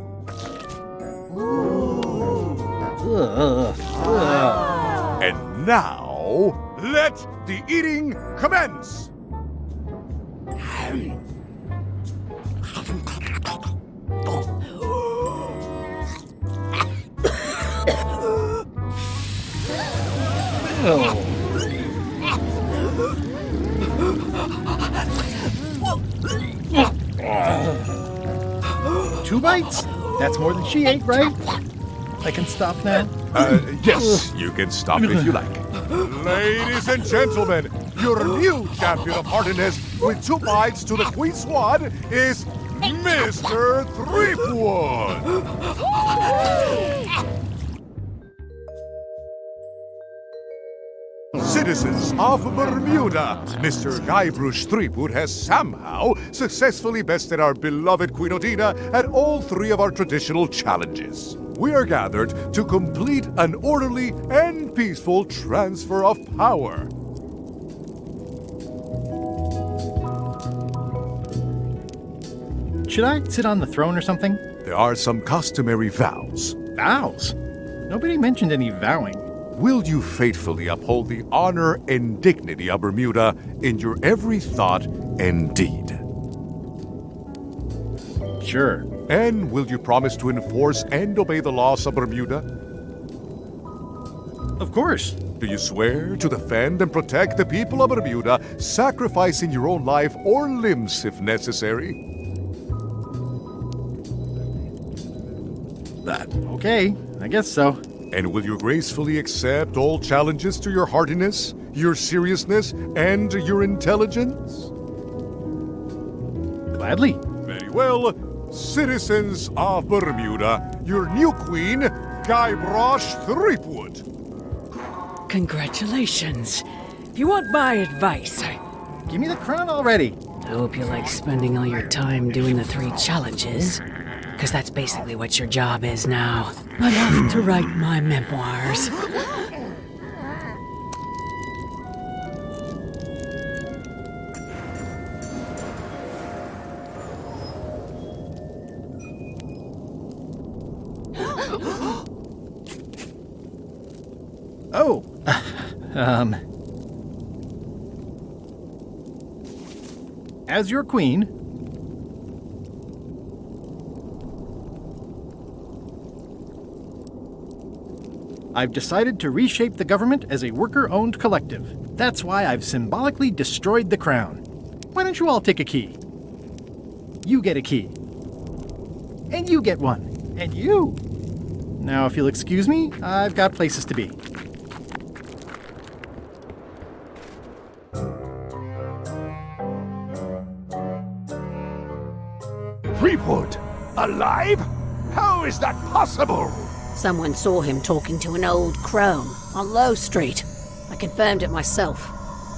And now, let the eating commence! 2 bites? That's more than she ate, right? I can stop now? Yes, you can stop if you like. Ladies and gentlemen, your new champion of hardiness with 2 bites to the Queen Swan is Mr. Threepwood! Citizens of Bermuda, Mr. Guybrush Threepwood has somehow successfully bested our beloved Queen Odina at all 3 of our traditional challenges. We are gathered to complete an orderly and peaceful transfer of power. Should I sit on the throne or something? There are some customary vows. Vows? Nobody mentioned any vowing. Will you faithfully uphold the honor and dignity of Bermuda in your every thought and deed? Sure. And will you promise to enforce and obey the laws of Bermuda? Of course. Do you swear to defend and protect the people of Bermuda, sacrificing your own life or limbs if necessary? Okay, I guess so. And will you gracefully accept all challenges to your hardiness, your seriousness, and your intelligence? Gladly. Very well. Citizens of Bermuda, your new queen, Guybrush Threepwood. Congratulations. If you want my advice, Give me the crown already. I hope you like spending all your time doing the 3 challenges. Because that's basically what your job is now. I'm off to write my memoirs. Oh, as your queen, I've decided to reshape the government as a worker-owned collective. That's why I've symbolically destroyed the crown. Why don't you all take a key? You get a key. And you get one. And you. Now, if you'll excuse me, I've got places to be. Threepwood? Alive? How is that possible? Someone saw him talking to an old crone on Low Street. I confirmed it myself.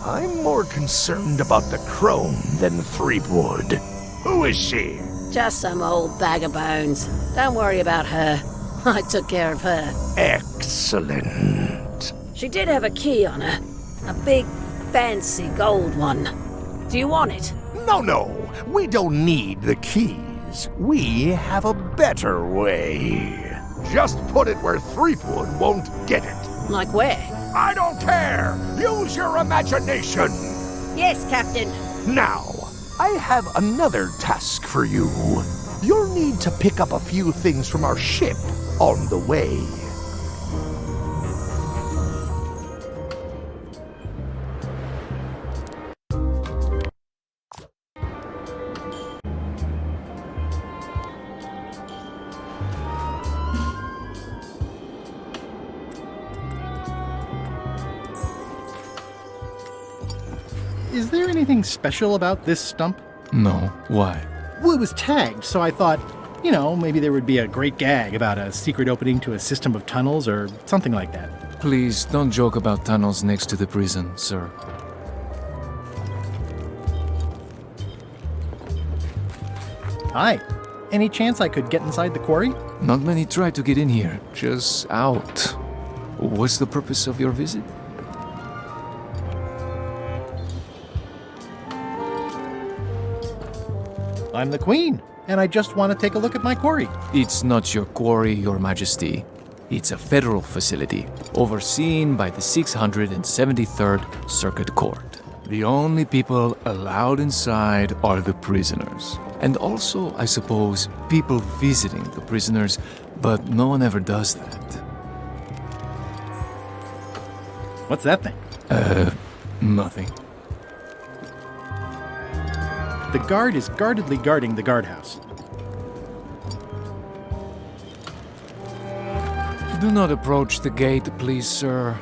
I'm more concerned about the crone than Threepwood. Who is she? Just some old bag of bones. Don't worry about her. I took care of her. Excellent. She did have a key on her. A big, fancy gold one. Do you want it? No. We don't need the keys. We have a better way. Just put it where Threepwood won't get it. Like where? I don't care! Use your imagination! Yes, Captain. Now, I have another task for you. You'll need to pick up a few things from our ship on the way. Is there anything special about this stump? No. Why? Well, it was tagged, so I thought, maybe there would be a great gag about a secret opening to a system of tunnels or something like that. Please don't joke about tunnels next to the prison, sir. Hi. Any chance I could get inside the quarry? Not many try to get in here, just out. What's the purpose of your visit? I'm the queen, and I just want to take a look at my quarry. It's not your quarry, your majesty. It's a federal facility, overseen by the 673rd Circuit Court. The only people allowed inside are the prisoners. And also, I suppose, people visiting the prisoners, but no one ever does that. What's that thing? Nothing. The guard is guardedly guarding the guardhouse. Do not approach the gate, please, sir.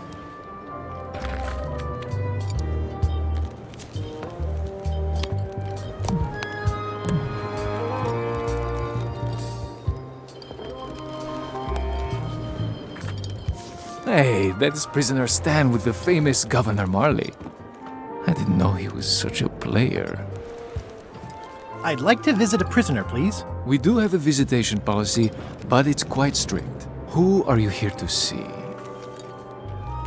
Hey, that is prisoner Stan with the famous Governor Marley. I didn't know he was such a player. I'd like to visit a prisoner, please. We do have a visitation policy, but it's quite strict. Who are you here to see?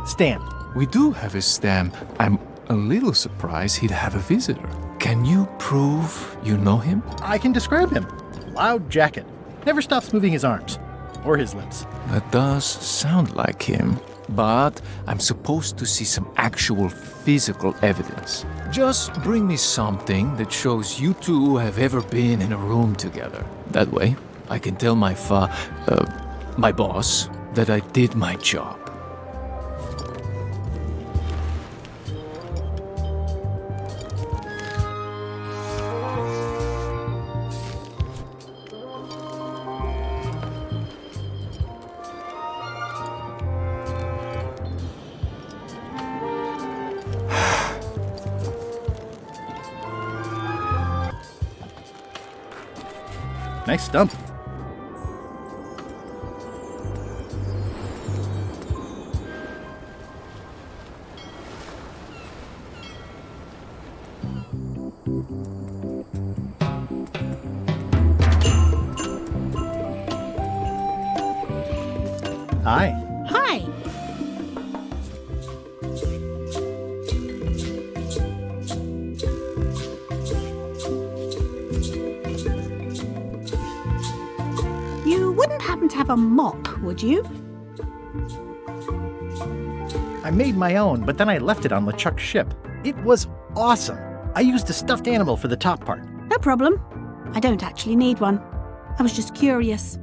Stan. We do have a Stan. I'm a little surprised he'd have a visitor. Can you prove you know him? I can describe him. Loud jacket. Never stops moving his arms. Or his lips. That does sound like him. But I'm supposed to see some actual physical evidence. Just bring me something that shows you two have ever been in a room together. That way, I can tell my boss that I did my job. Nice stump. Hi. Hi. You wouldn't happen to have a mop, would you? I made my own, but then I left it on LeChuck's ship. It was awesome. I used a stuffed animal for the top part. No problem. I don't actually need one. I was just curious.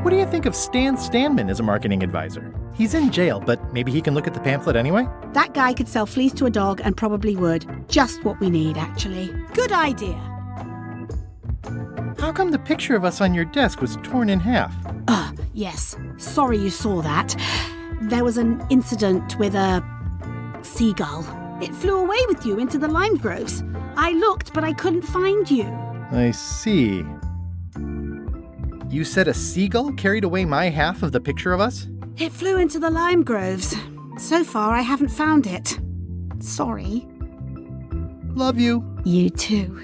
What do you think of Stan Stanman as a marketing advisor? He's in jail, but maybe he can look at the pamphlet anyway? That guy could sell fleas to a dog and probably would. Just what we need, actually. Good idea. How come the picture of us on your desk was torn in half? Yes. Sorry you saw that. There was an incident with a seagull. It flew away with you into the lime groves. I looked, but I couldn't find you. I see. You said a seagull carried away my half of the picture of us? It flew into the lime groves. So far, I haven't found it. Sorry. Love you. You too.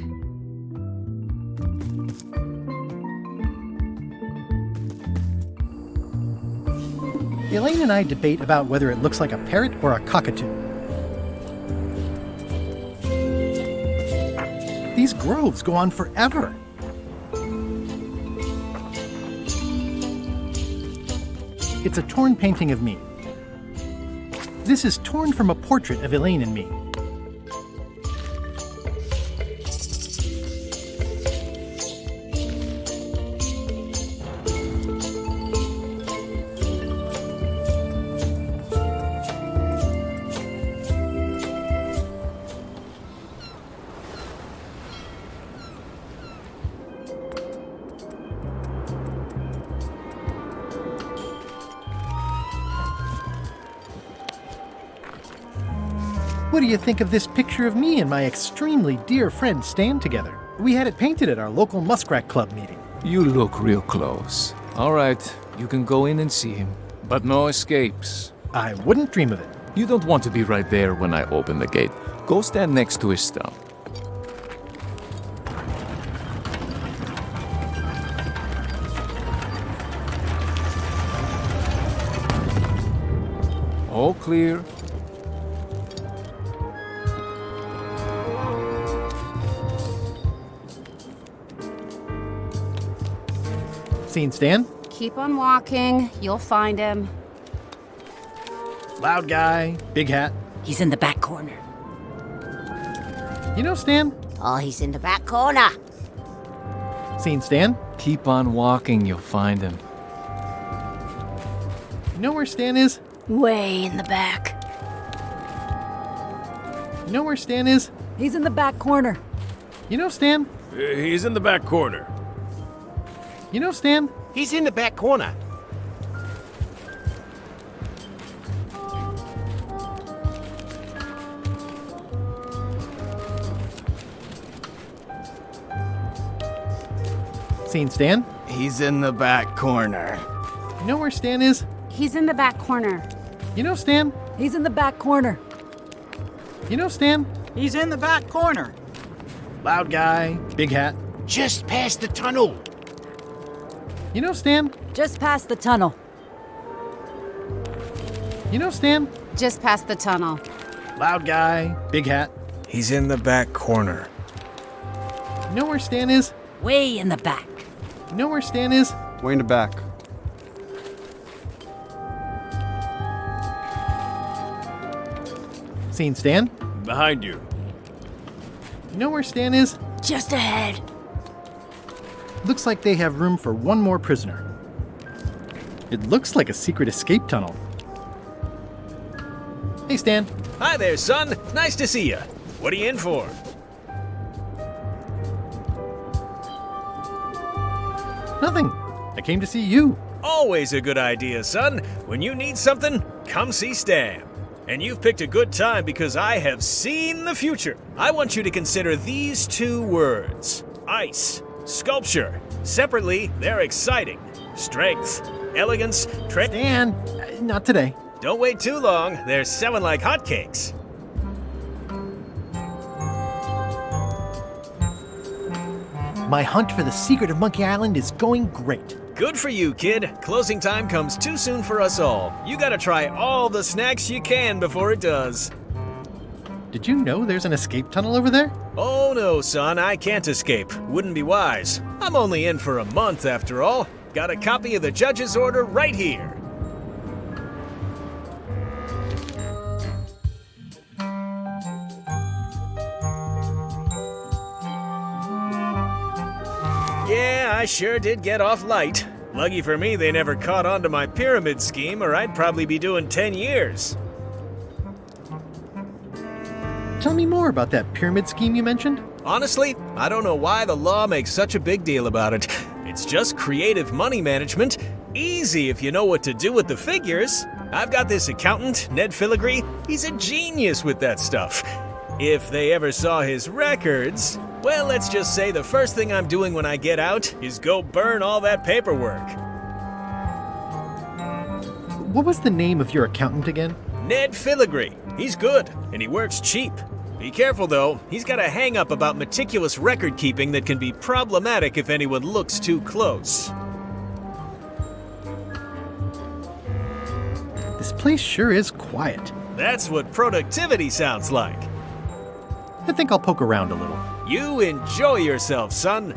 Elaine and I debate about whether it looks like a parrot or a cockatoo. These groves go on forever. It's a torn painting of me. This is torn from a portrait of Elaine and me. What do you think of this picture of me and my extremely dear friend Stan together? We had it painted at our local Muskrat Club meeting. You look real close. All right, you can go in and see him, but no escapes. I wouldn't dream of it. You don't want to be right there when I open the gate. Go stand next to his stump. All clear. Seen Stan? Keep on walking. You'll find him. Loud guy, big hat. He's in the back corner. You know Stan? Oh, he's in the back corner. Seen Stan? Keep on walking, you'll find him. You know where Stan is? Way in the back. You know where Stan is? He's in the back corner. You know Stan? He's in the back corner. You know Stan? He's in the back corner. Seen Stan? He's in the back corner. You know where Stan is? He's in the back corner. You know Stan? He's in the back corner. You know Stan? He's in the back corner. Loud guy, big hat. Just past the tunnel. You know Stan? Just past the tunnel. You know Stan? Just past the tunnel. Loud guy, big hat. He's in the back corner. You know where Stan is? Way in the back. You know where Stan is? Way in the back. Seen Stan? Behind you. You know where Stan is? Just ahead. Looks like they have room for one more prisoner. It looks like a secret escape tunnel. Hey, Stan. Hi there, son. Nice to see you. What are you in for? Nothing. I came to see you. Always a good idea, son. When you need something, come see Stan. And you've picked a good time because I have seen the future. I want you to consider these two words: ice, sculpture. Separately, they're exciting. Strength, elegance, Stan, not today. Don't wait too long. They're selling like hotcakes. My hunt for the secret of Monkey Island is going great. Good for you, kid. Closing time comes too soon for us all. You gotta try all the snacks you can before it does. Did you know there's an escape tunnel over there? Oh no, son, I can't escape. Wouldn't be wise. I'm only in for a month after all. Got a copy of the judge's order right here. Yeah, I sure did get off light. Lucky for me, they never caught on to my pyramid scheme, or I'd probably be doing 10 years. Tell me more about that pyramid scheme you mentioned. Honestly, I don't know why the law makes such a big deal about it. It's just creative money management. Easy if you know what to do with the figures. I've got this accountant, Ned Filigree. He's a genius with that stuff. If they ever saw his records, well, let's just say the first thing I'm doing when I get out is go burn all that paperwork. What was the name of your accountant again? Ned Filigree. He's good, and he works cheap. Be careful, though. He's got a hang-up about meticulous record-keeping that can be problematic if anyone looks too close. This place sure is quiet. That's what productivity sounds like. I think I'll poke around a little. You enjoy yourself, son.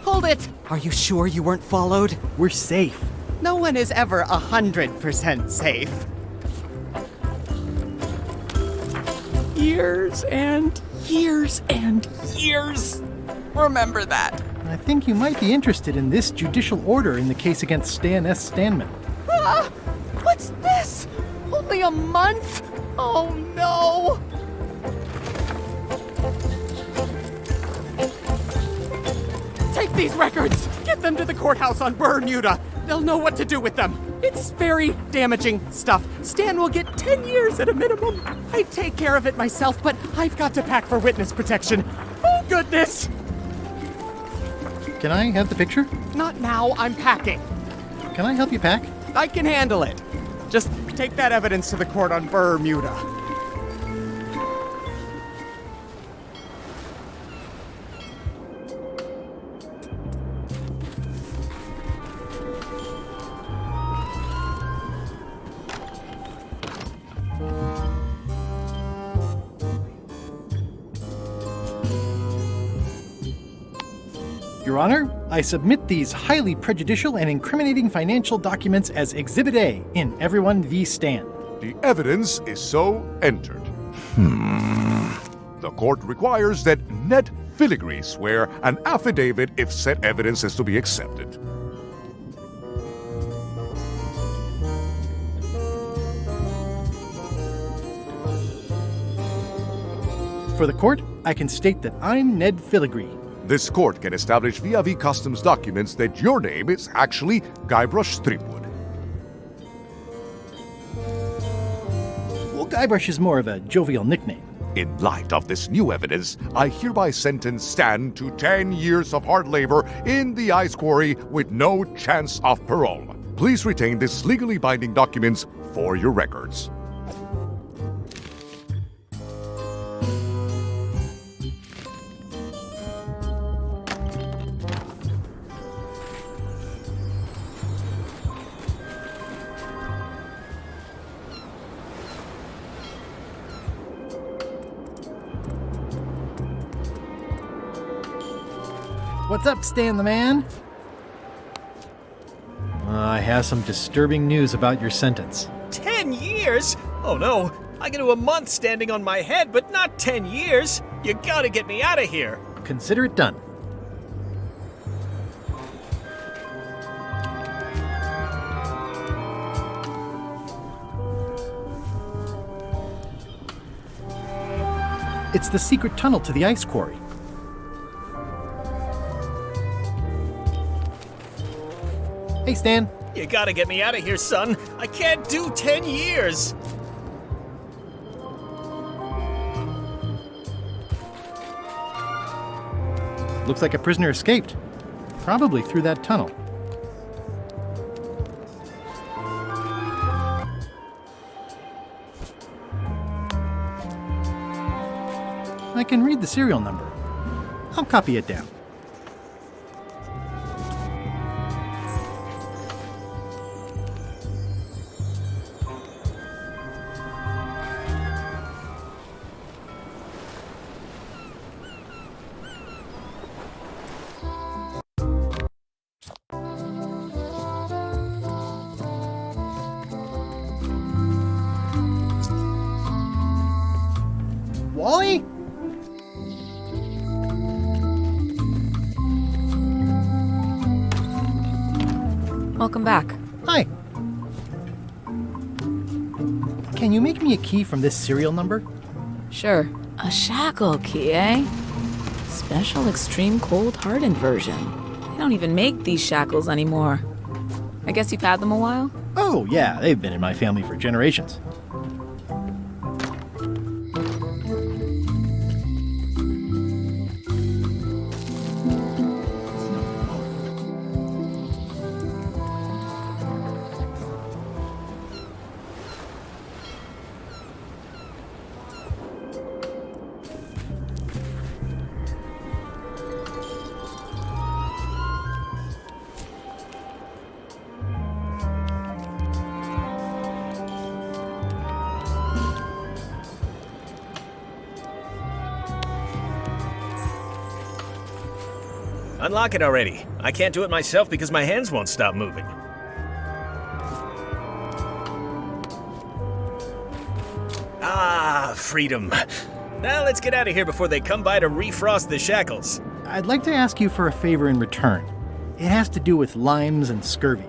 Hold it! Are you sure you weren't followed? We're safe. No one is ever 100% safe. Years and years and years. Remember that. I think you might be interested in this judicial order in the case against Stan S. Stanman. Ah! What's this? Only a month? Oh no! Take these records! Get them to the courthouse on Bermuda! They'll know what to do with them. It's very damaging stuff. Stan will get 10 years at a minimum. I'd take care of it myself, but I've got to pack for witness protection. Oh, goodness! Can I have the picture? Not now, I'm packing. Can I help you pack? I can handle it. Just take that evidence to the court on Bermuda. Your Honor, I submit these highly prejudicial and incriminating financial documents as Exhibit A in Everyone v. Stan. The evidence is so entered. The court requires that Ned Filigree swear an affidavit if said evidence is to be accepted. For the court, I can state that I'm Ned Filigree. This court can establish via customs documents that your name is actually Guybrush Threepwood. Well, Guybrush is more of a jovial nickname. In light of this new evidence, I hereby sentence Stan to 10 years of hard labor in the ice quarry with no chance of parole. Please retain this legally binding documents for your records. What's up, Stan the Man? I have some disturbing news about your sentence. 10 years? Oh no, I can do a month standing on my head, but not 10 years. You gotta get me out of here. Consider it done. It's the secret tunnel to the ice quarry. Hey, Stan. You gotta get me out of here, son. I can't do 10 years. Looks like a prisoner escaped. Probably through that tunnel. I can read the serial number. I'll copy it down. Wally? Welcome back. Hi. Can you make me a key from this serial number? Sure. A shackle key, eh? Special extreme cold hardened version. They don't even make these shackles anymore. I guess you've had them a while? Oh, yeah, they've been in my family for generations. Unlock it already. I can't do it myself because my hands won't stop moving. Ah, freedom. Now let's get out of here before they come by to refrost the shackles. I'd like to ask you for a favor in return. It has to do with limes and scurvy.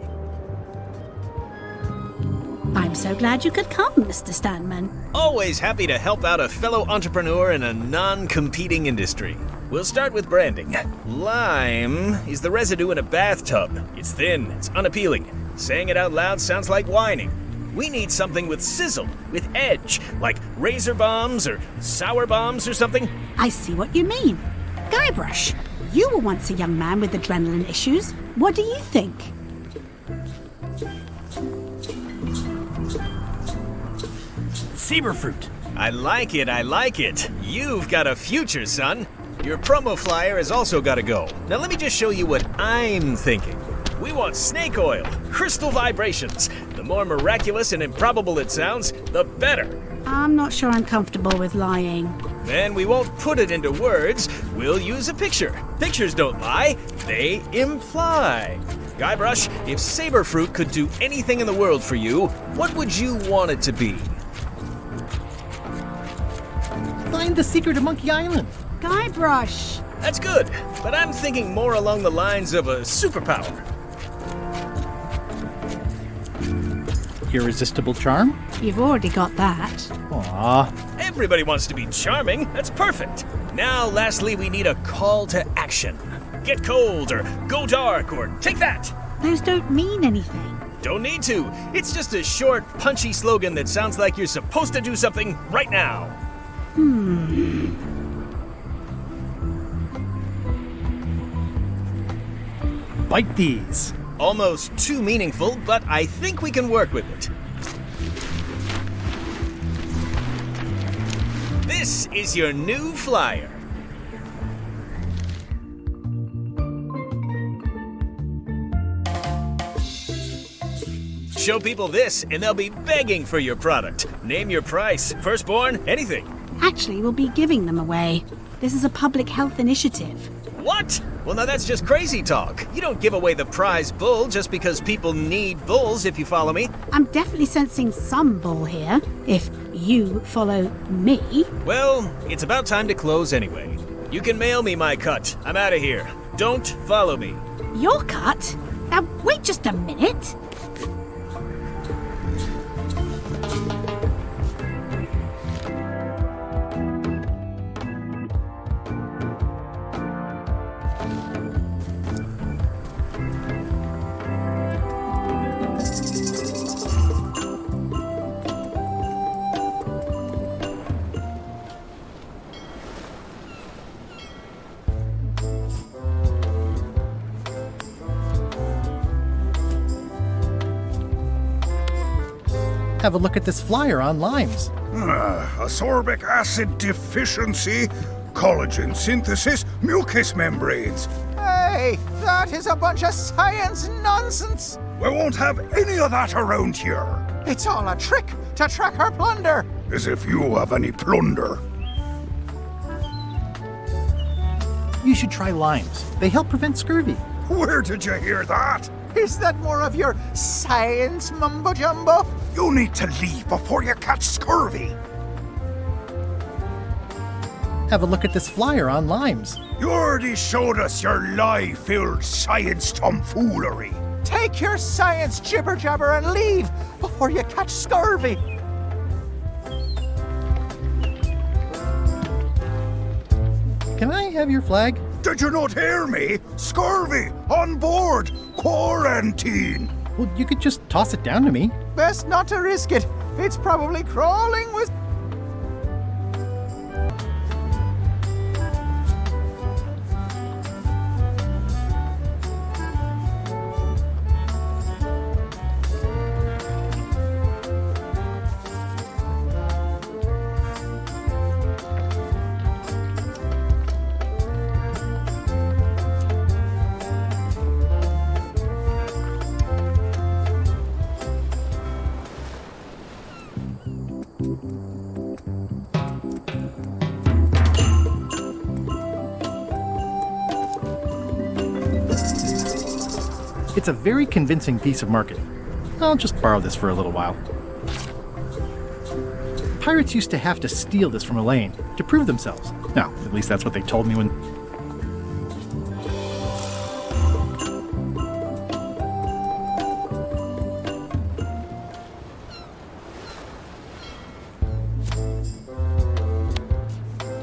I'm so glad you could come, Mr. Stanman. Always happy to help out a fellow entrepreneur in a non-competing industry. We'll start with branding. Lime is the residue in a bathtub. It's thin, it's unappealing. Saying it out loud sounds like whining. We need something with sizzle, with edge, like razor bombs or sour bombs or something. I see what you mean. Guybrush, you were once a young man with adrenaline issues. What do you think? Saber fruit. I like it, I like it. You've got a future, son. Your promo flyer has also got to go. Now let me just show you what I'm thinking. We want snake oil, crystal vibrations. The more miraculous and improbable it sounds, the better. I'm not sure I'm comfortable with lying. Then we won't put it into words, we'll use a picture. Pictures don't lie, they imply. Guybrush, if saber fruit could do anything in the world for you, what would you want it to be? Find the secret of Monkey Island. Guybrush! That's good, but I'm thinking more along the lines of a superpower. Irresistible charm? You've already got that. Aw. Everybody wants to be charming, that's perfect. Now, lastly, we need a call to action. Get cold, or go dark, or take that. Those don't mean anything. Don't need to. It's just a short, punchy slogan that sounds like you're supposed to do something right now. Bite these. Almost too meaningful, but I think we can work with it. This is your new flyer. Show people this, and they'll be begging for your product. Name your price, firstborn, anything. Actually, we'll be giving them away. This is a public health initiative. What? Well, now that's just crazy talk. You don't give away the prize bull just because people need bulls, if you follow me. I'm definitely sensing some bull here, if you follow me. Well, it's about time to close anyway. You can mail me my cut. I'm out of here. Don't follow me. Your cut? Now, wait just a minute. Have a look at this flyer on limes. Ascorbic acid deficiency, collagen synthesis, mucous membranes. Hey, that is a bunch of science nonsense. We won't have any of that around here. It's all a trick to track our plunder. As if you have any plunder. You should try limes. They help prevent scurvy. Where did you hear that? Is that more of your science mumbo-jumbo? You need to leave before you catch scurvy. Have a look at this flyer on limes. You already showed us your lie-filled science tomfoolery. Take your science jibber-jabber and leave before you catch scurvy. Can I have your flag? Did you not hear me? Scurvy! On board! Quarantine! Well, you could just toss it down to me. Best not to risk it. It's probably crawling with... It's a very convincing piece of marketing. I'll just borrow this for a little while. Pirates used to have to steal this from Elaine to prove themselves. Now, at least that's what they told me when...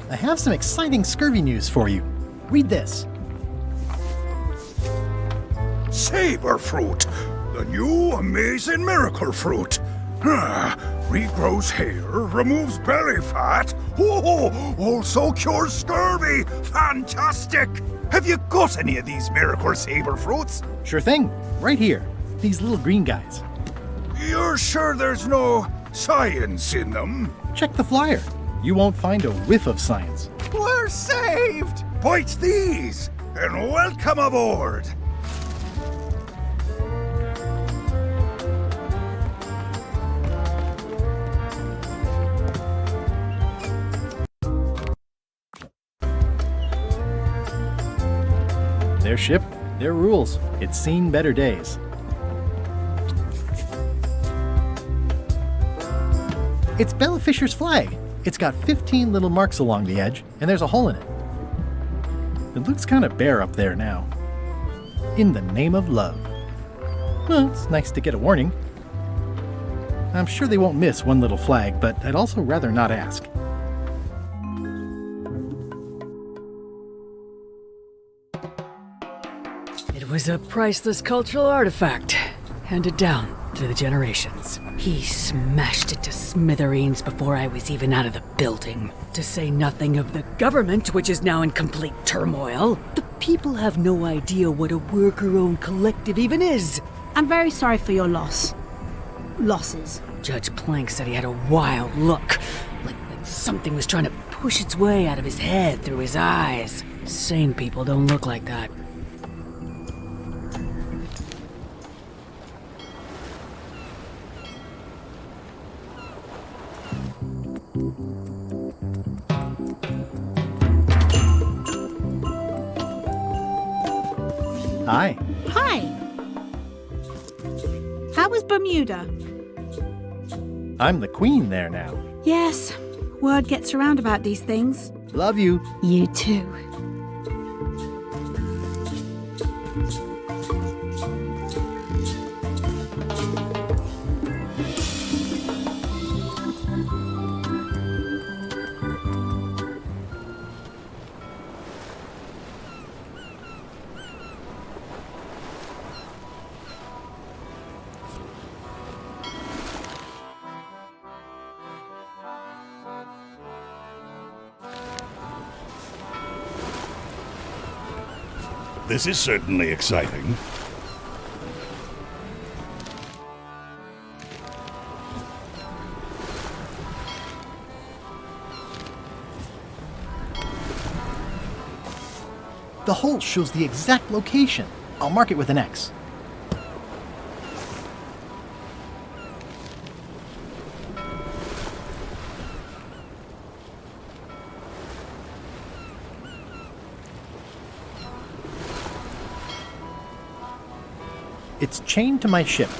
I have some exciting scurvy news for you. Read this. Saber fruit, the new amazing miracle fruit. Regrows hair, removes belly fat. Also cures scurvy. Fantastic! Have you got any of these miracle saber fruits? Sure thing. Right here. These little green guys. You're sure there's no science in them? Check the flyer. You won't find a whiff of science. We're saved! Bite these, and welcome aboard! Their ship, their rules. It's seen better days. It's Bella Fisher's flag. It's got 15 little marks along the edge, and there's a hole in it. It looks kind of bare up there now. In the name of love. Well, it's nice to get a warning. I'm sure they won't miss one little flag, but I'd also rather not ask. It was a priceless cultural artifact, handed down through the generations. He smashed it to smithereens before I was even out of the building. To say nothing of the government, which is now in complete turmoil. The people have no idea what a worker-owned collective even is. I'm very sorry for your losses. Judge Plank said he had a wild look, like something was trying to push its way out of his head through his eyes. Sane people don't look like that. Hi. Hi. How was Bermuda? I'm the queen there now. Yes, word gets around about these things. Love you. You too. This is certainly exciting. The hole shows the exact location. I'll mark it with an X. It's chained to my ship.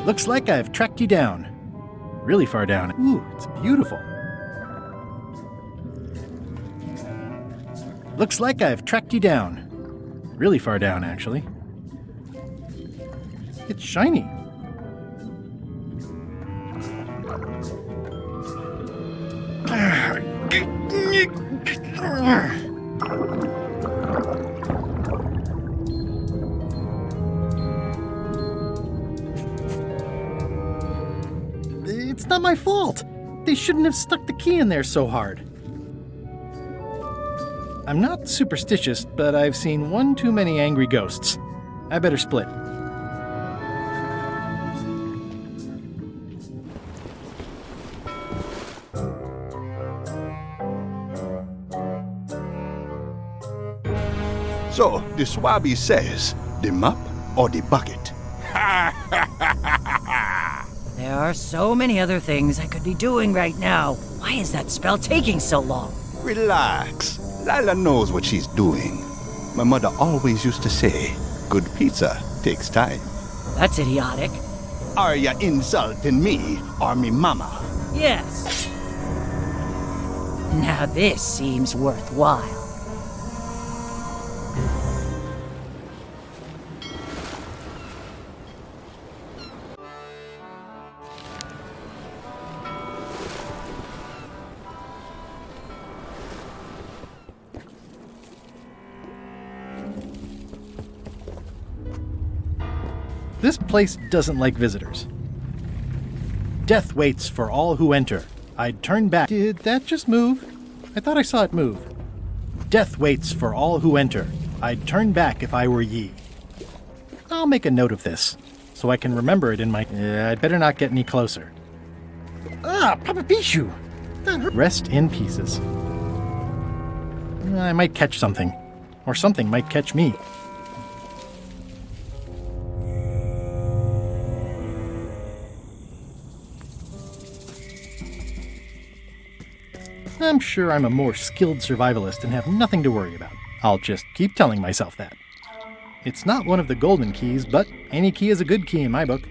Looks like I've tracked you down. Really far down. Ooh, it's beautiful. Looks like I've tracked you down. Really far down, actually. It's shiny. It's not my fault. They shouldn't have stuck the key in there so hard. I'm not superstitious, but I've seen one too many angry ghosts. I better split. So, the Swabby says, the map or the bucket? There are so many other things I could be doing right now. Why is that spell taking so long? Relax. Lila knows what she's doing. My mother always used to say, good pizza takes time. That's idiotic. Are ya insulting me or me mama? Yes. Now this seems worthwhile. This place doesn't like visitors. Death waits for all who enter. I'd turn back. Did that just move? I thought I saw it move. Death waits for all who enter. I'd turn back if I were ye. I'll make a note of this, so so I can remember it in my... I'd better not get any closer. Ah, Papa Pichu! Rest in pieces. I might catch something. Or something might catch me. I'm sure I'm a more skilled survivalist and have nothing to worry about. I'll just keep telling myself that. It's not one of the golden keys, but any key is a good key in my book.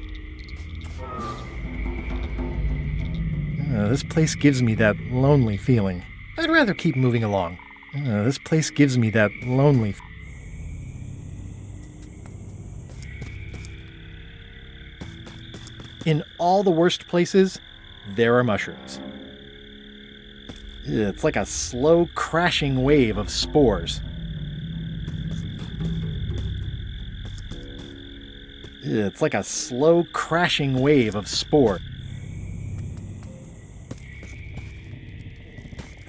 This place gives me that lonely feeling. I'd rather keep moving along. This place gives me that lonely... In all the worst places, there are mushrooms. It's like a slow crashing wave of spores. It's like a slow crashing wave of spore.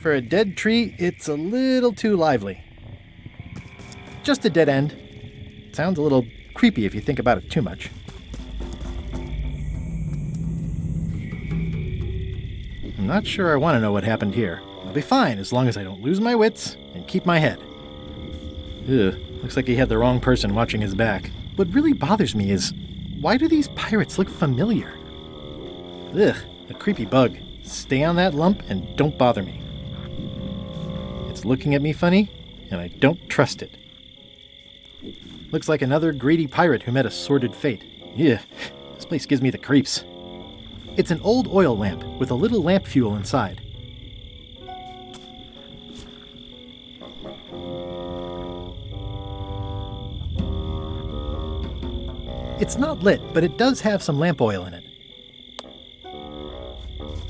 For a dead tree, it's a little too lively. Just a dead end. Sounds a little creepy if you think about it too much. I'm not sure I want to know what happened here. I'll be fine as long as I don't lose my wits and keep my head. Looks like he had the wrong person watching his back. What really bothers me is, why do these pirates look familiar? A creepy bug. Stay on that lump and don't bother me. It's looking at me funny, and I don't trust it. Looks like another greedy pirate who met a sordid fate. This place gives me the creeps. It's an old oil lamp with a little lamp fuel inside. It's not lit, but it does have some lamp oil in it.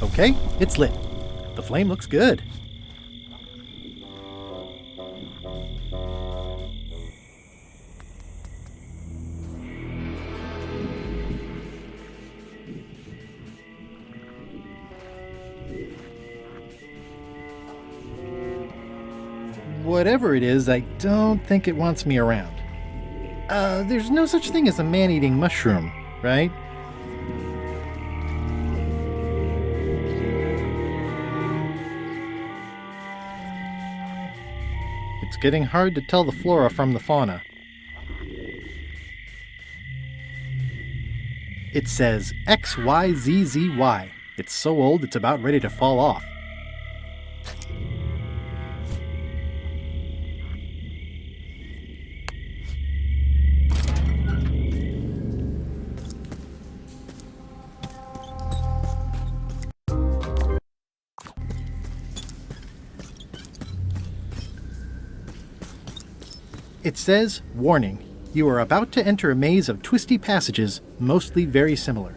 Okay, it's lit. The flame looks good. Whatever it is, I don't think it wants me around. There's no such thing as a man-eating mushroom, right? It's getting hard to tell the flora from the fauna. It says XYZZY. It's so old it's about ready to fall off. It says, warning, you are about to enter a maze of twisty passages, mostly very similar.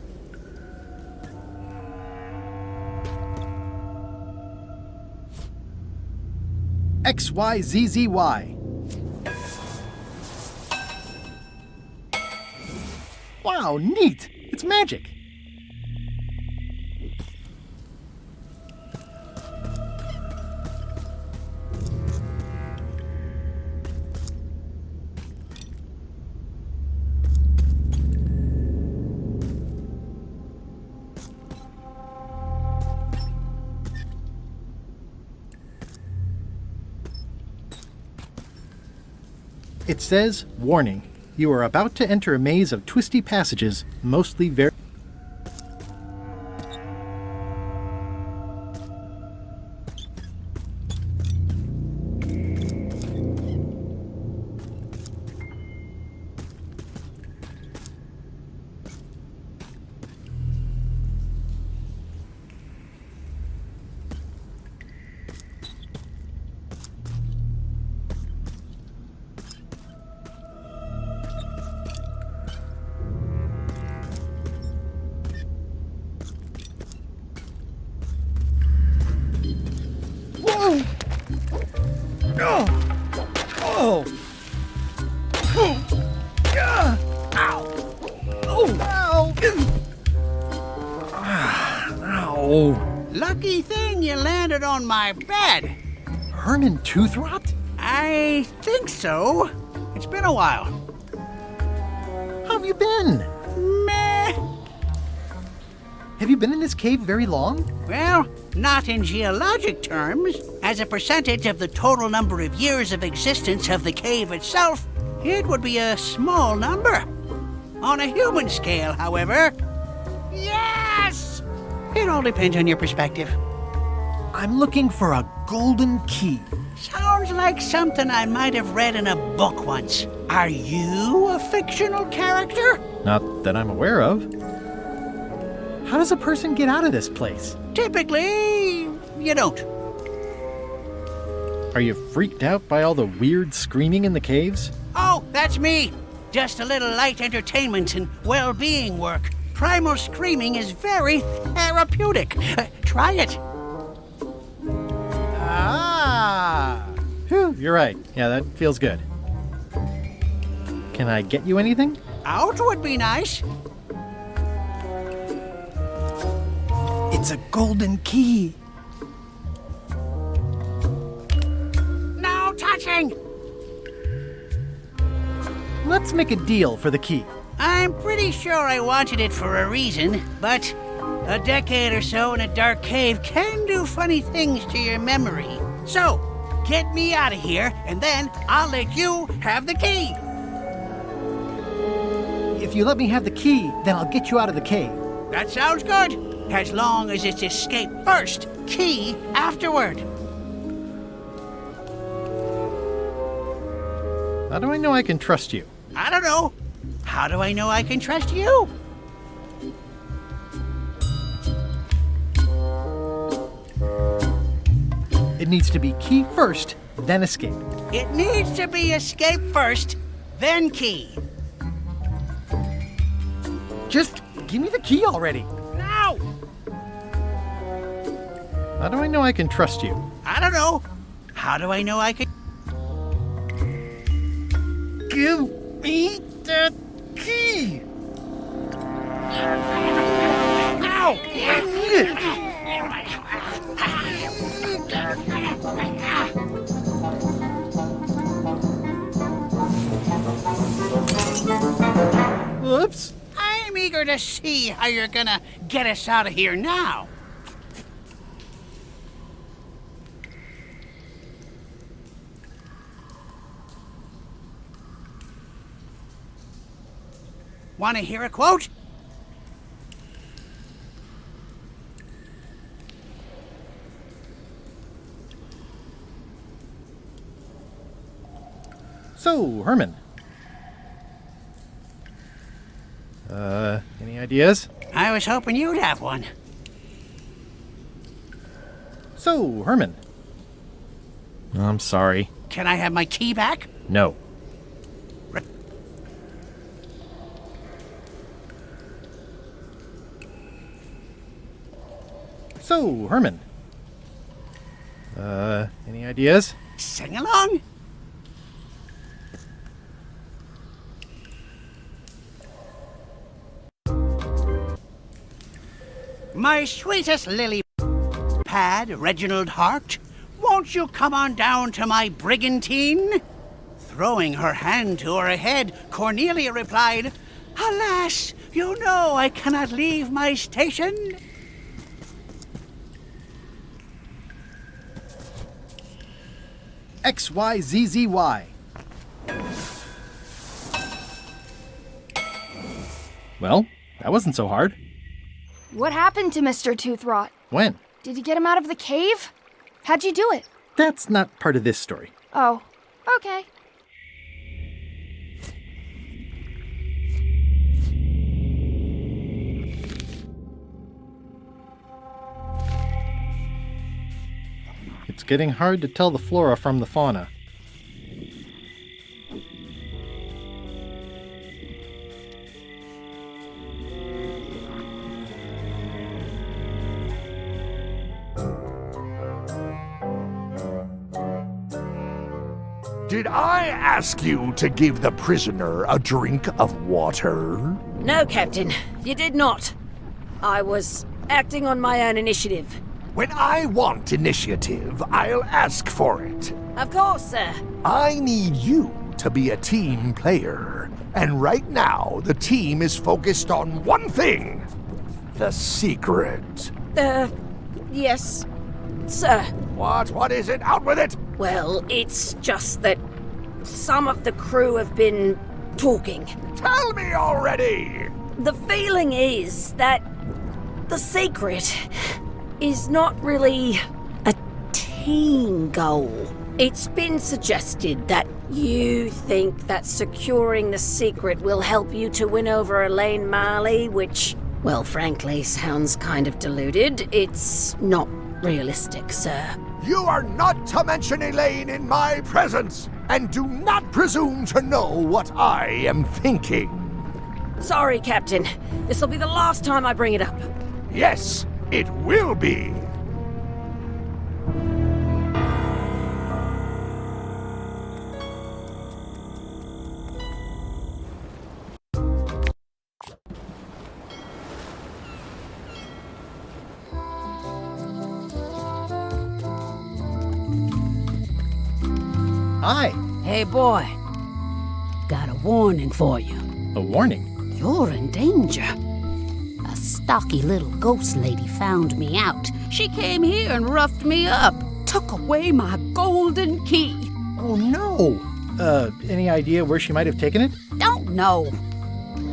XYZZY. Wow, neat! It's magic! It says, warning, you are about to enter a maze of twisty passages, mostly very... Lucky thing you landed on my bed. Herman Tooth Rot? I think so. It's been a while. How have you been? Have you been in this cave very long? Well, not in geologic terms. As a percentage of the total number of years of existence of the cave itself, it would be a small number. On a human scale, however, yes! It all depends on your perspective. I'm looking for a golden key. Sounds like something I might have read in a book once. Are you a fictional character? Not that I'm aware of. How does a person get out of this place? Typically, you don't. Are you freaked out by all the weird screaming in the caves? Oh, that's me. Just a little light entertainment and well-being work. Primal screaming is very therapeutic. Try it. Ah! Whew, you're right. Yeah, that feels good. Can I get you anything? Out would be nice. It's a golden key. No touching! Let's make a deal for the key. I'm pretty sure I wanted it for a reason, but a decade or so in a dark cave can do funny things to your memory. So, get me out of here, and then I'll let you have the key. If you let me have the key, then I'll get you out of the cave. That sounds good. As long as it's escape first, key afterward. How do I know I can trust you? I don't know. How do I know I can trust you? It needs to be key first, then escape. It needs to be escape first, then key. Just give me the key already. No! How do I know I can trust you? I don't know. How do I know I can... Give me that key! Ow! Oops. I'm eager to see how you're gonna get us out of here now. Want to hear a quote? So, Herman. Any ideas? I was hoping you'd have one. So, Herman. I'm sorry. Can I have my key back? No. So, Herman. Any ideas? Sing along. My sweetest lily pad, Reginald Hart, won't you come on down to my brigantine? Throwing her hand to her head, Cornelia replied, Alas, you know I cannot leave my station. XYZZY. Well, that wasn't so hard. What happened to Mr. Toothrot? When? Did you get him out of the cave? How'd you do it? That's not part of this story. Oh, okay. It's getting hard to tell the flora from the fauna. Did I ask you to give the prisoner a drink of water? No, Captain, you did not. I was acting on my own initiative. When I want initiative, I'll ask for it. Of course, sir. I need you to be a team player. And right now, the team is focused on one thing. The secret. Yes, sir. What is it? Out with it! Well, it's just that some of the crew have been talking. Tell me already! The feeling is that the secret is not really a team goal. It's been suggested that you think that securing the secret will help you to win over Elaine Marley, which, well, frankly, sounds kind of deluded. It's not realistic, sir. You are not to mention Elaine in my presence, and do not presume to know what I am thinking. Sorry, Captain. This'll be the last time I bring it up. Yes, it will be. Hi. Hey, boy. Got a warning for you. A warning? You're in danger. A stocky little ghost lady found me out. She came here and roughed me up. Took away my golden key. Oh, no. Any idea where she might have taken it? Don't know.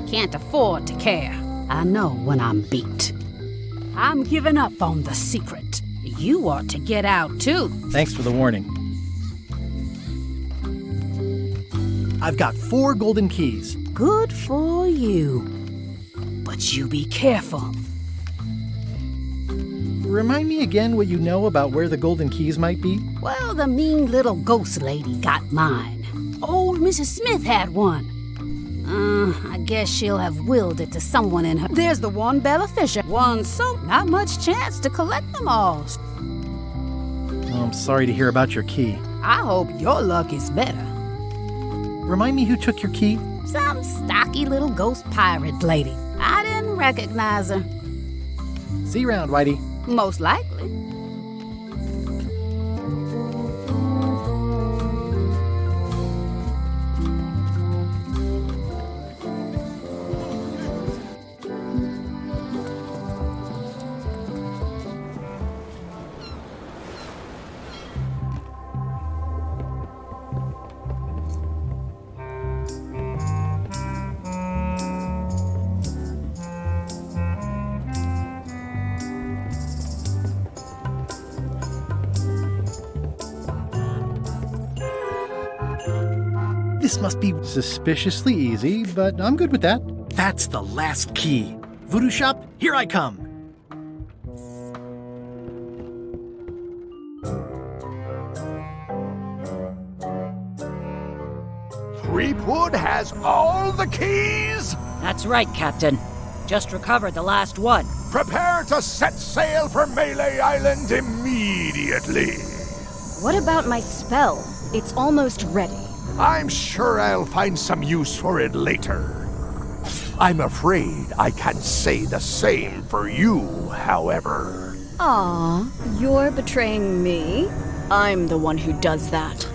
Can't afford to care. I know when I'm beat. I'm giving up on the secret. You ought to get out, too. Thanks for the warning. I've got 4 golden keys. Good for you. But you be careful. Remind me again what you know about where the golden keys might be? Well, the mean little ghost lady got mine. Old Mrs. Smith had one. I guess she'll have willed it to someone in her. There's the one Bella Fisher. One so not much chance to collect them all. Oh, I'm sorry to hear about your key. I hope your luck is better. Remind me who took your key? Some stocky little ghost pirate lady. I didn't recognize her. See you around, Whitey. Most likely. This must be suspiciously easy, but I'm good with that. That's the last key. Voodoo shop, here I come. Threepwood has all the keys? That's right, Captain. Just recovered the last one. Prepare to set sail for Melee Island immediately. What about my spell? It's almost ready. I'm sure I'll find some use for it later. I'm afraid I can't say the same for you, however. Aw, you're betraying me? I'm the one who does that.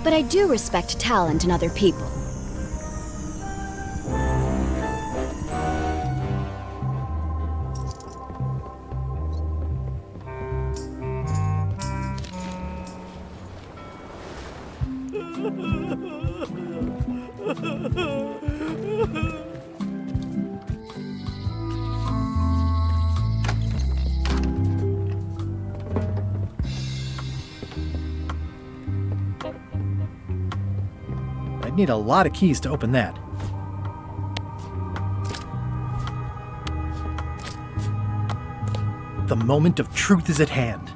But I do respect talent in other people. I'd need a lot of keys to open that. The moment of truth is at hand.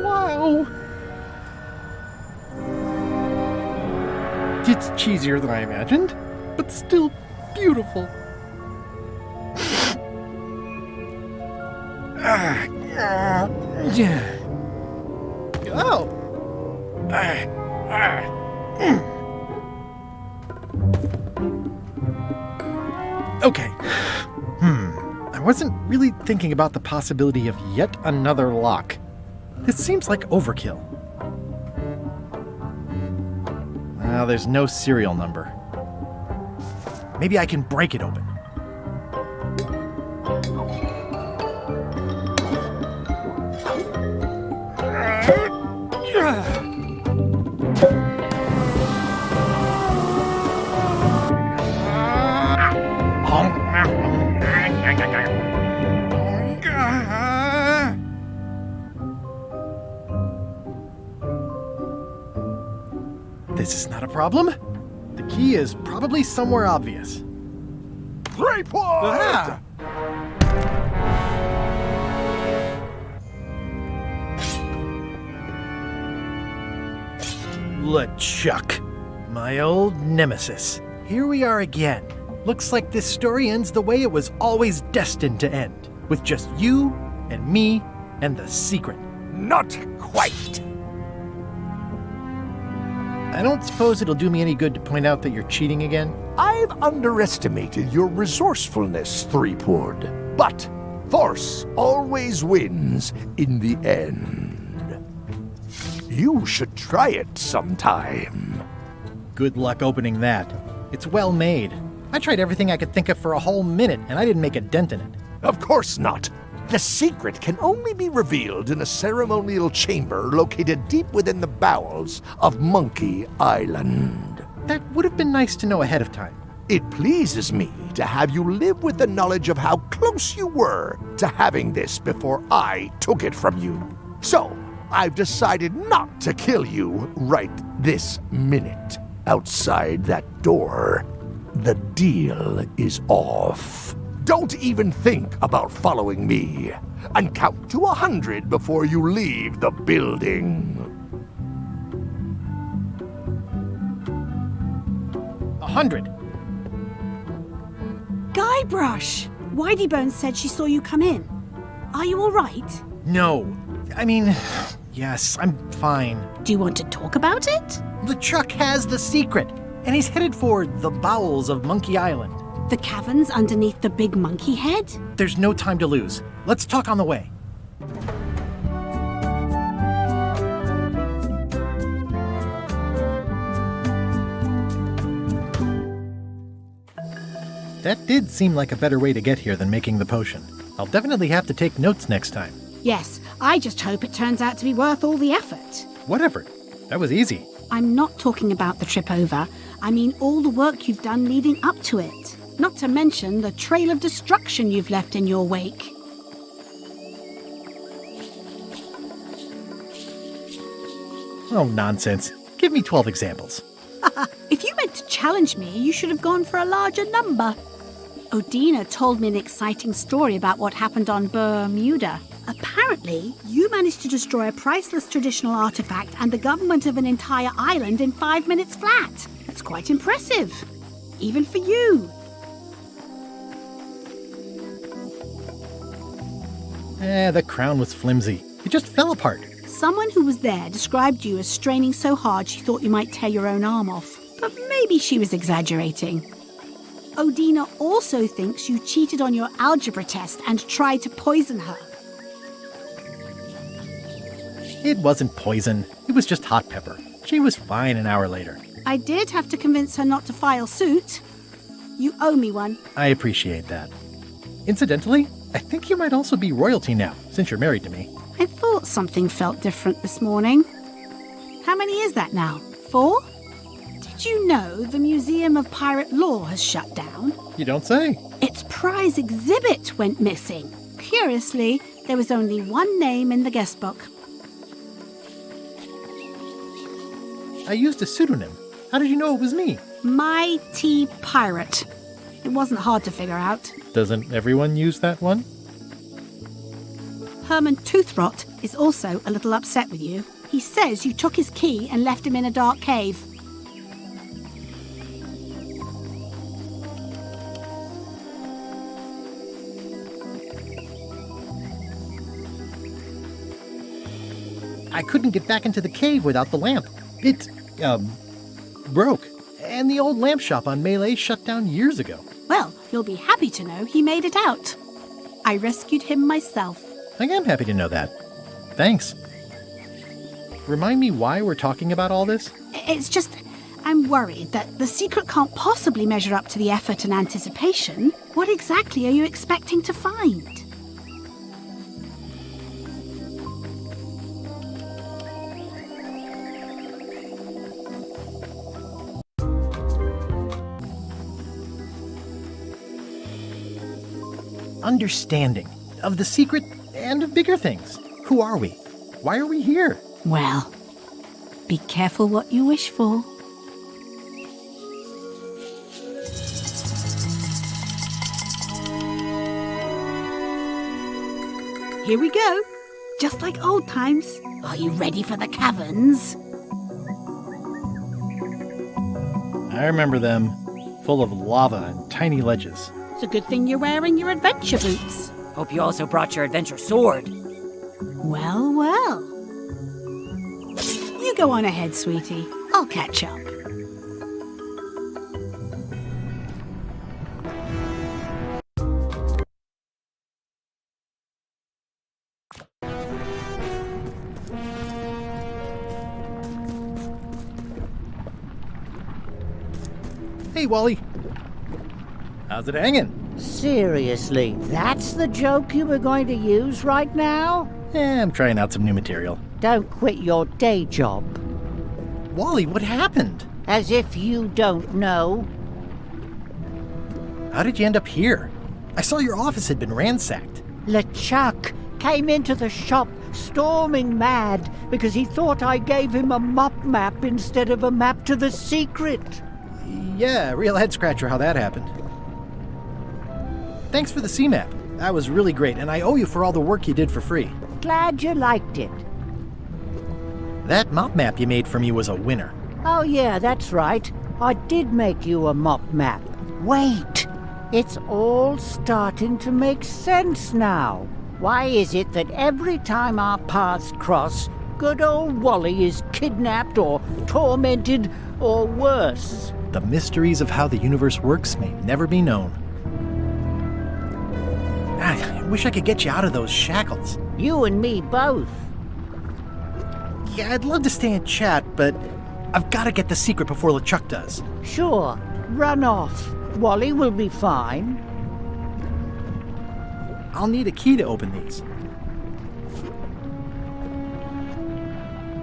Wow! It's cheesier than I imagined, but still beautiful. Oh! Okay. I wasn't really thinking about the possibility of yet another lock. This seems like overkill. Well, there's no serial number. Maybe I can break it open. This is not a problem. The key is probably somewhere obvious. Report! LeChuck, my old nemesis. Here we are again. Looks like this story ends the way it was always destined to end, with just you and me and the secret. Not quite. I don't suppose it'll do me any good to point out that you're cheating again? I've underestimated your resourcefulness, Threepwood. But force always wins in the end. You should try it sometime. Good luck opening that. It's well made. I tried everything I could think of for a whole minute, and I didn't make a dent in it. Of course not. The secret can only be revealed in a ceremonial chamber located deep within the bowels of Monkey Island. That would have been nice to know ahead of time. It pleases me to have you live with the knowledge of how close you were to having this before I took it from you. So, I've decided not to kill you right this minute. Outside that door, the deal is off. Don't even think about following me, and count to 100 before you leave the building. 100. Guybrush! Whiteybones said she saw you come in. Are you all right? No. I mean, yes, I'm fine. Do you want to talk about it? LeChuck has the secret, and he's headed for the bowels of Monkey Island. The caverns underneath the big monkey head? There's no time to lose. Let's talk on the way. That did seem like a better way to get here than making the potion. I'll definitely have to take notes next time. Yes, I just hope it turns out to be worth all the effort. What effort? That was easy. I'm not talking about the trip over. I mean all the work you've done leading up to it. Not to mention the trail of destruction you've left in your wake. Oh, nonsense. Give me 12 examples. If you meant to challenge me, you should have gone for a larger number. Odina told me an exciting story about what happened on Bermuda. Apparently, you managed to destroy a priceless traditional artifact and the government of an entire island in 5 minutes flat. That's quite impressive. Even for you. The crown was flimsy. It just fell apart. Someone who was there described you as straining so hard she thought you might tear your own arm off. But maybe she was exaggerating. Odina also thinks you cheated on your algebra test and tried to poison her. It wasn't poison. It was just hot pepper. She was fine an hour later. I did have to convince her not to file suit. You owe me one. I appreciate that. Incidentally, I think you might also be royalty now, since you're married to me. I thought something felt different this morning. How many is that now? 4? Did you know the Museum of Pirate Lore has shut down? You don't say. Its prize exhibit went missing. Curiously, there was only one name in the guest book. I used a pseudonym. How did you know it was me? Mighty Pirate. It wasn't hard to figure out. Doesn't everyone use that one? Herman Toothrot is also a little upset with you. He says you took his key and left him in a dark cave. I couldn't get back into the cave without the lamp. It, broke. And the old lamp shop on Melee shut down years ago. Well, you'll be happy to know he made it out. I rescued him myself. I am happy to know that. Thanks. Remind me why we're talking about all this? It's just, I'm worried that the secret can't possibly measure up to the effort and anticipation. What exactly are you expecting to find? Understanding of the secret and of bigger things. Who are we? Why are we here? Well, be careful what you wish for. Here we go. Just like old times. Are you ready for the caverns? I remember them. Full of lava and tiny ledges. It's a good thing you're wearing your adventure boots. Hope you also brought your adventure sword. Well, well. You go on ahead, sweetie. I'll catch up. Hey, Wally. How's it hanging? Seriously, that's the joke you were going to use right now? I'm trying out some new material. Don't quit your day job. Wally, what happened? As if you don't know. How did you end up here? I saw your office had been ransacked. LeChuck came into the shop storming mad because he thought I gave him a mop map instead of a map to the secret. Yeah, real head scratcher how that happened. Thanks for the C-map. That was really great, and I owe you for all the work you did for free. Glad you liked it. That mop map you made for me was a winner. Oh yeah, that's right. I did make you a mop map. Wait, it's all starting to make sense now. Why is it that every time our paths cross, good old Wally is kidnapped or tormented or worse? The mysteries of how the universe works may never be known. I wish I could get you out of those shackles. You and me both. Yeah, I'd love to stay and chat, but I've got to get the secret before LeChuck does. Sure, run off. Wally will be fine. I'll need a key to open these.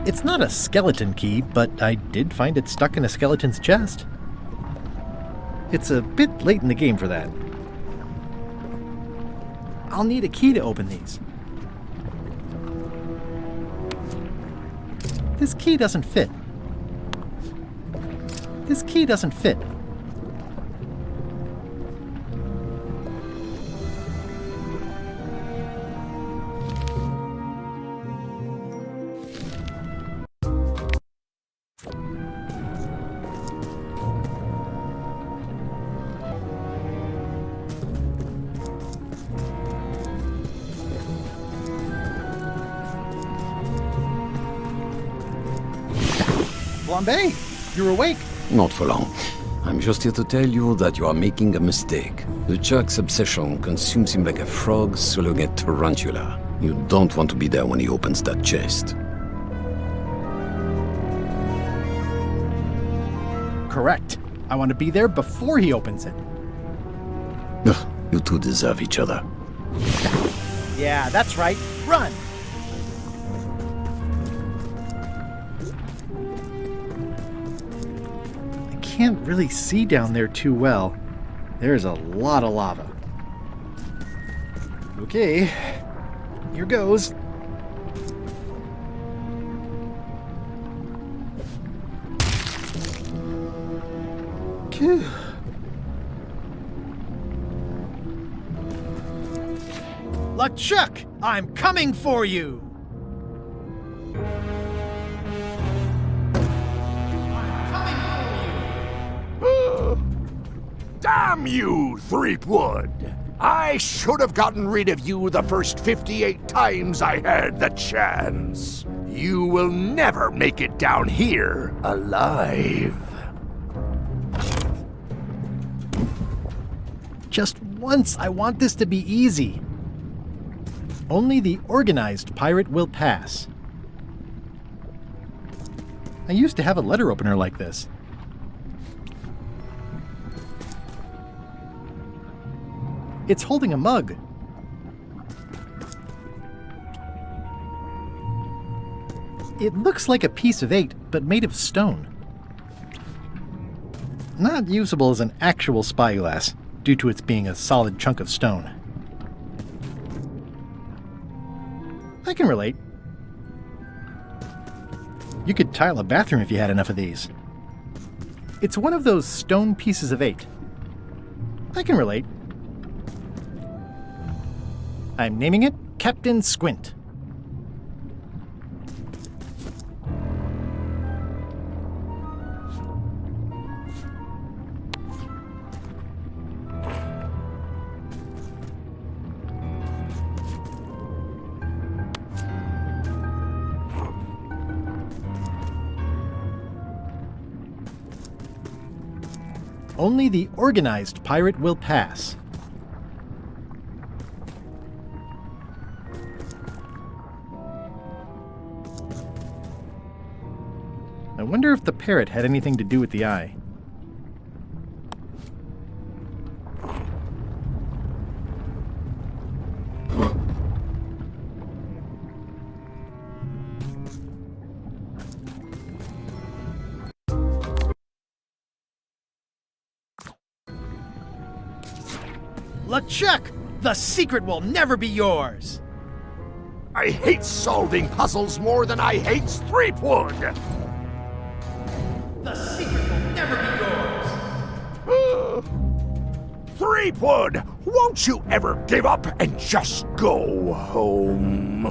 It's not a skeleton key, but I did find it stuck in a skeleton's chest. It's a bit late in the game for that. I'll need a key to open these. This key doesn't fit. This key doesn't fit. Flambe, you're awake. Not for long. I'm just here to tell you that you are making a mistake. LeChuck's obsession consumes him like a frog swallowing a tarantula. You don't want to be there when he opens that chest. Correct. I want to be there before he opens it. Ugh, you two deserve each other. Yeah, that's right. Run! I can't really see down there too well. There's a lot of lava. Okay, here goes. Phew. LeChuck, I'm coming for you! Damn you, Threepwood! I should have gotten rid of you the first 58 times I had the chance. You will never make it down here alive. Just once, I want this to be easy. Only the organized pirate will pass. I used to have a letter opener like this. It's holding a mug. It looks like a piece of 8, but made of stone. Not usable as an actual spyglass, due to its being a solid chunk of stone. I can relate. You could tile a bathroom if you had enough of these. It's one of those stone pieces of 8. I can relate. I'm naming it Captain Squint. Only the organized pirate will pass. I wonder if the parrot had anything to do with the eye. LeChuck, the secret will never be yours! I hate solving puzzles more than I hate Threepwood! The secret will never be yours! Threepwood, won't you ever give up and just go home?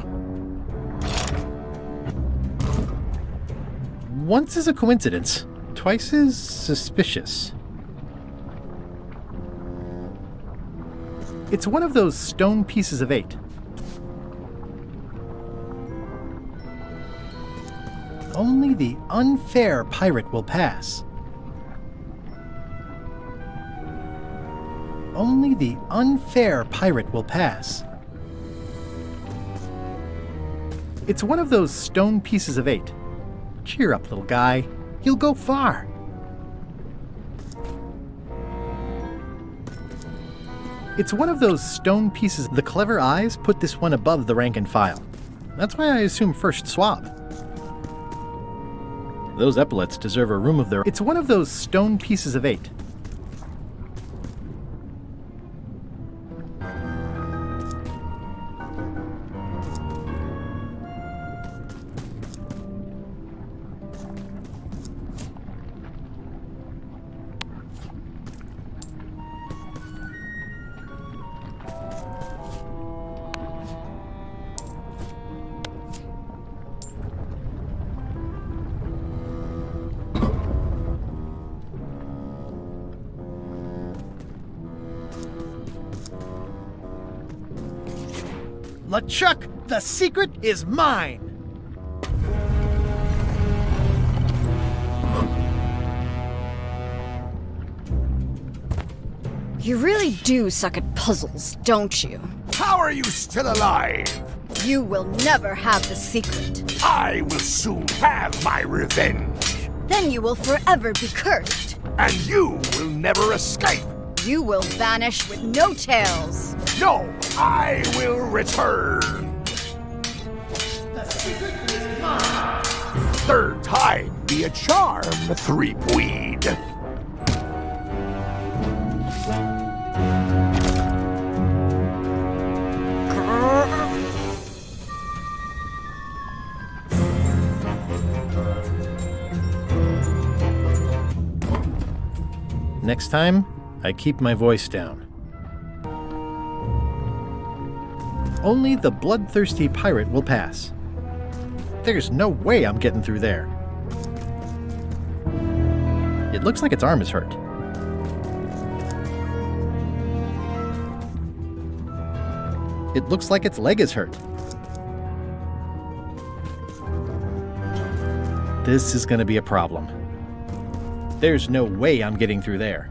Once is a coincidence, twice is suspicious. It's one of those stone pieces of 8. Only the unfair pirate will pass. Only the unfair pirate will pass. It's one of those stone pieces of 8. Cheer up, little guy. You'll go far. It's one of those stone pieces. The clever eyes put this one above the rank and file. That's why I assume first swab. Those epaulets deserve a room of their own. It's one of those stone pieces of 8. LeChuck, the secret is mine! You really do suck at puzzles, don't you? How are you still alive? You will never have the secret. I will soon have my revenge. Then you will forever be cursed. And you will never escape. You will vanish with no tails. No, I will return. The secret is mine. Third time be a charm, Threepweed. Next time, I keep my voice down. Only the bloodthirsty pirate will pass. There's no way I'm getting through there. It looks like its arm is hurt. It looks like its leg is hurt. This is going to be a problem. There's no way I'm getting through there.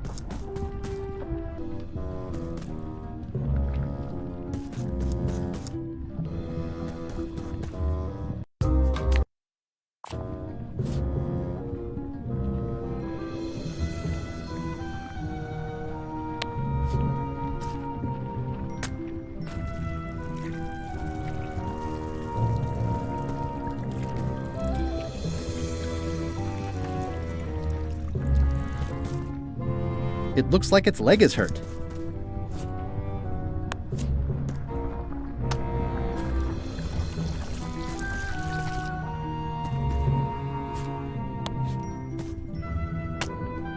It looks like its leg is hurt.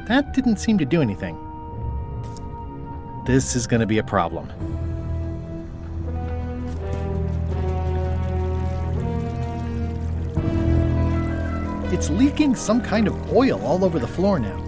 That didn't seem to do anything. This is going to be a problem. It's leaking some kind of oil all over the floor now.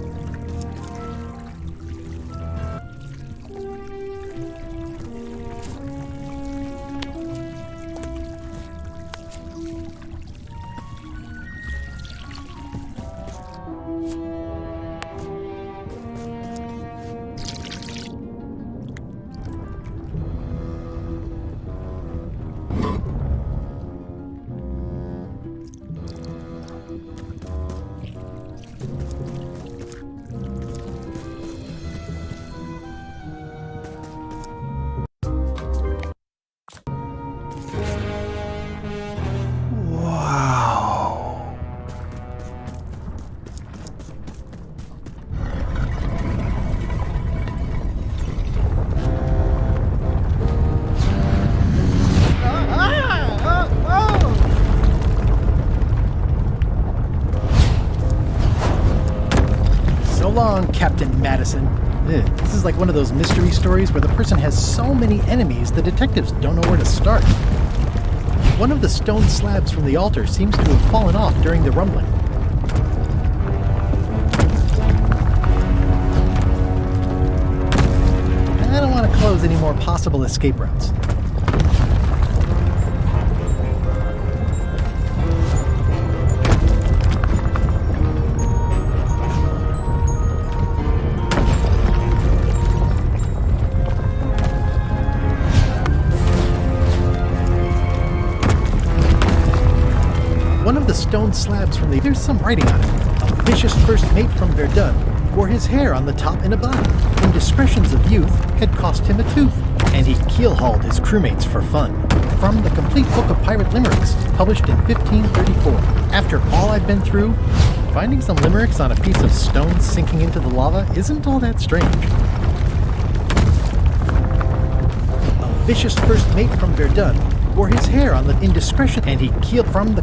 Captain Madison. This is like one of those mystery stories where the person has so many enemies the detectives don't know where to start. One of the stone slabs from the altar seems to have fallen off during the rumbling. I don't want to close any more possible escape routes. Stone slabs from there's some writing on it. A vicious first mate from Verdun wore his hair on the top in a bun. Indiscretions of youth had cost him a tooth, and he keel-hauled his crewmates for fun. From the Complete Book of Pirate Limericks, published in 1534. After all I've been through, finding some limericks on a piece of stone sinking into the lava isn't all that strange. A vicious first mate from Verdun wore his hair on the indiscretion, and he keeled from the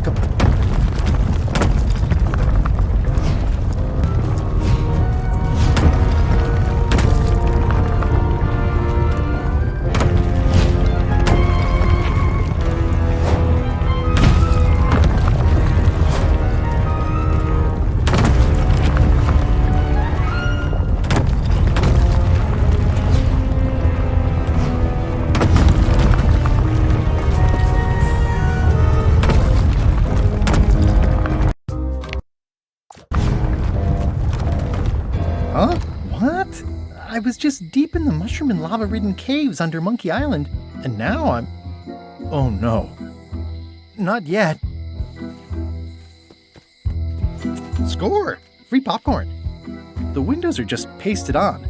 Huh? What? I was just deep in the mushroom and lava-ridden caves under Monkey Island, and now I'm... Oh no. Not yet. Score! Free popcorn. The windows are just pasted on,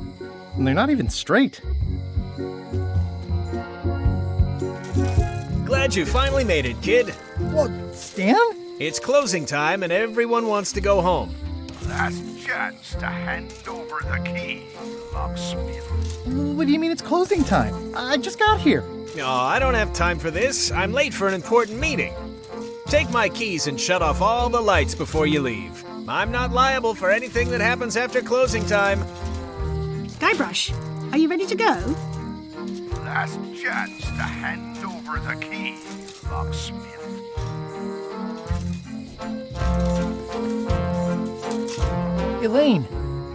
and they're not even straight. Glad you finally made it, kid. What, Stan? It's closing time and everyone wants to go home. Last chance to hand over the key, locksmith. What do you mean it's closing time? I just got here. No, I don't have time for this. I'm late for an important meeting. Take my keys and shut off all the lights before you leave. I'm not liable for anything that happens after closing time. Guybrush, are you ready to go? Last chance to hand over the key, locksmith. Elaine,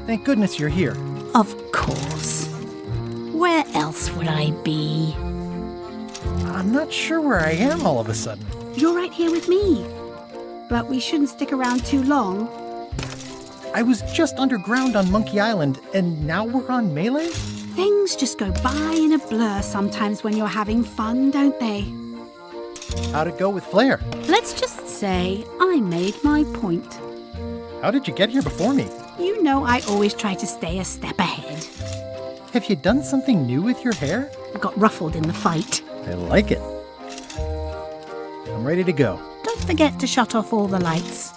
thank goodness you're here. Of course. Where else would I be? I'm not sure where I am all of a sudden. You're right here with me. But we shouldn't stick around too long. I was just underground on Monkey Island, and now we're on Melee? Things just go by in a blur sometimes when you're having fun, don't they? How'd it go with Flair? Let's just say I made my point. How did you get here before me? You know I always try to stay a step ahead. Have you done something new with your hair? I got ruffled in the fight. I like it. I'm ready to go. Don't forget to shut off all the lights.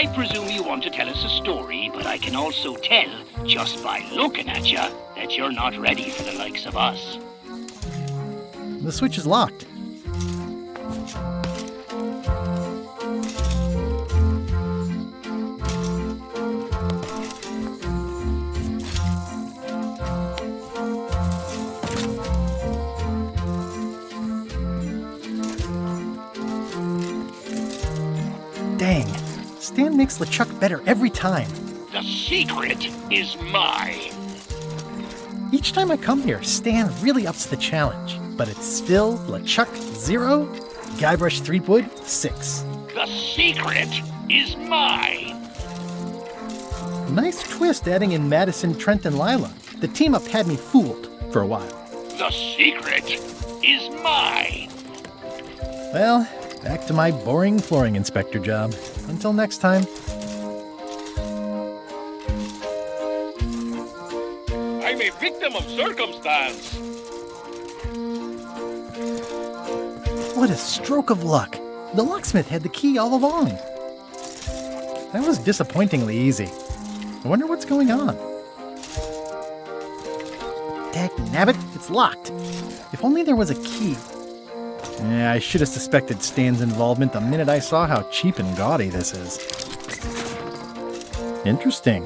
I presume you want to tell us a story, but I can also tell, just by looking at you, that you're not ready for the likes of us. The switch is locked. Dang, Stan makes LeChuck better every time. The secret is mine. Each time I come here, Stan really ups the challenge. But it's still LeChuck 0, Guybrush Threepwood 6. The secret is mine. Nice twist adding in Madison, Trent, and Lila. The team up had me fooled for a while. The secret is mine. Well, back to my boring flooring inspector job. Until next time. I'm a victim of circumstance. What a stroke of luck. The locksmith had the key all along. That was disappointingly easy. I wonder what's going on. Dagnabbit, it's locked. If only there was a key. Yeah, I should have suspected Stan's involvement the minute I saw how cheap and gaudy this is. Interesting.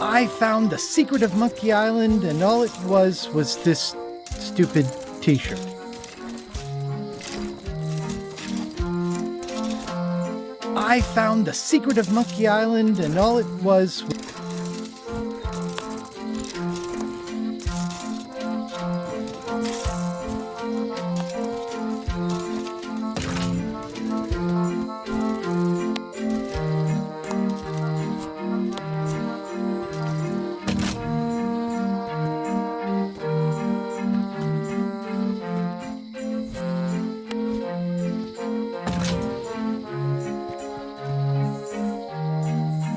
I found the secret of Monkey Island, and all it was this stupid t-shirt. I found the secret of Monkey Island, and all it was...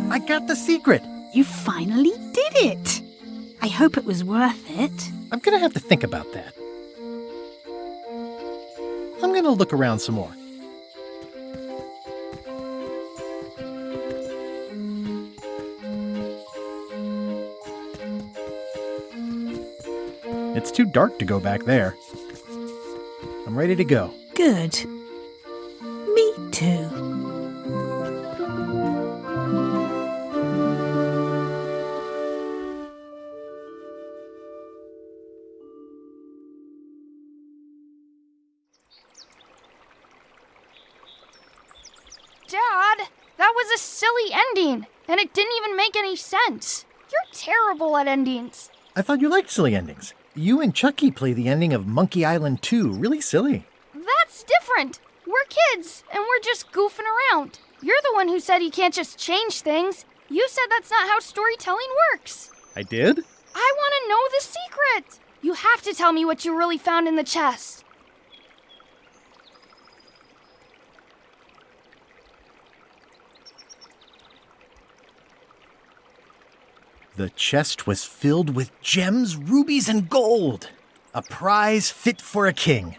I got the secret! You finally did it! I hope it was worth it. I'm gonna have to think about that. I'm gonna look around some more. It's too dark to go back there. I'm ready to go. Good. Me too. Dad, that was a silly ending, and it didn't even make any sense. You're terrible at endings. I thought you liked silly endings. You and Chucky play the ending of Monkey Island 2 really silly. That's different. We're kids, and we're just goofing around. You're the one who said you can't just change things. You said that's not how storytelling works. I did? I want to know the secret. You have to tell me what you really found in the chest. The chest was filled with gems, rubies, and gold. A prize fit for a king.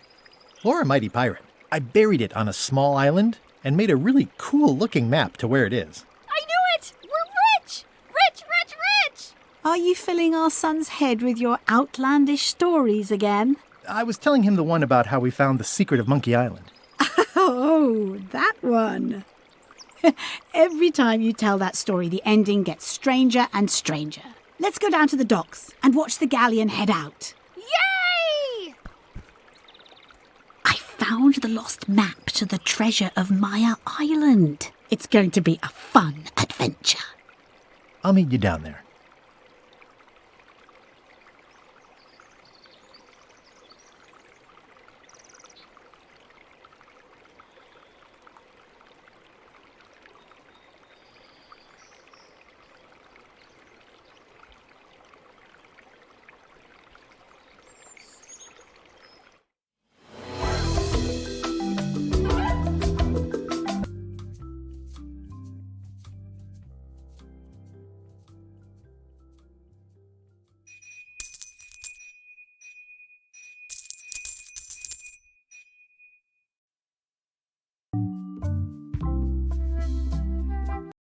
Or a mighty pirate. I buried it on a small island and made a really cool-looking map to where it is. I knew it! We're rich! Rich, rich, rich! Are you filling our son's head with your outlandish stories again? I was telling him the one about how we found the secret of Monkey Island. Oh, that one. Every time you tell that story, the ending gets stranger and stranger. Let's go down to the docks and watch the galleon head out. Yay! I found the lost map to the treasure of Maya Island. It's going to be a fun adventure. I'll meet you down there.